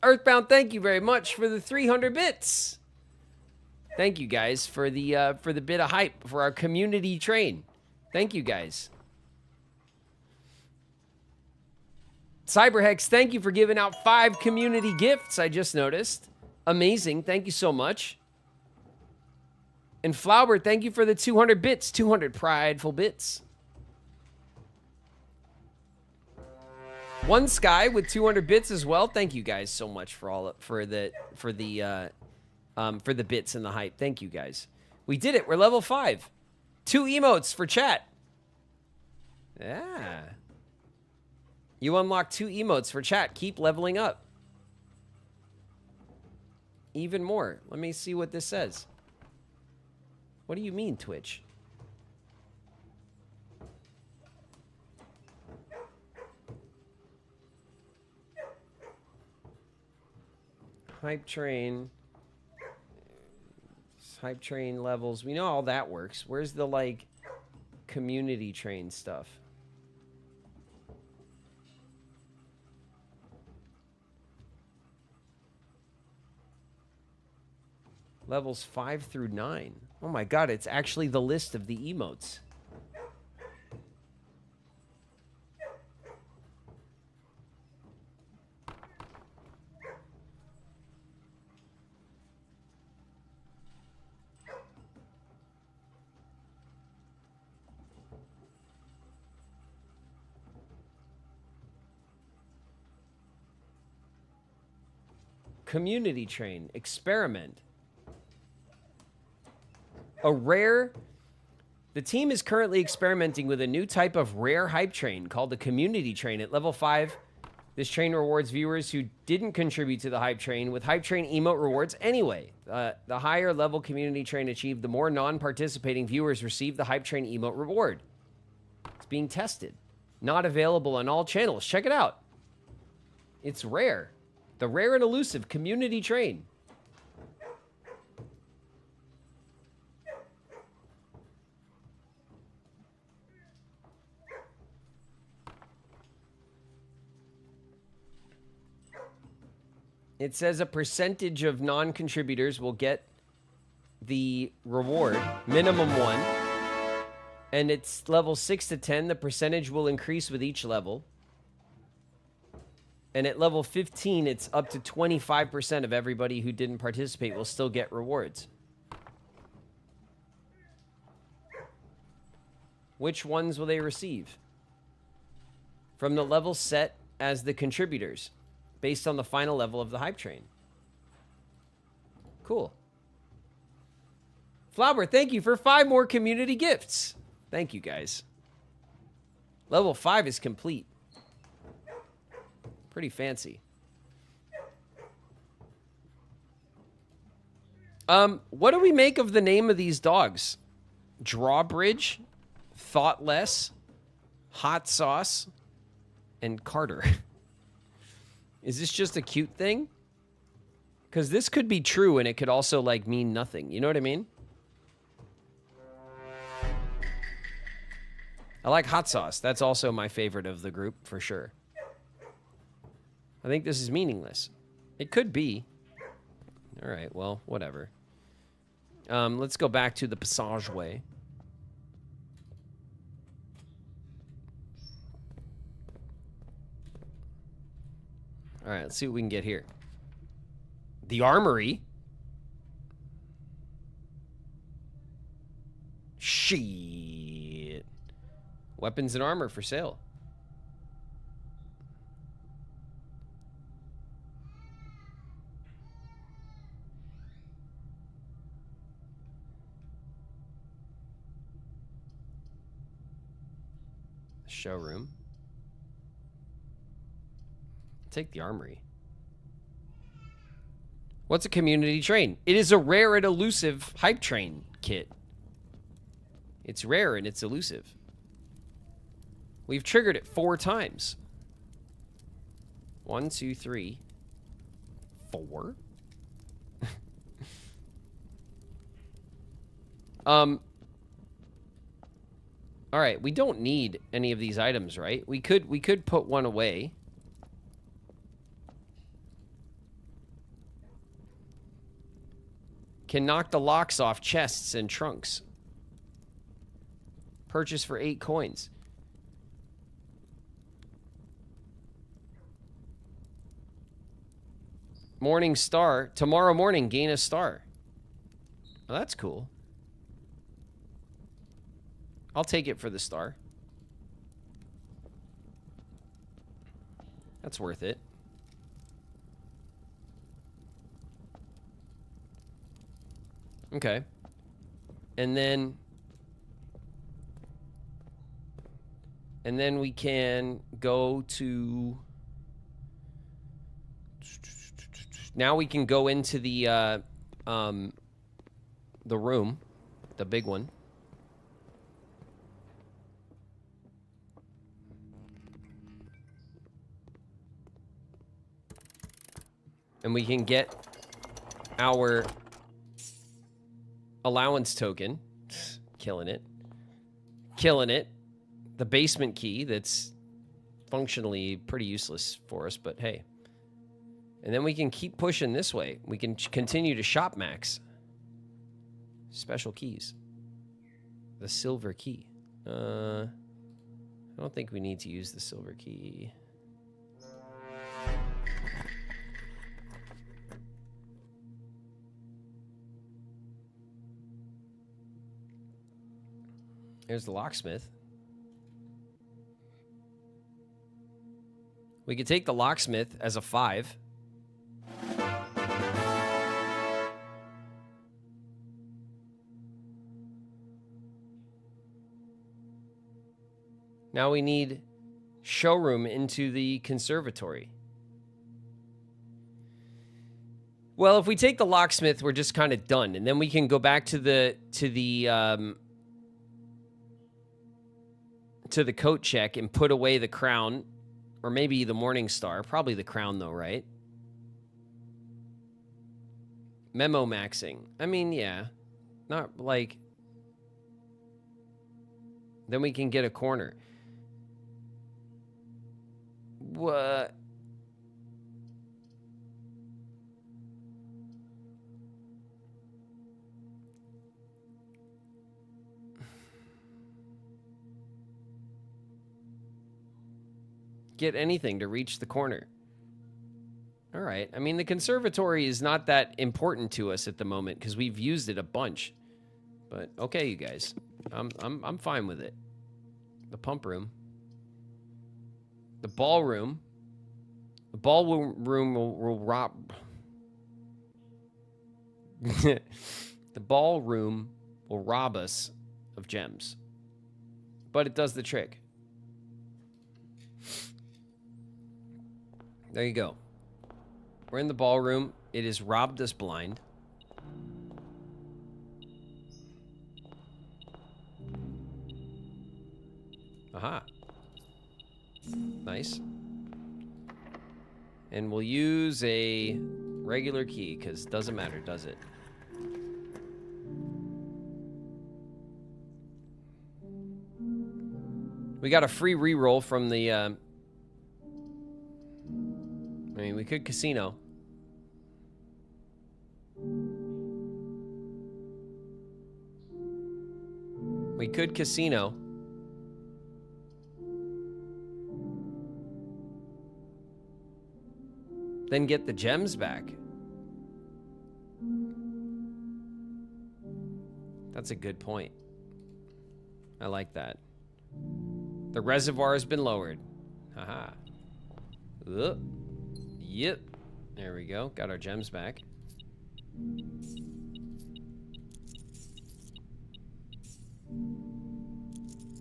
Earthbound, thank you very much for the 300 bits. Thank you guys for the bit of hype for our community train. Thank you guys. Cyberhex, thank you for giving out 5 community gifts. I just noticed. Amazing. Thank you so much. And Flaubert, thank you for the 200 bits. 200 prideful bits. One Sky with 200 bits as well. Thank you guys so much for the bits and the hype. Thank you guys. We did it. We're level 5. 2 emotes for chat. Yeah. You unlock 2 emotes for chat. Keep leveling up. Even more. Let me see what this says. What do you mean, Twitch? Hype train levels. We know all that works. Where's the, like, community train stuff? Levels 5 through 9. Oh my god, it's actually the list of the emotes. Community train. Experiment. The team is currently experimenting with a new type of rare hype train called the community train at level 5. This train rewards viewers who didn't contribute to the hype train with hype train emote rewards anyway. The higher level community train achieved, the more non-participating viewers receive the hype train emote reward. It's being tested. Not available on all channels. Check it out. It's rare. The rare and elusive community train. It says a percentage of non-contributors will get the reward, minimum 1. And it's level 6 to 10. The percentage will increase with each level. And at level 15, it's up to 25% of everybody who didn't participate will still get rewards. Which ones will they receive? From the level set as the contributors, based on the final level of the hype train. Cool. Flower, thank you for 5 more community gifts. Thank you, guys. Level 5 is complete. Pretty fancy. What do we make of the name of these dogs? Drawbridge, Thoughtless, Hot Sauce, and Carter. Is this just a cute thing? Because this could be true and it could also, like, mean nothing. You know what I mean? I like Hot Sauce. That's also my favorite of the group, for sure. I think this is meaningless. It could be. All right, well, whatever. Let's go back to the passageway. All right, let's see what we can get here. The armory. Shit. Weapons and armor for sale. Showroom. Take the armory. What's a community train? It is a rare and elusive hype train kit. It's rare and it's elusive. We've triggered it 4 times. 1, 2, 3, 4. All right, we don't need any of these items, right? We could put one away. Can knock the locks off chests and trunks. Purchase for 8 coins. Morning star. Tomorrow morning, gain a star. Oh, that's cool. I'll take it for the star. That's worth it. Okay. And then we can go to... Now we can go into the room, the big one. And we can get our allowance token. Killing it. Killing it. The basement key that's functionally pretty useless for us, but hey. And then we can keep pushing this way. We can continue to shop max. Special keys. The silver key. I don't think we need to use the silver key. There's the locksmith. We could take the locksmith as a 5. Now we need showroom into the conservatory. Well, if we take the locksmith, we're just kind of done, and then we can go back to the coat check and put away the crown, or maybe the morning star. Probably the crown though, right? Memo maxing. I mean, yeah. Not like... Then we can get a corner. What? get anything to reach the corner. All right. I mean, the conservatory is not that important to us at the moment because we've used it a bunch. But okay, you guys. I'm fine with it. The pump room. The ballroom. The ballroom will rob. The ballroom will rob us of gems. But it does the trick. There you go. We're in the ballroom. It has robbed us blind. Aha. Nice. And we'll use a regular key, because it doesn't matter, does it? We got a free reroll from the, I mean, we could casino. We could casino. Then get the gems back. That's a good point. I like that. The reservoir has been lowered. Haha. Yep. There we go. Got our gems back.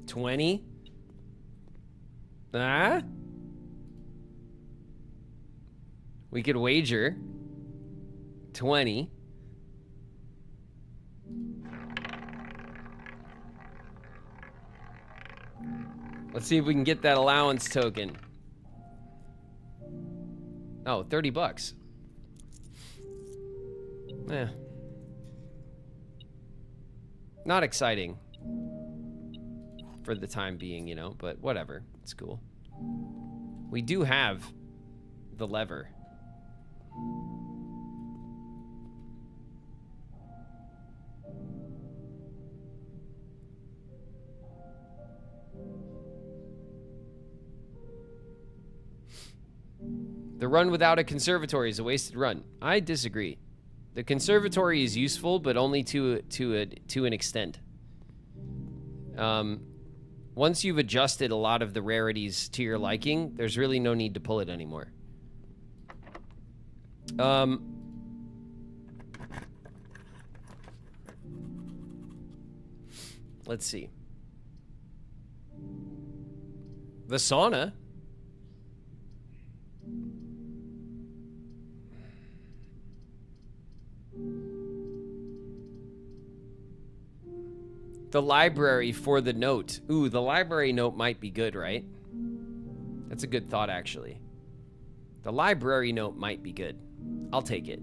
$20. Ah? We could wager 20. Let's see if we can get that allowance token. Oh, $30. Eh. Not exciting. For the time being, you know, but whatever. It's cool. We do have the lever. The run without a conservatory is a wasted run. I disagree. The conservatory is useful, but only to an extent. Once you've adjusted a lot of the rarities to your liking, there's really no need to pull it anymore. Let's see. The sauna. The library for the note. Ooh, the library note might be good, right? That's a good thought, actually. The library note might be good. I'll take it.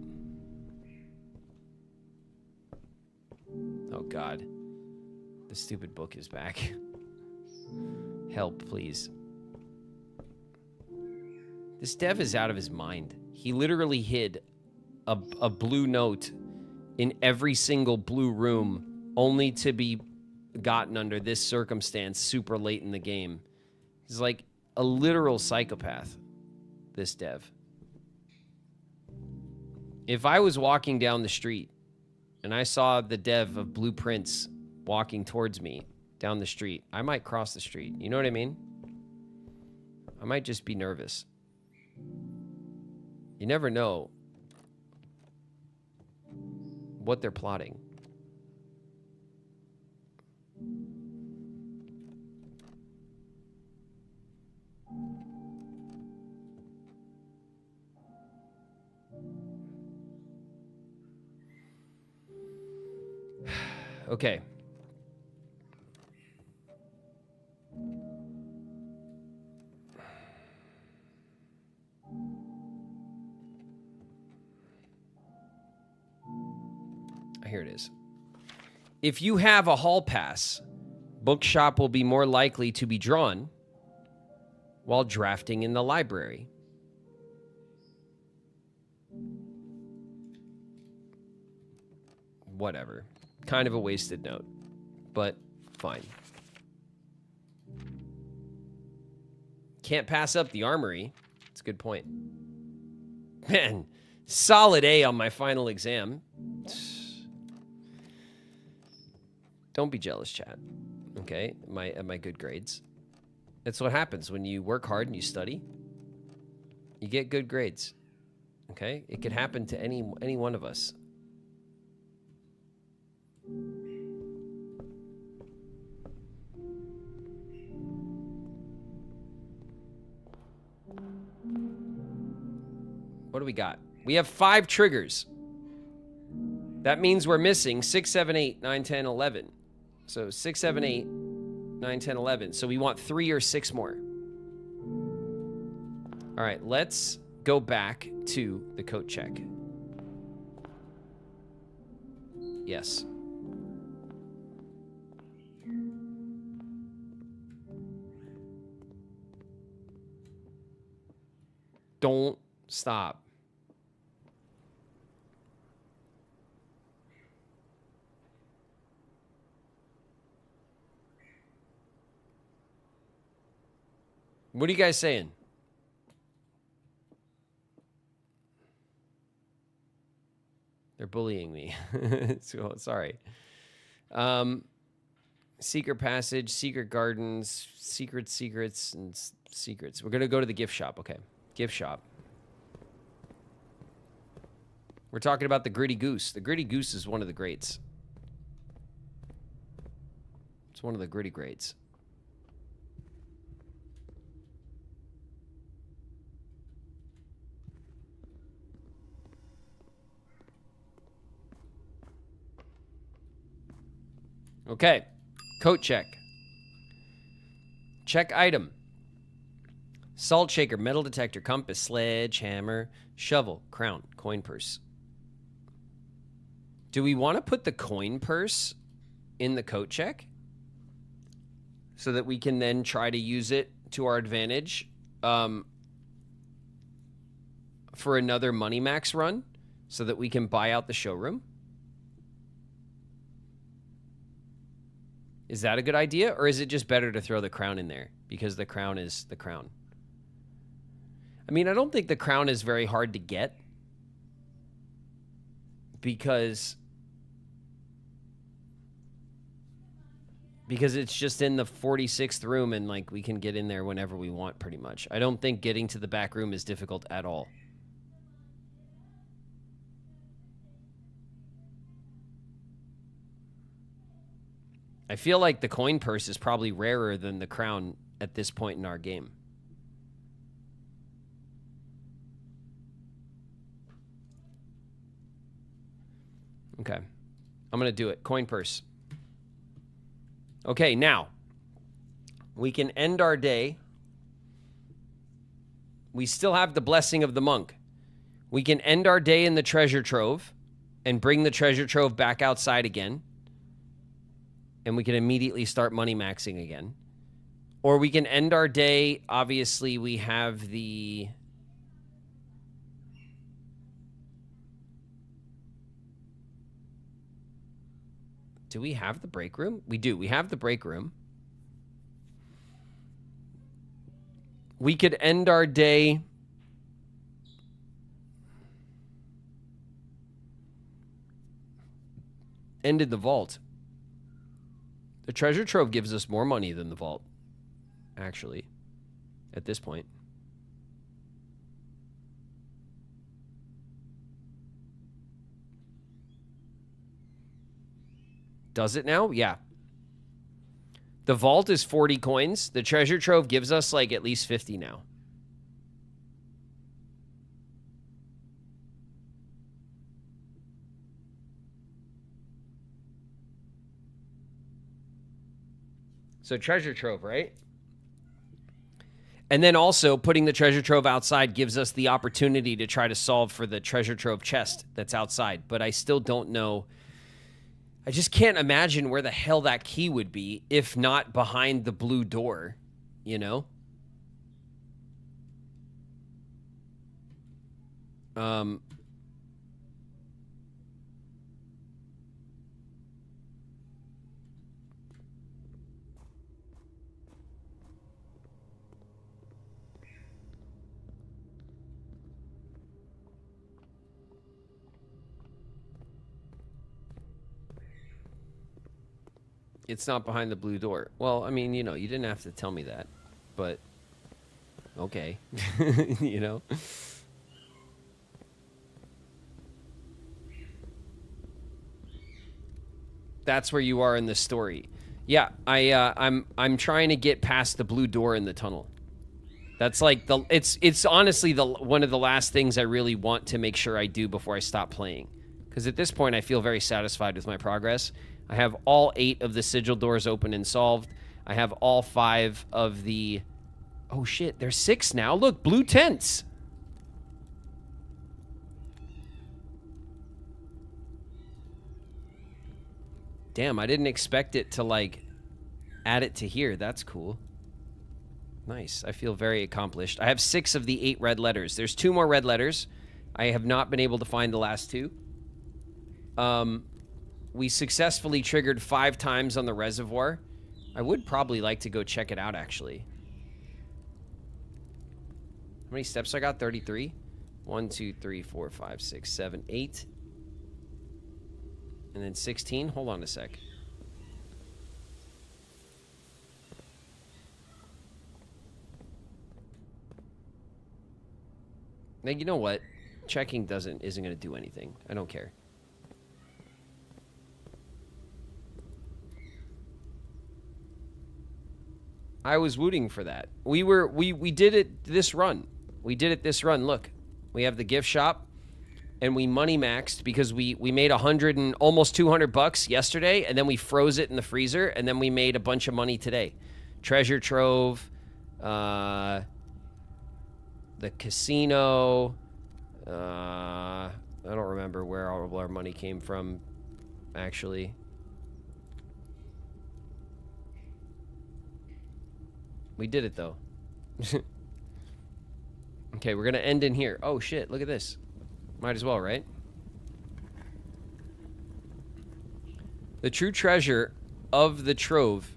Oh, God. The stupid book is back. Help, please. This dev is out of his mind. He literally hid a blue note in every single blue room only to be gotten under this circumstance super late in the game. He's like a literal psychopath, this dev. If I was walking down the street and I saw the dev of Blueprints walking towards me down the street, I might cross the street. You know what I mean? I might just be nervous. You never know what they're plotting. Okay. Here it is. If you have a hall pass, bookshop will be more likely to be drawn while drafting in the library. Whatever. Kind of a wasted note, but fine. Can't pass up the armory. That's a good point. Man, solid A on my final exam. Don't be jealous, chat. Okay, my good grades. That's what happens when you work hard and you study. You get good grades. Okay, it could happen to any one of us. What do we got? We have 5 triggers. That means we're missing 6, 7, 8, 9, 10, 11. So 6, 7, 8, 9, 10, 11. So we want 3 or 6 more. All right, let's go back to the coat check. Yes. Don't stop. What are you guys saying? They're bullying me. So, sorry. Secret passage, secret gardens, secrets, and secrets. We're going to go to the gift shop. Okay. Gift shop. We're talking about the Gritty Goose. The Gritty Goose is one of the greats. It's one of the gritty greats. Okay, coat check. Check item. Salt shaker, metal detector, compass, sledgehammer, shovel, crown, coin purse. Do we want to put the coin purse in the coat check? So that we can then try to use it to our advantage for another Money Max run so that we can buy out the showroom? Is that a good idea? Or is it just better to throw the crown in there? Because the crown is the crown. I mean, I don't think the crown is very hard to get. Because it's just in the 46th room and like we can get in there whenever we want pretty much. I don't think getting to the back room is difficult at all. I feel like the coin purse is probably rarer than the crown at this point in our game. Okay. I'm going to do it. Coin purse. Okay, now. We can end our day. We still have the blessing of the monk. We can end our day in the treasure trove and bring the treasure trove back outside again. And we can immediately start money maxing again. Or we can end our day. Obviously, we have the... Do we have the break room? We do. We have the break room. We could end our day... Ended the vault. The treasure trove gives us more money than the vault, actually, at this point. Does it now? Yeah. The vault is 40 coins. The treasure trove gives us like at least 50 now. So treasure trove, right? And then also putting the treasure trove outside gives us the opportunity to try to solve for the treasure trove chest that's outside. But I still don't know. I just can't imagine where the hell that key would be if not behind the blue door, you know? It's not behind the blue door. Well, I mean, you know, you didn't have to tell me that, but okay. You know? That's where you are in the story. Yeah, I'm trying to get past the blue door in the tunnel. That's like it's honestly one of the last things I really want to make sure I do before I stop playing. Because at this point I feel very satisfied with my progress. I have all 8 of the sigil doors open and solved. I have all 5 of the... Oh shit, there's 6 now. Look, blue tents. Damn, I didn't expect it to, like, add it to here. That's cool. Nice. I feel very accomplished. I have 6 of the 8 red letters. There's 2 more red letters. I have not been able to find the last 2. We successfully triggered 5 times on the reservoir. I would probably like to go check it out, actually. How many steps I got? 33? 1, 2, 3, 4, 5, 6, 7, 8. And then 16. Hold on a sec. Now, you know what? Checking isn't going to do anything. I don't care. I was rooting for that. We did it this run. We did it this run. Look, we have the gift shop, and we money maxed because we made 100 and almost 200 bucks yesterday, and then we froze it in the freezer, and then we made a bunch of money today. Treasure trove, the casino. I don't remember where all of our money came from, actually. We did it, though. Okay, we're going to end in here. Oh, shit. Look at this. Might as well, right? The true treasure of the trove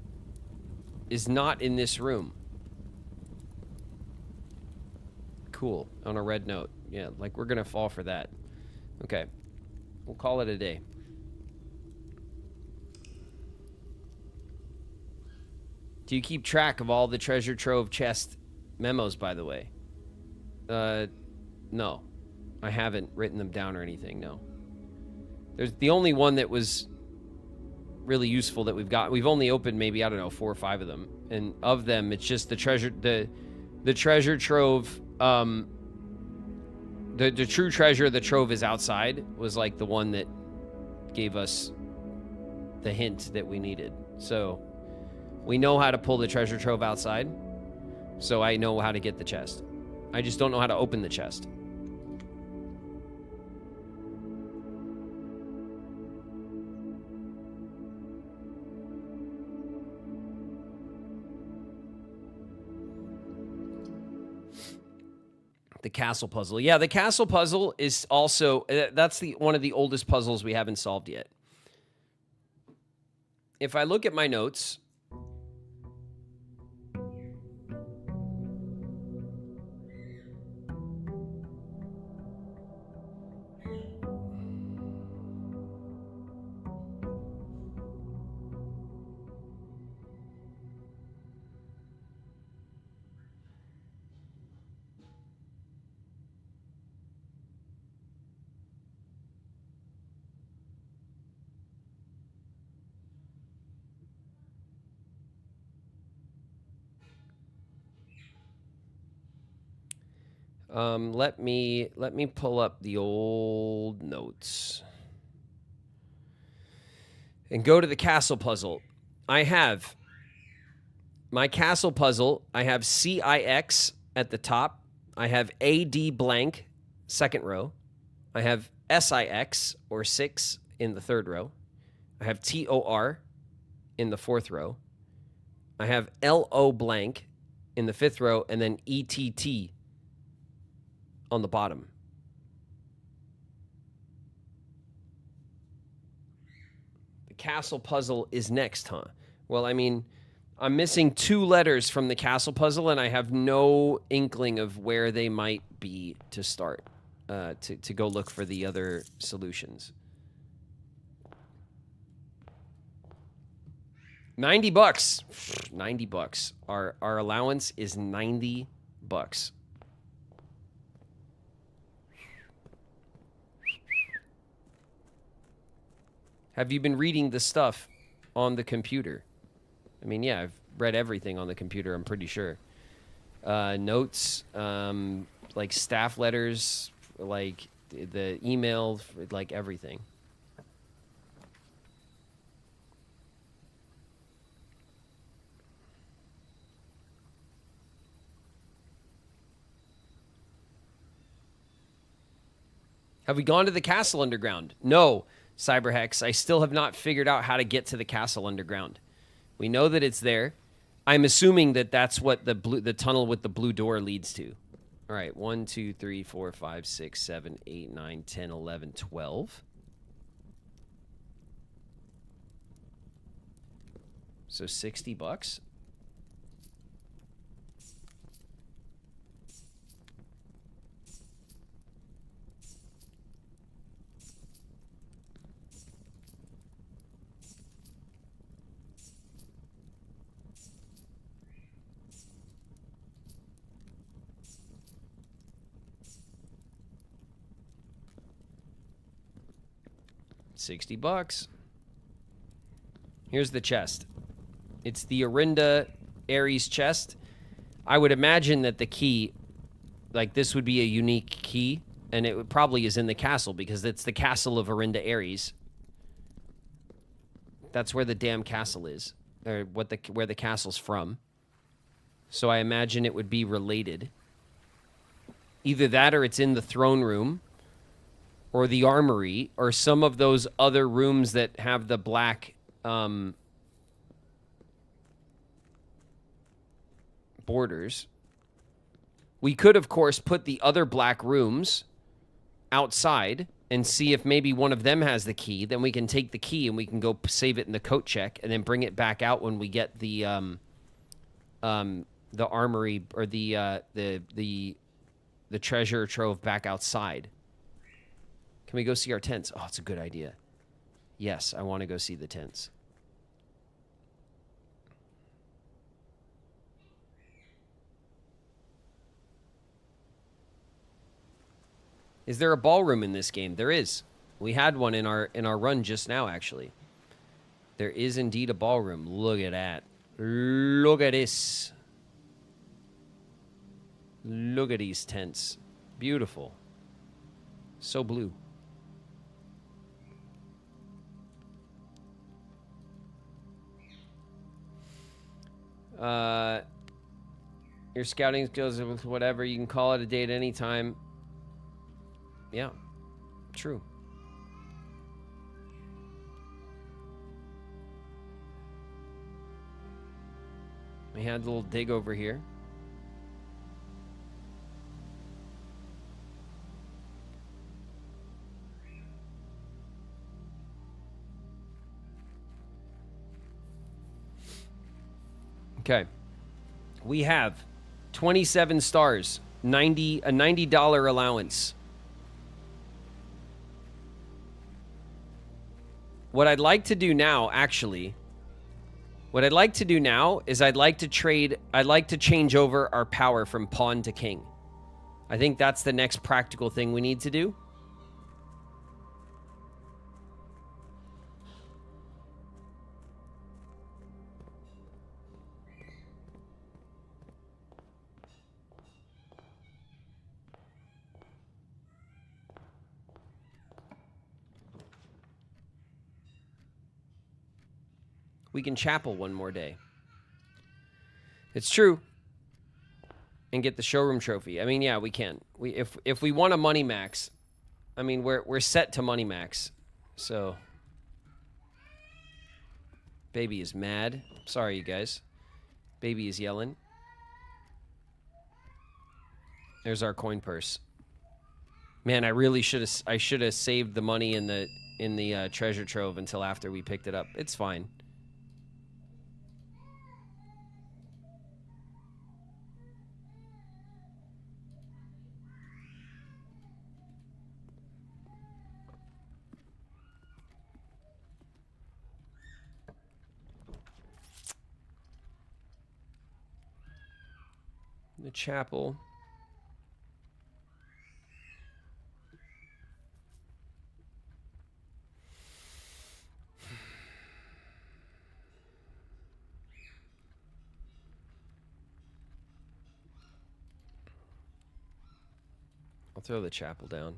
is not in this room. Cool. On a red note. Yeah, like we're going to fall for that. Okay. We'll call it a day. Do you keep track of all the treasure trove chest memos, by the way? No. I haven't written them down or anything, no. There's the only one that was really useful that we've got. We've only opened maybe, I don't know, 4 or 5 of them. And of them, it's just the treasure, the treasure trove, the true treasure of the trove is outside was like the one that gave us the hint that we needed. So we know how to pull the treasure trove outside. So I know how to get the chest. I just don't know how to open the chest. The castle puzzle. Yeah, the castle puzzle is also... That's one of the oldest puzzles we haven't solved yet. If I look at my notes... let me pull up the old notes and go to the castle puzzle. I have my castle puzzle. I have CIX at the top. I have AD blank, second row. I have SIX or 6 in the third row. I have TOR in the fourth row. I have LO blank in the fifth row, and then ETT on the bottom. The castle puzzle is next, huh? Well, I mean, I'm missing 2 letters from the castle puzzle, and I have no inkling of where they might be to start, to go look for the other solutions. $90. $90. Our allowance is $90. Have you been reading the stuff on the computer? I mean, yeah, I've read everything on the computer, I'm pretty sure. Notes, like staff letters, like the email, like everything. Have we gone to the castle underground? No, Cyberhex. I still have not figured out how to get to the castle underground. We know that it's there. I'm assuming that that's what the tunnel with the blue door leads to. All right, 1, 2, 3, 4, 5, 6, 7, 8, 9, 10, 11, 12. So $60. $60. Here's the chest. It's the Orinda Ares chest. I would imagine that the key, like this would be a unique key, and it would probably is in the castle because it's the castle of Orinda Ares. That's where the damn castle is, or where the castle's from. So I imagine it would be related. Either that or it's in the throne room or the armory or some of those other rooms that have the black borders. We could, of course, put the other black rooms outside and see if maybe one of them has the key. Then we can take the key and we can go save it in the coat check and then bring it back out when we get the armory or the treasure trove back outside. Can we go see our tents? Oh, it's a good idea. Yes, I want to go see the tents. Is there a ballroom in this game? There is. We had one in our run just now, actually. There is indeed a ballroom. Look at that. Look at this. Look at these tents. Beautiful. So blue. Your scouting skills, whatever, you can call it a date anytime. Yeah, true. We had a little dig over here. Okay. We have 27 stars, a $90 allowance. What I'd like to do now, actually, is I'd like to change over our power from pawn to king. I think that's the next practical thing we need to do. We can chapel one more day. It's true. And get the showroom trophy. I mean, yeah, we can. If we want a money max, I mean, we're set to money max. So baby is mad. Sorry, you guys. Baby is yelling. There's our coin purse. Man, I really should have saved the money in the treasure trove until after we picked it up. It's fine. The chapel. I'll throw the chapel down.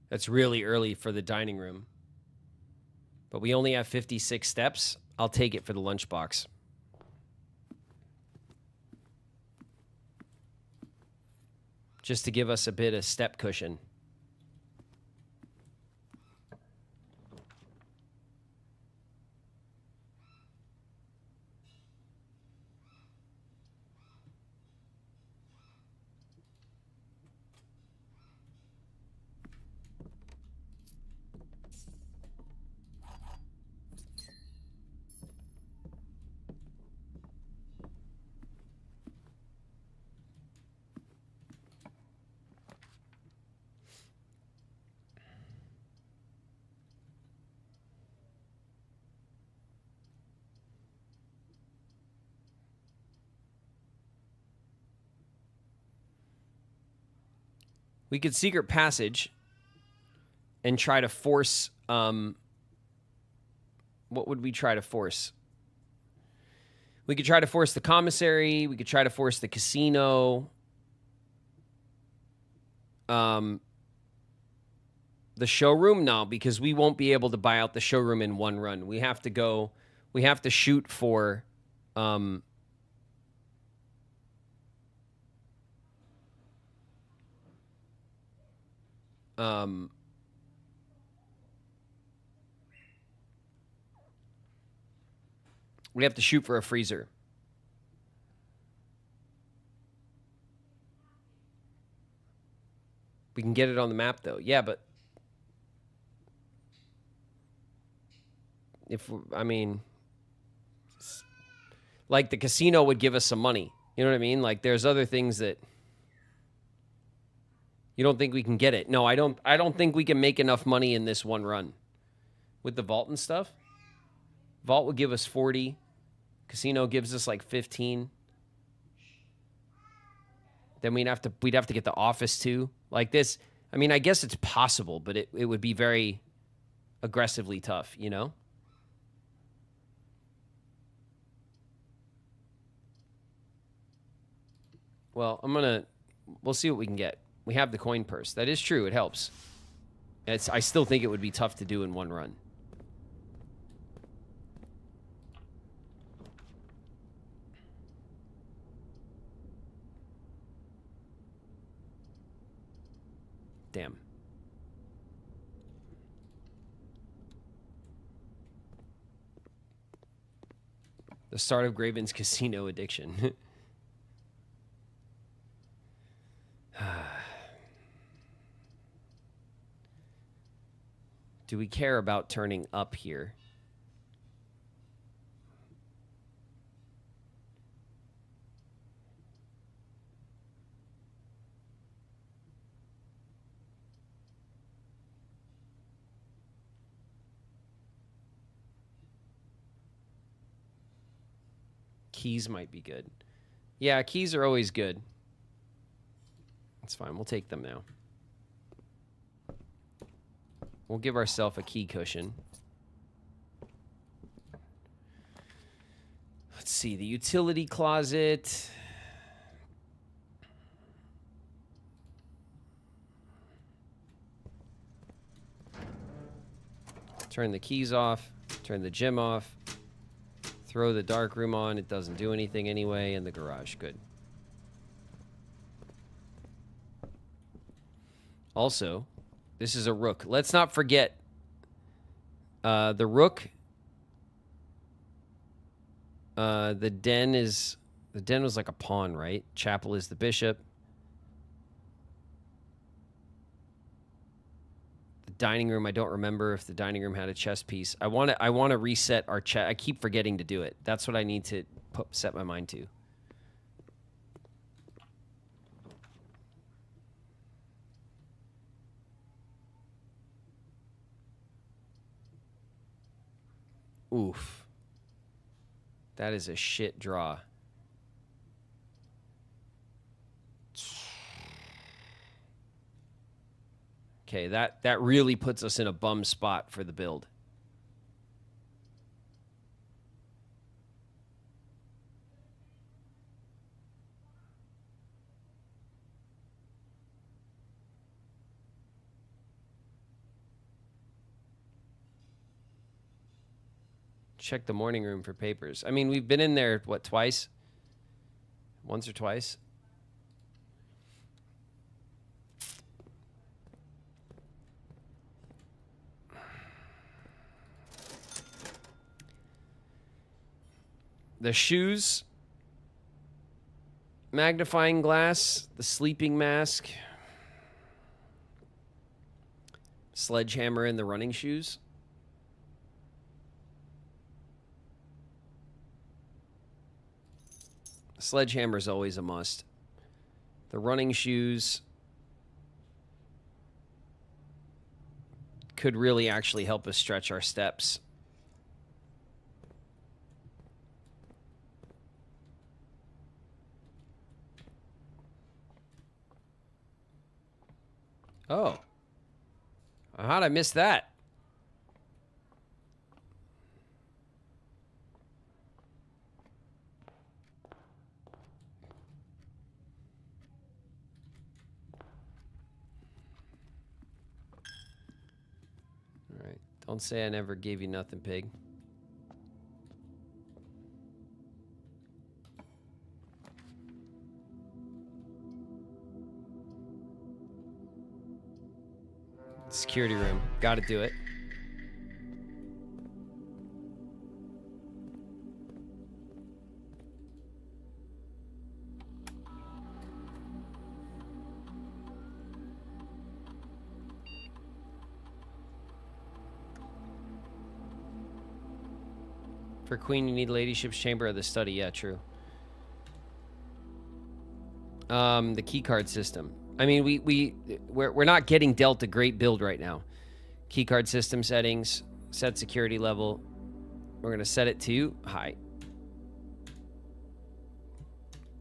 That's really early for the dining room. But we only have 56 steps. I'll take it for the lunchbox. Just to give us a bit of step cushion. We could secret passage and try to force, what would we try to force? We could try to force the commissary. We could try to force the casino. The showroom? No, because we won't be able to buy out the showroom in one run. We have to shoot for, we have to shoot for a freezer. We can get it on the map, though. Yeah, but like the casino would give us some money. You know what I mean? Like there's other things that you don't think we can get it. No, I don't think we can make enough money in this one run with the vault and stuff. Vault would give us 40. Casino gives us like 15. Then we'd have to get the office too. Like this, I mean, I guess it's possible, but it would be very aggressively tough, you know? Well, we'll see what we can get. We have the coin purse. That is true. It helps. I still think it would be tough to do in one run. Damn. The start of Graven's casino addiction. Do we care about turning up here? Keys might be good. Yeah, keys are always good. That's fine. We'll take them now. We'll give ourselves a key cushion. Let's see. The utility closet. Turn the keys off. Turn the gym off. Throw the dark room on. It doesn't do anything anyway. And the garage. Good. Also, this is a rook. Let's not forget the rook. The den was like a pawn, right? Chapel is the bishop. The dining room. I don't remember if the dining room had a chess piece. I want to reset our chess. I keep forgetting to do it. That's what I need to set my mind to. Oof. That is a shit draw. Okay, that really puts us in a bum spot for the build. Check the morning room for papers. I mean, we've been in there, what, twice? Once or twice? The shoes, magnifying glass, the sleeping mask, sledgehammer, and the running shoes. Sledgehammer is always a must. The running shoes could really actually help us stretch our steps. Oh. How'd I miss that? All right. Don't say I never gave you nothing, pig. Security room. Gotta do it. For Queen, you need Ladyship's Chamber or the study. Yeah, true. The keycard system. I mean, we're not getting dealt a great build right now. Keycard system settings, set security level. We're gonna set it to high.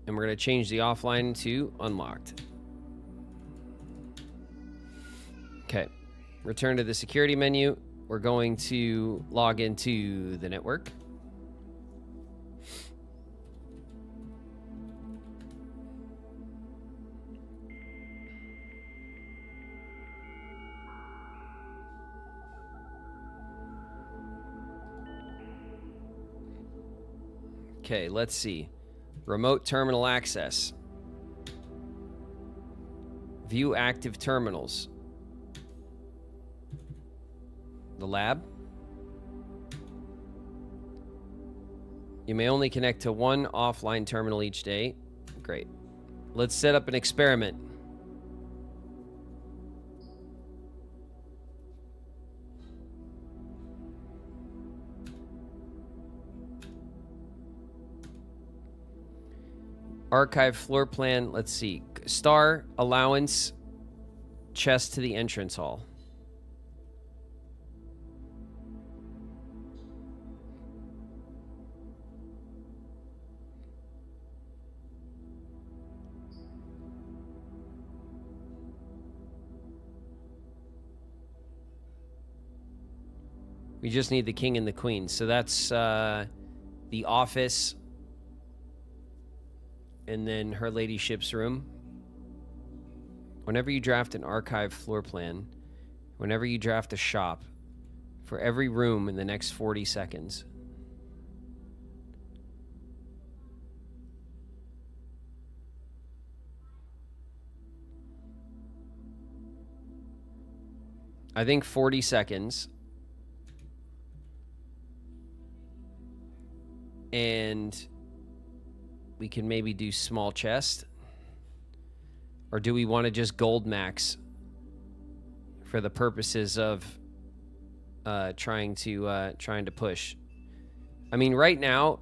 And we're gonna change the offline to unlocked. Okay, return to the security menu. We're going to log into the network. Okay, let's see. Remote terminal access. View active terminals. The lab. You may only connect to one offline terminal each day. Great. Let's set up an experiment. Archive floor plan. Let's see. Star allowance. Chest to the entrance hall. We just need the king and the queen. So that's the office. And then her ladyship's room. Whenever you draft an archive floor plan, whenever you draft a shop, for every room in the next 40 seconds. I think 40 seconds. And we can maybe do small chest. Or do we want to just gold max for the purposes of trying to push. I mean, right now,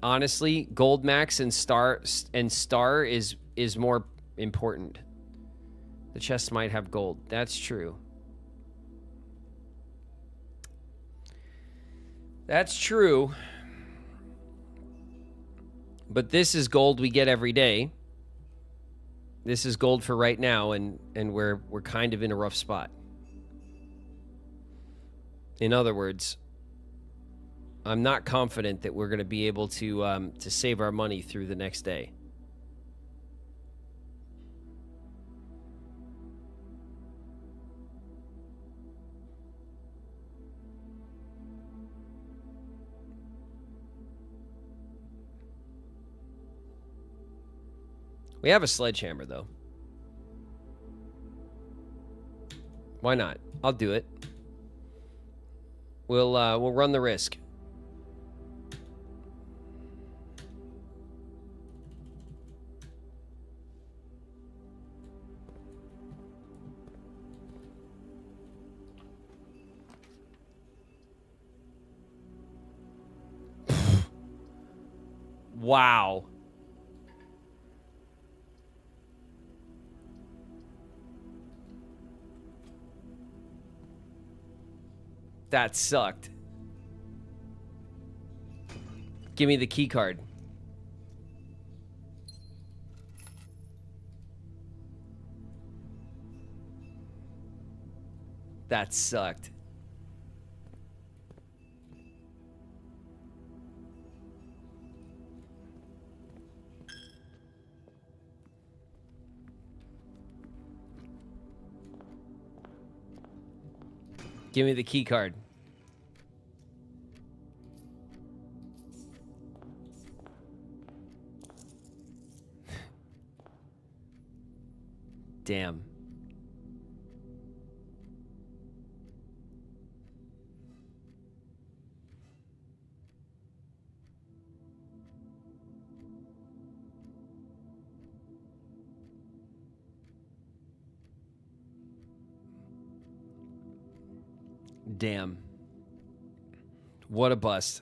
honestly, gold max and star is more important. The chest might have gold. That's true. That's true. But this is gold we get every day. This is gold for right now, and we're kind of in a rough spot. In other words, I'm not confident that we're going to be able to save our money through the next day. We have a sledgehammer, though. Why not? I'll do it. We'll run the risk. Wow. That sucked. Give me the key card. That sucked. Give me the key card. Damn. Damn. What a bust.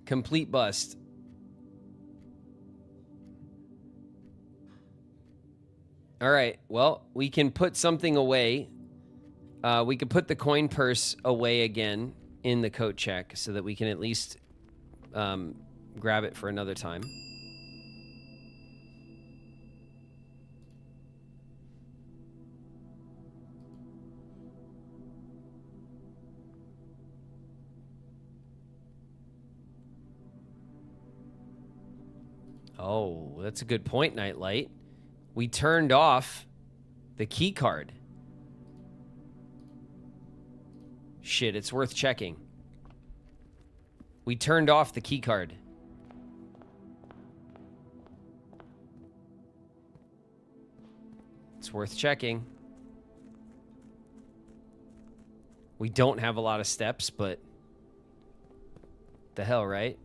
Complete bust. All right. Well, we can put something away. We could put the coin purse away again in the coat check so that we can at least grab it for another time. Oh, that's a good point, Nightlight. We turned off the key card. Shit, it's worth checking. We turned off the key card. It's worth checking. We don't have a lot of steps, but the hell, right?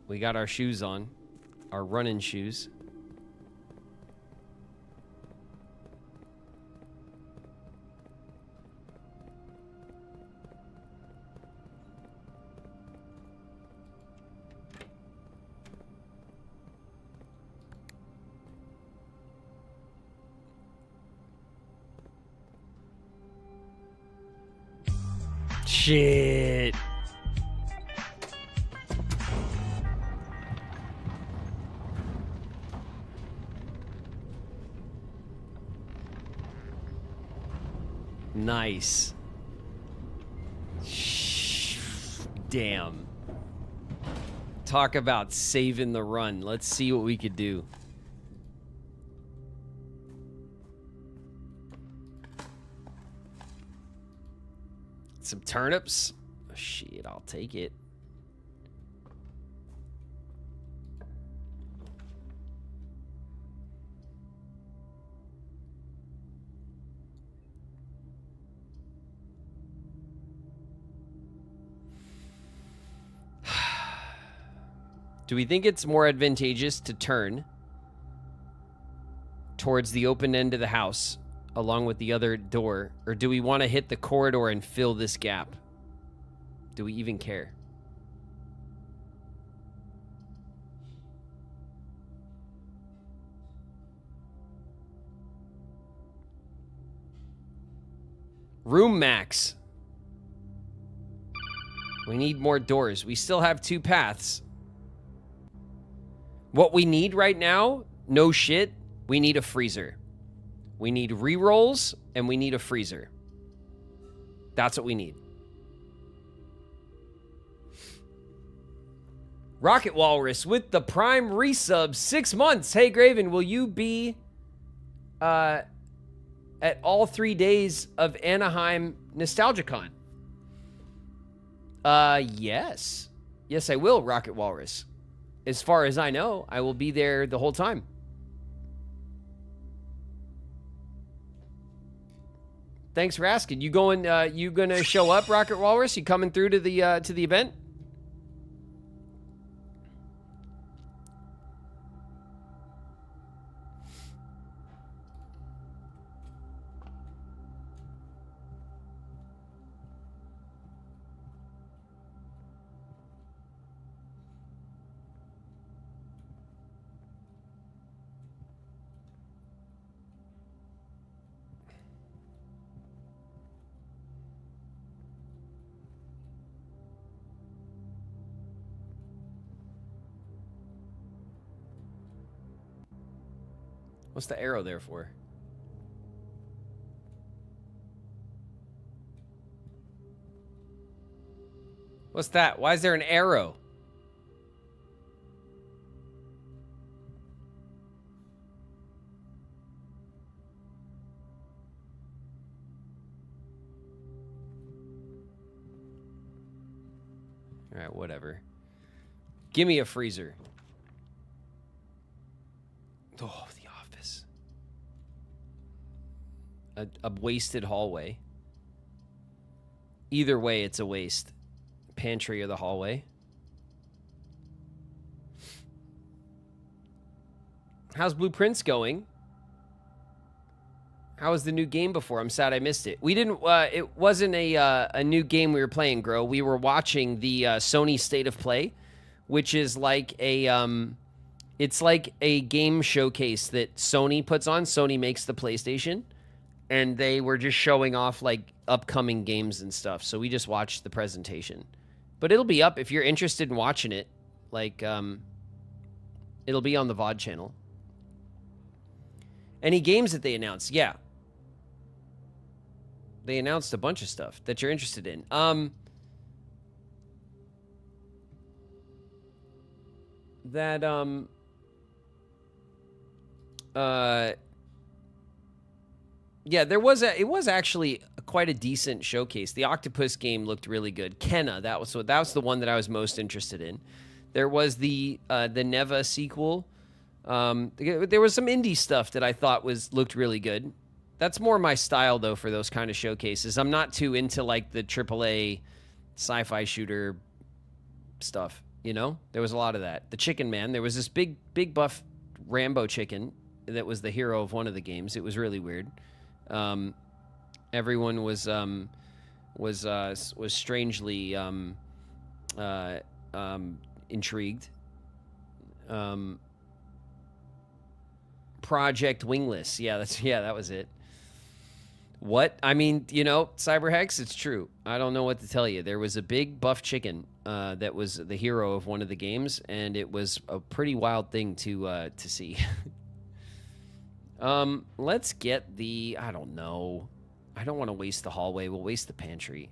We got our shoes on, our running shoes. Shit. Nice. Damn. Talk about saving the run. Let's see what we could do. Some turnips. Oh, shit, I'll take it. Do we think it's more advantageous to turn towards the open end of the house along with the other door? Or do we want to hit the corridor and fill this gap? Do we even care? Room max. We need more doors. We still have 2 paths. What we need right now, no shit, we need a freezer. We need rerolls and we need a freezer. That's what we need. Rocket Walrus with the Prime resub, 6 months. Hey, Graven, will you be at all 3 days of Anaheim NostalgiaCon? Yes. Yes, I will, Rocket Walrus. As far as I know, I will be there the whole time. Thanks for asking. You gonna show up, Rocket Walrus? You coming through to the event? What's the arrow there for? What's that? Why is there an arrow? All right, whatever. Give me a freezer. Oh, the office. A wasted hallway. Either way, it's a waste. Pantry or the hallway. How's Blueprints going? How was the new game before? I'm sad I missed it. We didn't. It wasn't a new game we were playing, Gro. We were watching the Sony State of Play, which is like a it's like a game showcase that Sony puts on. Sony makes the PlayStation, and they were just showing off like upcoming games and stuff. So we just watched the presentation. But it'll be up if you're interested in watching it. Like, it'll be on the VOD channel. Any games that they announced? Yeah. They announced a bunch of stuff that you're interested in. Yeah, it was actually quite a decent showcase. The Octopus game looked really good. Kenna, that was the one that I was most interested in. There was the Neva sequel. There was some indie stuff that I thought looked really good. That's more my style though for those kind of showcases. I'm not too into like the AAA sci-fi shooter stuff, you know? There was a lot of that. The Chicken Man, there was this big buff Rambo chicken that was the hero of one of the games. It was really weird. Everyone was strangely intrigued. Project Wingless. Yeah, that was it. What? I mean, you know, Cyberhex, it's true. I don't know what to tell you. There was a big buff chicken that was the hero of one of the games, and it was a pretty wild thing to see. Let's get the, I don't know. I don't want to waste the hallway. We'll waste the pantry.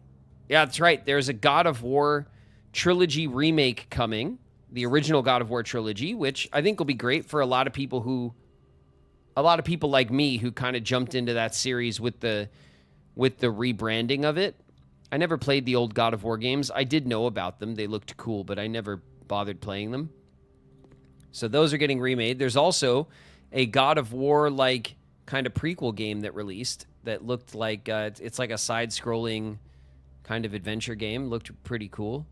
Yeah, that's right. There's a God of War trilogy remake coming. The original God of War trilogy, which I think will be great for a lot of people like me who kind of jumped into that series with the rebranding of it. I never played the old God of War games. I did know about them. They looked cool, but I never bothered playing them. So those are getting remade. There's also a God of War like kind of prequel game that released that looked like it's like a side-scrolling kind of adventure game. Looked pretty cool.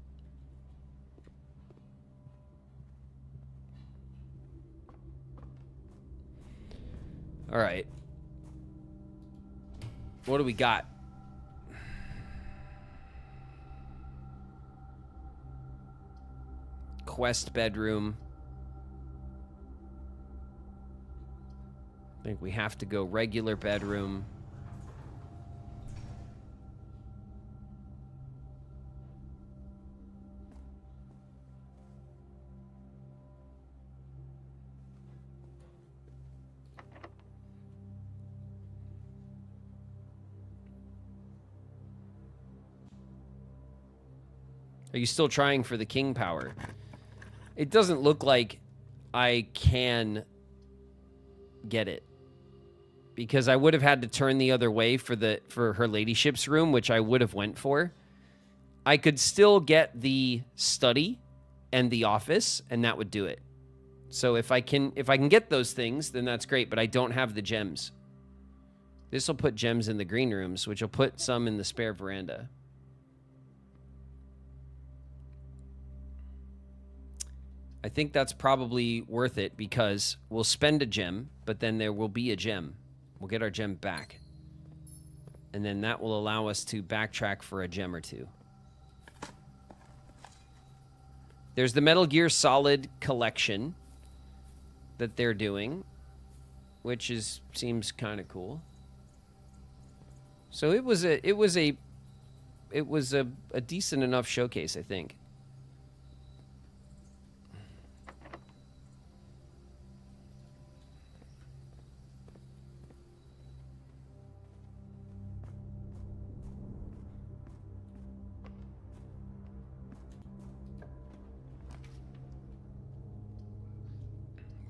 All right. What do we got? Quest bedroom. I think we have to go regular bedroom. Are you still trying for the king power? It doesn't look like I can get it, because I would have had to turn the other way for her ladyship's room, which I would have went for. I could still get the study and the office, and that would do it. So if I can get those things, then that's great, but I don't have the gems. This will put gems in the green rooms, which will put some in the spare veranda. I think that's probably worth it, because we'll spend a gem, but then there will be a gem. We'll get our gem back. And then that will allow us to backtrack for a gem or two. There's the Metal Gear Solid collection that they're doing, which seems kind of cool. So it was a decent enough showcase, I think.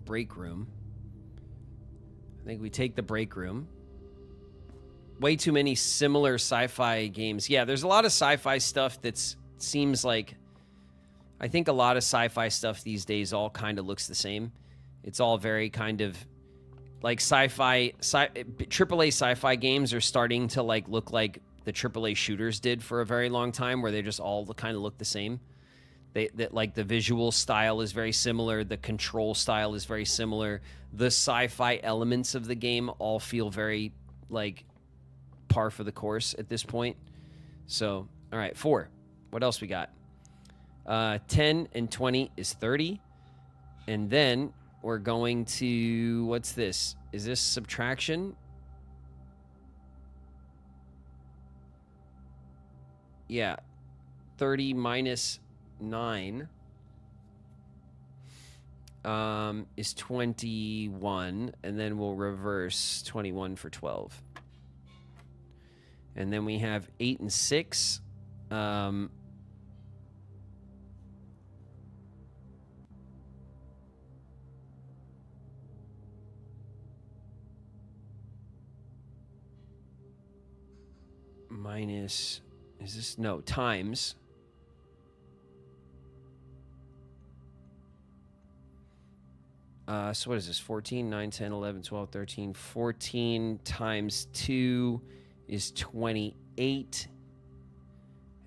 Break room. I think we take the break room. Way too many similar sci-fi games. Yeah, there's a lot of sci-fi stuff that seems like... I think a lot of sci-fi stuff these days all kind of looks the same. It's all very kind of... Like AAA sci-fi games are starting to like look like the AAA shooters did for a very long time, where they just all kind of look the same. That like the visual style is very similar, the control style is very similar, the sci-fi elements of the game all feel very like par for the course at this point. So, all right, 4. What else we got? 10 and 20 is 30, and then we're going to, what's this? Is this subtraction? Yeah, 30 minus 9 is 21, and then we'll reverse 21 for 12. And then we have 8 and 6. Minus, is this, no, times. So what is this? 14, 9, 10, 11, 12, 13, 14 times 2 is 28.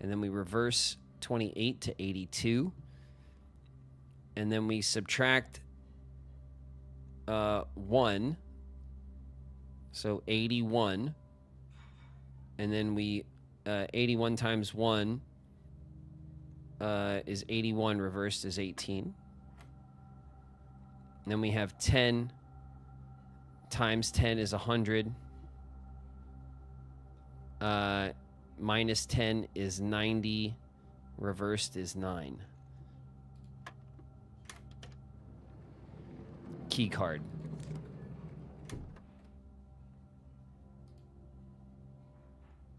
And then we reverse 28 to 82. And then we subtract 1. So 81. And then we 81 times 1 is 81, reversed is 18. And then we have 10 times 10 is 100. Minus 10 is 90. Reversed is 9. Key card.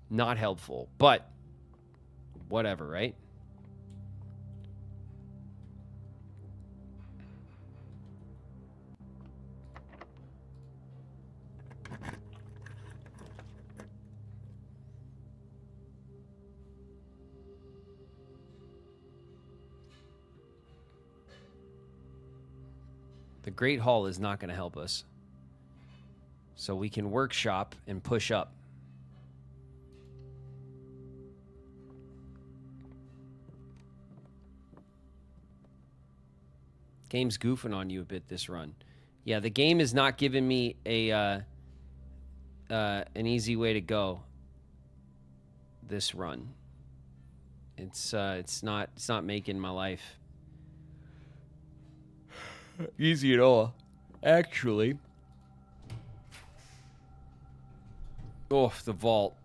Not helpful, but whatever, right? The Great Hall is not going to help us. So we can workshop and push up. Game's goofing on you a bit this run. Yeah, the game is not giving me an easy way to go this run. It's not making my life easy at all, actually. Oh, the vault.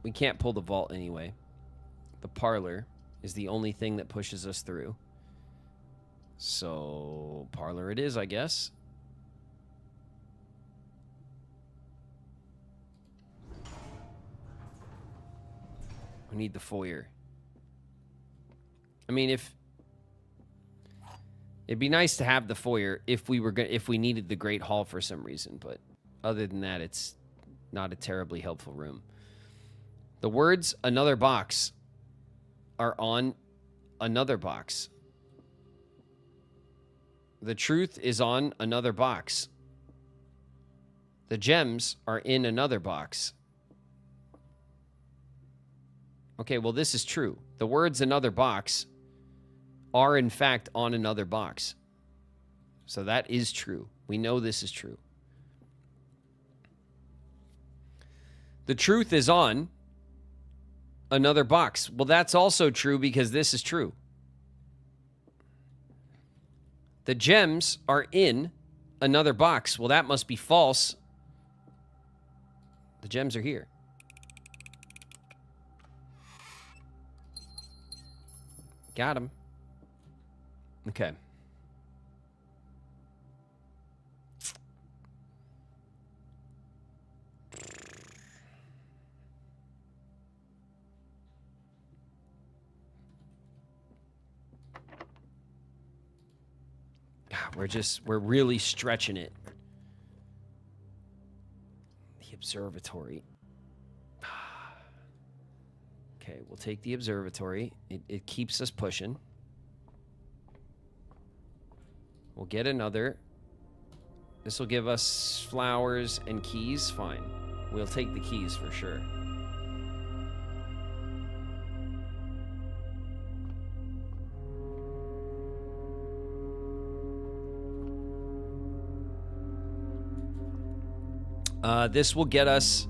We can't pull the vault anyway. The parlor is the only thing that pushes us through. So, parlor it is, I guess. We need the foyer. I mean, it'd be nice to have the foyer if we needed the Great Hall for some reason, but other than that, it's not a terribly helpful room. The words "another box" are on another box. The truth is on another box. The gems are in another box. Okay, well, this is true. The words "another box" are, in fact, on another box. So that is true. We know this is true. The truth is on another box. Well, that's also true because this is true. The gems are in another box. Well, that must be false. The gems are here. Got him. Okay. We're really stretching it. The observatory. Okay, we'll take the observatory. It keeps us pushing. We'll get another. This will give us flowers and keys. Fine. We'll take the keys for sure. This will get us...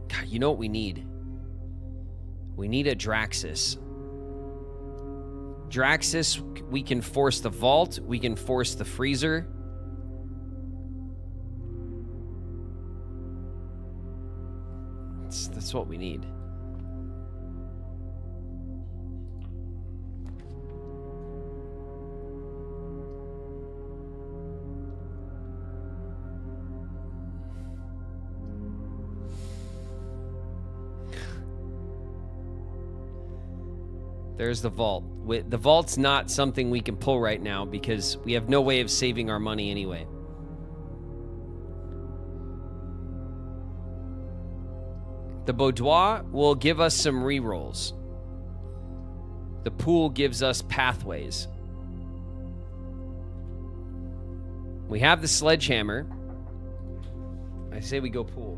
God, you know what we need? We need a Draxus. Draxus, we can force the vault. We can force the freezer. That's what we need. There's the vault. The vault's not something we can pull right now because we have no way of saving our money anyway. The boudoir will give us some rerolls. The pool gives us pathways. We have the sledgehammer. I say we go pool.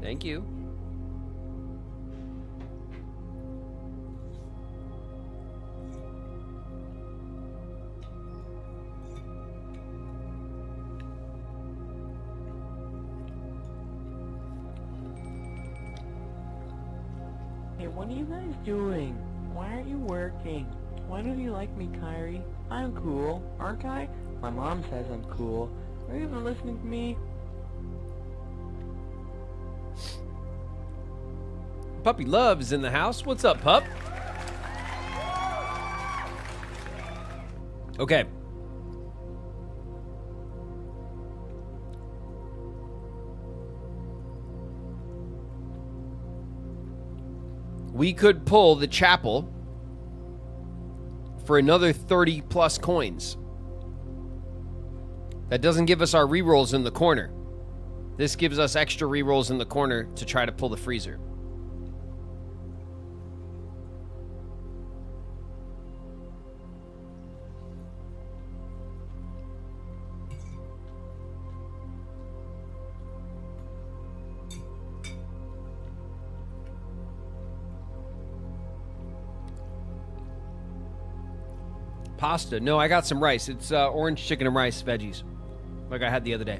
Thank you. Hey, what are you guys doing? Why aren't you working? Why don't you like me, Kyrie? I'm cool, aren't I? My mom says I'm cool. Are you even listening to me? Puppy Love is in the house. What's up, pup? Okay. We could pull the chapel for another 30 plus coins. That doesn't give us our rerolls in the corner. This gives us extra rerolls in the corner to try to pull the freezer. pasta. No, I got some rice. It's orange chicken and rice veggies, like I had the other day.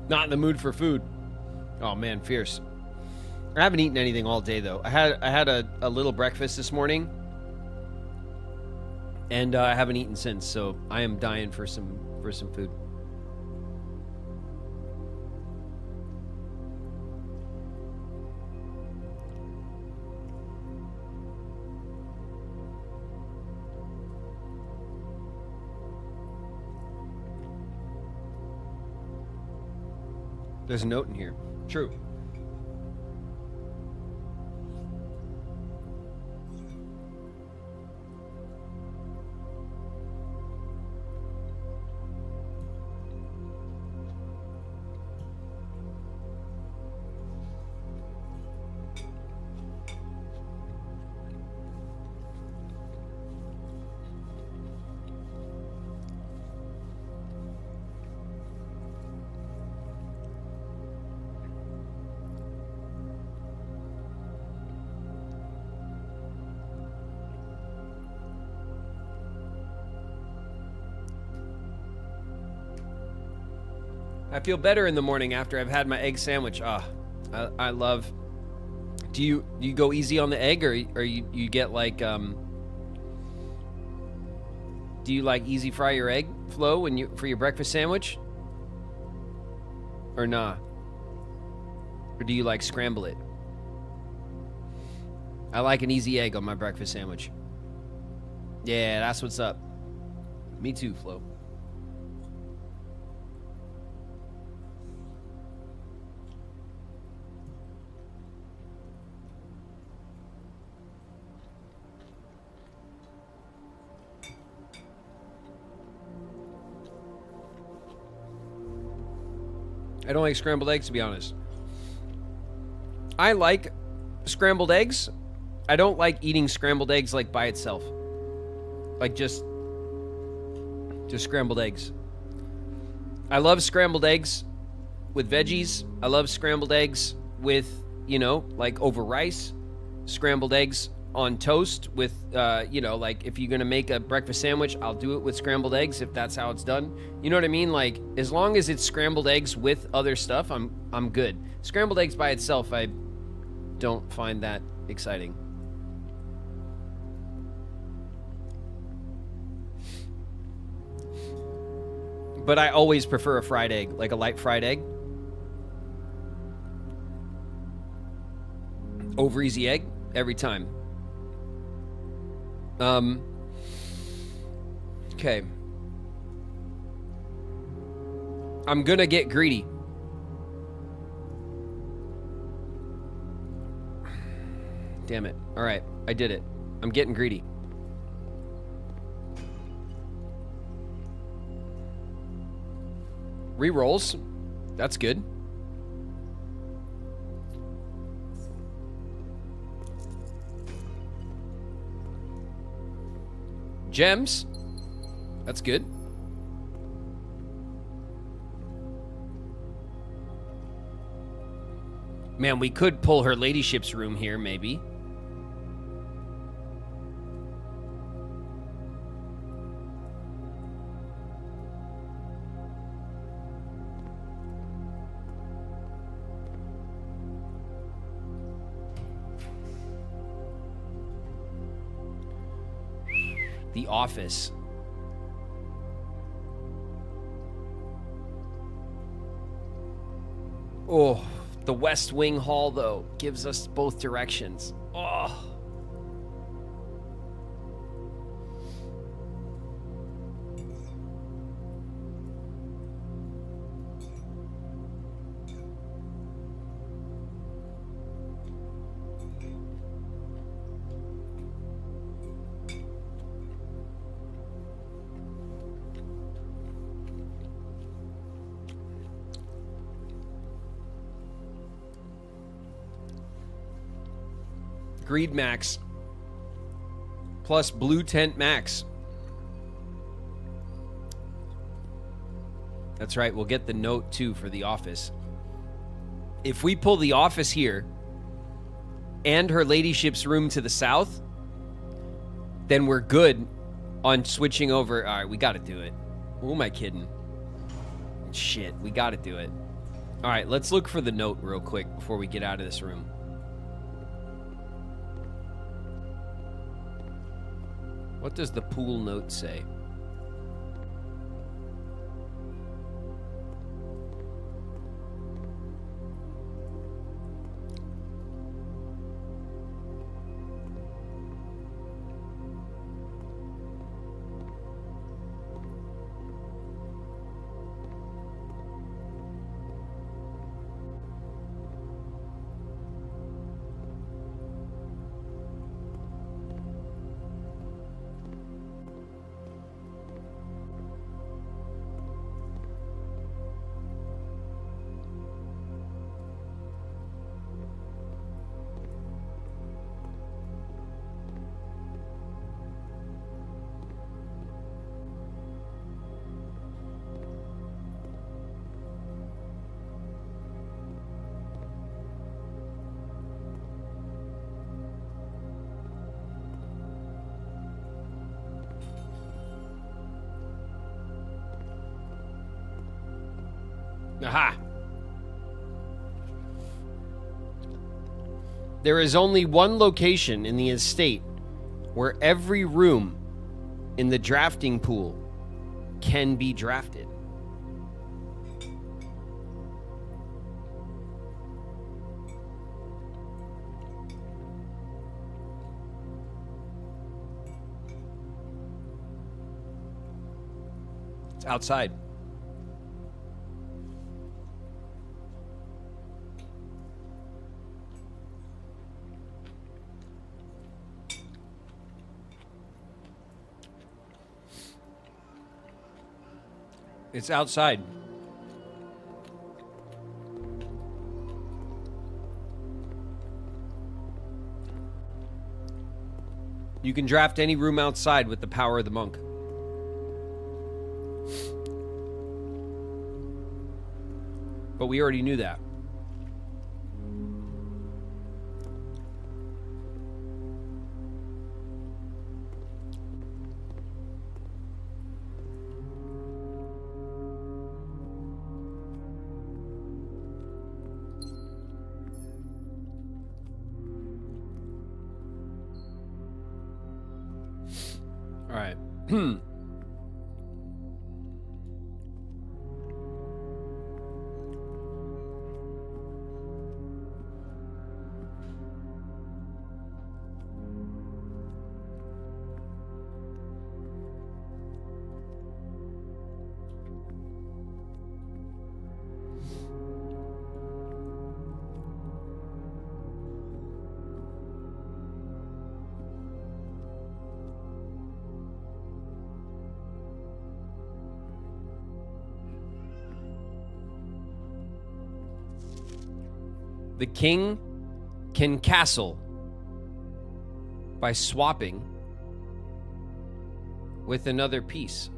Not in the mood for food. Oh man, fierce. I haven't eaten anything all day though. I had a little breakfast this morning, and I haven't eaten since. So I am dying for some food. There's a note in here. True. I feel better in the morning after I've had my egg sandwich. I love. Do you go easy on the egg, or you get like do you like easy fry your egg, Flo, for your breakfast sandwich? Or nah? Or do you like scramble it? I like an easy egg on my breakfast sandwich. Yeah, that's what's up. Me too, Flo. I don't like scrambled eggs, to be honest. I like scrambled eggs. I don't like eating scrambled eggs like by itself. Like just scrambled eggs. I love scrambled eggs with veggies. I love scrambled eggs with, like over rice. Scrambled eggs on toast with, like if you're going to make a breakfast sandwich, I'll do it with scrambled eggs if that's how it's done. You know what I mean? Like, as long as it's scrambled eggs with other stuff, I'm good. Scrambled eggs by itself, I don't find that exciting. But I always prefer a fried egg, like a light fried egg. Over easy egg, every time. Okay. I'm gonna get greedy. Damn it. All right, I did it. I'm getting greedy. Rerolls. That's good. Gems. That's good. Man, we could pull her ladyship's room here, maybe. The office. Oh, the West Wing Hall, though, gives us both directions. Oh. Greed Max plus Blue Tent Max. That's right, we'll get the note too for the office. if we pull the office here and her ladyship's room to the south, then we're good on switching over. All right, we got to do it. Who am I kidding? Shit, we got to do it. All right, let's look for the note real quick before we get out of this room. What does the pool note say? Aha! There is only one location in the estate where every room in the drafting pool can be drafted. It's outside. It's outside. You can draft any room outside with the power of the monk. But we already knew that. All right. The king can castle by swapping with another piece.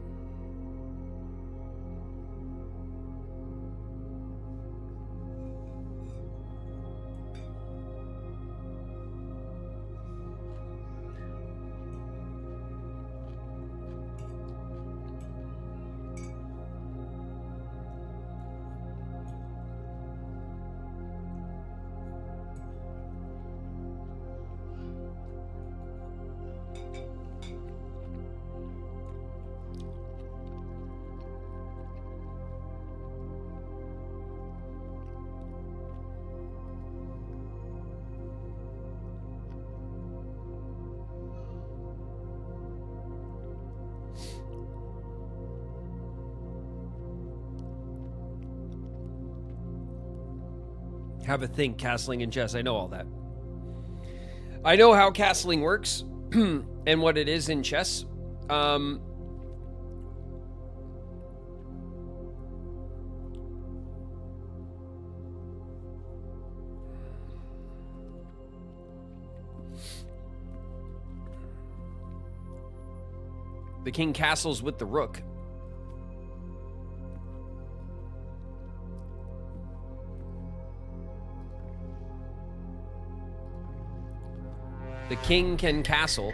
Have a think, castling and chess. I know all that. I know how castling works and what it is in chess. The king castles with the rook. The king can castle.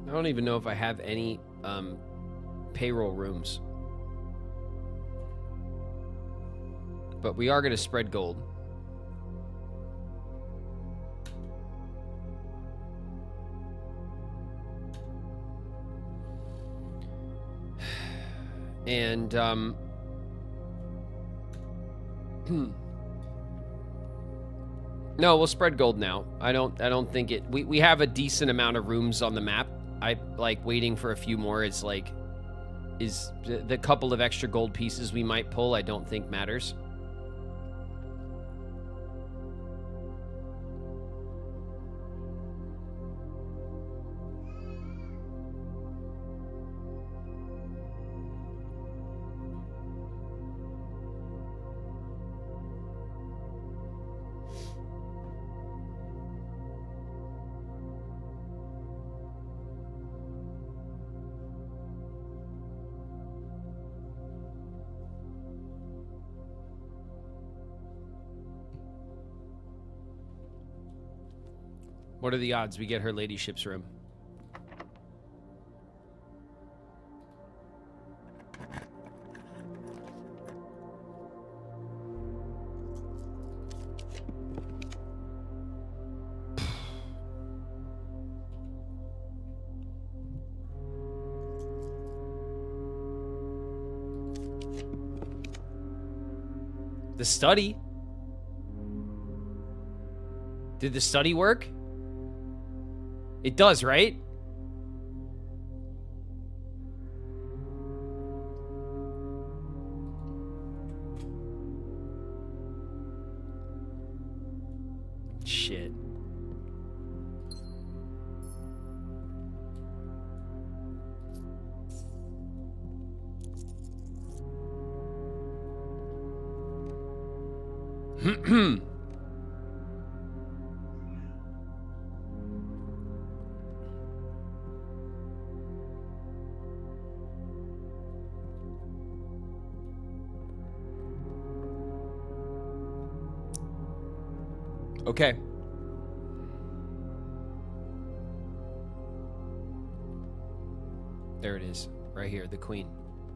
I don't even know if I have any payroll rooms. But we are going to spread gold. And no, we'll spread gold now. I don't think it we have a decent amount of rooms on the map. I like waiting for a few more. It's like is the couple of extra gold pieces we might pull, I don't think matters. What are the odds we get her ladyship's room? The study? Did the study work? It does, right? Shit. Okay. There it is. Right here, the queen.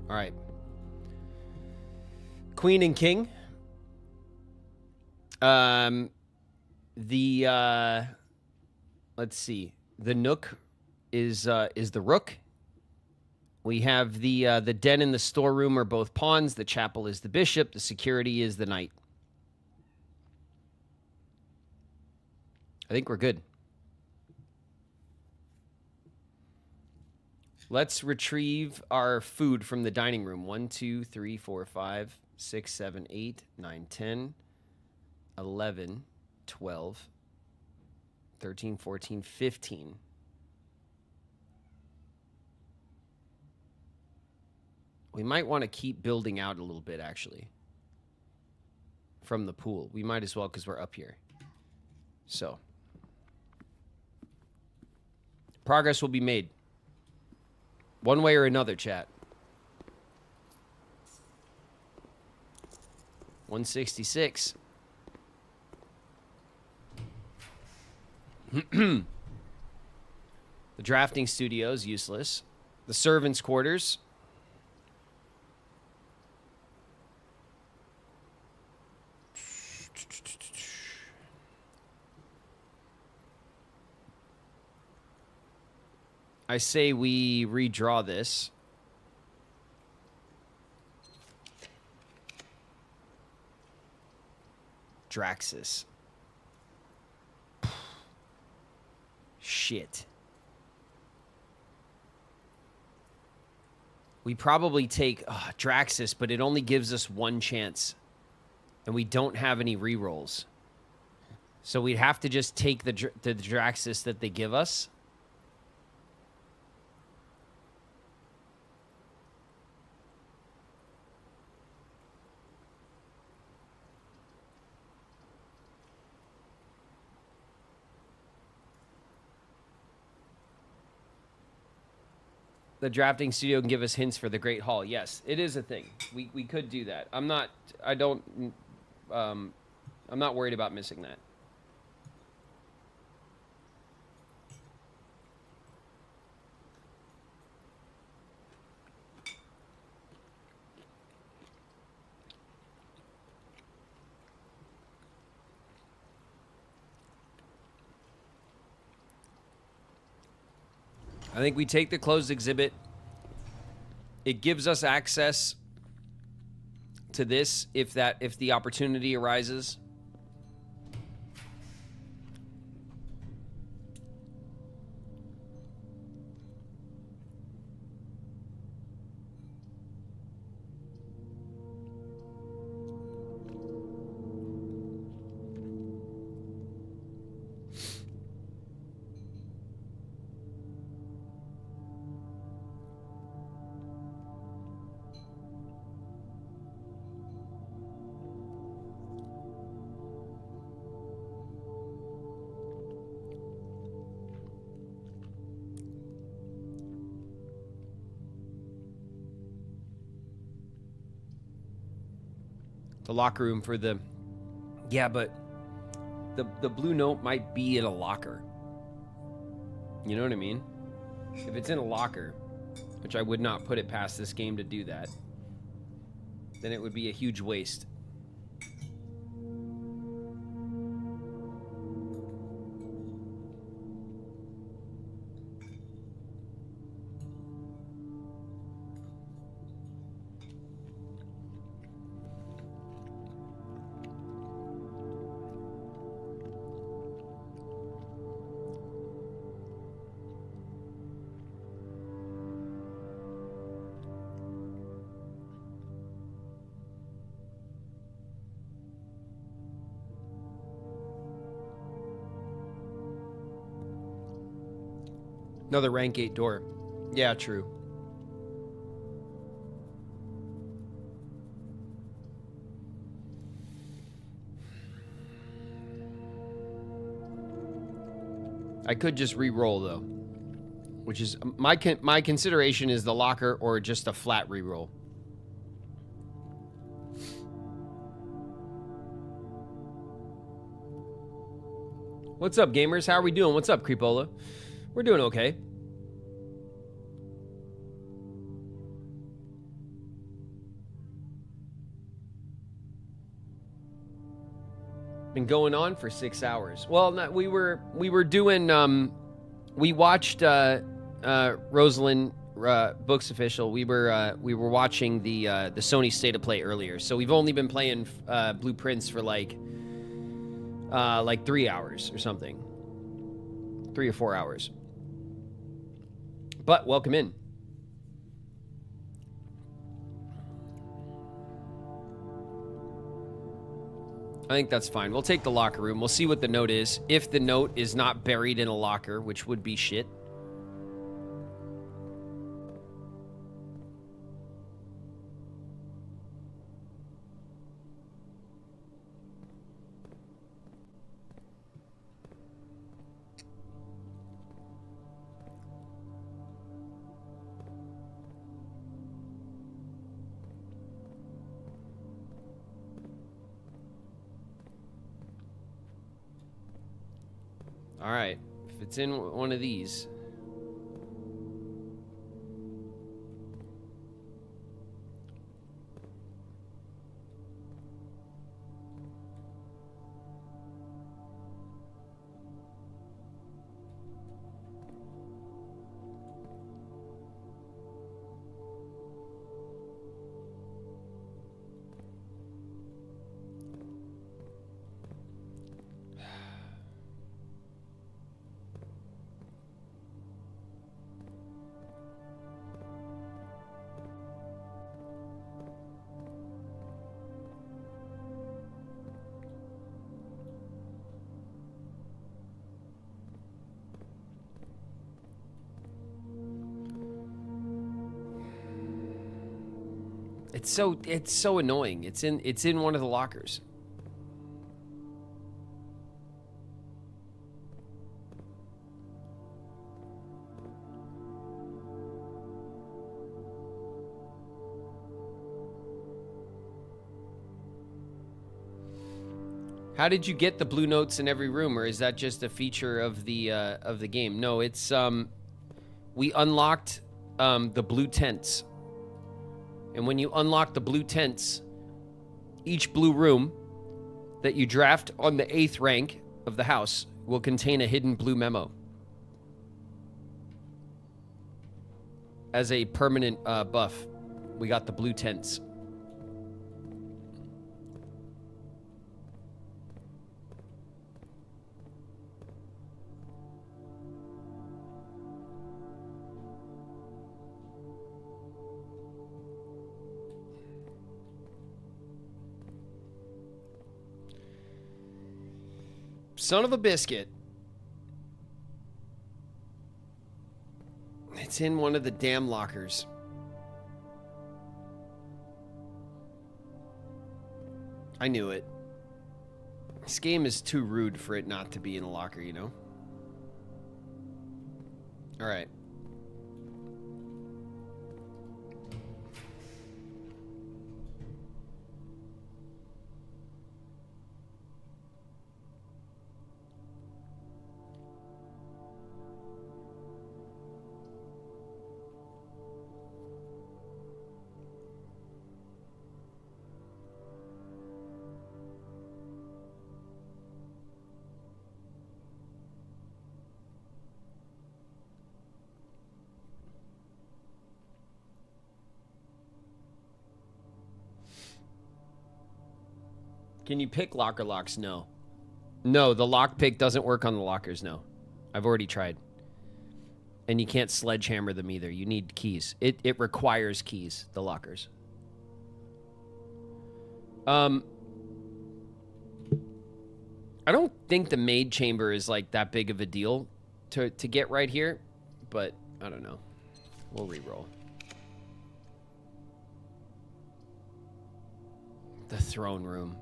All right. Queen and king. Let's see. The nook is the rook. We have the den and the storeroom are both pawns. The chapel is the bishop. The security is the knight. I think we're good. Let's retrieve our food from the dining room. 1, 2, 3, 4, 5, 6, 7, 8, 9, 10, 11, 12, 13, 14, 15. We might want to keep building out a little bit, actually, from the pool. We might as well because we're up here. So, progress will be made. One way or another, chat. 166. The drafting studio is useless. The servants' quarters. I say we redraw this. Draxus. shit. We probably take Draxus, but it only gives us one chance. And we don't have any rerolls. So we'd have to just take the Draxus that they give us. The drafting studio can give us hints for the Great Hall. Yes, it is a thing. We could do that. I'm not worried about missing that. I think we take the closed exhibit. It gives us access to this if the opportunity arises. The locker room for the... Yeah, but the blue note might be in a locker. You know what I mean? If it's in a locker, which I would not put it past this game to do that, then it would be a huge waste. Another rank 8 door. Yeah, true. I could just re-roll though, which is my consideration is the locker or just a flat re-roll. What's up, gamers? How are we doing? What's up, Creepola? We're doing okay. Been going on for 6 hours. Well, we were doing we watched Rosalind Books Official. We were watching the Sony State of Play earlier. So we've only been playing Blueprints for like 3 hours or something. 3 or 4 hours. But welcome in. I think that's fine. We'll take the locker room. We'll see what the note is. If the note is not buried in a locker, which would be shit. All right, if it's in one of these. It's so annoying. It's in one of the lockers. How did you get the blue notes in every room, or is that just a feature of the game? No, it's we unlocked the blue tents, and when you unlock the blue tents, each blue room that you draft on the 8th rank of the house will contain a hidden blue memo as a permanent buff. We got the blue tents. Son of a biscuit. It's in one of the damn lockers. I knew it. This game is too rude for it not to be in a locker, you know? All right. Can you pick locker locks? No. No, the lock pick doesn't work on the lockers, no. I've already tried. And you can't sledgehammer them either. You need keys. It requires keys, the lockers. I don't think the maid chamber is like that big of a deal to get right here, but I don't know. We'll re-roll. The throne room.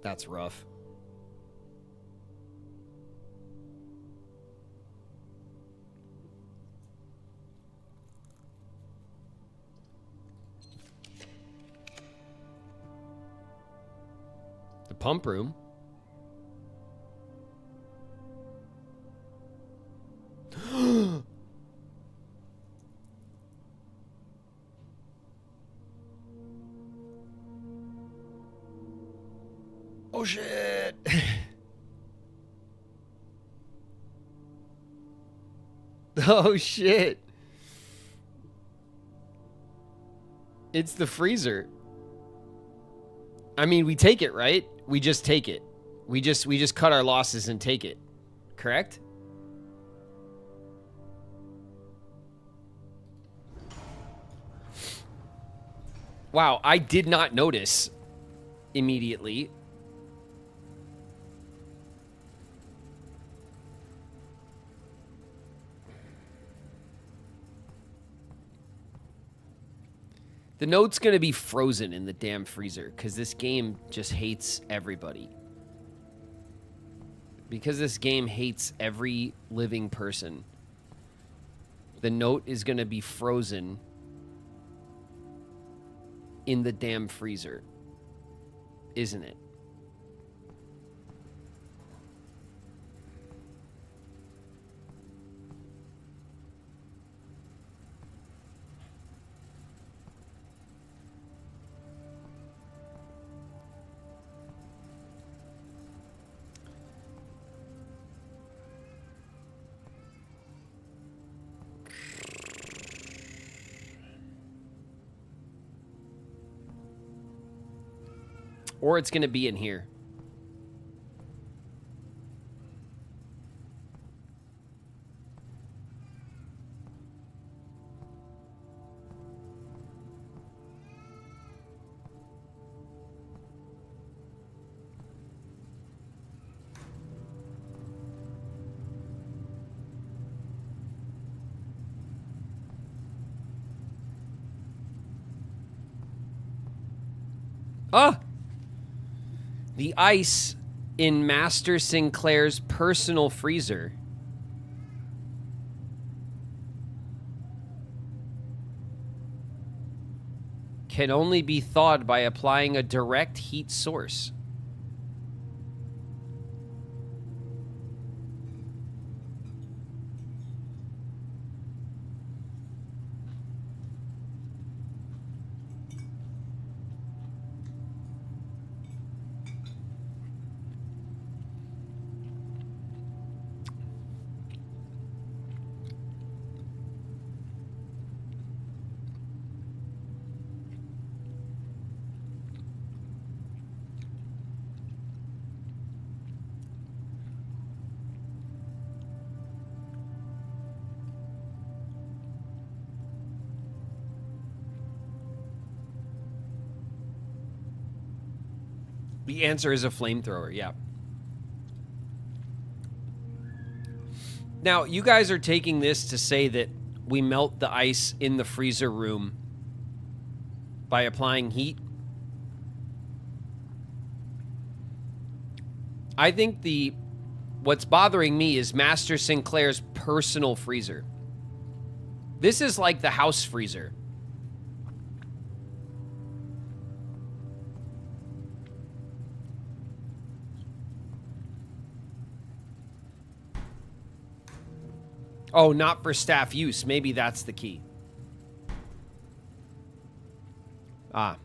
That's rough. The pump room. Oh shit. Oh shit. It's the freezer. I mean, we take it, right? We just take it. We just cut our losses and take it. Correct? Wow, I did not notice immediately. The note's going to be frozen in the damn freezer because this game just hates everybody. Because this game hates every living person. The note is going to be frozen in the damn freezer. Isn't it? Or it's going to be in here. The ice in Master Sinclair's personal freezer can only be thawed by applying a direct heat source. The answer is a flamethrower, yeah. Now, you guys are taking this to say that we melt the ice in the freezer room by applying heat. I think what's bothering me is Master Sinclair's personal freezer. This is like the house freezer. Oh, not for staff use. Maybe that's the key. Ah.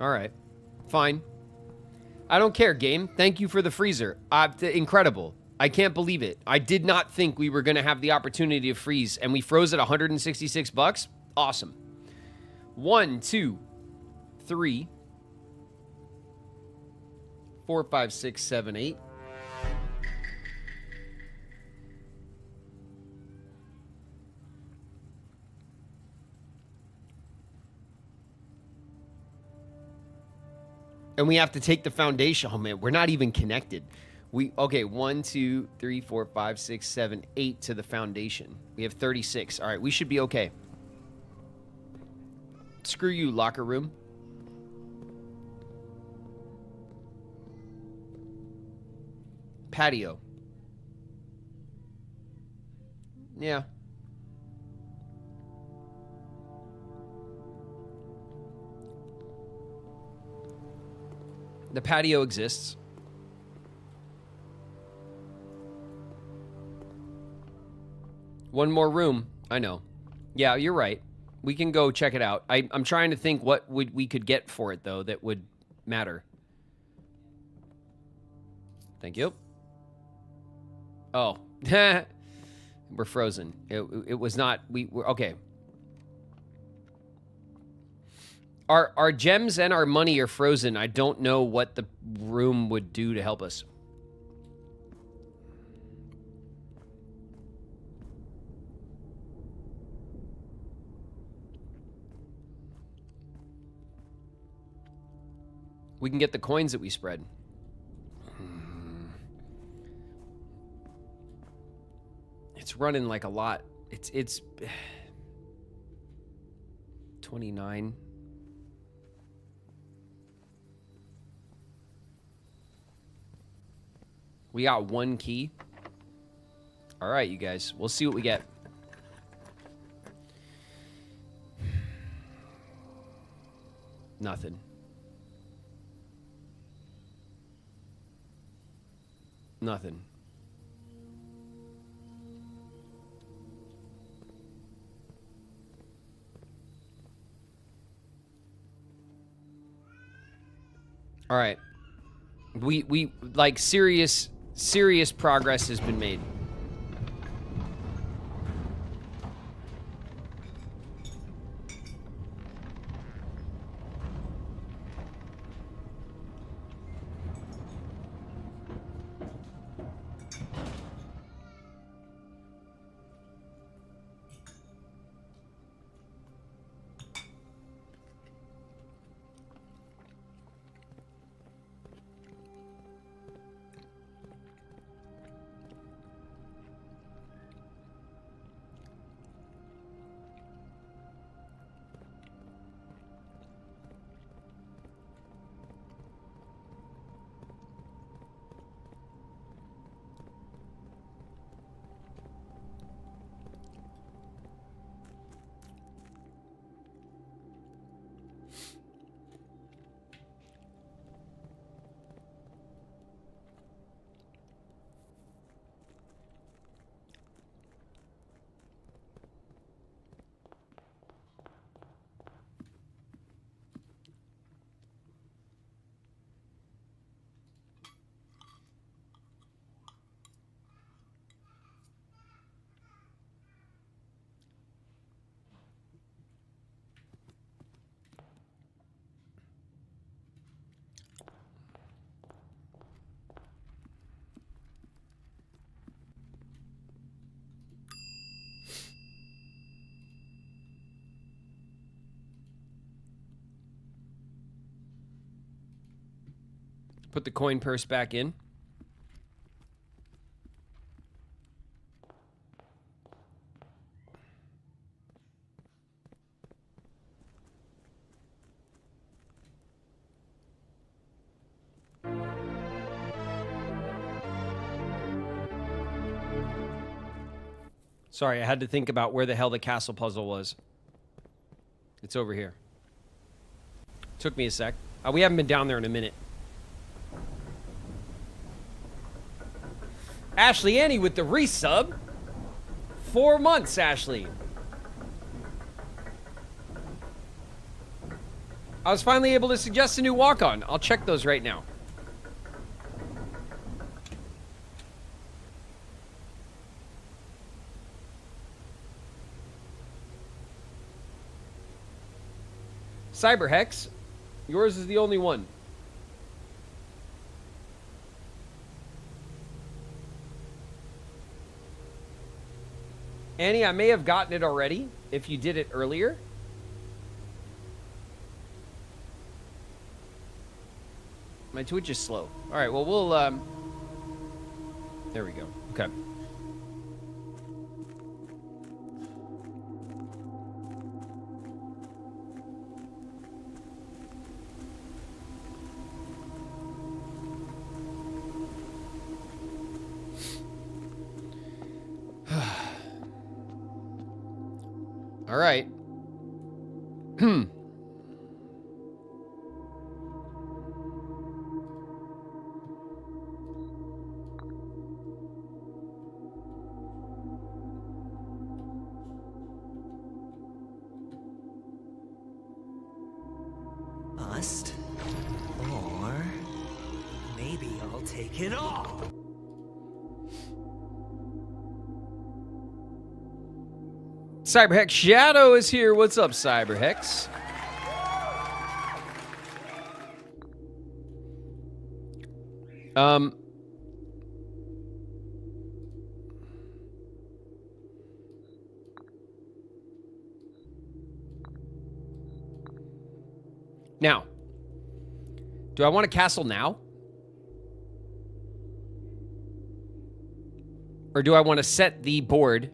All right. Fine. I don't care, game. Thank you for the freezer. Incredible. I can't believe it. I did not think we were going to have the opportunity to freeze, and we froze at $166. Awesome. 1, 2, 3, 4, 5, 6, 7, 8. And we have to take the foundation. Oh man, we're not even connected. Okay, 1, 2, 3, 4, 5, 6, 7, 8 to the foundation. We have 36. All right, we should be okay. Screw you, locker room. Patio. Yeah. The patio exists. One more room. I know. Yeah, you're right. We can go check it out. I'm trying to think what we could get for it, though, that would matter. Thank you. Oh. We're frozen. It was not... we're okay. Our gems and our money are frozen. I don't know what the room would do to help us. We can get the coins that we spread. It's running like a lot. It's 29. We got one key. All right, you guys. We'll see what we get. Nothing. Nothing. All right. We like serious progress has been made. Put the coin purse back in. Sorry, I had to think about where the hell the castle puzzle was. It's over here. Took me a sec. We haven't been down there in a minute. Ashley Annie with the resub. 4 months, Ashley. I was finally able to suggest a new walk-on. I'll check those right now. Cyberhex, yours is the only one. Annie, I may have gotten it already if you did it earlier. My Twitch is slow. All right, well, we'll... There we go. Okay. All right. Bust? Or maybe I'll take it all. Cyberhex Shadow is here. What's up, Cyberhex? Now, do I want a castle now? Or do I want to set the board?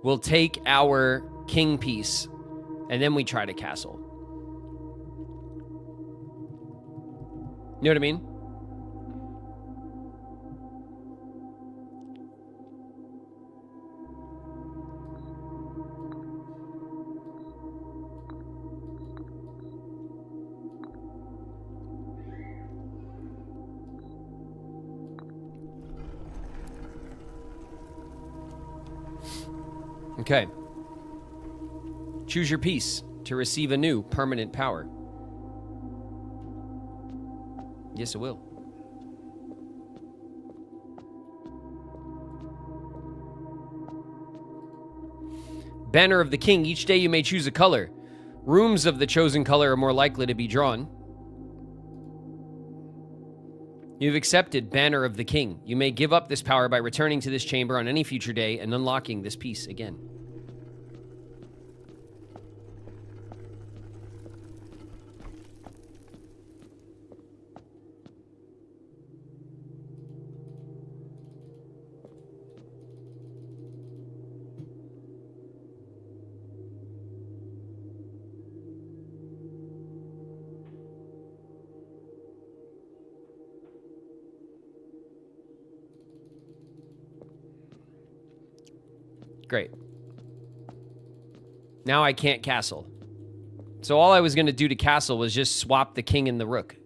We'll take our king piece, and then we try to castle. You know what I mean? Okay. Choose your piece to receive a new permanent power. Yes, it will. Banner of the King. Each day you may choose a color. Rooms of the chosen color are more likely to be drawn. You've accepted Banner of the King. You may give up this power by returning to this chamber on any future day and unlocking this piece again. Great. Now I can't castle. So all I was going to do to castle was just swap the king and the rook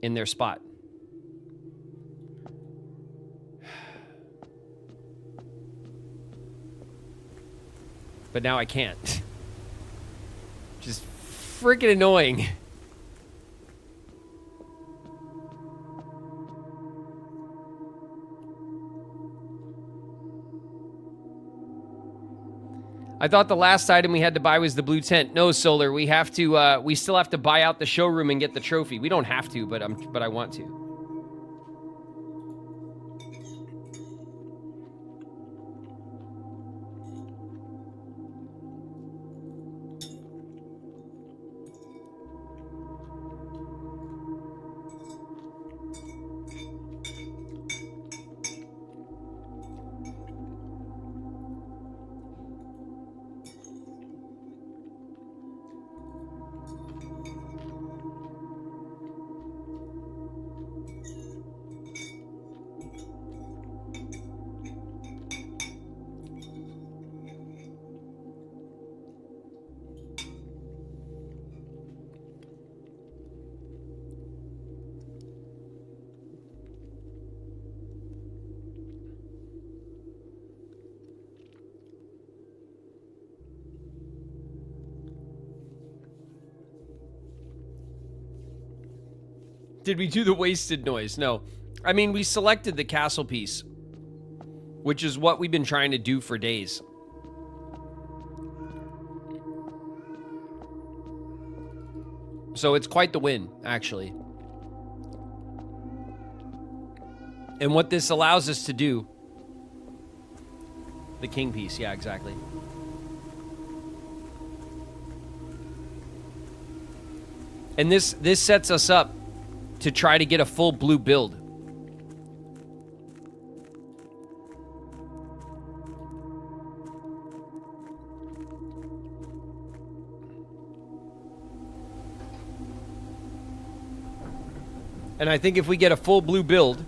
in their spot. But now I can't. Just freaking annoying. I thought the last item we had to buy was the blue tent. No, Solar, we have to. We still have to buy out the showroom and get the trophy. We don't have to, but I want to. Did we do the wasted noise? No. I mean, we selected the castle piece, which is what we've been trying to do for days. So it's quite the win, actually. And what this allows us to do... The king piece, yeah, exactly. And this sets us up to try to get a full blue build. And I think if we get a full blue build,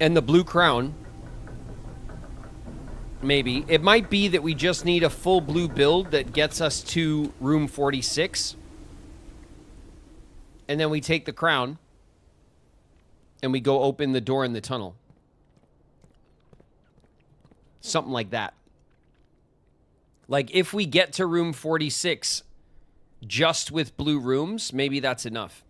and the blue crown, maybe. It might be that we just need a full blue build that gets us to room 46. And then we take the crown and we go open the door in the tunnel. Something like that. Like, if we get to room 46 just with blue rooms, maybe that's enough.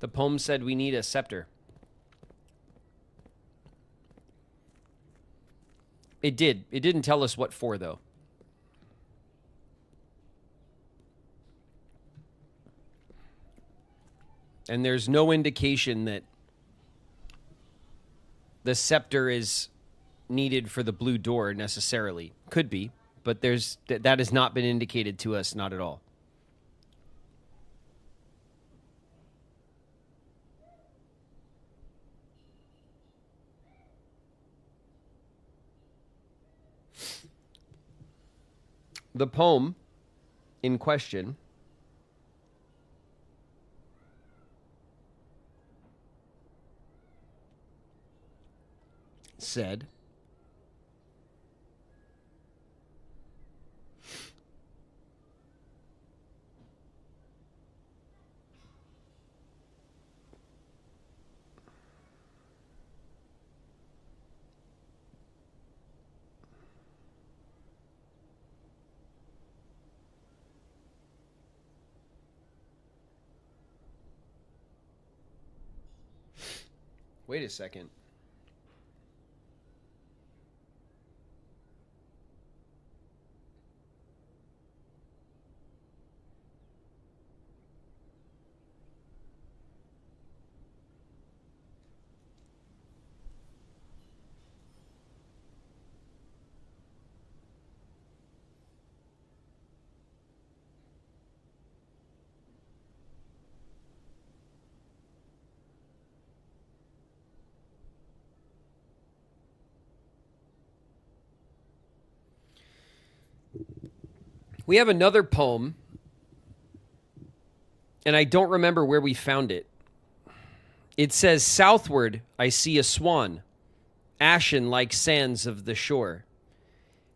The poem said we need a scepter. It did. It didn't tell us what for, though. And there's no indication that the scepter is needed for the blue door necessarily. Could be, but that has not been indicated to us, not at all. The poem in question said, wait a second. We have another poem, and I don't remember where we found it. It says, "Southward I see a swan, ashen like sands of the shore,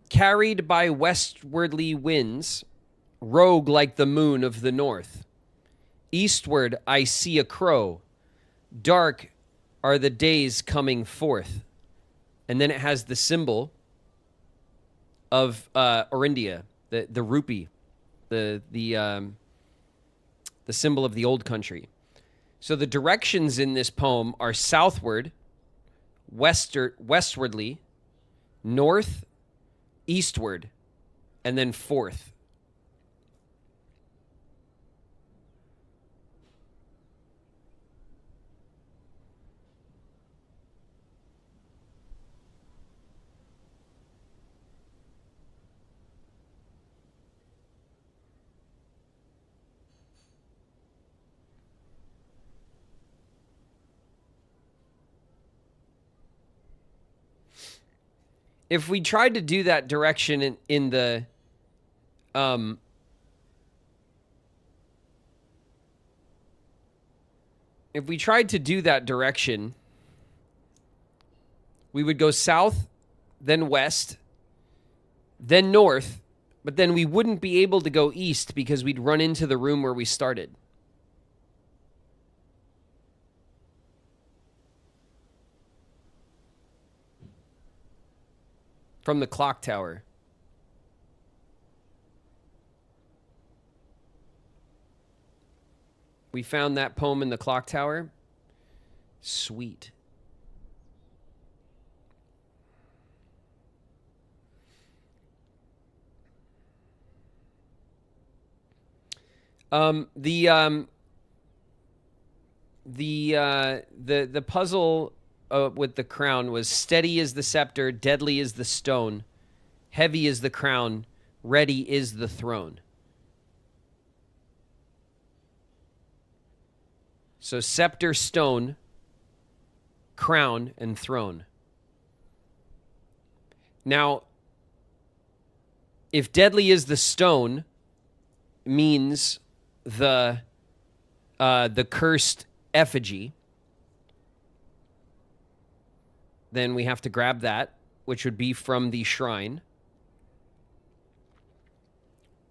carried by westwardly winds, rogue like the moon of the north. Eastward I see a crow, dark are the days coming forth." And then it has the symbol of Orindia. The rupee, the symbol of the old country. So the directions in this poem are southward, westwardly, north, eastward, and then forth. If we tried to do that direction in the if we tried to do that direction We would go south, then west, then north, but then we wouldn't be able to go east because we'd run into the room where we started. From the clock tower. We found that poem in the clock tower. Sweet. The puzzle with the crown was steady is the scepter, deadly is the stone, heavy is the crown, ready is the throne. So scepter, stone, crown, and throne. Now, if deadly is the stone, means the cursed effigy, then we have to grab that, which would be from the shrine.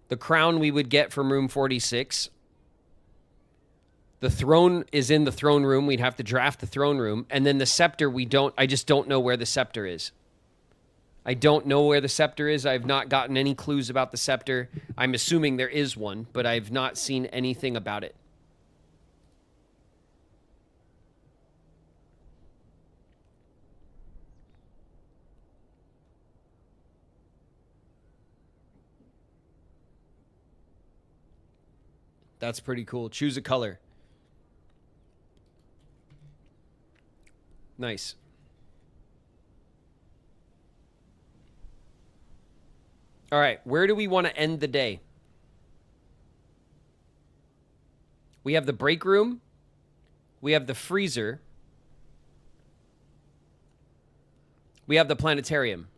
The crown we would get from room 46. The throne is in the throne room. We'd have to draft the throne room. And then the scepter, I just don't know where the scepter is. I don't know where the scepter is. I've not gotten any clues about the scepter. I'm assuming there is one, but I've not seen anything about it. That's pretty cool. Choose a color. Nice. All right, where do we want to end the day? We have the break room. We have the freezer. We have the planetarium.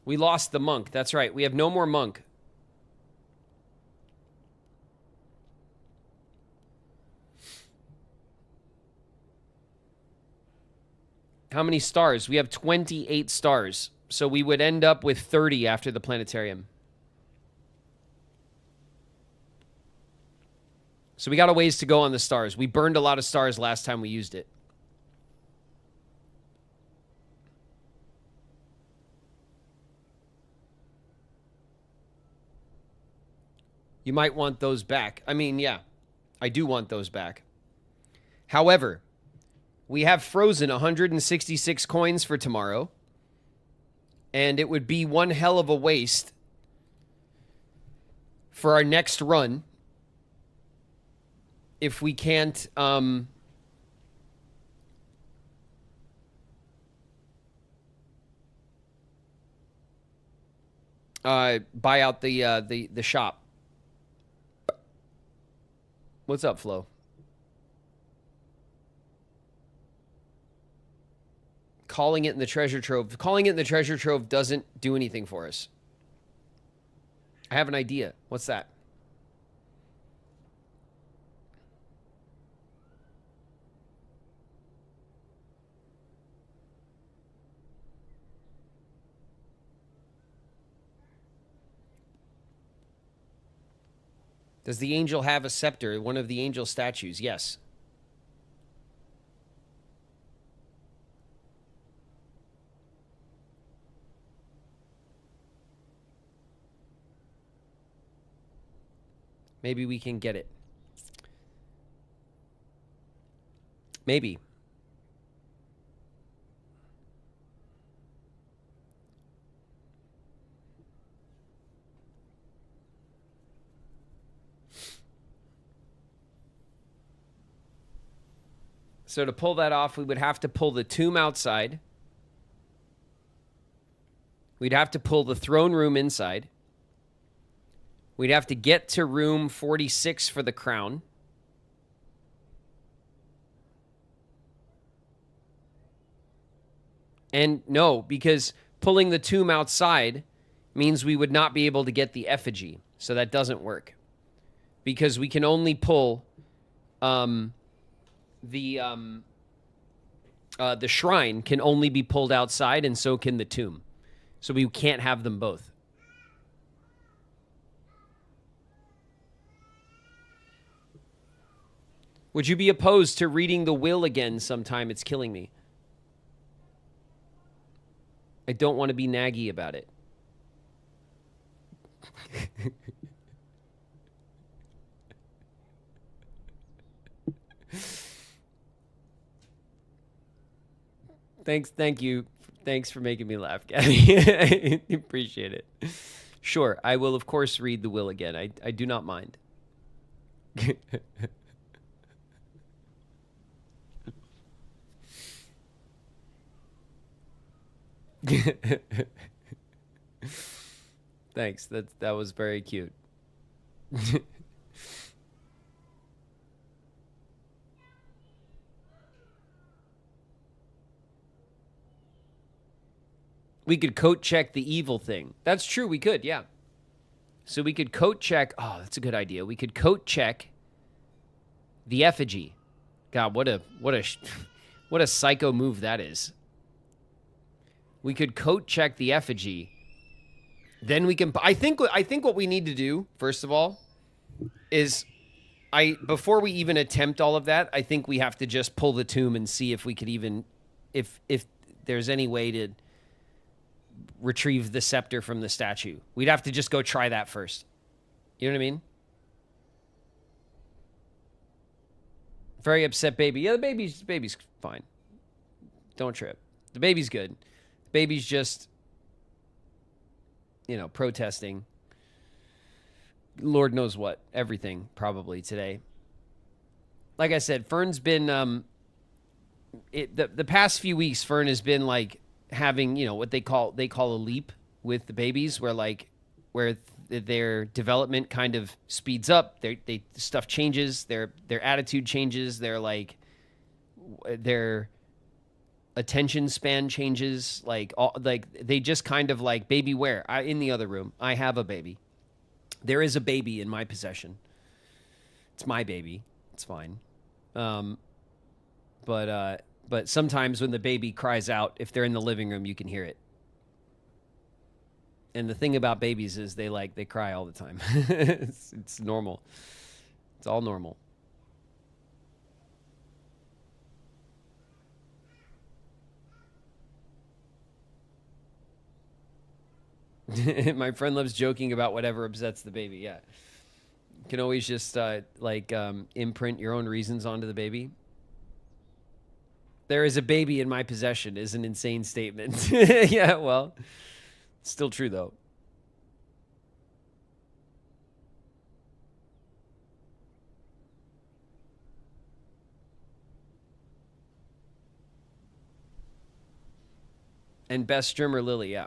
We lost the monk. That's right. We have no more monk. How many stars? We have 28 stars. So we would end up with 30 after the planetarium. So we got a ways to go on the stars. We burned a lot of stars last time we used it. You might want those back. I mean, yeah, I do want those back. However, we have frozen 166 coins for tomorrow. And it would be one hell of a waste for our next run if we can't buy out the shop. What's up, Flo? Calling it in the treasure trove. Calling it in the treasure trove doesn't do anything for us. I have an idea. What's that? Does the angel have a scepter? One of the angel statues? Yes. Maybe we can get it. Maybe. So to pull that off, we would have to pull the tomb outside. We'd have to pull the throne room inside. We'd have to get to room 46 for the crown. And no, because pulling the tomb outside means we would not be able to get the effigy. So that doesn't work. Because we can only pull the shrine can only be pulled outside, and so can the tomb. So we can't have them both. Would you be opposed to reading the will again sometime? It's killing me. I don't want to be naggy about it. Thank you. Thanks for making me laugh, Gabby. I appreciate it. Sure, I will, of course, read the will again. I do not mind. Thanks. That was very cute. We could coat check the evil thing. That's true, we could, yeah. So we could coat check. Oh, that's a good idea. We could coat check the effigy. God, what a psycho move that is. We could coat check the effigy. Then we can I think what we need to do, first of all, is before we even attempt all of that, I think we have to just pull the tomb and see if we could even if there's any way to retrieve the scepter from the statue. We'd have to just go try that first. You know what I mean? Very upset baby. Yeah, the baby's fine. Don't trip. The baby's good. The baby's just, you know, protesting. Lord knows what. Everything, probably, today. Like I said, Fern's been, the past few weeks, Fern has been, like, having, you know, what they call a leap with the babies, where their development kind of speeds up. Stuff changes. Their attitude changes. Their attention span changes. They just kind of like, baby where? In the other room. I have a baby. There is a baby in my possession. It's my baby. It's fine. But sometimes when the baby cries out, if they're in the living room, you can hear it. And the thing about babies is they cry all the time. It's normal. It's all normal. My friend loves joking about whatever upsets the baby. Yeah. You can always just imprint your own reasons onto the baby. There is a baby in my possession is an insane statement. Yeah, well, still true, though. And best streamer, Lily, yeah.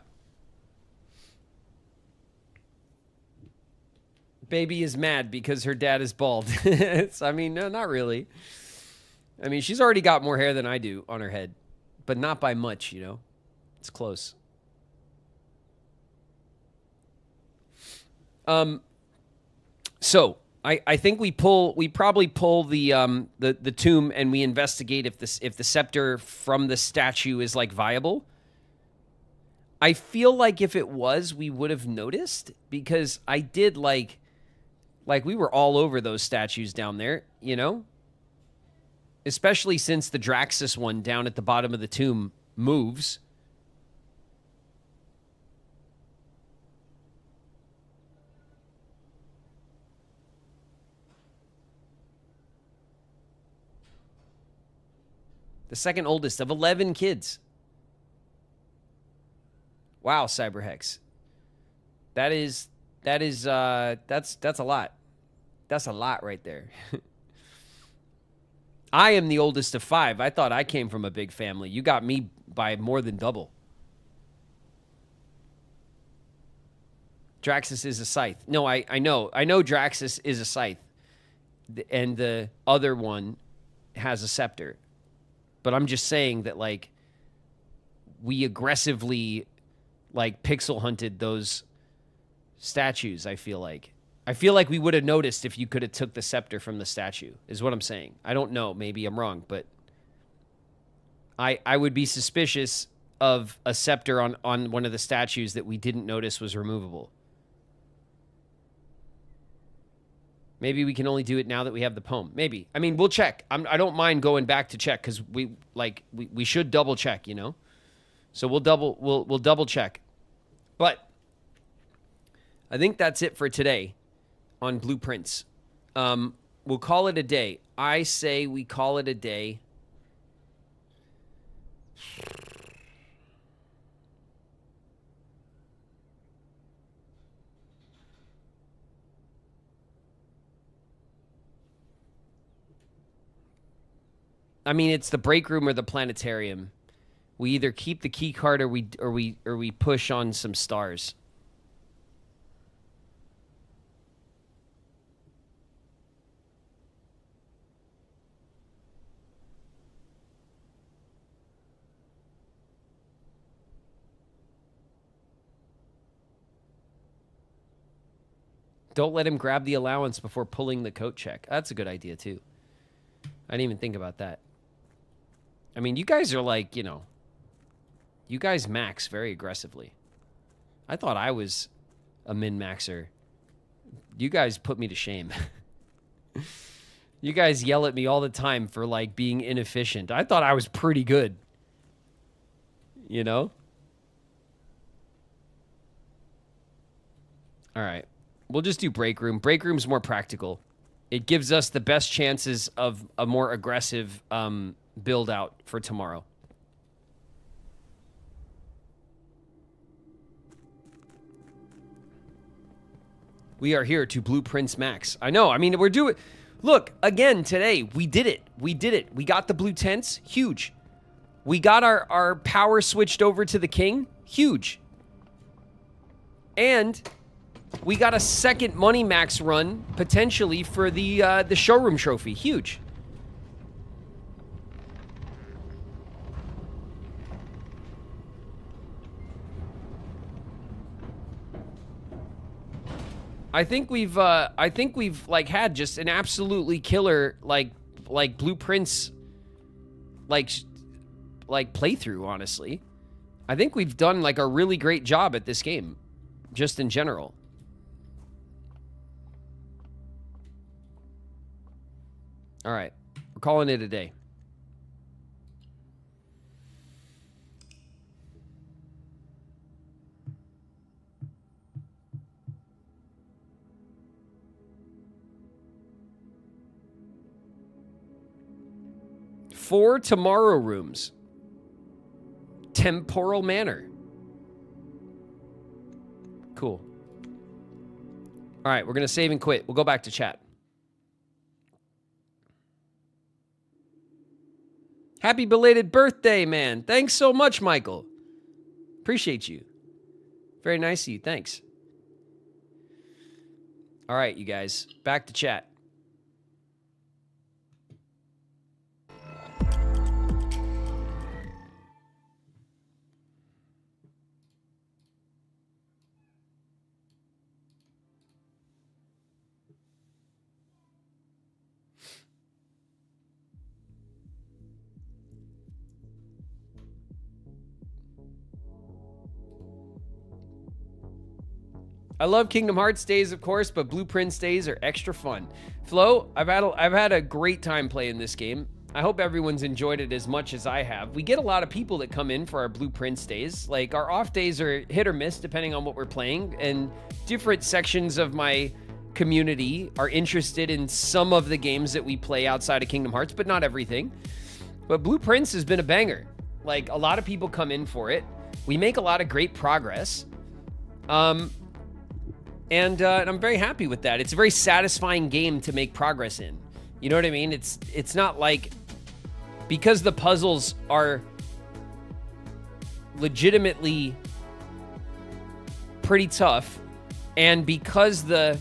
Baby is mad because her dad is bald. I mean, no, not really. I mean, she's already got more hair than I do on her head, but not by much, you know? It's close. So I think we probably pull the tomb and we investigate if the scepter from the statue is like viable. I feel like if it was, we would have noticed, because I did like we were all over those statues down there, you know? Especially since the Draxus one down at the bottom of the tomb moves. The second oldest of 11 kids. Wow, Cyberhex. That's a lot. That's a lot right there. I am the oldest of 5. I thought I came from a big family. You got me by more than double. Draxus is a scythe. No, I know. I know Draxus is a scythe. And the other one has a scepter. But I'm just saying that, like, we aggressively, like, pixel hunted those statues, I feel like. I feel like we would have noticed if you could have took the scepter from the statue, is what I'm saying. I don't know. Maybe I'm wrong, but I would be suspicious of a scepter on one of the statues that we didn't notice was removable. Maybe we can only do it now that we have the poem. Maybe. I mean, we'll check. I don't mind going back to check because we should double check, you know? So we'll double check. But I think that's it for today on Blueprints. We'll call it a day. I say we call it a day. I mean, it's the break room or the planetarium. We either keep the key card or we push on some stars. Don't let him grab the allowance before pulling the coat check. That's a good idea, too. I didn't even think about that. I mean, you guys are like, you know, you guys max very aggressively. I thought I was a min-maxer. You guys put me to shame. You guys yell at me all the time for, like, being inefficient. I thought I was pretty good. You know? All right. We'll just do break room. Break room's more practical. It gives us the best chances of a more aggressive build out for tomorrow. We are here to Blueprints Max. I know. I mean, we're doing... Look, again, today, we did it. We did it. We got the blue tents. Huge. We got our power switched over to the king. Huge. And... we got a second Money Max run, potentially, for the showroom trophy. Huge. I think we've like had just an absolutely killer like Blueprints like playthrough, honestly. I think we've done like a really great job at this game, just in general. All right, we're calling it a day. Four tomorrow rooms. Temporal Manor. Cool. All right, we're going to save and quit. We'll go back to chat. Happy belated birthday, man. Thanks so much, Michael. Appreciate you. Very nice of you. Thanks. All right, you guys. Back to chat. I love Kingdom Hearts days, of course, but Blueprints days are extra fun. Flo, I've had a great time playing this game. I hope everyone's enjoyed it as much as I have. We get a lot of people that come in for our Blueprints days. Like, our off days are hit or miss depending on what we're playing, and different sections of my community are interested in some of the games that we play outside of Kingdom Hearts, but not everything. But Blueprints has been a banger. Like, a lot of people come in for it. We make a lot of great progress. And I'm very happy with that. It's a very satisfying game to make progress in. You know what I mean? It's not like, because the puzzles are legitimately pretty tough, and because the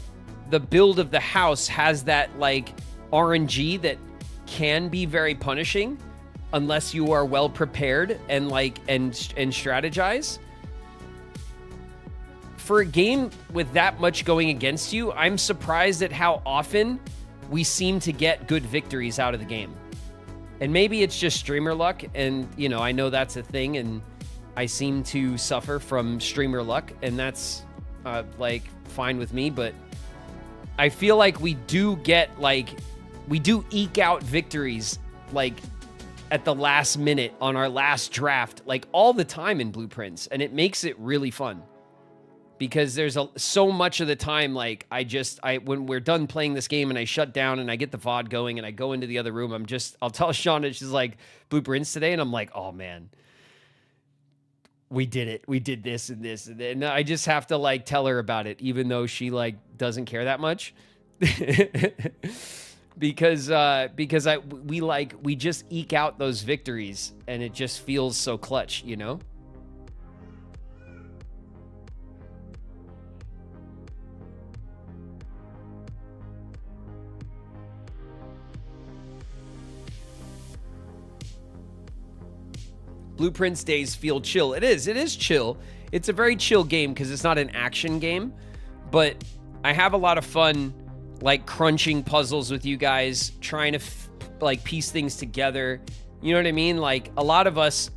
build of the house has that like RNG that can be very punishing unless you are well prepared and strategize. for a game with that much going against you, I'm surprised at how often we seem to get good victories out of the game. And maybe it's just streamer luck, and, you know, I know that's a thing, and I seem to suffer from streamer luck, and that's, like, fine with me, but I feel like we do get, like, we do eke out victories, like, at the last minute on our last draft, like, all the time in Blueprints, and it makes it really fun. Because there's so much of the time, like, when we're done playing this game and I shut down and I get the VOD going and I go into the other room, I'll tell Shauna, she's like, Blueprints today, and I'm like, oh, man. We did it. We did this and this. And I just have to, like, tell her about it, even though she, like, doesn't care that much. because we just eke out those victories, and it just feels so clutch, you know? Blueprints days feel chill. It is chill. It's a very chill game because it's not an action game, but I have a lot of fun, like, crunching puzzles with you guys, trying to like piece things together. You know what I mean? Like, a lot of us,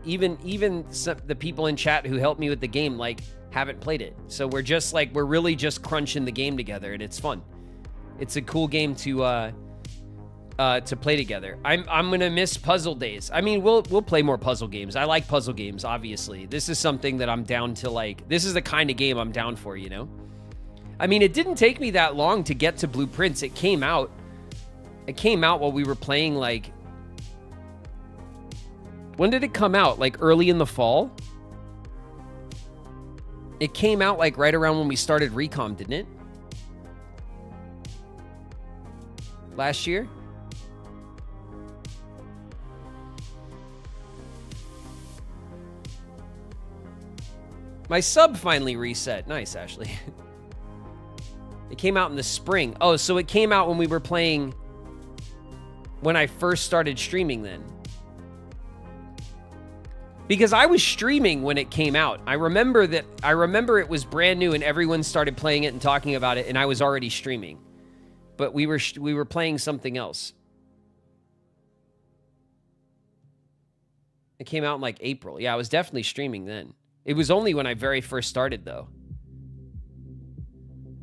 even the people in chat who helped me with the game, like, haven't played it. So we're really just crunching the game together, and it's fun. It's a cool game to play together. I'm gonna miss puzzle days. I mean, we'll play more puzzle games. I like puzzle games, obviously. This is something that I'm down to, like, this is the kind of game I'm down for, you know? I mean, it didn't take me that long to get to Blueprints. It came out while we were playing, like, when did it come out? Like, early in the fall? It came out, like, right around when we started Recom, didn't it? Last year? My sub finally reset. Nice, Ashley. It came out in the spring. Oh, so it came out when we were playing, when I first started streaming then. Because I was streaming when it came out. I remember it was brand new and everyone started playing it and talking about it, and I was already streaming. But we were playing something else. It came out in, like, April. Yeah, I was definitely streaming then. It was only when I very first started, though.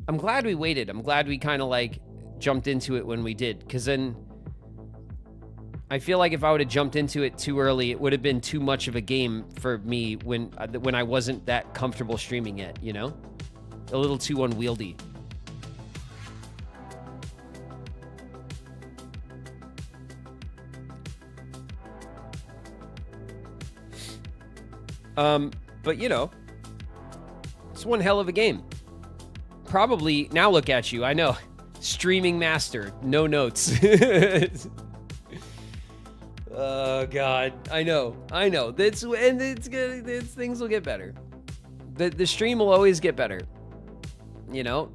I'm glad we waited. I'm glad we kind of, like, jumped into it when we did. Because then I feel like if I would have jumped into it too early, it would have been too much of a game for me when I wasn't that comfortable streaming it, you know? A little too unwieldy. But, you know, it's one hell of a game. Probably, now look at you, I know. Streaming master, no notes. Oh, God. I know. Things will get better. The stream will always get better, you know?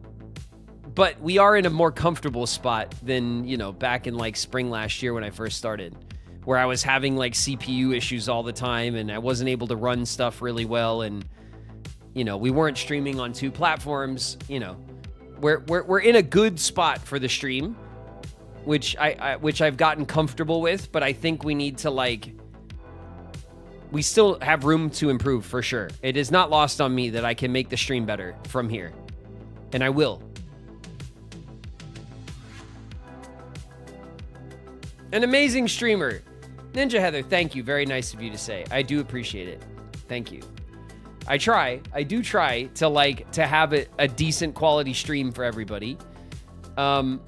But we are in a more comfortable spot than, you know, back in, like, spring last year when I first started, where I was having, like, CPU issues all the time and I wasn't able to run stuff really well, and, you know, we weren't streaming on 2 platforms. You know, we're in a good spot for the stream, which I've gotten comfortable with, but I think we need to, like, we still have room to improve for sure. It is not lost on me that I can make the stream better from here, and I will. An amazing streamer. Ninja Heather, thank you. Very nice of you to say. I do appreciate it. Thank you. I do try to, like, to have a decent quality stream for everybody. And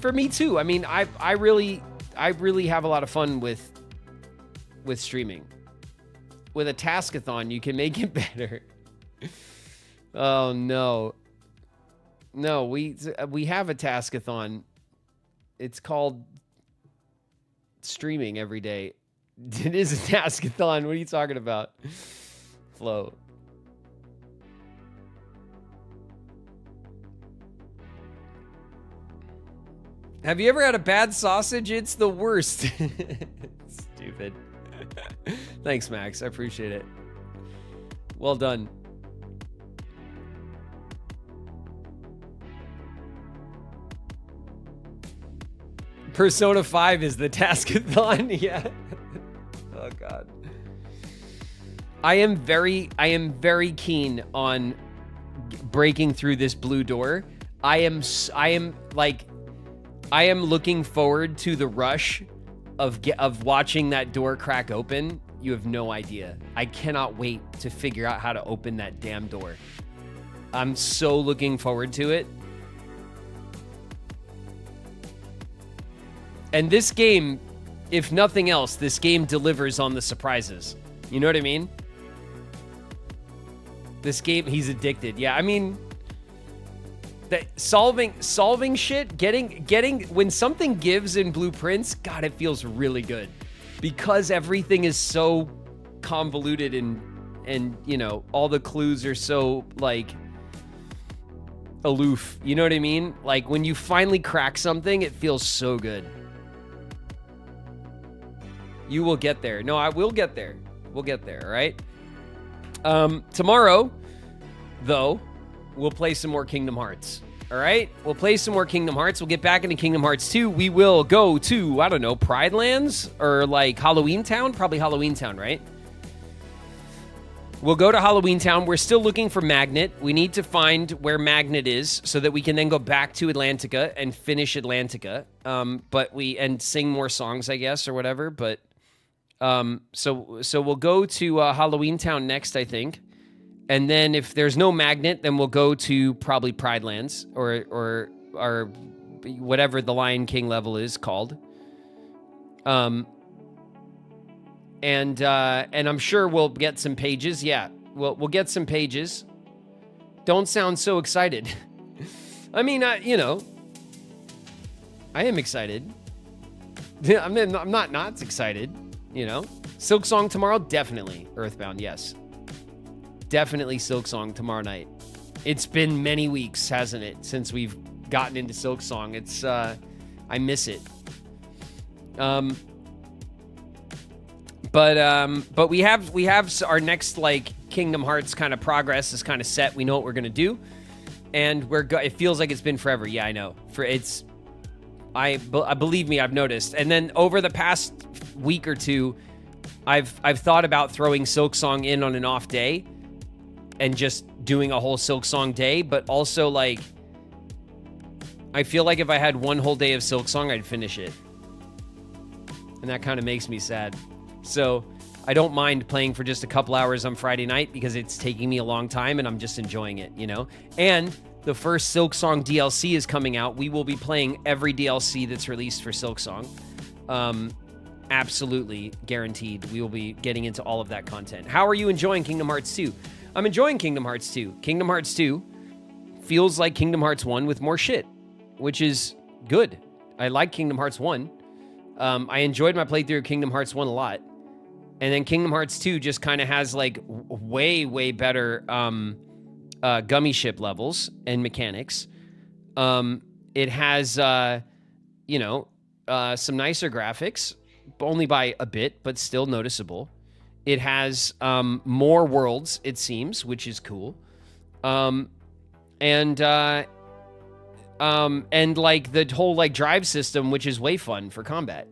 for me too. I mean, I really have a lot of fun with streaming. With a taskathon, you can make it better. Oh no. No, we have a taskathon. It's called streaming every day. It is a taskathon. What are you talking about? Flo. Have you ever had a bad sausage? It's the worst. Stupid. Thanks, Max. I appreciate it. Well done. Persona 5 is the taskathon. Yeah. Oh God. I am very keen on breaking through this blue door. I am looking forward to the rush of watching that door crack open. You have no idea. I cannot wait to figure out how to open that damn door. I'm so looking forward to it. And this game, if nothing else, this game delivers on the surprises. You know what I mean? This game, he's addicted. Yeah, I mean, that solving shit, getting when something gives in Blueprints, God, it feels really good. Because everything is so convoluted and you know, all the clues are so like aloof. You know what I mean? Like when you finally crack something, it feels so good. You will get there. No, I will get there. We'll get there, all right? Tomorrow, though, we'll play some more Kingdom Hearts. All right? We'll play some more Kingdom Hearts. We'll get back into Kingdom Hearts 2. We will go to, I don't know, Pride Lands or like Halloween Town? Probably Halloween Town, right? We'll go to Halloween Town. We're still looking for Magnet. We need to find where Magnet is so that we can then go back to Atlantica and finish Atlantica. And sing more songs, I guess, or whatever. But so we'll go to Halloween Town next, I think. And then if there's no Magnet, then we'll go to probably Pride Lands or whatever the Lion King level is called. And I'm sure we'll get some pages. Yeah, we'll get some pages. Don't sound so excited. I mean, you know, I am excited. I'm not excited, you know. Silk Song tomorrow, definitely. Earthbound, yes. Definitely Silk Song tomorrow night. It's been many weeks, hasn't it, since we've gotten into Silk Song. It's I miss it. But we have our next like Kingdom Hearts kind of progress is kind of set. We know what we're gonna do, and it feels like it's been forever. Yeah, I know. I believe me, I've noticed. And then over the past week or two, I've thought about throwing Silk Song in on an off day, and just doing a whole Silk Song day. But also like, I feel like if I had one whole day of Silk Song, I'd finish it, and that kind of makes me sad. So I don't mind playing for just a couple hours on Friday night because it's taking me a long time and I'm just enjoying it, you know? And the first Silk Song DLC is coming out. We will be playing every DLC that's released for Silk Song. Absolutely guaranteed. We will be getting into all of that content. How are you enjoying Kingdom Hearts 2? I'm enjoying Kingdom Hearts 2. Kingdom Hearts 2 feels like Kingdom Hearts 1 with more shit, which is good. I like Kingdom Hearts 1. I enjoyed my playthrough of Kingdom Hearts 1 a lot. And then Kingdom Hearts 2 just kind of has like way, way better gummy ship levels and mechanics. It has, some nicer graphics, only by a bit, but still noticeable. It has more worlds, it seems, which is cool. And like the whole like drive system, which is way fun for combat.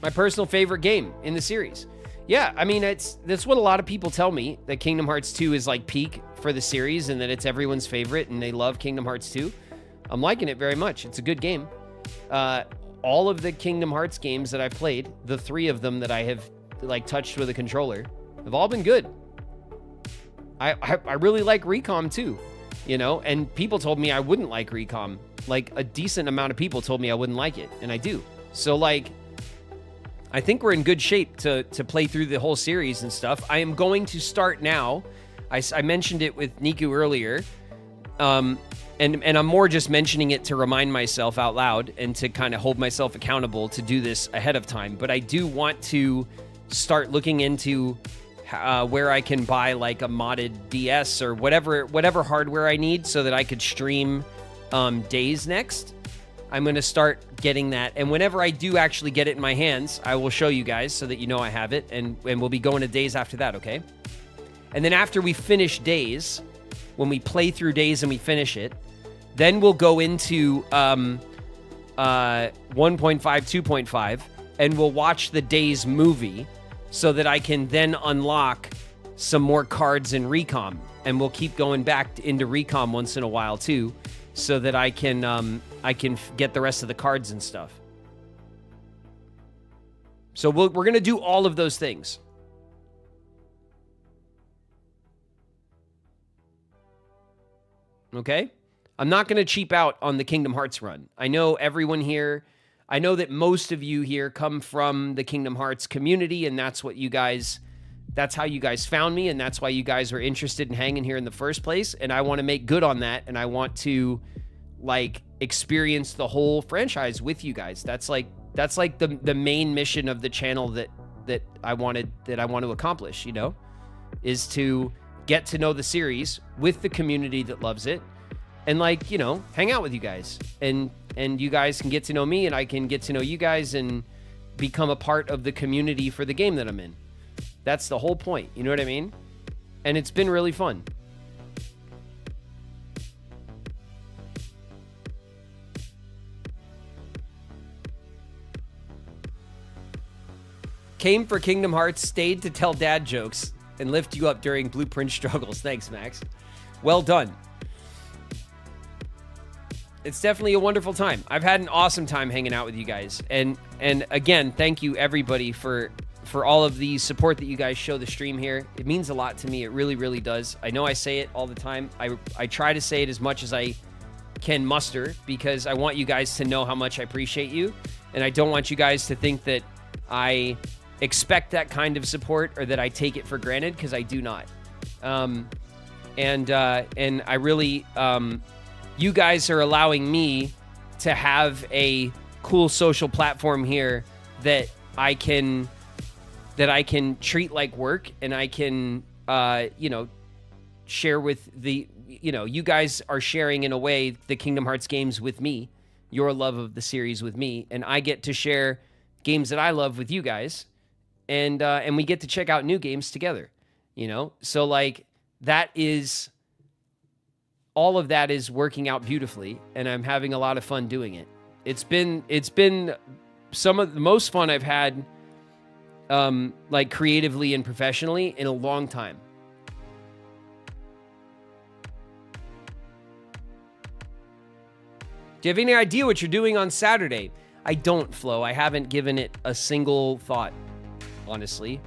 My personal favorite game in the series. Yeah, I mean, that's what a lot of people tell me, that Kingdom Hearts 2 is like peak for the series and that it's everyone's favorite and they love Kingdom Hearts 2. I'm liking it very much. It's a good game. All of the Kingdom Hearts games that I've played, the 3 of them that I have like touched with a controller, have all been good. I really like Recom too, you know, and people told me I wouldn't like Recom. Like a decent amount of people told me I wouldn't like it, and I do. So like, I think we're in good shape to play through the whole series and stuff. I am going to start now. I mentioned it with Niku earlier, and I'm more just mentioning it to remind myself out loud and to kind of hold myself accountable to do this ahead of time. But I do want to start looking into where I can buy like a modded DS or whatever hardware I need so that I could stream Days Next. I'm going to start getting that. And whenever I do actually get it in my hands, I will show you guys so that you know I have it. And we'll be going to Days after that, okay? And then after we finish Days, when we play through Days and we finish it, then we'll go into 1.5, 2.5, and we'll watch the Days movie so that I can then unlock some more cards in Recom. And we'll keep going back into Recom once in a while too, so that I can get the rest of the cards and stuff. So we're going to do all of those things. Okay? I'm not going to cheap out on the Kingdom Hearts run. I know everyone here, I know that most of you here come from the Kingdom Hearts community, and that's how you guys found me, and that's why you guys are interested in hanging here in the first place, and I want to make good on that, and I want to, like, experience the whole franchise with you guys. That's like the main mission of the channel that I want to accomplish, you know, is to get to know the series with the community that loves it, and, like, you know, hang out with you guys, and you guys can get to know me, and I can get to know you guys and become a part of the community for the game that I'm in. That's the whole point, you know what I mean? And it's been really fun. Came for Kingdom Hearts, stayed to tell dad jokes, and lift you up during Blueprint struggles. Thanks, Max. Well done. It's definitely a wonderful time. I've had an awesome time hanging out with you guys. And again, thank you everybody for all of the support that you guys show the stream here. It means a lot to me. It really, really does. I know I say it all the time. I try to say it as much as I can muster because I want you guys to know how much I appreciate you. And I don't want you guys to think that I expect that kind of support or that I take it for granted, because I do not. And I really, you guys are allowing me to have a cool social platform here that I can treat like work, and I can, you know, share with the, you know, you guys are sharing in a way the Kingdom Hearts games with me, your love of the series with me, and I get to share games that I love with you guys, and we get to check out new games together, you know? So, like, that is, all of that is working out beautifully, and I'm having a lot of fun doing it. It's been some of the most fun I've had, like, creatively and professionally in a long time. Do you have any idea what you're doing on Saturday? I don't, Flo. I haven't given it a single thought, honestly.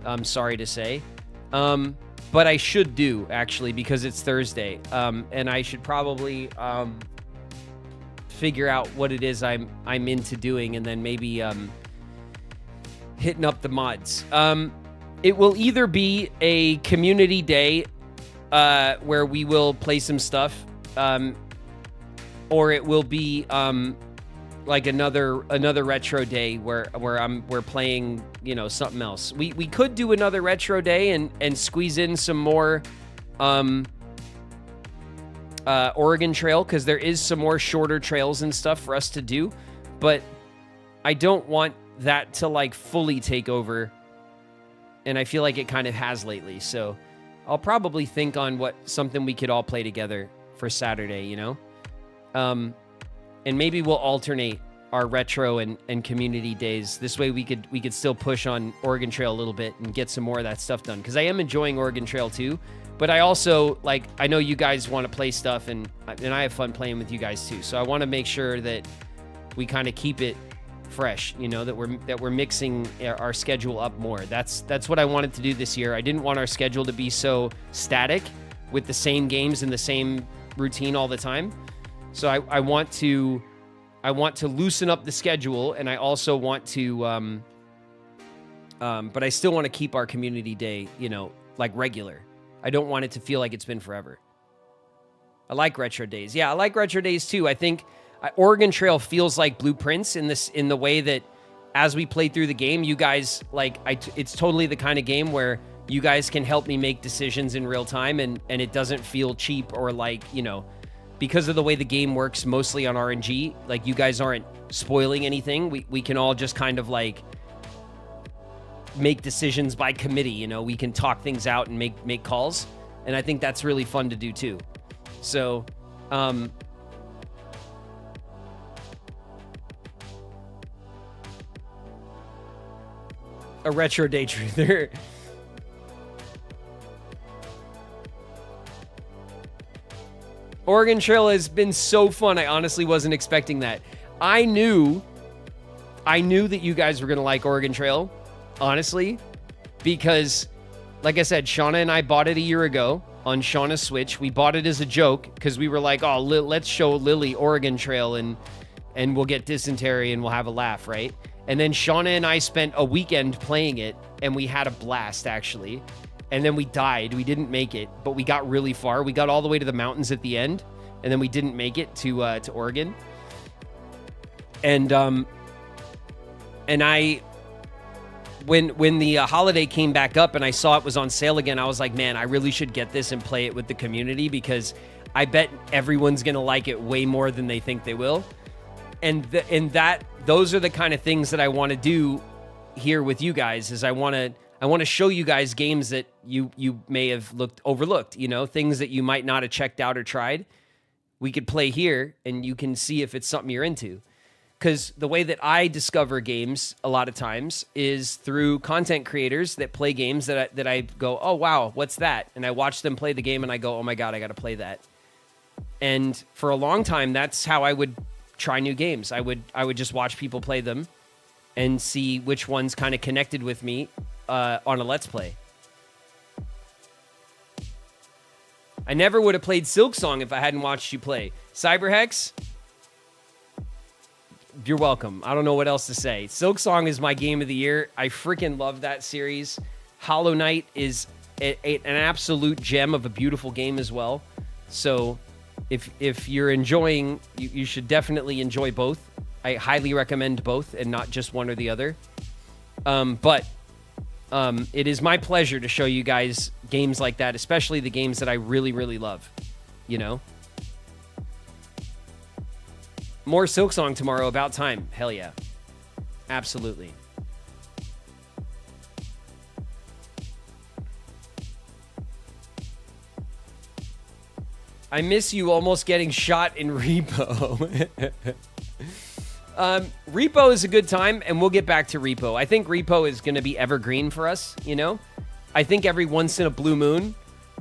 I'm sorry to say. But I should do, actually, because it's Thursday. And I should probably figure out what it is I'm into doing, and then maybe hitting up the mods. It will either be a community day where we will play some stuff, or it will be like another retro day where we're playing, you know, something else. We could do another retro day and squeeze in some more Oregon Trail, because there is some more shorter trails and stuff for us to do, but I don't want that to, like, fully take over, and I feel like it kind of has lately. So I'll probably think on something we could all play together for Saturday, you know? And maybe we'll alternate our retro and community days. This way we could still push on Oregon Trail a little bit and get some more of that stuff done, because I am enjoying Oregon Trail too, but I also, like, I know you guys want to play stuff, and I have fun playing with you guys too. So I want to make sure that we kind of keep it fresh, you know, that we're mixing our schedule up more. That's what I wanted to do this year. I didn't want our schedule to be so static with the same games and the same routine all the time. So I want to loosen up the schedule, and I also want to but I still want to keep our community day, you know, like, regular. I don't want it to feel like it's been forever. I like retro days. Yeah, I like retro days too. I think Oregon Trail feels like Blueprints in the way that as we play through the game, you guys, like, it's totally the kind of game where you guys can help me make decisions in real time, and it doesn't feel cheap or, like, you know, because of the way the game works mostly on RNG, like you guys aren't spoiling anything. We can all just kind of like make decisions by committee, you know, we can talk things out and make calls. And I think that's really fun to do too. So, a retro day truther. Oregon Trail has been so fun. I honestly wasn't expecting that. I knew that you guys were going to like Oregon Trail, honestly, because like I said, Shauna and I bought it a year ago on Shauna's Switch. We bought it as a joke because we were like, oh, let's show Lily Oregon Trail and we'll get dysentery and we'll have a laugh, right? And then Shauna and I spent a weekend playing it and we had a blast, actually. And then we died. We didn't make it, but we got really far. We got all the way to the mountains at the end, and then we didn't make it to Oregon. And I, when the holiday came back up and I saw it was on sale again, I was like, man, I really should get this and play it with the community because I bet everyone's gonna like it way more than they think they will. And those are the kind of things that I want to do here with you guys. Is I want to show you guys games that you may have overlooked, you know, things that you might not have checked out or tried. We could play here and you can see if it's something you're into. Because the way that I discover games a lot of times is through content creators that play games that I go, oh, wow, what's that? And I watch them play the game and I go, oh my God, I got to play that. And for a long time, that's how I would try new games. I would just watch people play them and see which ones kind of connected with me on a Let's Play. I never would have played Silksong if I hadn't watched you play. Cyberhex, you're welcome. I don't know what else to say. Silksong is my game of the year. I freaking love that series. Hollow Knight is an absolute gem of a beautiful game as well. So if you're enjoying, you should definitely enjoy both. I highly recommend both and not just one or the other. But it is my pleasure to show you guys games like that, especially the games that I really, really love, you know? More Silksong tomorrow, about time. Hell yeah. Absolutely. I miss you almost getting shot in Repo. Repo is a good time, and we'll get back to Repo. I think Repo is going to be evergreen for us, you know? I think every once in a blue moon,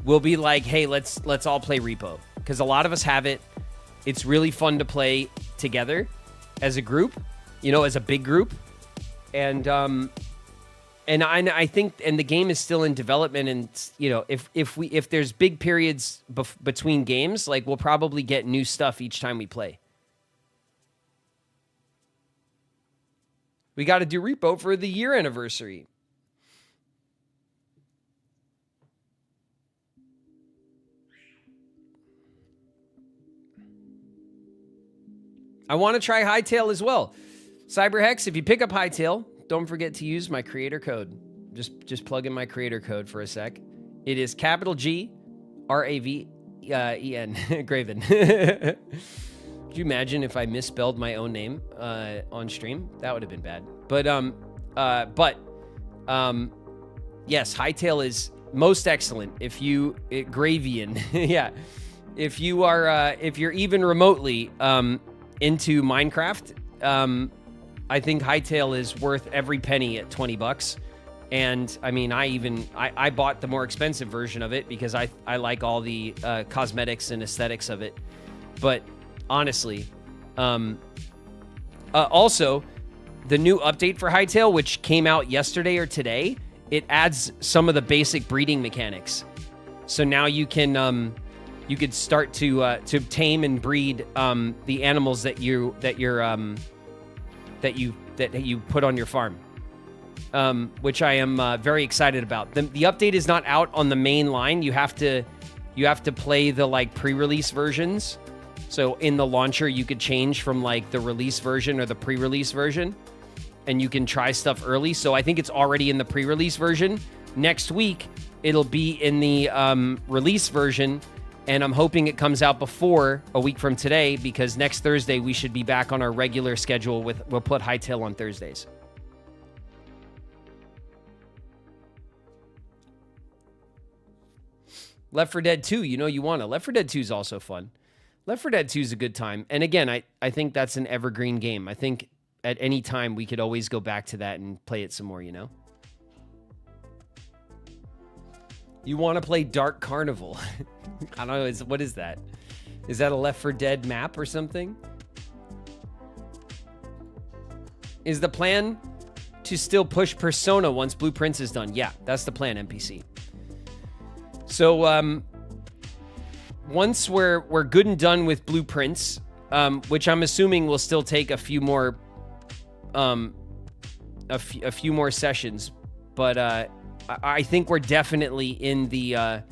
we'll be like, hey, let's all play Repo. Because a lot of us have it. It's really fun to play together as a group, you know, as a big group. And I think, and the game is still in development, and, you know, if there's big periods between games, like, we'll probably get new stuff each time we play. We got to do Repo for the year anniversary. I want to try Hightail as well. Cyberhex, if you pick up Hightail, don't forget to use my creator code. Just plug in my creator code for a sec. It is capital G, R-A-V-E-N, Graven. Could you imagine if I misspelled my own name on stream? That would have been bad. But yes, Hightail is most excellent. Gravian, yeah. If you're even remotely into Minecraft, I think Hightail is worth every penny at $20. And I mean, I bought the more expensive version of it because I like all the cosmetics and aesthetics of it. But honestly, also the new update for Hightail, which came out yesterday or today, it adds some of the basic breeding mechanics. So now you can you could start to tame and breed the animals that you put on your farm, which I am very excited about. The update is not out on the main line. You have to play the like pre-release versions. So in the launcher, you could change from like the release version or the pre-release version, and you can try stuff early. So I think it's already in the pre-release version. Next week, it'll be in the release version. And I'm hoping it comes out before a week from today, because next Thursday we should be back on our regular schedule we'll put Hightail on Thursdays. Left 4 Dead 2, you want to. Left 4 Dead 2 is also fun. Left 4 Dead 2 is a good time. And again, I think that's an evergreen game. I think at any time we could always go back to that and play it some more, You want to play Dark Carnival. I don't know, what is that? Is that a Left 4 Dead map or something? Is the plan to still push Persona once Blueprints is done? Yeah, that's the plan, NPC. So, once we're good and done with Blueprints, which I'm assuming will still take a few more, a few more sessions, but I think we're definitely in the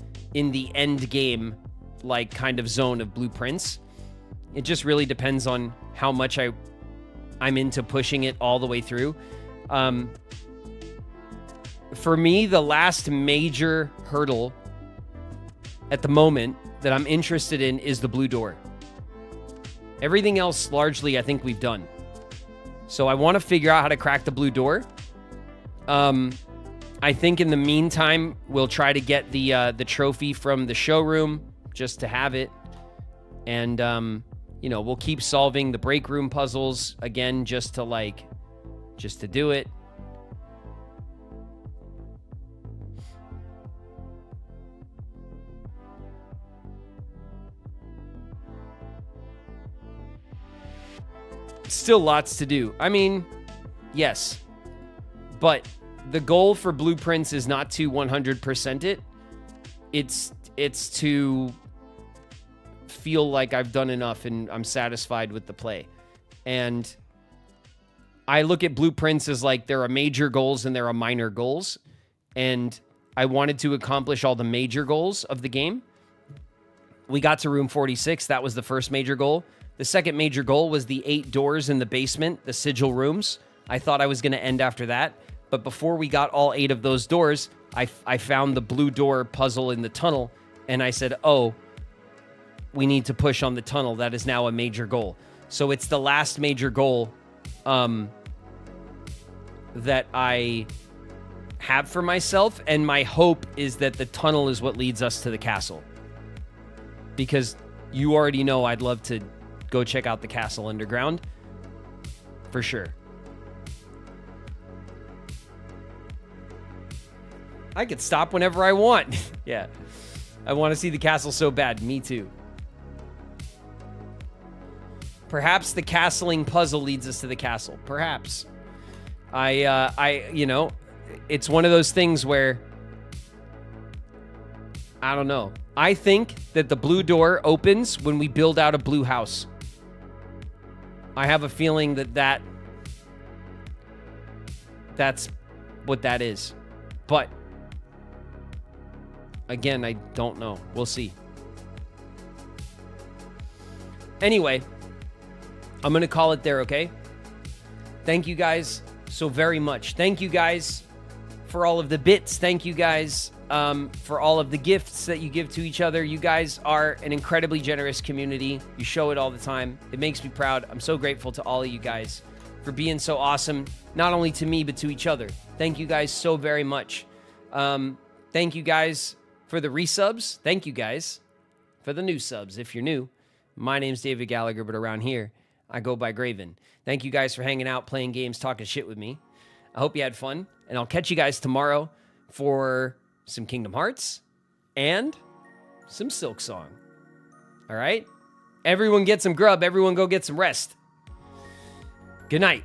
end game, like, kind of zone of Blueprints. It just really depends on how much I'm into pushing it all the way through. For me, the last major hurdle at the moment that I'm interested in is the blue door. Everything else, largely, I think we've done. So I want to figure out how to crack the blue door. I think in the meantime, we'll try to get the trophy from the showroom just to have it. And, we'll keep solving the break room puzzles again, just to do it. Still lots to do. I mean, yes, but the goal for Blueprints is not to 100% it. It's to feel like I've done enough and I'm satisfied with the play. And I look at Blueprints as like there are major goals and there are minor goals. And I wanted to accomplish all the major goals of the game. We got to room 46. That was the first major goal. The second major goal was the 8 doors in the basement, the sigil rooms. I thought I was going to end after that. But before we got all 8 of those doors, I found the blue door puzzle in the tunnel. And I said, oh, we need to push on the tunnel. That is now a major goal. So it's the last major goal that I have for myself. And my hope is that the tunnel is what leads us to the castle. Because you already know I'd love to go check out the castle underground. For sure. I could stop whenever I want. Yeah. I want to see the castle so bad. Me too. Perhaps the castling puzzle leads us to the castle. Perhaps. It's one of those things where I don't know. I think that the blue door opens when we build out a blue house. I have a feeling that's what that is. But again, I don't know. We'll see. Anyway, I'm going to call it there, okay? Thank you guys so very much. Thank you guys for all of the bits. Thank you guys for all of the gifts that you give to each other. You guys are an incredibly generous community. You show it all the time. It makes me proud. I'm so grateful to all of you guys for being so awesome, not only to me, but to each other. Thank you guys so very much. Thank you guys for the resubs. Thank you guys for the new subs. If you're new, my name's David Gallagher, but around here, I go by Graven. Thank you guys for hanging out, playing games, talking shit with me. I hope you had fun, and I'll catch you guys tomorrow for some Kingdom Hearts and some Silk Song. All right? Everyone get some grub. Everyone go get some rest. Good night.